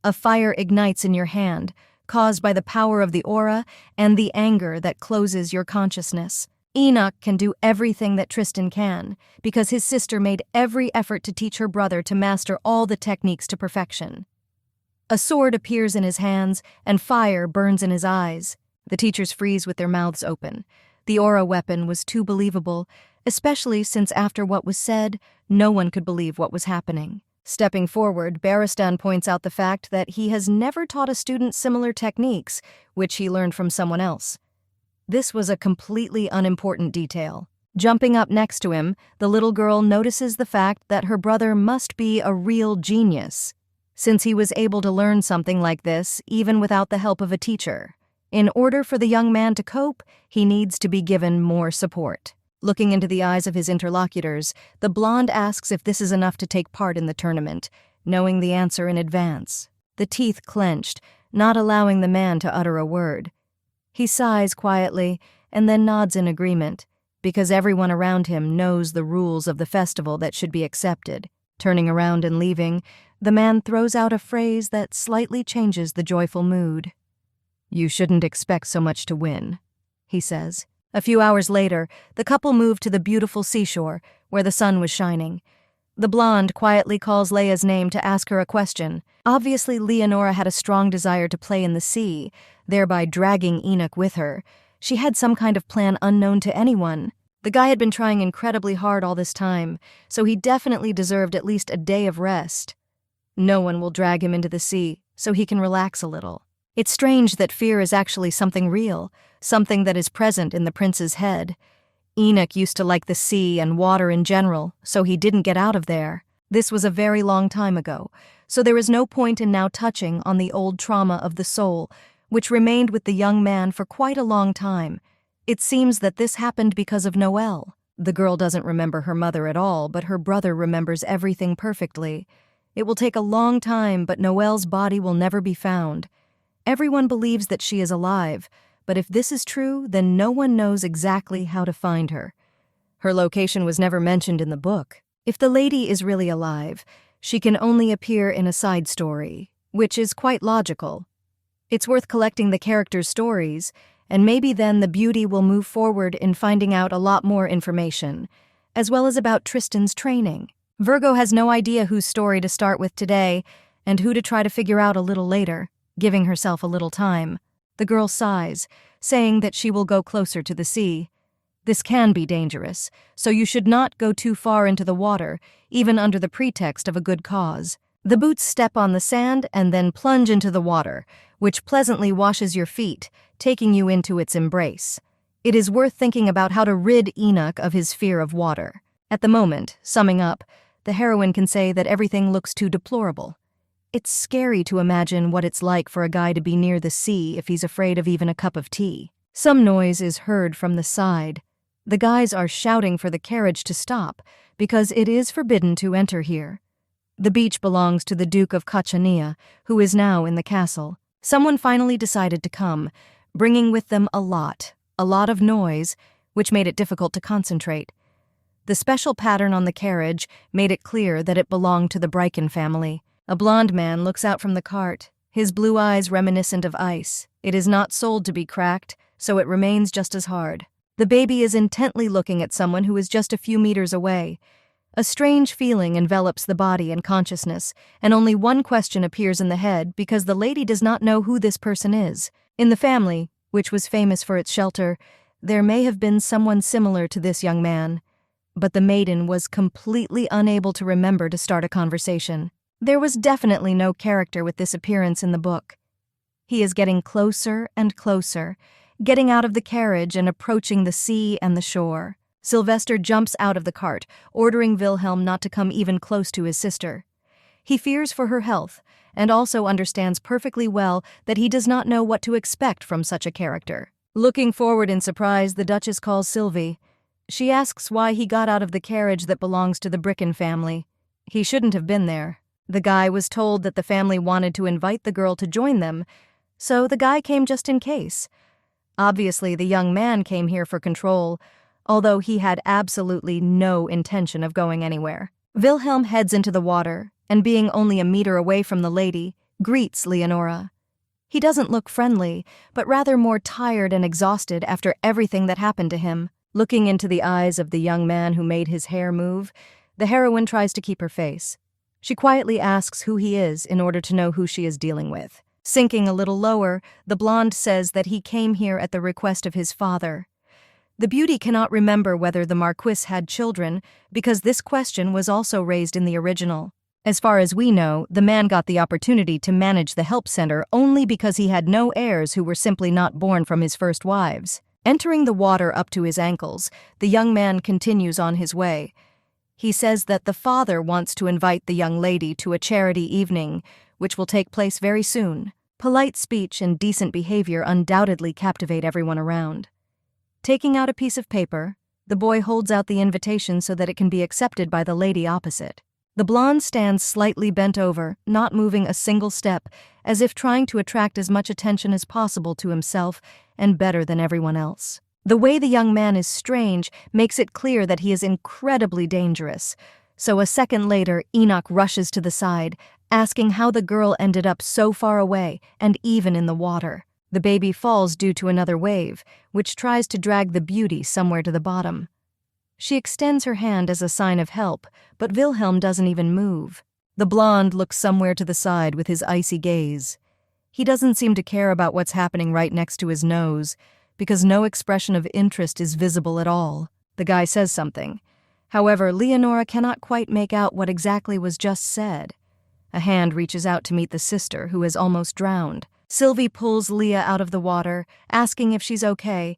[SPEAKER 1] A fire ignites in your hand, caused by the power of the aura and the anger that closes your consciousness. Enoch can do everything that Tristan can, because his sister made every effort to teach her brother to master all the techniques to perfection. A sword appears in his hands, and fire burns in his eyes. The teachers freeze with their mouths open. The aura weapon was too believable, especially since after what was said, no one could believe what was happening. Stepping forward, Baristan points out the fact that he has never taught a student similar techniques, which he learned from someone else. This was a completely unimportant detail. Jumping up next to him, the little girl notices the fact that her brother must be a real genius, since he was able to learn something like this even without the help of a teacher. In order for the young man to cope, he needs to be given more support. Looking into the eyes of his interlocutors, the blonde asks if this is enough to take part in the tournament, knowing the answer in advance. The teeth clenched, not allowing the man to utter a word. He sighs quietly and then nods in agreement, because everyone around him knows the rules of the festival that should be accepted. Turning around and leaving, the man throws out a phrase that slightly changes the joyful mood. "You shouldn't expect so much to win," he says. A few hours later, the couple moved to the beautiful seashore, where the sun was shining. The blonde quietly calls Leia's name to ask her a question. Obviously, Leonora had a strong desire to play in the sea, thereby dragging Enoch with her. She had some kind of plan unknown to anyone. The guy had been trying incredibly hard all this time, so he definitely deserved at least a day of rest. No one will drag him into the sea, so he can relax a little. It's strange that fear is actually something real, something that is present in the prince's head. Enoch used to like the sea and water in general, so he didn't get out of there. This was a very long time ago, so there is no point in now touching on the old trauma of the soul, which remained with the young man for quite a long time. It seems that this happened because of Noelle. The girl doesn't remember her mother at all, but her brother remembers everything perfectly. It will take a long time, but Noelle's body will never be found. Everyone believes that she is alive, but if this is true, then no one knows exactly how to find her. Her location was never mentioned in the book. If the lady is really alive, she can only appear in a side story, which is quite logical. It's worth collecting the characters' stories, and maybe then the beauty will move forward in finding out a lot more information, as well as about Tristan's training. Virgo has no idea whose story to start with today, and who to try to figure out a little later, giving herself a little time. The girl sighs, saying that she will go closer to the sea. This can be dangerous, so you should not go too far into the water, even under the pretext of a good cause. The boots step on the sand and then plunge into the water, which pleasantly washes your feet, taking you into its embrace. It is worth thinking about how to rid Enoch of his fear of water. At the moment, summing up, the heroine can say that everything looks too deplorable. It's scary to imagine what it's like for a guy to be near the sea if he's afraid of even a cup of tea. Some noise is heard from the side. The guys are shouting for the carriage to stop, because it is forbidden to enter here. The beach belongs to the Duke of Kachania, who is now in the castle. Someone finally decided to come, bringing with them a lot of noise, which made it difficult to concentrate. The special pattern on the carriage made it clear that it belonged to the Bryken family. A blond man looks out from the cart, his blue eyes reminiscent of ice. It is not sold to be cracked, so it remains just as hard. The baby is intently looking at someone who is just a few meters away. A strange feeling envelops the body and consciousness, and only one question appears in the head because the lady does not know who this person is. In the family, which was famous for its shelter, there may have been someone similar to this young man, but the maiden was completely unable to remember to start a conversation. There was definitely no character with this appearance in the book. He is getting closer and closer, getting out of the carriage and approaching the sea and the shore. Sylvester jumps out of the cart, ordering Wilhelm not to come even close to his sister. He fears for her health, and also understands perfectly well that he does not know what to expect from such a character. Looking forward in surprise, the Duchess calls Sylvie. She asks why he got out of the carriage that belongs to the Bryken family. He shouldn't have been there. The guy was told that the family wanted to invite the girl to join them, so the guy came just in case. Obviously, the young man came here for control, although he had absolutely no intention of going anywhere. Wilhelm heads into the water, and being only a meter away from the lady, greets Leonora. He doesn't look friendly, but rather more tired and exhausted after everything that happened to him. Looking into the eyes of the young man who made his hair move, the heroine tries to keep her face. She quietly asks who he is in order to know who she is dealing with. Sinking a little lower, the blonde says that he came here at the request of his father. The beauty cannot remember whether the Marquis had children, because this question was also raised in the original. As far as we know, the man got the opportunity to manage the help center only because he had no heirs who were simply not born from his first wives. Entering the water up to his ankles, the young man continues on his way. He says that the father wants to invite the young lady to a charity evening, which will take place very soon. Polite speech and decent behavior undoubtedly captivate everyone around. Taking out a piece of paper, the boy holds out the invitation so that it can be accepted by the lady opposite. The blonde stands slightly bent over, not moving a single step, as if trying to attract as much attention as possible to himself and better than everyone else. The way the young man is strange makes it clear that he is incredibly dangerous. So a second later, Enoch rushes to the side, asking how the girl ended up so far away and even in the water. The baby falls due to another wave, which tries to drag the beauty somewhere to the bottom. She extends her hand as a sign of help, but Wilhelm doesn't even move. The blonde looks somewhere to the side with his icy gaze. He doesn't seem to care about what's happening right next to his nose, because no expression of interest is visible at all. The guy says something. However, Leonora cannot quite make out what exactly was just said. A hand reaches out to meet the sister, who is almost drowned. Sylvie pulls Leah out of the water, asking if she's okay.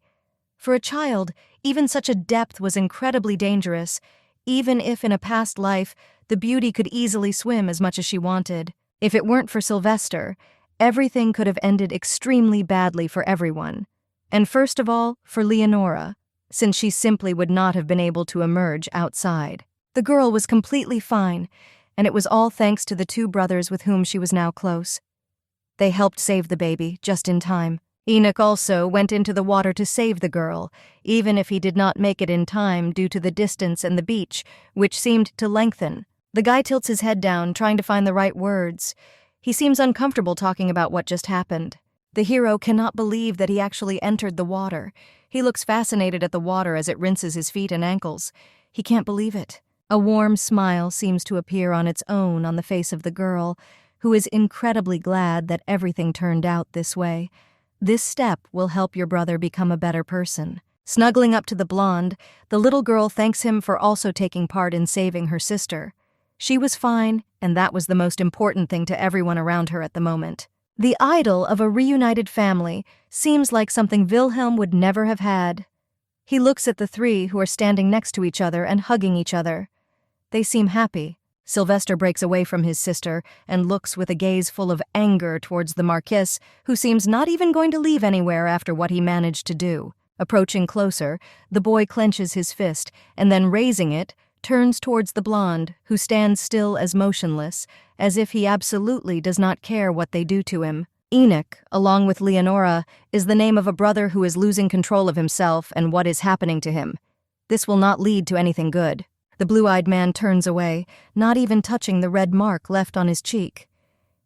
[SPEAKER 1] For a child, even such a depth was incredibly dangerous, even if in a past life the beauty could easily swim as much as she wanted. If it weren't for Sylvester, everything could have ended extremely badly for everyone. And first of all, for Leonora, since she simply would not have been able to emerge outside. The girl was completely fine, and it was all thanks to the two brothers with whom she was now close. They helped save the baby, just in time. Enoch also went into the water to save the girl, even if he did not make it in time due to the distance and the beach, which seemed to lengthen. The guy tilts his head down, trying to find the right words. He seems uncomfortable talking about what just happened. The hero cannot believe that he actually entered the water. He looks fascinated at the water as it rinses his feet and ankles. He can't believe it. A warm smile seems to appear on its own on the face of the girl, who is incredibly glad that everything turned out this way. This step will help your brother become a better person. Snuggling up to the blonde, the little girl thanks him for also taking part in saving her sister. She was fine, and that was the most important thing to everyone around her at the moment. The idol of a reunited family seems like something Wilhelm would never have had. He looks at the three who are standing next to each other and hugging each other. They seem happy. Sylvester breaks away from his sister and looks with a gaze full of anger towards the Marquis, who seems not even going to leave anywhere after what he managed to do. Approaching closer, the boy clenches his fist and then, raising it, turns towards the blonde, who stands still as motionless, as if he absolutely does not care what they do to him. Enoch, along with Leonora, is the name of a brother who is losing control of himself and what is happening to him. This will not lead to anything good. The blue-eyed man turns away, not even touching the red mark left on his cheek.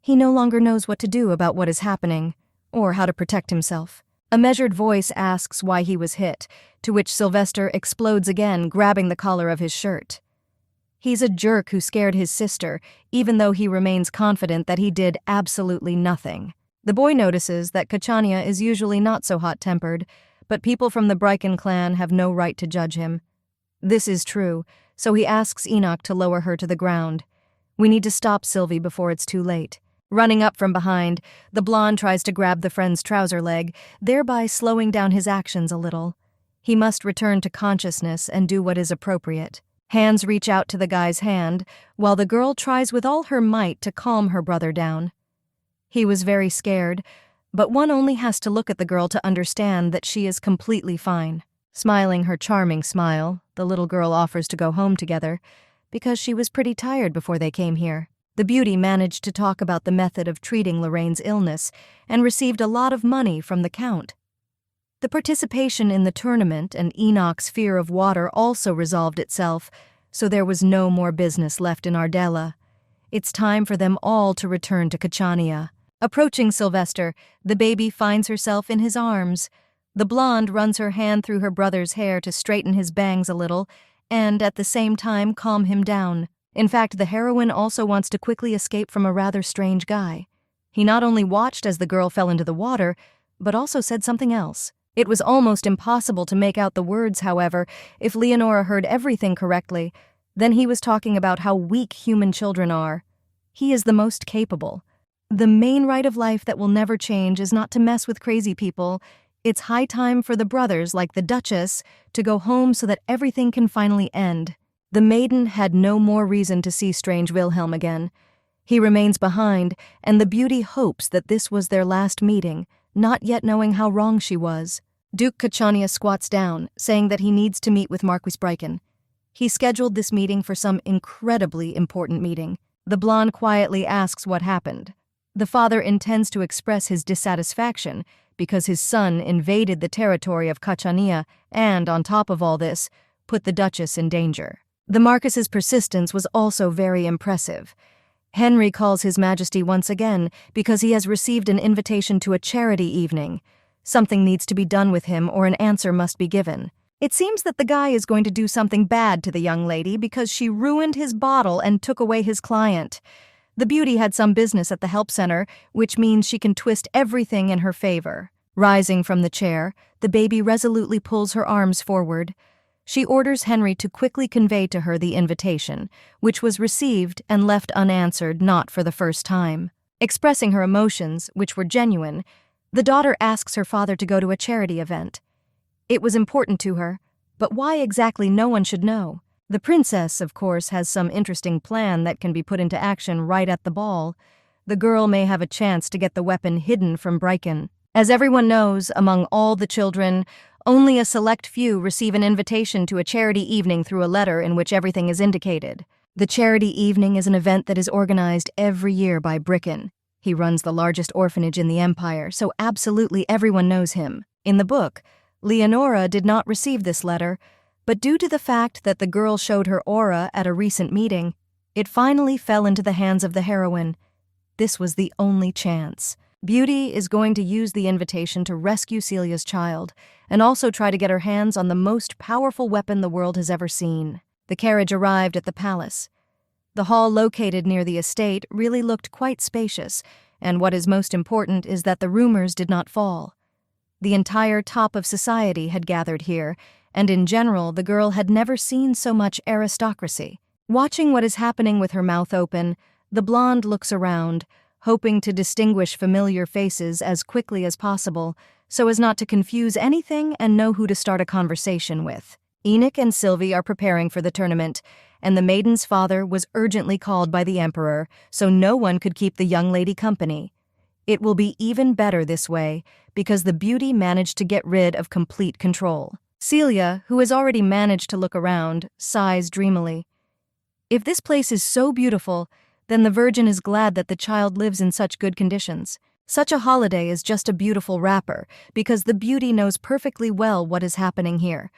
[SPEAKER 1] He no longer knows what to do about what is happening, or how to protect himself. A measured voice asks why he was hit, to which Sylvester explodes again, grabbing the collar of his shirt. He's a jerk who scared his sister, even though he remains confident that he did absolutely nothing. The boy notices that Kachania is usually not so hot-tempered, but people from the Bryken clan have no right to judge him. This is true, so he asks Enoch to lower her to the ground. We need to stop Sylvie before it's too late. Running up from behind, the blonde tries to grab the friend's trouser leg, thereby slowing down his actions a little. He must return to consciousness and do what is appropriate. Hands reach out to the guy's hand, while the girl tries with all her might to calm her brother down. He was very scared, but one only has to look at the girl to understand that she is completely fine. Smiling her charming smile, the little girl offers to go home together, because she was pretty tired before they came here. The beauty managed to talk about the method of treating Lorraine's illness and received a lot of money from the Count. The participation in the tournament and Enoch's fear of water also resolved itself, so there was no more business left in Ardella. It's time for them all to return to Kachania. Approaching Sylvester, the baby finds herself in his arms. The blonde runs her hand through her brother's hair to straighten his bangs a little, and at the same time calm him down. In fact, the heroine also wants to quickly escape from a rather strange guy. He not only watched as the girl fell into the water, but also said something else. It was almost impossible to make out the words, however, if Leonora heard everything correctly. Then he was talking about how weak human children are. He is the most capable. The main right of life that will never change is not to mess with crazy people. It's high time for the brothers, like the Duchess, to go home so that everything can finally end. The maiden had no more reason to see strange Wilhelm again. He remains behind, and the beauty hopes that this was their last meeting, not yet knowing how wrong she was. Duke Kachania squats down, saying that he needs to meet with Marquis Bryken. He scheduled this meeting for some incredibly important meeting. The blonde quietly asks what happened. The father intends to express his dissatisfaction because his son invaded the territory of Kachania and, on top of all this, put the Duchess in danger. The Marquis's persistence was also very impressive. Henry calls His Majesty once again because he has received an invitation to a charity evening. Something needs to be done with him or an answer must be given. It seems that the guy is going to do something bad to the young lady because she ruined his bottle and took away his client. The beauty had some business at the help center, which means she can twist everything in her favor. Rising from the chair, the baby resolutely pulls her arms forward. She orders Henry to quickly convey to her the invitation, which was received and left unanswered not for the first time. Expressing her emotions, which were genuine, the daughter asks her father to go to a charity event. It was important to her, but why exactly no one should know. The princess, of course, has some interesting plan that can be put into action right at the ball. The girl may have a chance to get the weapon hidden from Bryken. As everyone knows, among all the children, only a select few receive an invitation to a charity evening through a letter in which everything is indicated. The charity evening is an event that is organized every year by Bryken. He runs the largest orphanage in the empire, so absolutely everyone knows him. In the book, Leonora did not receive this letter, but due to the fact that the girl showed her aura at a recent meeting, it finally fell into the hands of the heroine. This was the only chance. Beauty is going to use the invitation to rescue Celia's child, and also try to get her hands on the most powerful weapon the world has ever seen. The carriage arrived at the palace. The hall located near the estate really looked quite spacious, and what is most important is that the rumors did not fall. The entire top of society had gathered here, and in general, the girl had never seen so much aristocracy. Watching what is happening with her mouth open, the blonde looks around, hoping to distinguish familiar faces as quickly as possible, so as not to confuse anything and know who to start a conversation with. Enoch and Sylvie are preparing for the tournament, and the maiden's father was urgently called by the emperor, so no one could keep the young lady company. It will be even better this way, because the beauty managed to get rid of complete control. Celia, who has already managed to look around, sighs dreamily. If this place is so beautiful, then the Virgin is glad that the child lives in such good conditions. Such a holiday is just a beautiful wrapper, because the beauty knows perfectly well what is happening here.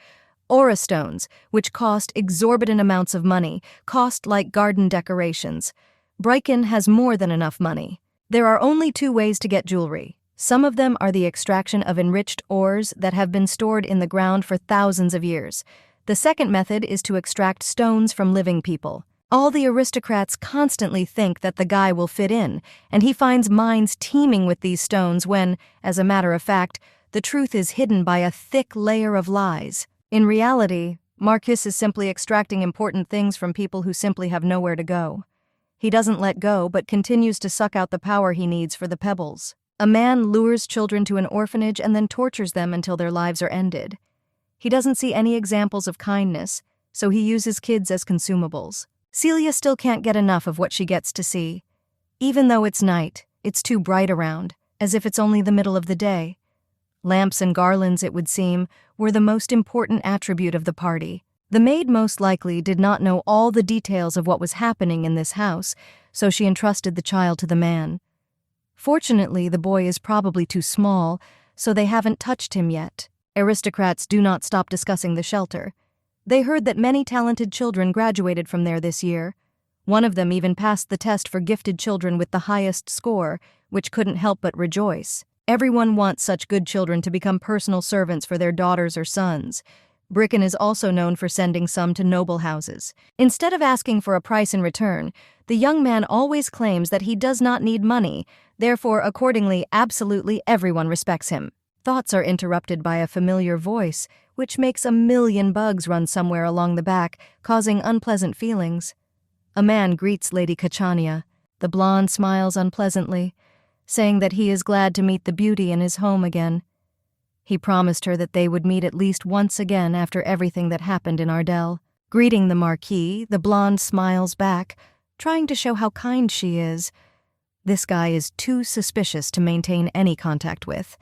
[SPEAKER 1] Aura stones, which cost exorbitant amounts of money, cost like garden decorations. Bryken has more than enough money. There are only two ways to get jewelry. Some of them are the extraction of enriched ores that have been stored in the ground for thousands of years. The second method is to extract stones from living people. All the aristocrats constantly think that the guy will fit in, and he finds mines teeming with these stones when, as a matter of fact, the truth is hidden by a thick layer of lies. In reality, Marquis is simply extracting important things from people who simply have nowhere to go. He doesn't let go, but continues to suck out the power he needs for the pebbles. A man lures children to an orphanage and then tortures them until their lives are ended. He doesn't see any examples of kindness, so he uses kids as consumables. Celia still can't get enough of what she gets to see. Even though it's night, it's too bright around, as if it's only the middle of the day. Lamps and garlands, it would seem, were the most important attribute of the party. The maid most likely did not know all the details of what was happening in this house, so she entrusted the child to the man. Fortunately, the boy is probably too small, so they haven't touched him yet. Aristocrats do not stop discussing the shelter. They heard that many talented children graduated from there this year. One of them even passed the test for gifted children with the highest score, which couldn't help but rejoice. Everyone wants such good children to become personal servants for their daughters or sons. Bryken is also known for sending some to noble houses. Instead of asking for a price in return, the young man always claims that he does not need money, therefore accordingly absolutely everyone respects him. Thoughts are interrupted by a familiar voice, which makes a million bugs run somewhere along the back, causing unpleasant feelings. A man greets Lady Kachania. The blonde smiles unpleasantly, saying that he is glad to meet the beauty in his home again. He promised her that they would meet at least once again after everything that happened in Ardell. Greeting the Marquis, the blonde smiles back, trying to show how kind she is. This guy is too suspicious to maintain any contact with.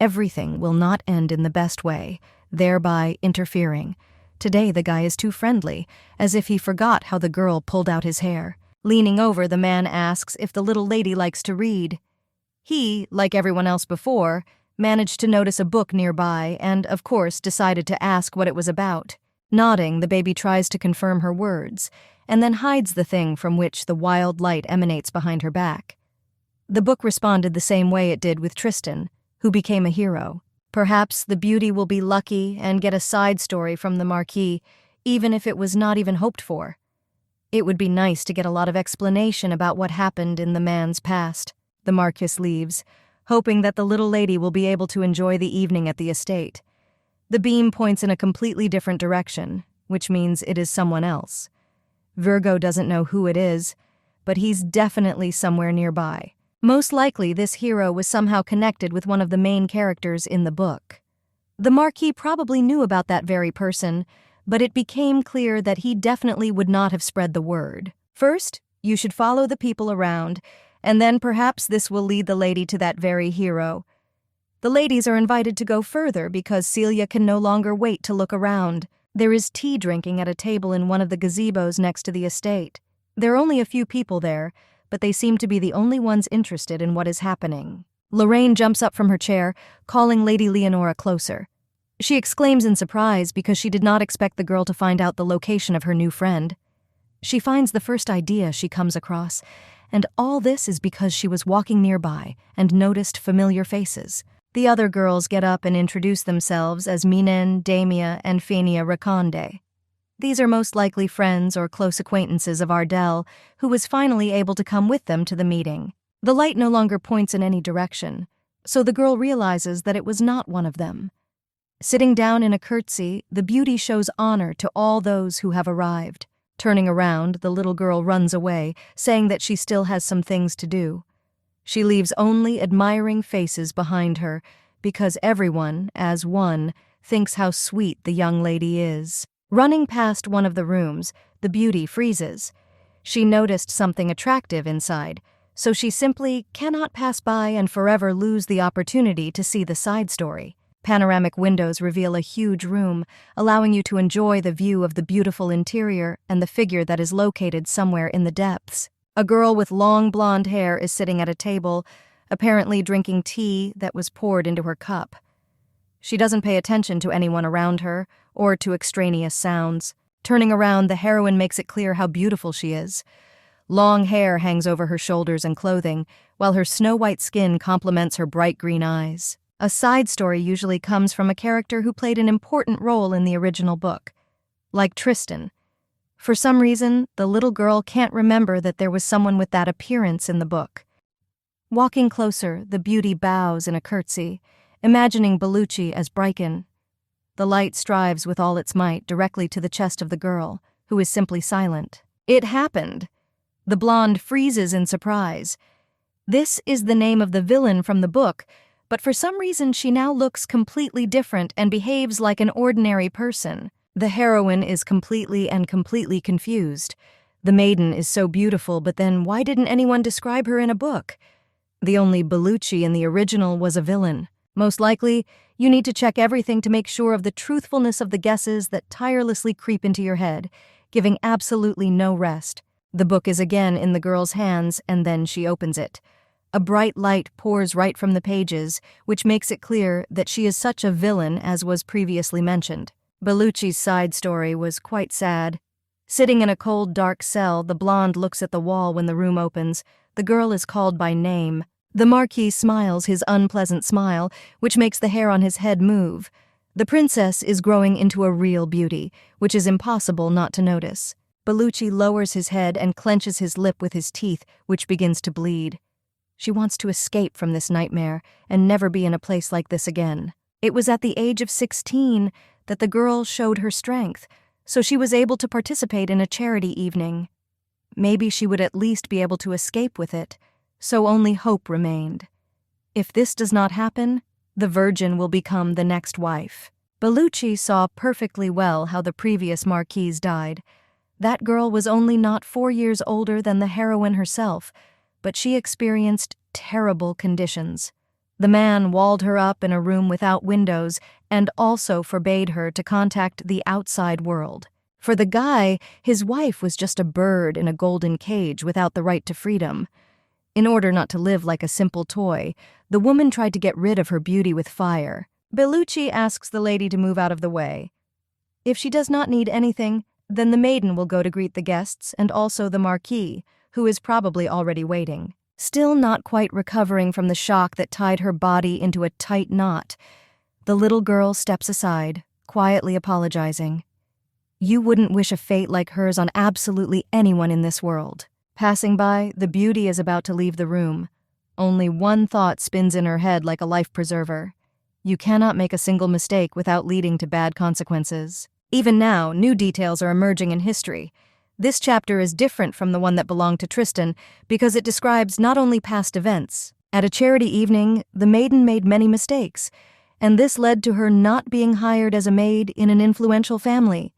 [SPEAKER 1] Everything will not end in the best way, thereby interfering. Today the guy is too friendly, as if he forgot how the girl pulled out his hair. Leaning over, the man asks if the little lady likes to read. He, like everyone else before, managed to notice a book nearby and, of course, decided to ask what it was about. Nodding, the baby tries to confirm her words, and then hides the thing from which the wild light emanates behind her back. The book responded the same way it did with Tristan, who became a hero. Perhaps the beauty will be lucky and get a side story from the Marquis, even if it was not even hoped for. It would be nice to get a lot of explanation about what happened in the man's past. The Marquis leaves, hoping that the little lady will be able to enjoy the evening at the estate. The beam points in a completely different direction, which means it is someone else. Virgo doesn't know who it is, but he's definitely somewhere nearby. Most likely, this hero was somehow connected with one of the main characters in the book. The Marquis probably knew about that very person, but it became clear that he definitely would not have spread the word. First, you should follow the people around, and then perhaps this will lead the lady to that very hero. The ladies are invited to go further because Celia can no longer wait to look around. There is tea drinking at a table in one of the gazebos next to the estate. There are only a few people there, but they seem to be the only ones interested in what is happening. Lorraine jumps up from her chair, calling Lady Leonora closer. She exclaims in surprise because she did not expect the girl to find out the location of her new friend. She finds the first idea she comes across, and all this is because she was walking nearby and noticed familiar faces. The other girls get up and introduce themselves as Minen, Damia, and Fenia Raconde. These are most likely friends or close acquaintances of Ardell, who was finally able to come with them to the meeting. The light no longer points in any direction, so the girl realizes that it was not one of them. Sitting down in a curtsy, the beauty shows honor to all those who have arrived. Turning around, the little girl runs away, saying that she still has some things to do. She leaves only admiring faces behind her, because everyone, as one, thinks how sweet the young lady is. Running past one of the rooms, the beauty freezes. She noticed something attractive inside, so she simply cannot pass by and forever lose the opportunity to see the side story. Panoramic windows reveal a huge room, allowing you to enjoy the view of the beautiful interior and the figure that is located somewhere in the depths. A girl with long blonde hair is sitting at a table, apparently drinking tea that was poured into her cup. She doesn't pay attention to anyone around her or to extraneous sounds. Turning around, the heroine makes it clear how beautiful she is. Long hair hangs over her shoulders and clothing, while her snow-white skin complements her bright green eyes. A side story usually comes from a character who played an important role in the original book, like Tristan. For some reason, the little girl can't remember that there was someone with that appearance in the book. Walking closer, the beauty bows in a curtsy, imagining Bellucci as Bryken. The light strives with all its might directly to the chest of the girl, who is simply silent. It happened! The blonde freezes in surprise. This is the name of the villain from the book, but for some reason she now looks completely different and behaves like an ordinary person. The heroine is completely confused. The maiden is so beautiful, but then why didn't anyone describe her in a book? The only Bellucci in the original was a villain. Most likely, you need to check everything to make sure of the truthfulness of the guesses that tirelessly creep into your head, giving absolutely no rest. The book is again in the girl's hands, and then she opens it. A bright light pours right from the pages, which makes it clear that she is such a villain as was previously mentioned. Bellucci's side story was quite sad. Sitting in a cold, dark cell, the blonde looks at the wall when the room opens. The girl is called by name. The Marquis smiles his unpleasant smile, which makes the hair on his head move. The princess is growing into a real beauty, which is impossible not to notice. Bellucci lowers his head and clenches his lip with his teeth, which begins to bleed. She wants to escape from this nightmare and never be in a place like this again. It was at the age of 16 that the girl showed her strength, so she was able to participate in a charity evening. maybe she would at least be able to escape with it, so only hope remained. If this does not happen, the virgin will become the next wife. Bellucci saw perfectly well how the previous marquise died. That girl was only not 4 years older than the heroine herself, but she experienced terrible conditions. The man walled her up in a room without windows and also forbade her to contact the outside world. For the guy, his wife was just a bird in a golden cage without the right to freedom. In order not to live like a simple toy, the woman tried to get rid of her beauty with fire. Bellucci asks the lady to move out of the way. If she does not need anything, then the maiden will go to greet the guests and also the marquis, who is probably already waiting. Still not quite recovering from the shock that tied her body into a tight knot, the little girl steps aside, quietly apologizing. You wouldn't wish a fate like hers on absolutely anyone in this world. Passing by, the beauty is about to leave the room. Only one thought spins in her head like a life preserver. You cannot make a single mistake without leading to bad consequences. Even now, new details are emerging in history. This chapter is different from the one that belonged to Tristan because it describes not only past events. At a charity evening, the maiden made many mistakes, and this led to her not being hired as a maid in an influential family.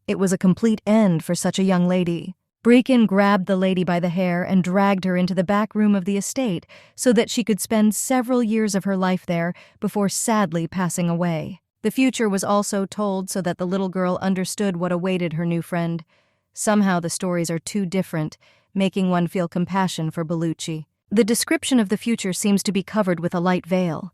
[SPEAKER 1] It was a complete end for such a young lady. Brecon grabbed the lady by the hair and dragged her into the back room of the estate so that she could spend several years of her life there before sadly passing away. The future was also told so that the little girl understood what awaited her new friend. Somehow the stories are too different, making one feel compassion for Bellucci. The description of the future seems to be covered with a light veil.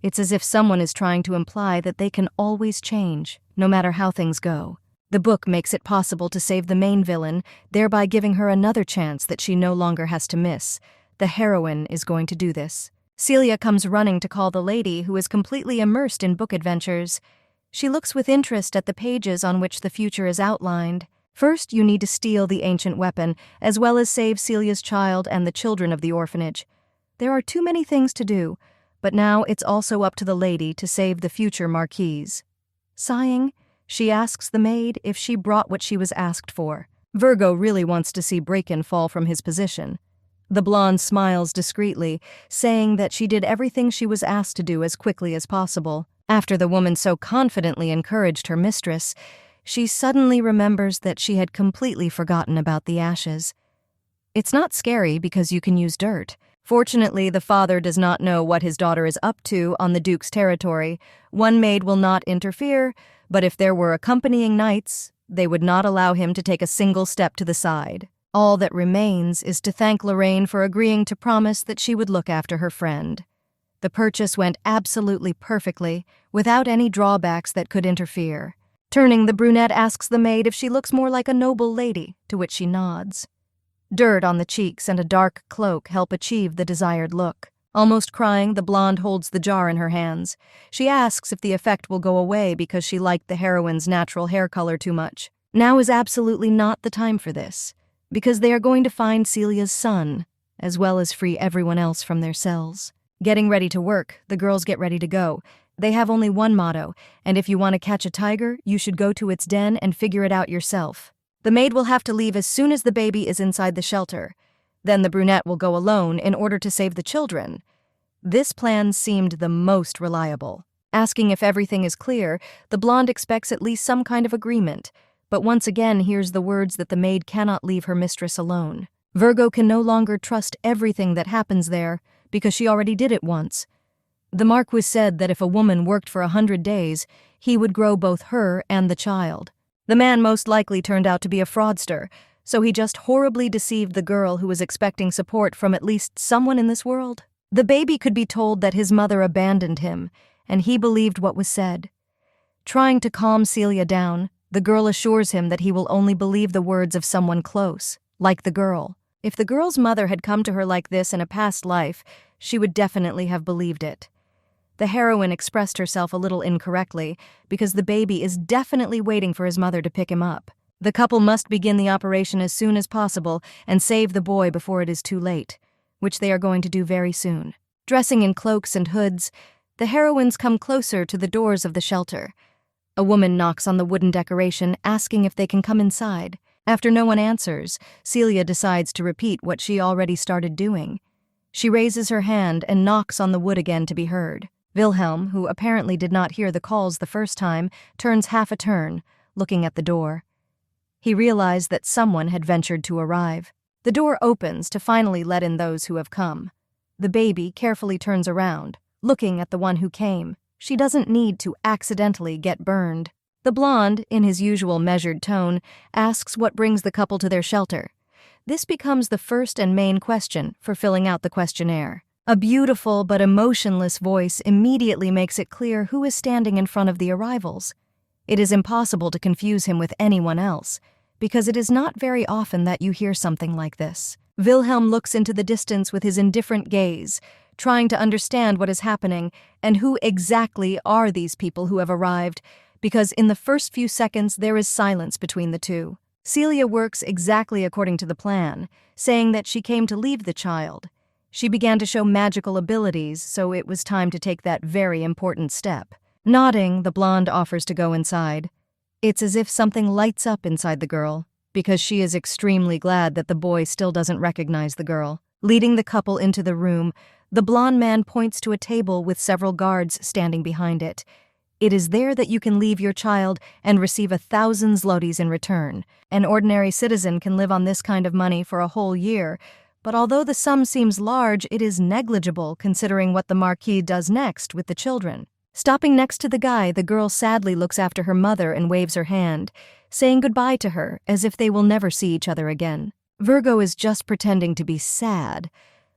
[SPEAKER 1] It's as if someone is trying to imply that they can always change, no matter how things go. The book makes it possible to save the main villain, thereby giving her another chance that she no longer has to miss. The heroine is going to do this. Celia comes running to call the lady, who is completely immersed in book adventures. She looks with interest at the pages on which the future is outlined. First, you need to steal the ancient weapon, as well as save Celia's child and the children of the orphanage. There are too many things to do, but now it's also up to the lady to save the future marquise. Sighing, she asks the maid if she brought what she was asked for. Virgo really wants to see Brecon fall from his position. The blonde smiles discreetly, saying that she did everything she was asked to do as quickly as possible. After the woman so confidently encouraged her mistress, she suddenly remembers that she had completely forgotten about the ashes. It's not scary because you can use dirt. Fortunately, the father does not know what his daughter is up to on the Duke's territory. One maid will not interfere, but if there were accompanying knights, they would not allow him to take a single step to the side. All that remains is to thank Lorraine for agreeing to promise that she would look after her friend. The purchase went absolutely perfectly, without any drawbacks that could interfere. Turning, the brunette asks the maid if she looks more like a noble lady, to which she nods. Dirt on the cheeks and a dark cloak help achieve the desired look. Almost crying, the blonde holds the jar in her hands. She asks if the effect will go away because she liked the heroine's natural hair color too much. Now is absolutely not the time for this, because they are going to find Celia's son, as well as free everyone else from their cells. Getting ready to work, the girls get ready to go. They have only one motto, and if you want to catch a tiger, you should go to its den and figure it out yourself. The maid will have to leave as soon as the baby is inside the shelter. Then the brunette will go alone in order to save the children. This plan seemed the most reliable. Asking if everything is clear, the blonde expects at least some kind of agreement, but once again hears the words that the maid cannot leave her mistress alone. Virgo can no longer trust everything that happens there, because she already did it once. The Marquis said that if a woman worked for 100 days, he would grow both her and the child. The man most likely turned out to be a fraudster, so he just horribly deceived the girl who was expecting support from at least someone in this world. The baby could be told that his mother abandoned him, and he believed what was said. Trying to calm Celia down, the girl assures him that he will only believe the words of someone close, like the girl. If the girl's mother had come to her like this in a past life, she would definitely have believed it. The heroine expressed herself a little incorrectly, because the baby is definitely waiting for his mother to pick him up. The couple must begin the operation as soon as possible and save the boy before it is too late, which they are going to do very soon. Dressing in cloaks and hoods, the heroines come closer to the doors of the shelter. A woman knocks on the wooden decoration, asking if they can come inside. After no one answers, Celia decides to repeat what she already started doing. She raises her hand and knocks on the wood again to be heard. Wilhelm, who apparently did not hear the calls the first time, turns half a turn, looking at the door. He realized that someone had ventured to arrive. The door opens to finally let in those who have come. The baby carefully turns around, looking at the one who came. She doesn't need to accidentally get burned. The blonde, in his usual measured tone, asks what brings the couple to their shelter. This becomes the first and main question for filling out the questionnaire. A beautiful but emotionless voice immediately makes it clear who is standing in front of the arrivals. It is impossible to confuse him with anyone else, because it is not very often that you hear something like this. Wilhelm looks into the distance with his indifferent gaze, trying to understand what is happening and who exactly are these people who have arrived, because in the first few seconds there is silence between the two. Celia works exactly according to the plan, saying that she came to leave the child. She began to show magical abilities, so it was time to take that very important step. Nodding, the blonde offers to go inside. It's as if something lights up inside the girl, because she is extremely glad that the boy still doesn't recognize the girl. Leading the couple into the room, the blonde man points to a table with several guards standing behind it. It is there that you can leave your child and receive 1,000 zlotys in return. An ordinary citizen can live on this kind of money for a whole year, but although the sum seems large, it is negligible considering what the Marquis does next with the children. Stopping next to the guy, the girl sadly looks after her mother and waves her hand, saying goodbye to her as if they will never see each other again. Virgo is just pretending to be sad,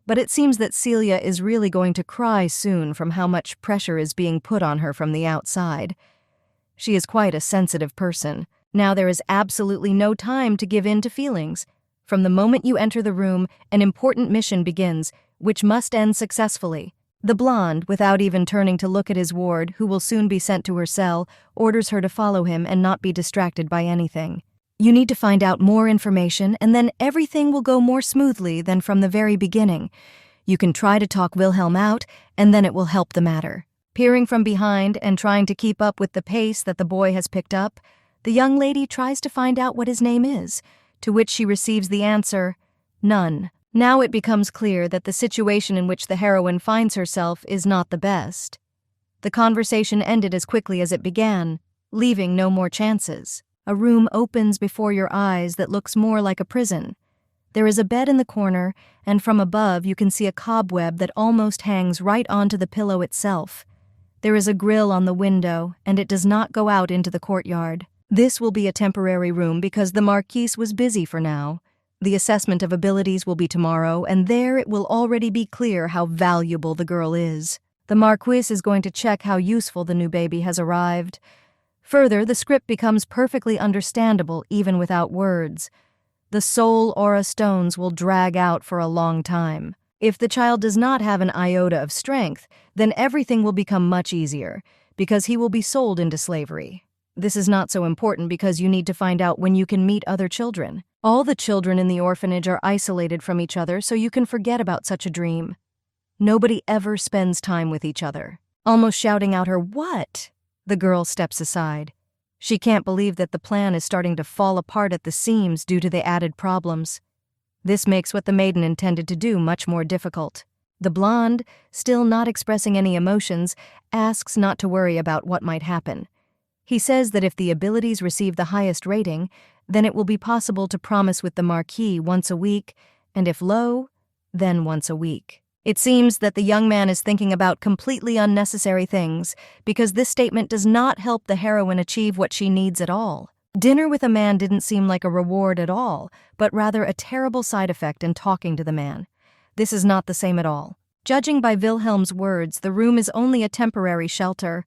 [SPEAKER 1] but it seems that Celia is really going to cry soon from how much pressure is being put on her from the outside. She is quite a sensitive person. Now there is absolutely no time to give in to feelings. From the moment you enter the room, an important mission begins, which must end successfully. The blonde, without even turning to look at his ward, who will soon be sent to her cell, orders her to follow him and not be distracted by anything. You need to find out more information, and then everything will go more smoothly than from the very beginning. You can try to talk Wilhelm out, and then it will help the matter. Peering from behind and trying to keep up with the pace that the boy has picked up, the young lady tries to find out what his name is, to which she receives the answer, none. Now it becomes clear that the situation in which the heroine finds herself is not the best. The conversation ended as quickly as it began, leaving no more chances. A room opens before your eyes that looks more like a prison. There is a bed in the corner, and from above you can see a cobweb that almost hangs right onto the pillow itself. There is a grill on the window, and it does not go out into the courtyard. This will be a temporary room because the Marquise was busy for now. The assessment of abilities will be tomorrow, and there it will already be clear how valuable the girl is. The Marquise is going to check how useful the new baby has arrived. Further, the script becomes perfectly understandable even without words. The soul aura stones will drag out for a long time. If the child does not have an iota of strength, then everything will become much easier, because he will be sold into slavery. This is not so important because you need to find out when you can meet other children. All the children in the orphanage are isolated from each other, so you can forget about such a dream. Nobody ever spends time with each other. Almost shouting out her "What?" the girl steps aside. She can't believe that the plan is starting to fall apart at the seams due to the added problems. This makes what the maiden intended to do much more difficult. The blonde, still not expressing any emotions, asks not to worry about what might happen. He says that if the abilities receive the highest rating, then it will be possible to promise with the Marquis once a week, and if low, then once a week. It seems that the young man is thinking about completely unnecessary things, because this statement does not help the heroine achieve what she needs at all. Dinner with a man didn't seem like a reward at all, but rather a terrible side effect in talking to the man. This is not the same at all. Judging by Wilhelm's words, the room is only a temporary shelter.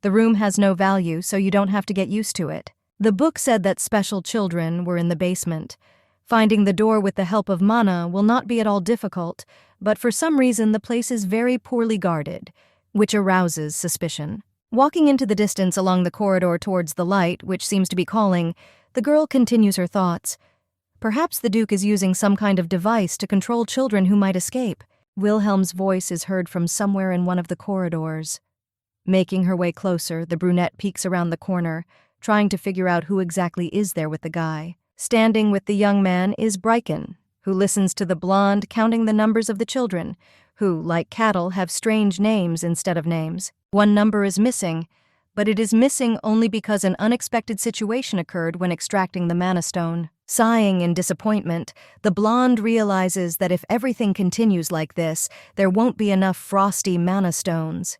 [SPEAKER 1] The room has no value, so you don't have to get used to it. The book said that special children were in the basement. Finding the door with the help of mana will not be at all difficult, but for some reason the place is very poorly guarded, which arouses suspicion. Walking into the distance along the corridor towards the light, which seems to be calling, the girl continues her thoughts. Perhaps the Duke is using some kind of device to control children who might escape. Wilhelm's voice is heard from somewhere in one of the corridors. Making her way closer, the brunette peeks around the corner, trying to figure out who exactly is there with the guy. Standing with the young man is Bryken, who listens to the blonde counting the numbers of the children, who, like cattle, have strange names instead of names. One number is missing, but it is missing only because an unexpected situation occurred when extracting the mana stone. Sighing in disappointment, the blonde realizes that if everything continues like this, there won't be enough frosty mana stones.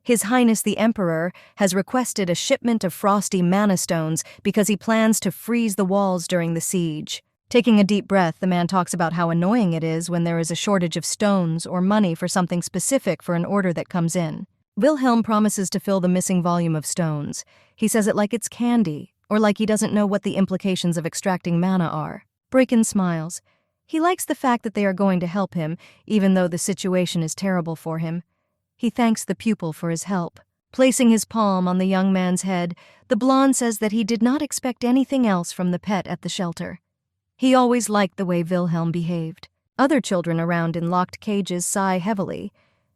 [SPEAKER 1] His Highness the Emperor has requested a shipment of frosty mana stones because he plans to freeze the walls during the siege. Taking a deep breath, the man talks about how annoying it is when there is a shortage of stones or money for something specific for an order that comes in. Wilhelm promises to fill the missing volume of stones. He says it like it's candy, or like he doesn't know what the implications of extracting mana are. Bryken smiles. He likes the fact that they are going to help him, even though the situation is terrible for him. He thanks the pupil for his help. Placing his palm on the young man's head, the blonde says that he did not expect anything else from the pet at the shelter. He always liked the way Wilhelm behaved. Other children around in locked cages sigh heavily.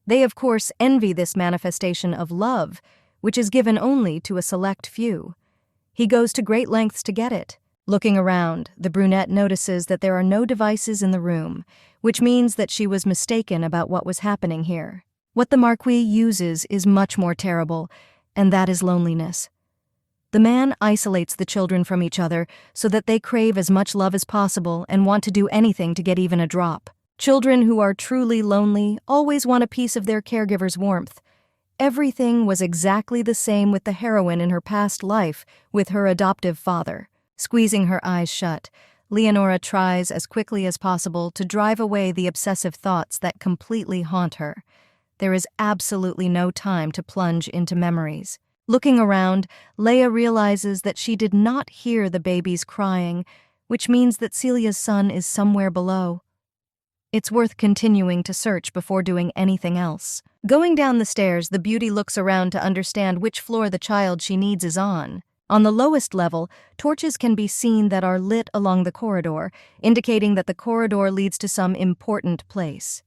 [SPEAKER 1] They, of course, envy this manifestation of love, which is given only to a select few. He goes to great lengths to get it. Looking around, the brunette notices that there are no devices in the room, which means that she was mistaken about what was happening here. What the Marquis uses is much more terrible, and that is loneliness. The man isolates the children from each other so that they crave as much love as possible and want to do anything to get even a drop. Children who are truly lonely always want a piece of their caregiver's warmth. Everything was exactly the same with the heroine in her past life with her adoptive father. Squeezing her eyes shut, Leonora tries as quickly as possible to drive away the obsessive thoughts that completely haunt her. There is absolutely no time to plunge into memories. Looking around, Leia realizes that she did not hear the babies crying, which means that Celia's son is somewhere below. It's worth continuing to search before doing anything else. Going down the stairs, the beauty looks around to understand which floor the child she needs is on. On the lowest level, torches can be seen that are lit along the corridor, indicating that the corridor leads to some important place.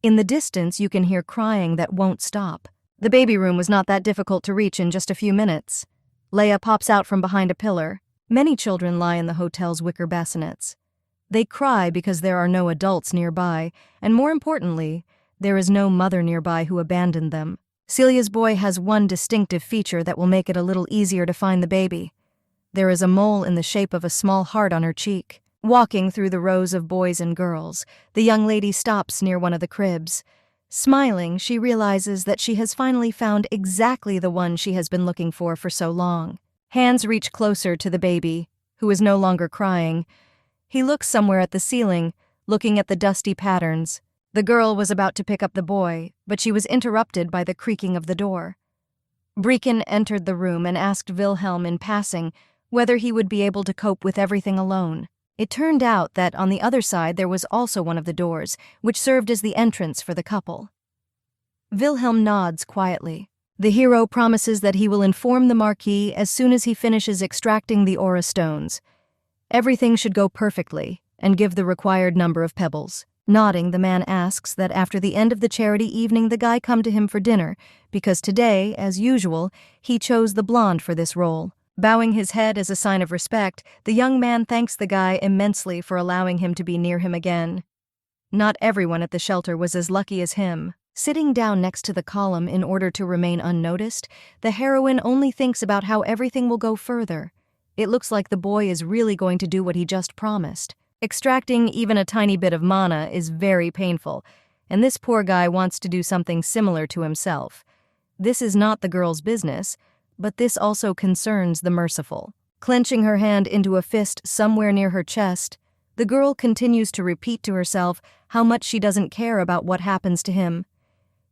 [SPEAKER 1] In the distance, you can hear crying that won't stop. The baby room was not that difficult to reach in just a few minutes. Leia pops out from behind a pillar. Many children lie in the hotel's wicker bassinets. They cry because there are no adults nearby, and more importantly, there is no mother nearby who abandoned them. Celia's boy has one distinctive feature that will make it a little easier to find the baby. There is a mole in the shape of a small heart on her cheek. Walking through the rows of boys and girls, the young lady stops near one of the cribs. Smiling, she realizes that she has finally found exactly the one she has been looking for so long. Hands reach closer to the baby, who is no longer crying. He looks somewhere at the ceiling, looking at the dusty patterns. The girl was about to pick up the boy, but she was interrupted by the creaking of the door. Bryken entered the room and asked Wilhelm in passing whether he would be able to cope with everything alone. It turned out that on the other side there was also one of the doors, which served as the entrance for the couple. Wilhelm nods quietly. The hero promises that he will inform the Marquis as soon as he finishes extracting the aura stones. Everything should go perfectly, and give the required number of pebbles. Nodding, the man asks that after the end of the charity evening the guy come to him for dinner, because today, as usual, he chose the blonde for this role. Bowing his head as a sign of respect, the young man thanks the guy immensely for allowing him to be near him again. Not everyone at the shelter was as lucky as him. Sitting down next to the column in order to remain unnoticed, the heroine only thinks about how everything will go further. It looks like the boy is really going to do what he just promised. Extracting even a tiny bit of mana is very painful, and this poor guy wants to do something similar to himself. This is not the girl's business, but this also concerns the merciful. Clenching her hand into a fist somewhere near her chest, the girl continues to repeat to herself how much she doesn't care about what happens to him.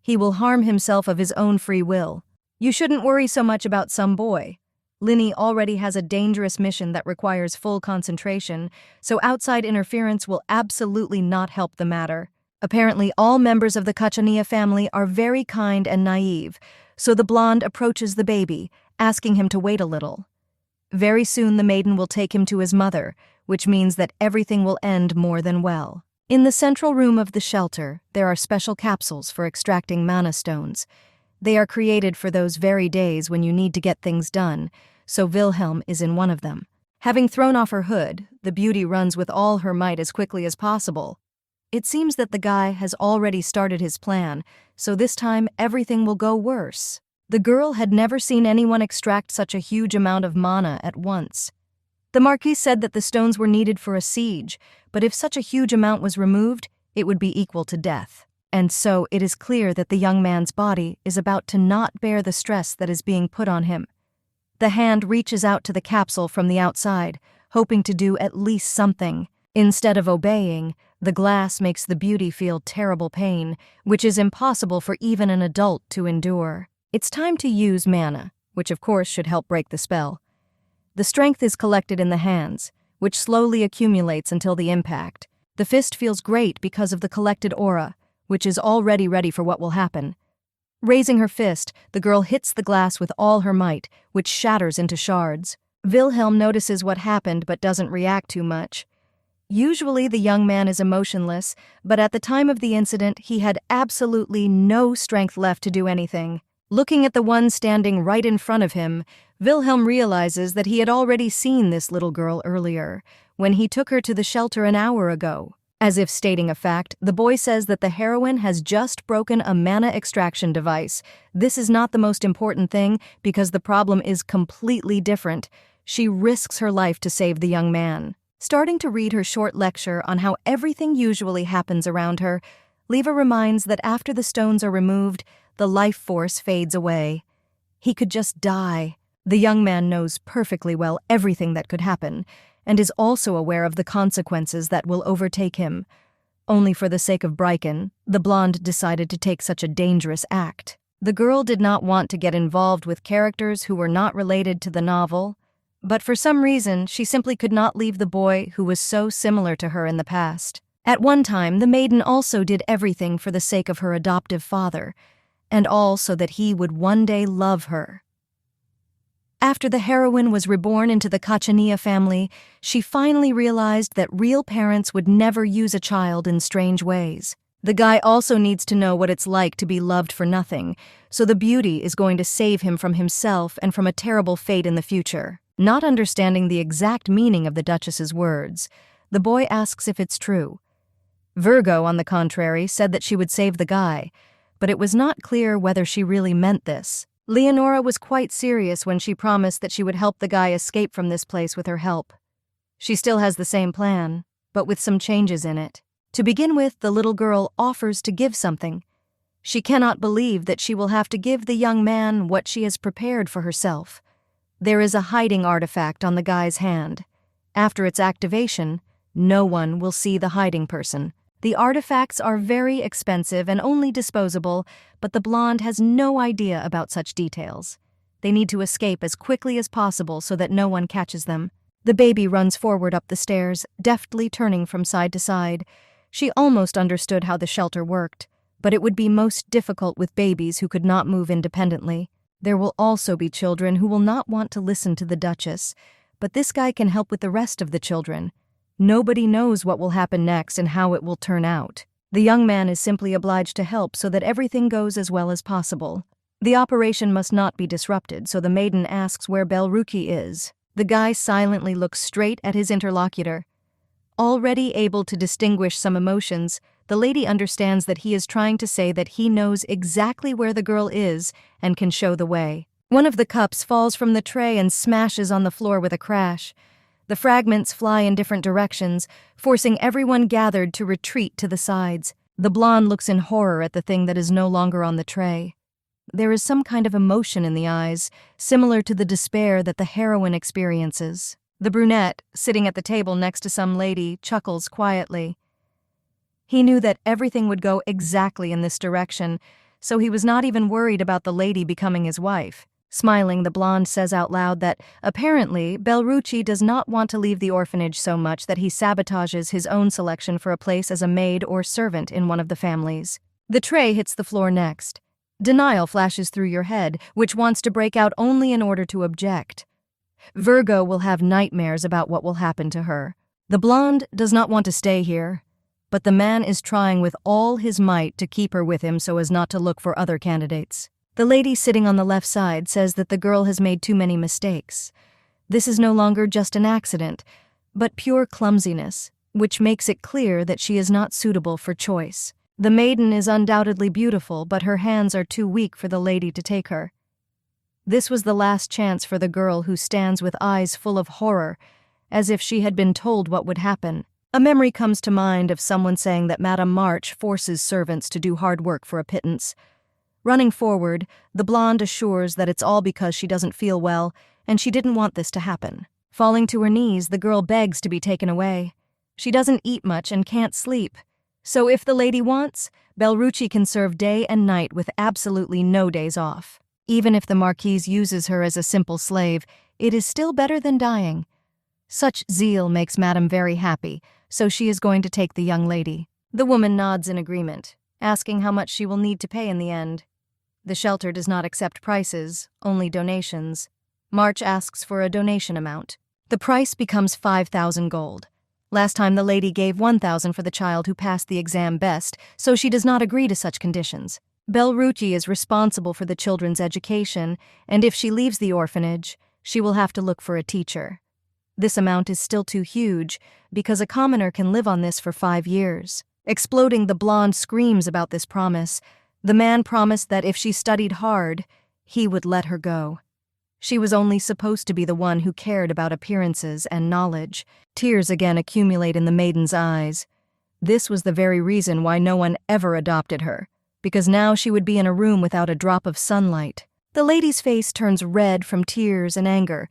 [SPEAKER 1] He will harm himself of his own free will. You shouldn't worry so much about some boy. Linny already has a dangerous mission that requires full concentration, so outside interference will absolutely not help the matter. Apparently, all members of the Kachania family are very kind and naive, so the blonde approaches the baby, asking him to wait a little. Very soon the maiden will take him to his mother, which means that everything will end more than well. In the central room of the shelter, there are special capsules for extracting mana stones. They are created for those very days when you need to get things done, so Wilhelm is in one of them. Having thrown off her hood, the beauty runs with all her might as quickly as possible. It seems that the guy has already started his plan, so this time everything will go worse. The girl had never seen anyone extract such a huge amount of mana at once. The Marquis said that the stones were needed for a siege, but if such a huge amount was removed, it would be equal to death. And so it is clear that the young man's body is about to not bear the stress that is being put on him. The hand reaches out to the capsule from the outside, hoping to do at least something. Instead of obeying, the glass makes the beauty feel terrible pain, which is impossible for even an adult to endure. It's time to use mana, which of course should help break the spell. The strength is collected in the hands, which slowly accumulates until the impact. The fist feels great because of the collected aura, which is already ready for what will happen. Raising her fist, the girl hits the glass with all her might, which shatters into shards. Wilhelm notices what happened but doesn't react too much. Usually the young man is emotionless, but at the time of the incident he had absolutely no strength left to do anything. Looking at the one standing right in front of him, Wilhelm realizes that he had already seen this little girl earlier, when he took her to the shelter an hour ago. As if stating a fact, the boy says that the heroine has just broken a mana extraction device. This is not the most important thing, because the problem is completely different. She risks her life to save the young man. Starting to read her short lecture on how everything usually happens around her, Leva reminds that after the stones are removed, the life force fades away. He could just die. The young man knows perfectly well everything that could happen, and is also aware of the consequences that will overtake him. Only for the sake of Bryken, the blonde decided to take such a dangerous act. The girl did not want to get involved with characters who were not related to the novel, but for some reason she simply could not leave the boy who was so similar to her in the past. At one time, the maiden also did everything for the sake of her adoptive father, and all so that he would one day love her. After the heroine was reborn into the Kachania family, she finally realized that real parents would never use a child in strange ways. The guy also needs to know what it's like to be loved for nothing, so the beauty is going to save him from himself and from a terrible fate in the future. Not understanding the exact meaning of the Duchess's words, the boy asks if it's true. Virgo, on the contrary, said that she would save the guy, but it was not clear whether she really meant this. Leonora was quite serious when she promised that she would help the guy escape from this place with her help. She still has the same plan, but with some changes in it. To begin with, the little girl offers to give something. She cannot believe that she will have to give the young man what she has prepared for herself. There is a hiding artifact on the guy's hand. After its activation, no one will see the hiding person. The artifacts are very expensive and only disposable, but the blonde has no idea about such details. They need to escape as quickly as possible so that no one catches them. The baby runs forward up the stairs, deftly turning from side to side. She almost understood how the shelter worked, but it would be most difficult with babies who could not move independently. There will also be children who will not want to listen to the Duchess, but this guy can help with the rest of the children. Nobody knows what will happen next and how it will turn out. The young man is simply obliged to help so that everything goes as well as possible. The operation must not be disrupted, so the maiden asks where Belruki is. The guy silently looks straight at his interlocutor. Already able to distinguish some emotions, the lady understands that he is trying to say that he knows exactly where the girl is and can show the way. One of the cups falls from the tray and smashes on the floor with a crash. The fragments fly in different directions, forcing everyone gathered to retreat to the sides. The blonde looks in horror at the thing that is no longer on the tray. There is some kind of emotion in the eyes, similar to the despair that the heroine experiences. The brunette, sitting at the table next to some lady, chuckles quietly. He knew that everything would go exactly in this direction, so he was not even worried about the lady becoming his wife. Smiling, the blonde says out loud that, apparently, Belrucci does not want to leave the orphanage so much that he sabotages his own selection for a place as a maid or servant in one of the families. The tray hits the floor next. Denial flashes through your head, which wants to break out only in order to object. Virgo will have nightmares about what will happen to her. The blonde does not want to stay here, but the man is trying with all his might to keep her with him so as not to look for other candidates. The lady sitting on the left side says that the girl has made too many mistakes. This is no longer just an accident, but pure clumsiness, which makes it clear that she is not suitable for choice. The maiden is undoubtedly beautiful, but her hands are too weak for the lady to take her. This was the last chance for the girl, who stands with eyes full of horror, as if she had been told what would happen. A memory comes to mind of someone saying that Madame March forces servants to do hard work for a pittance. Running forward, the blonde assures that it's all because she doesn't feel well, and she didn't want this to happen. Falling to her knees, the girl begs to be taken away. She doesn't eat much and can't sleep. So if the lady wants, Belrucci can serve day and night with absolutely no days off. Even if the Marquise uses her as a simple slave, it is still better than dying. Such zeal makes Madame very happy, so she is going to take the young lady. The woman nods in agreement, asking how much she will need to pay in the end. The shelter does not accept prices, only donations. March asks for a donation amount. The price becomes 5,000 gold. Last time the lady gave 1,000 for the child who passed the exam best, so she does not agree to such conditions. Belrucci is responsible for the children's education, and if she leaves the orphanage, she will have to look for a teacher. This amount is still too huge, because a commoner can live on this for 5 years. Exploding, the blonde screams about this promise. The man promised that if she studied hard, he would let her go. She was only supposed to be the one who cared about appearances and knowledge. Tears again accumulate in the maiden's eyes. This was the very reason why no one ever adopted her, because now she would be in a room without a drop of sunlight. The lady's face turns red from tears and anger.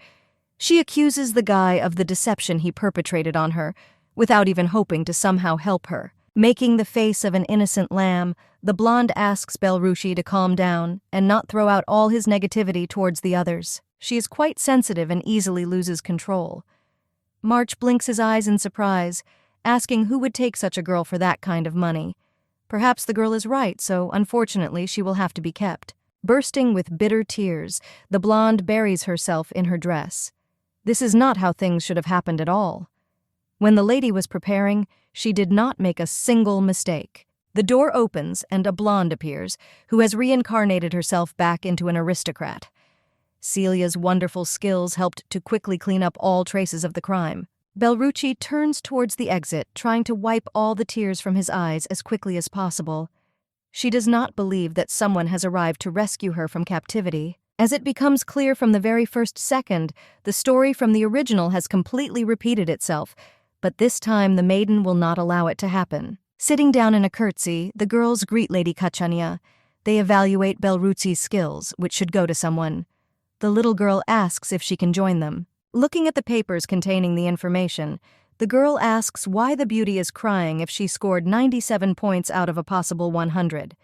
[SPEAKER 1] She accuses the guy of the deception he perpetrated on her, without even hoping to somehow help her. Making the face of an innocent lamb, the blonde asks Belrucci to calm down and not throw out all his negativity towards the others. She is quite sensitive and easily loses control. March blinks his eyes in surprise, asking who would take such a girl for that kind of money. Perhaps the girl is right, so unfortunately she will have to be kept. Bursting with bitter tears, the blonde buries herself in her dress. This is not how things should have happened at all. When the lady was preparing, she did not make a single mistake. The door opens and a blonde appears, who has reincarnated herself back into an aristocrat. Celia's wonderful skills helped to quickly clean up all traces of the crime. Belrucci turns towards the exit, trying to wipe all the tears from his eyes as quickly as possible. She does not believe that someone has arrived to rescue her from captivity. As it becomes clear from the very first second, the story from the original has completely repeated itself, but this time the maiden will not allow it to happen. Sitting down in a curtsy, the girls greet Lady Kachania. They evaluate Belrucci's skills, which should go to someone. The little girl asks if she can join them. Looking at the papers containing the information, the girl asks why the beauty is crying if she scored 97 points out of a possible 100.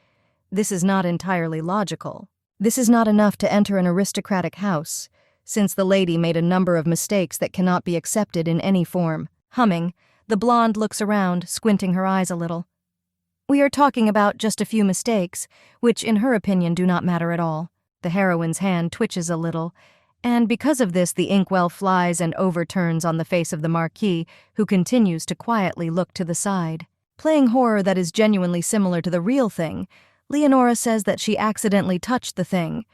[SPEAKER 1] This is not entirely logical. This is not enough to enter an aristocratic house, since the lady made a number of mistakes that cannot be accepted in any form. Humming, the blonde looks around, squinting her eyes a little. We are talking about just a few mistakes, which in her opinion do not matter at all. The heroine's hand twitches a little, and because of this the inkwell flies and overturns on the face of the Marquis, who continues to quietly look to the side. Playing horror that is genuinely similar to the real thing, Leonora says that she accidentally touched the thing,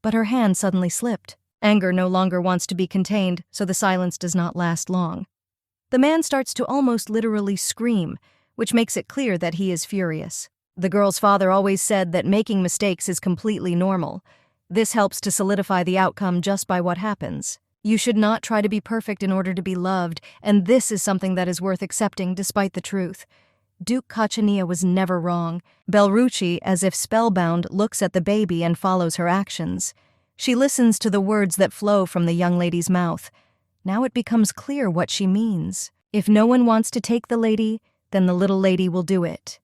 [SPEAKER 1] but her hand suddenly slipped. Anger no longer wants to be contained, so the silence does not last long. The man starts to almost literally scream, which makes it clear that he is furious. The girl's father always said that making mistakes is completely normal. This helps to solidify the outcome just by what happens. You should not try to be perfect in order to be loved, and this is something that is worth accepting despite the truth. Duke Kachania was never wrong. Belrucci, as if spellbound, looks at the baby and follows her actions. She listens to the words that flow from the young lady's mouth. Now it becomes clear what she means. If no one wants to take the lady, then the little lady will do it.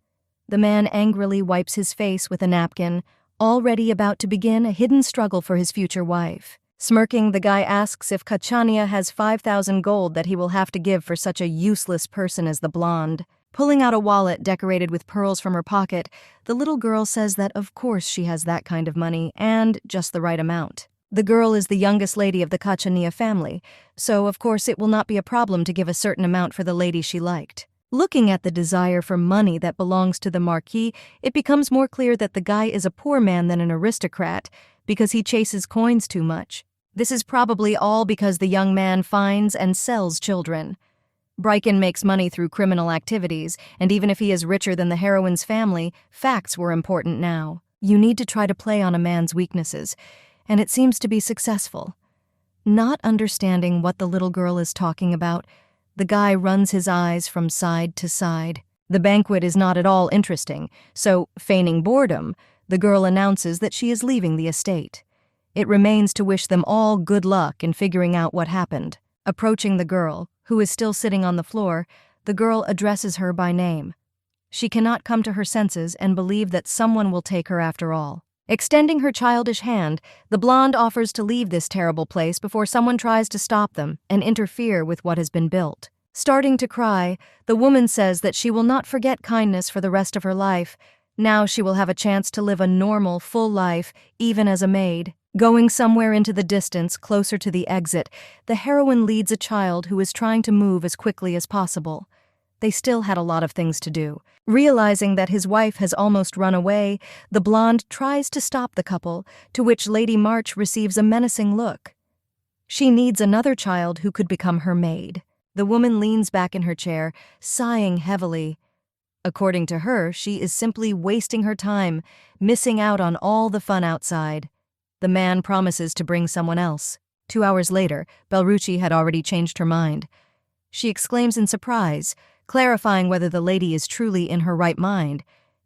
[SPEAKER 1] The man angrily wipes his face with a napkin, already about to begin a hidden struggle for his future wife. Smirking, the guy asks if Kachania has 5,000 gold that he will have to give for such a useless person as the blonde. Pulling out a wallet decorated with pearls from her pocket, the little girl says that of course she has that kind of money, and just the right amount. The girl is the youngest lady of the Kachania family, so of course it will not be a problem to give a certain amount for the lady she liked. Looking at the desire for money that belongs to the Marquis, it becomes more clear that the guy is a poor man than an aristocrat because he chases coins too much. This is probably all because the young man finds and sells children. Bryken makes money through criminal activities, and even if he is richer than the heroine's family, facts were important now. You need to try to play on a man's weaknesses, and it seems to be successful. Not understanding what the little girl is talking about, the guy runs his eyes from side to side. The banquet is not at all interesting, so, feigning boredom, the girl announces that she is leaving the estate. It remains to wish them all good luck in figuring out what happened. Approaching the girl, who is still sitting on the floor, the girl addresses her by name. She cannot come to her senses and believe that someone will take her after all. Extending her childish hand, the blonde offers to leave this terrible place before someone tries to stop them and interfere with what has been built. Starting to cry, the woman says that she will not forget kindness for the rest of her life. Now she will have a chance to live a normal, full life, even as a maid. Going somewhere into the distance, closer to the exit, the heroine leads a child who is trying to move as quickly as possible. They still had a lot of things to do. Realizing that his wife has almost run away, the blonde tries to stop the couple, to which Lady March receives a menacing look. She needs another child who could become her maid. The woman leans back in her chair, sighing heavily. According to her, she is simply wasting her time, missing out on all the fun outside. The man promises to bring someone else. 2 hours later, Belrucci had already changed her mind. She exclaims in surprise, clarifying whether the lady is truly in her right mind.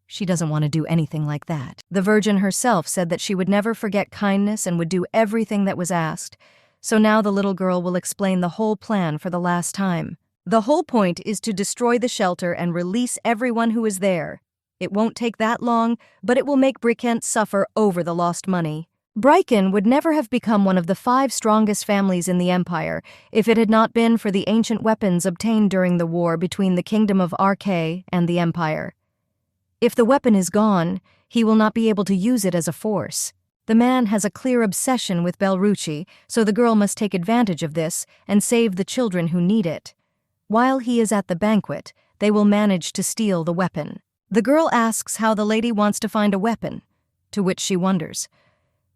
[SPEAKER 1] She doesn't want to do anything like that. The Virgin herself said that she would never forget kindness and would do everything that was asked. So now the little girl will explain the whole plan for the last time. The whole point is to destroy the shelter and release everyone who is there. It won't take that long, but it will make Bryken suffer over the lost money. Bryken would never have become one of the 5 strongest families in the Empire if it had not been for the ancient weapons obtained during the war between the Kingdom of Arkay and the Empire. If the weapon is gone, he will not be able to use it as a force. The man has a clear obsession with Belrucci, so the girl must take advantage of this and save the children who need it. While he is at the banquet, they will manage to steal the weapon. The girl asks how the lady wants to find a weapon, to which she wonders.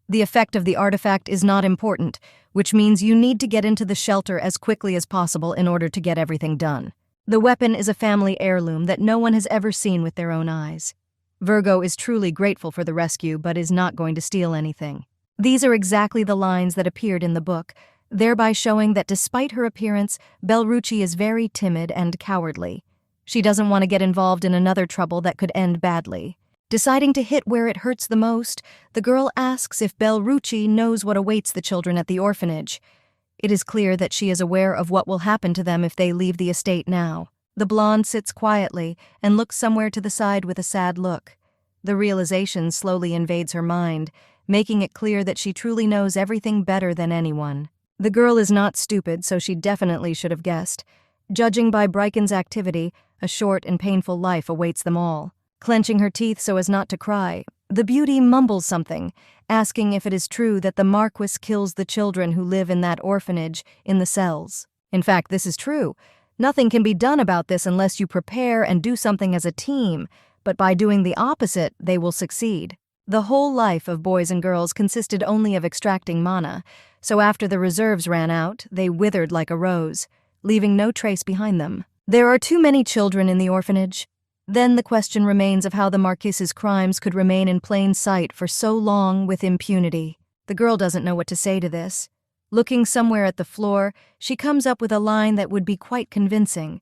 [SPEAKER 1] The effect of the artifact is not important, which means you need to get into the shelter as quickly as possible in order to get everything done. The weapon is a family heirloom that no one has ever seen with their own eyes. Virgo is truly grateful for the rescue, but is not going to steal anything. These are exactly the lines that appeared in the book, thereby showing that despite her appearance, Belrucci is very timid and cowardly. She doesn't want to get involved in another trouble that could end badly. Deciding to hit where it hurts the most, the girl asks if Belrucci knows what awaits the children at the orphanage. It is clear that she is aware of what will happen to them if they leave the estate now. The blonde sits quietly and looks somewhere to the side with a sad look. The realization slowly invades her mind, making it clear that she truly knows everything better than anyone. The girl is not stupid, so she definitely should have guessed. Judging by Bryken's activity, a short and painful life awaits them all. Clenching her teeth so as not to cry, the beauty mumbles something, asking if it is true that the Marquis kills the children who live in that orphanage in the cells. In fact, this is true. Nothing can be done about this unless you prepare and do something as a team, but by doing the opposite, they will succeed. The whole life of boys and girls consisted only of extracting mana, so after the reserves ran out, they withered like a rose, leaving no trace behind them. There are too many children in the orphanage. Then the question remains of how the Marquis's crimes could remain in plain sight for so long with impunity. The girl doesn't know what to say to this. Looking somewhere at the floor, she comes up with a line that would be quite convincing.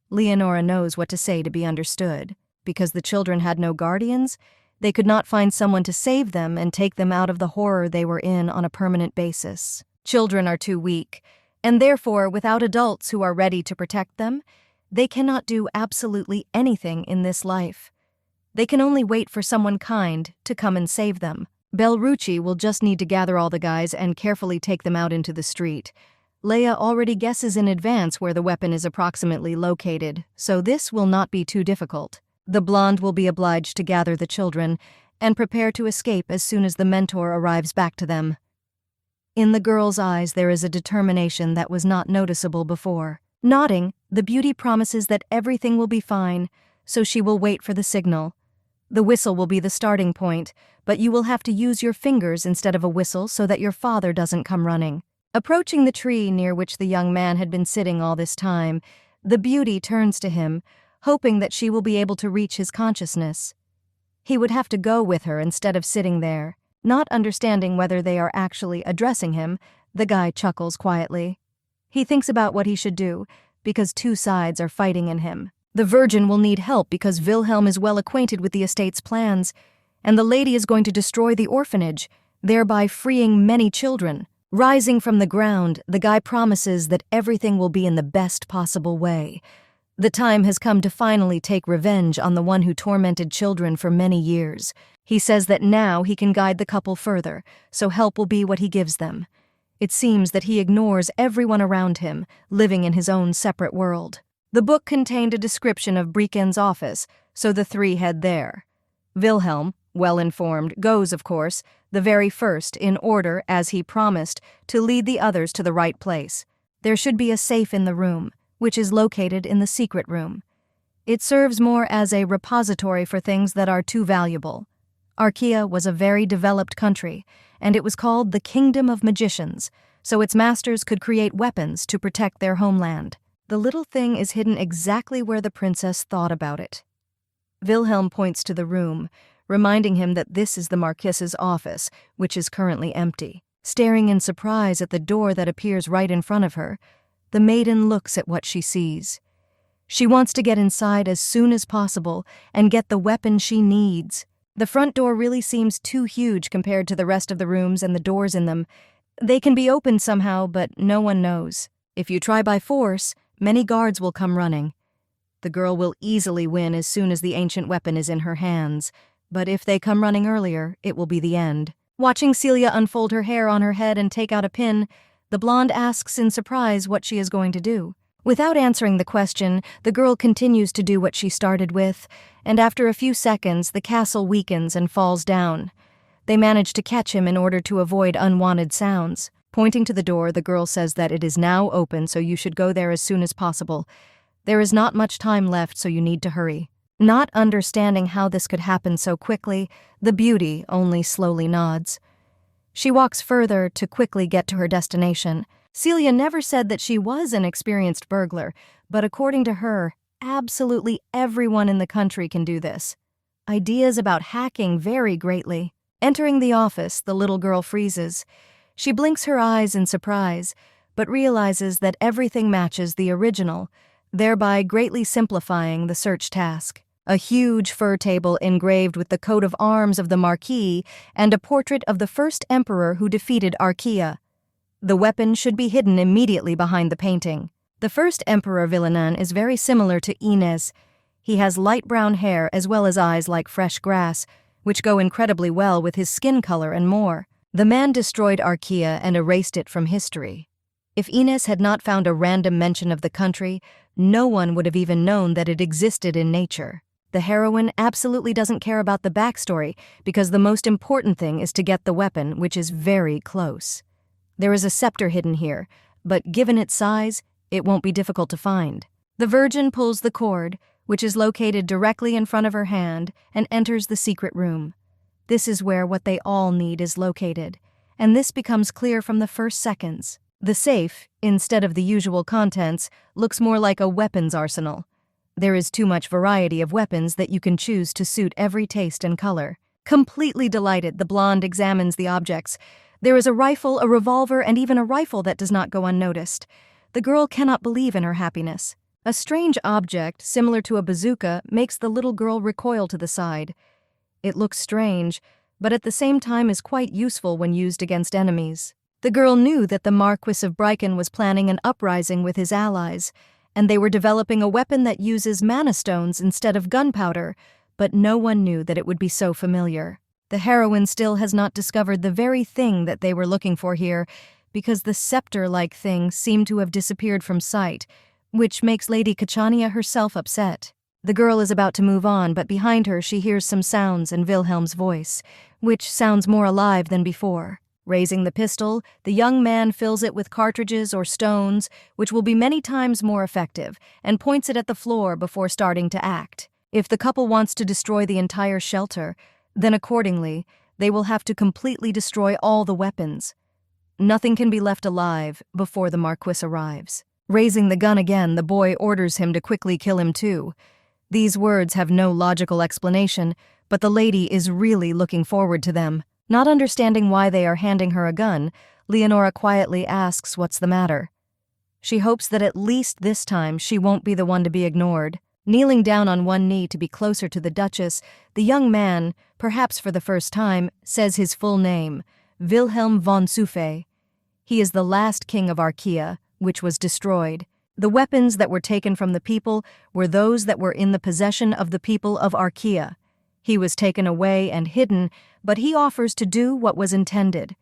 [SPEAKER 1] Leonora knows what to say to be understood. Because the children had no guardians, they could not find someone to save them and take them out of the horror they were in on a permanent basis. Children are too weak, and therefore, without adults who are ready to protect them, they cannot do absolutely anything in this life. They can only wait for someone kind to come and save them. Belrucci will just need to gather all the guys and carefully take them out into the street. Leia already guesses in advance where the weapon is approximately located, so this will not be too difficult. The blonde will be obliged to gather the children and prepare to escape as soon as the mentor arrives back to them. In the girl's eyes there is a determination that was not noticeable before. Nodding, the beauty promises that everything will be fine, so she will wait for the signal. The whistle will be the starting point, but you will have to use your fingers instead of a whistle so that your father doesn't come running. Approaching the tree near which the young man had been sitting all this time, the beauty turns to him, hoping that she will be able to reach his consciousness. He would have to go with her instead of sitting there. Not understanding whether they are actually addressing him, the guy chuckles quietly. He thinks about what he should do, because two sides are fighting in him. The virgin will need help because Wilhelm is well acquainted with the estate's plans, and the lady is going to destroy the orphanage, thereby freeing many children. Rising from the ground, the guy promises that everything will be in the best possible way. The time has come to finally take revenge on the one who tormented children for many years. He says that now he can guide the couple further, so help will be what he gives them. It seems that he ignores everyone around him, living in his own separate world. The book contained a description of Breeken's office, so the three head there. Wilhelm, well informed, goes, of course, the very first, in order, as he promised, to lead the others to the right place. There should be a safe in the room, which is located in the secret room. It serves more as a repository for things that are too valuable. Archaea was a very developed country, and it was called the Kingdom of Magicians, so its masters could create weapons to protect their homeland. The little thing is hidden exactly where the princess thought about it. Wilhelm points to the room, reminding him that this is the Marquis's office, which is currently empty. Staring in surprise at the door that appears right in front of her, the maiden looks at what she sees. She wants to get inside as soon as possible and get the weapon she needs. The front door really seems too huge compared to the rest of the rooms and the doors in them. They can be opened somehow, but no one knows. If you try by force, many guards will come running. The girl will easily win as soon as the ancient weapon is in her hands, but if they come running earlier, it will be the end. Watching Celia unfold her hair on her head and take out a pin, the blonde asks in surprise what she is going to do. Without answering the question, the girl continues to do what she started with, and after a few seconds, the castle weakens and falls down. They manage to catch him in order to avoid unwanted sounds. Pointing to the door, the girl says that it is now open, so you should go there as soon as possible. There is not much time left, so you need to hurry. Not understanding how this could happen so quickly, the beauty only slowly nods. She walks further to quickly get to her destination. Celia never said that she was an experienced burglar, but according to her, absolutely everyone in the country can do this. Ideas about hacking vary greatly. Entering the office, the little girl freezes. She blinks her eyes in surprise, but realizes that everything matches the original, thereby greatly simplifying the search task. A huge fur table engraved with the coat of arms of the Marquis and a portrait of the first emperor who defeated Archaea. The weapon should be hidden immediately behind the painting. The first emperor Villanan is very similar to Inez. He has light brown hair as well as eyes like fresh grass, which go incredibly well with his skin color and more. The man destroyed Archaea and erased it from history. If Inez had not found a random mention of the country, no one would have even known that it existed in nature. The heroine absolutely doesn't care about the backstory because the most important thing is to get the weapon, which is very close. There is a scepter hidden here, but given its size, it won't be difficult to find. The virgin pulls the cord, which is located directly in front of her hand, and enters the secret room. This is where what they all need is located, and this becomes clear from the first seconds. The safe, instead of the usual contents, looks more like a weapons arsenal. There is too much variety of weapons that you can choose to suit every taste and color. Completely delighted, the blonde examines the objects. There is a rifle, a revolver, and even a rifle that does not go unnoticed. The girl cannot believe in her happiness. A strange object, similar to a bazooka, makes the little girl recoil to the side. It looks strange, but at the same time is quite useful when used against enemies. The girl knew that the Marquis of Bryken was planning an uprising with his allies, and they were developing a weapon that uses mana stones instead of gunpowder, but no one knew that it would be so familiar. The heroine still has not discovered the very thing that they were looking for here, because the scepter-like thing seemed to have disappeared from sight, which makes Lady Kachania herself upset. The girl is about to move on, but behind her she hears some sounds and Wilhelm's voice, which sounds more alive than before. Raising the pistol, the young man fills it with cartridges or stones, which will be many times more effective, and points it at the floor before starting to act. If the couple wants to destroy the entire shelter, then accordingly, they will have to completely destroy all the weapons. Nothing can be left alive before the Marquis arrives. Raising the gun again, the boy orders him to quickly kill him too. These words have no logical explanation, but the lady is really looking forward to them. Not understanding why they are handing her a gun, Leonora quietly asks what's the matter. She hopes that at least this time she won't be the one to be ignored. Kneeling down on one knee to be closer to the Duchess, the young man, perhaps for the first time, says his full name, Wilhelm von Suffe. He is the last king of Archaea, which was destroyed. The weapons that were taken from the people were those that were in the possession of the people of Archaea. He was taken away and hidden, but he offers to do what was intended.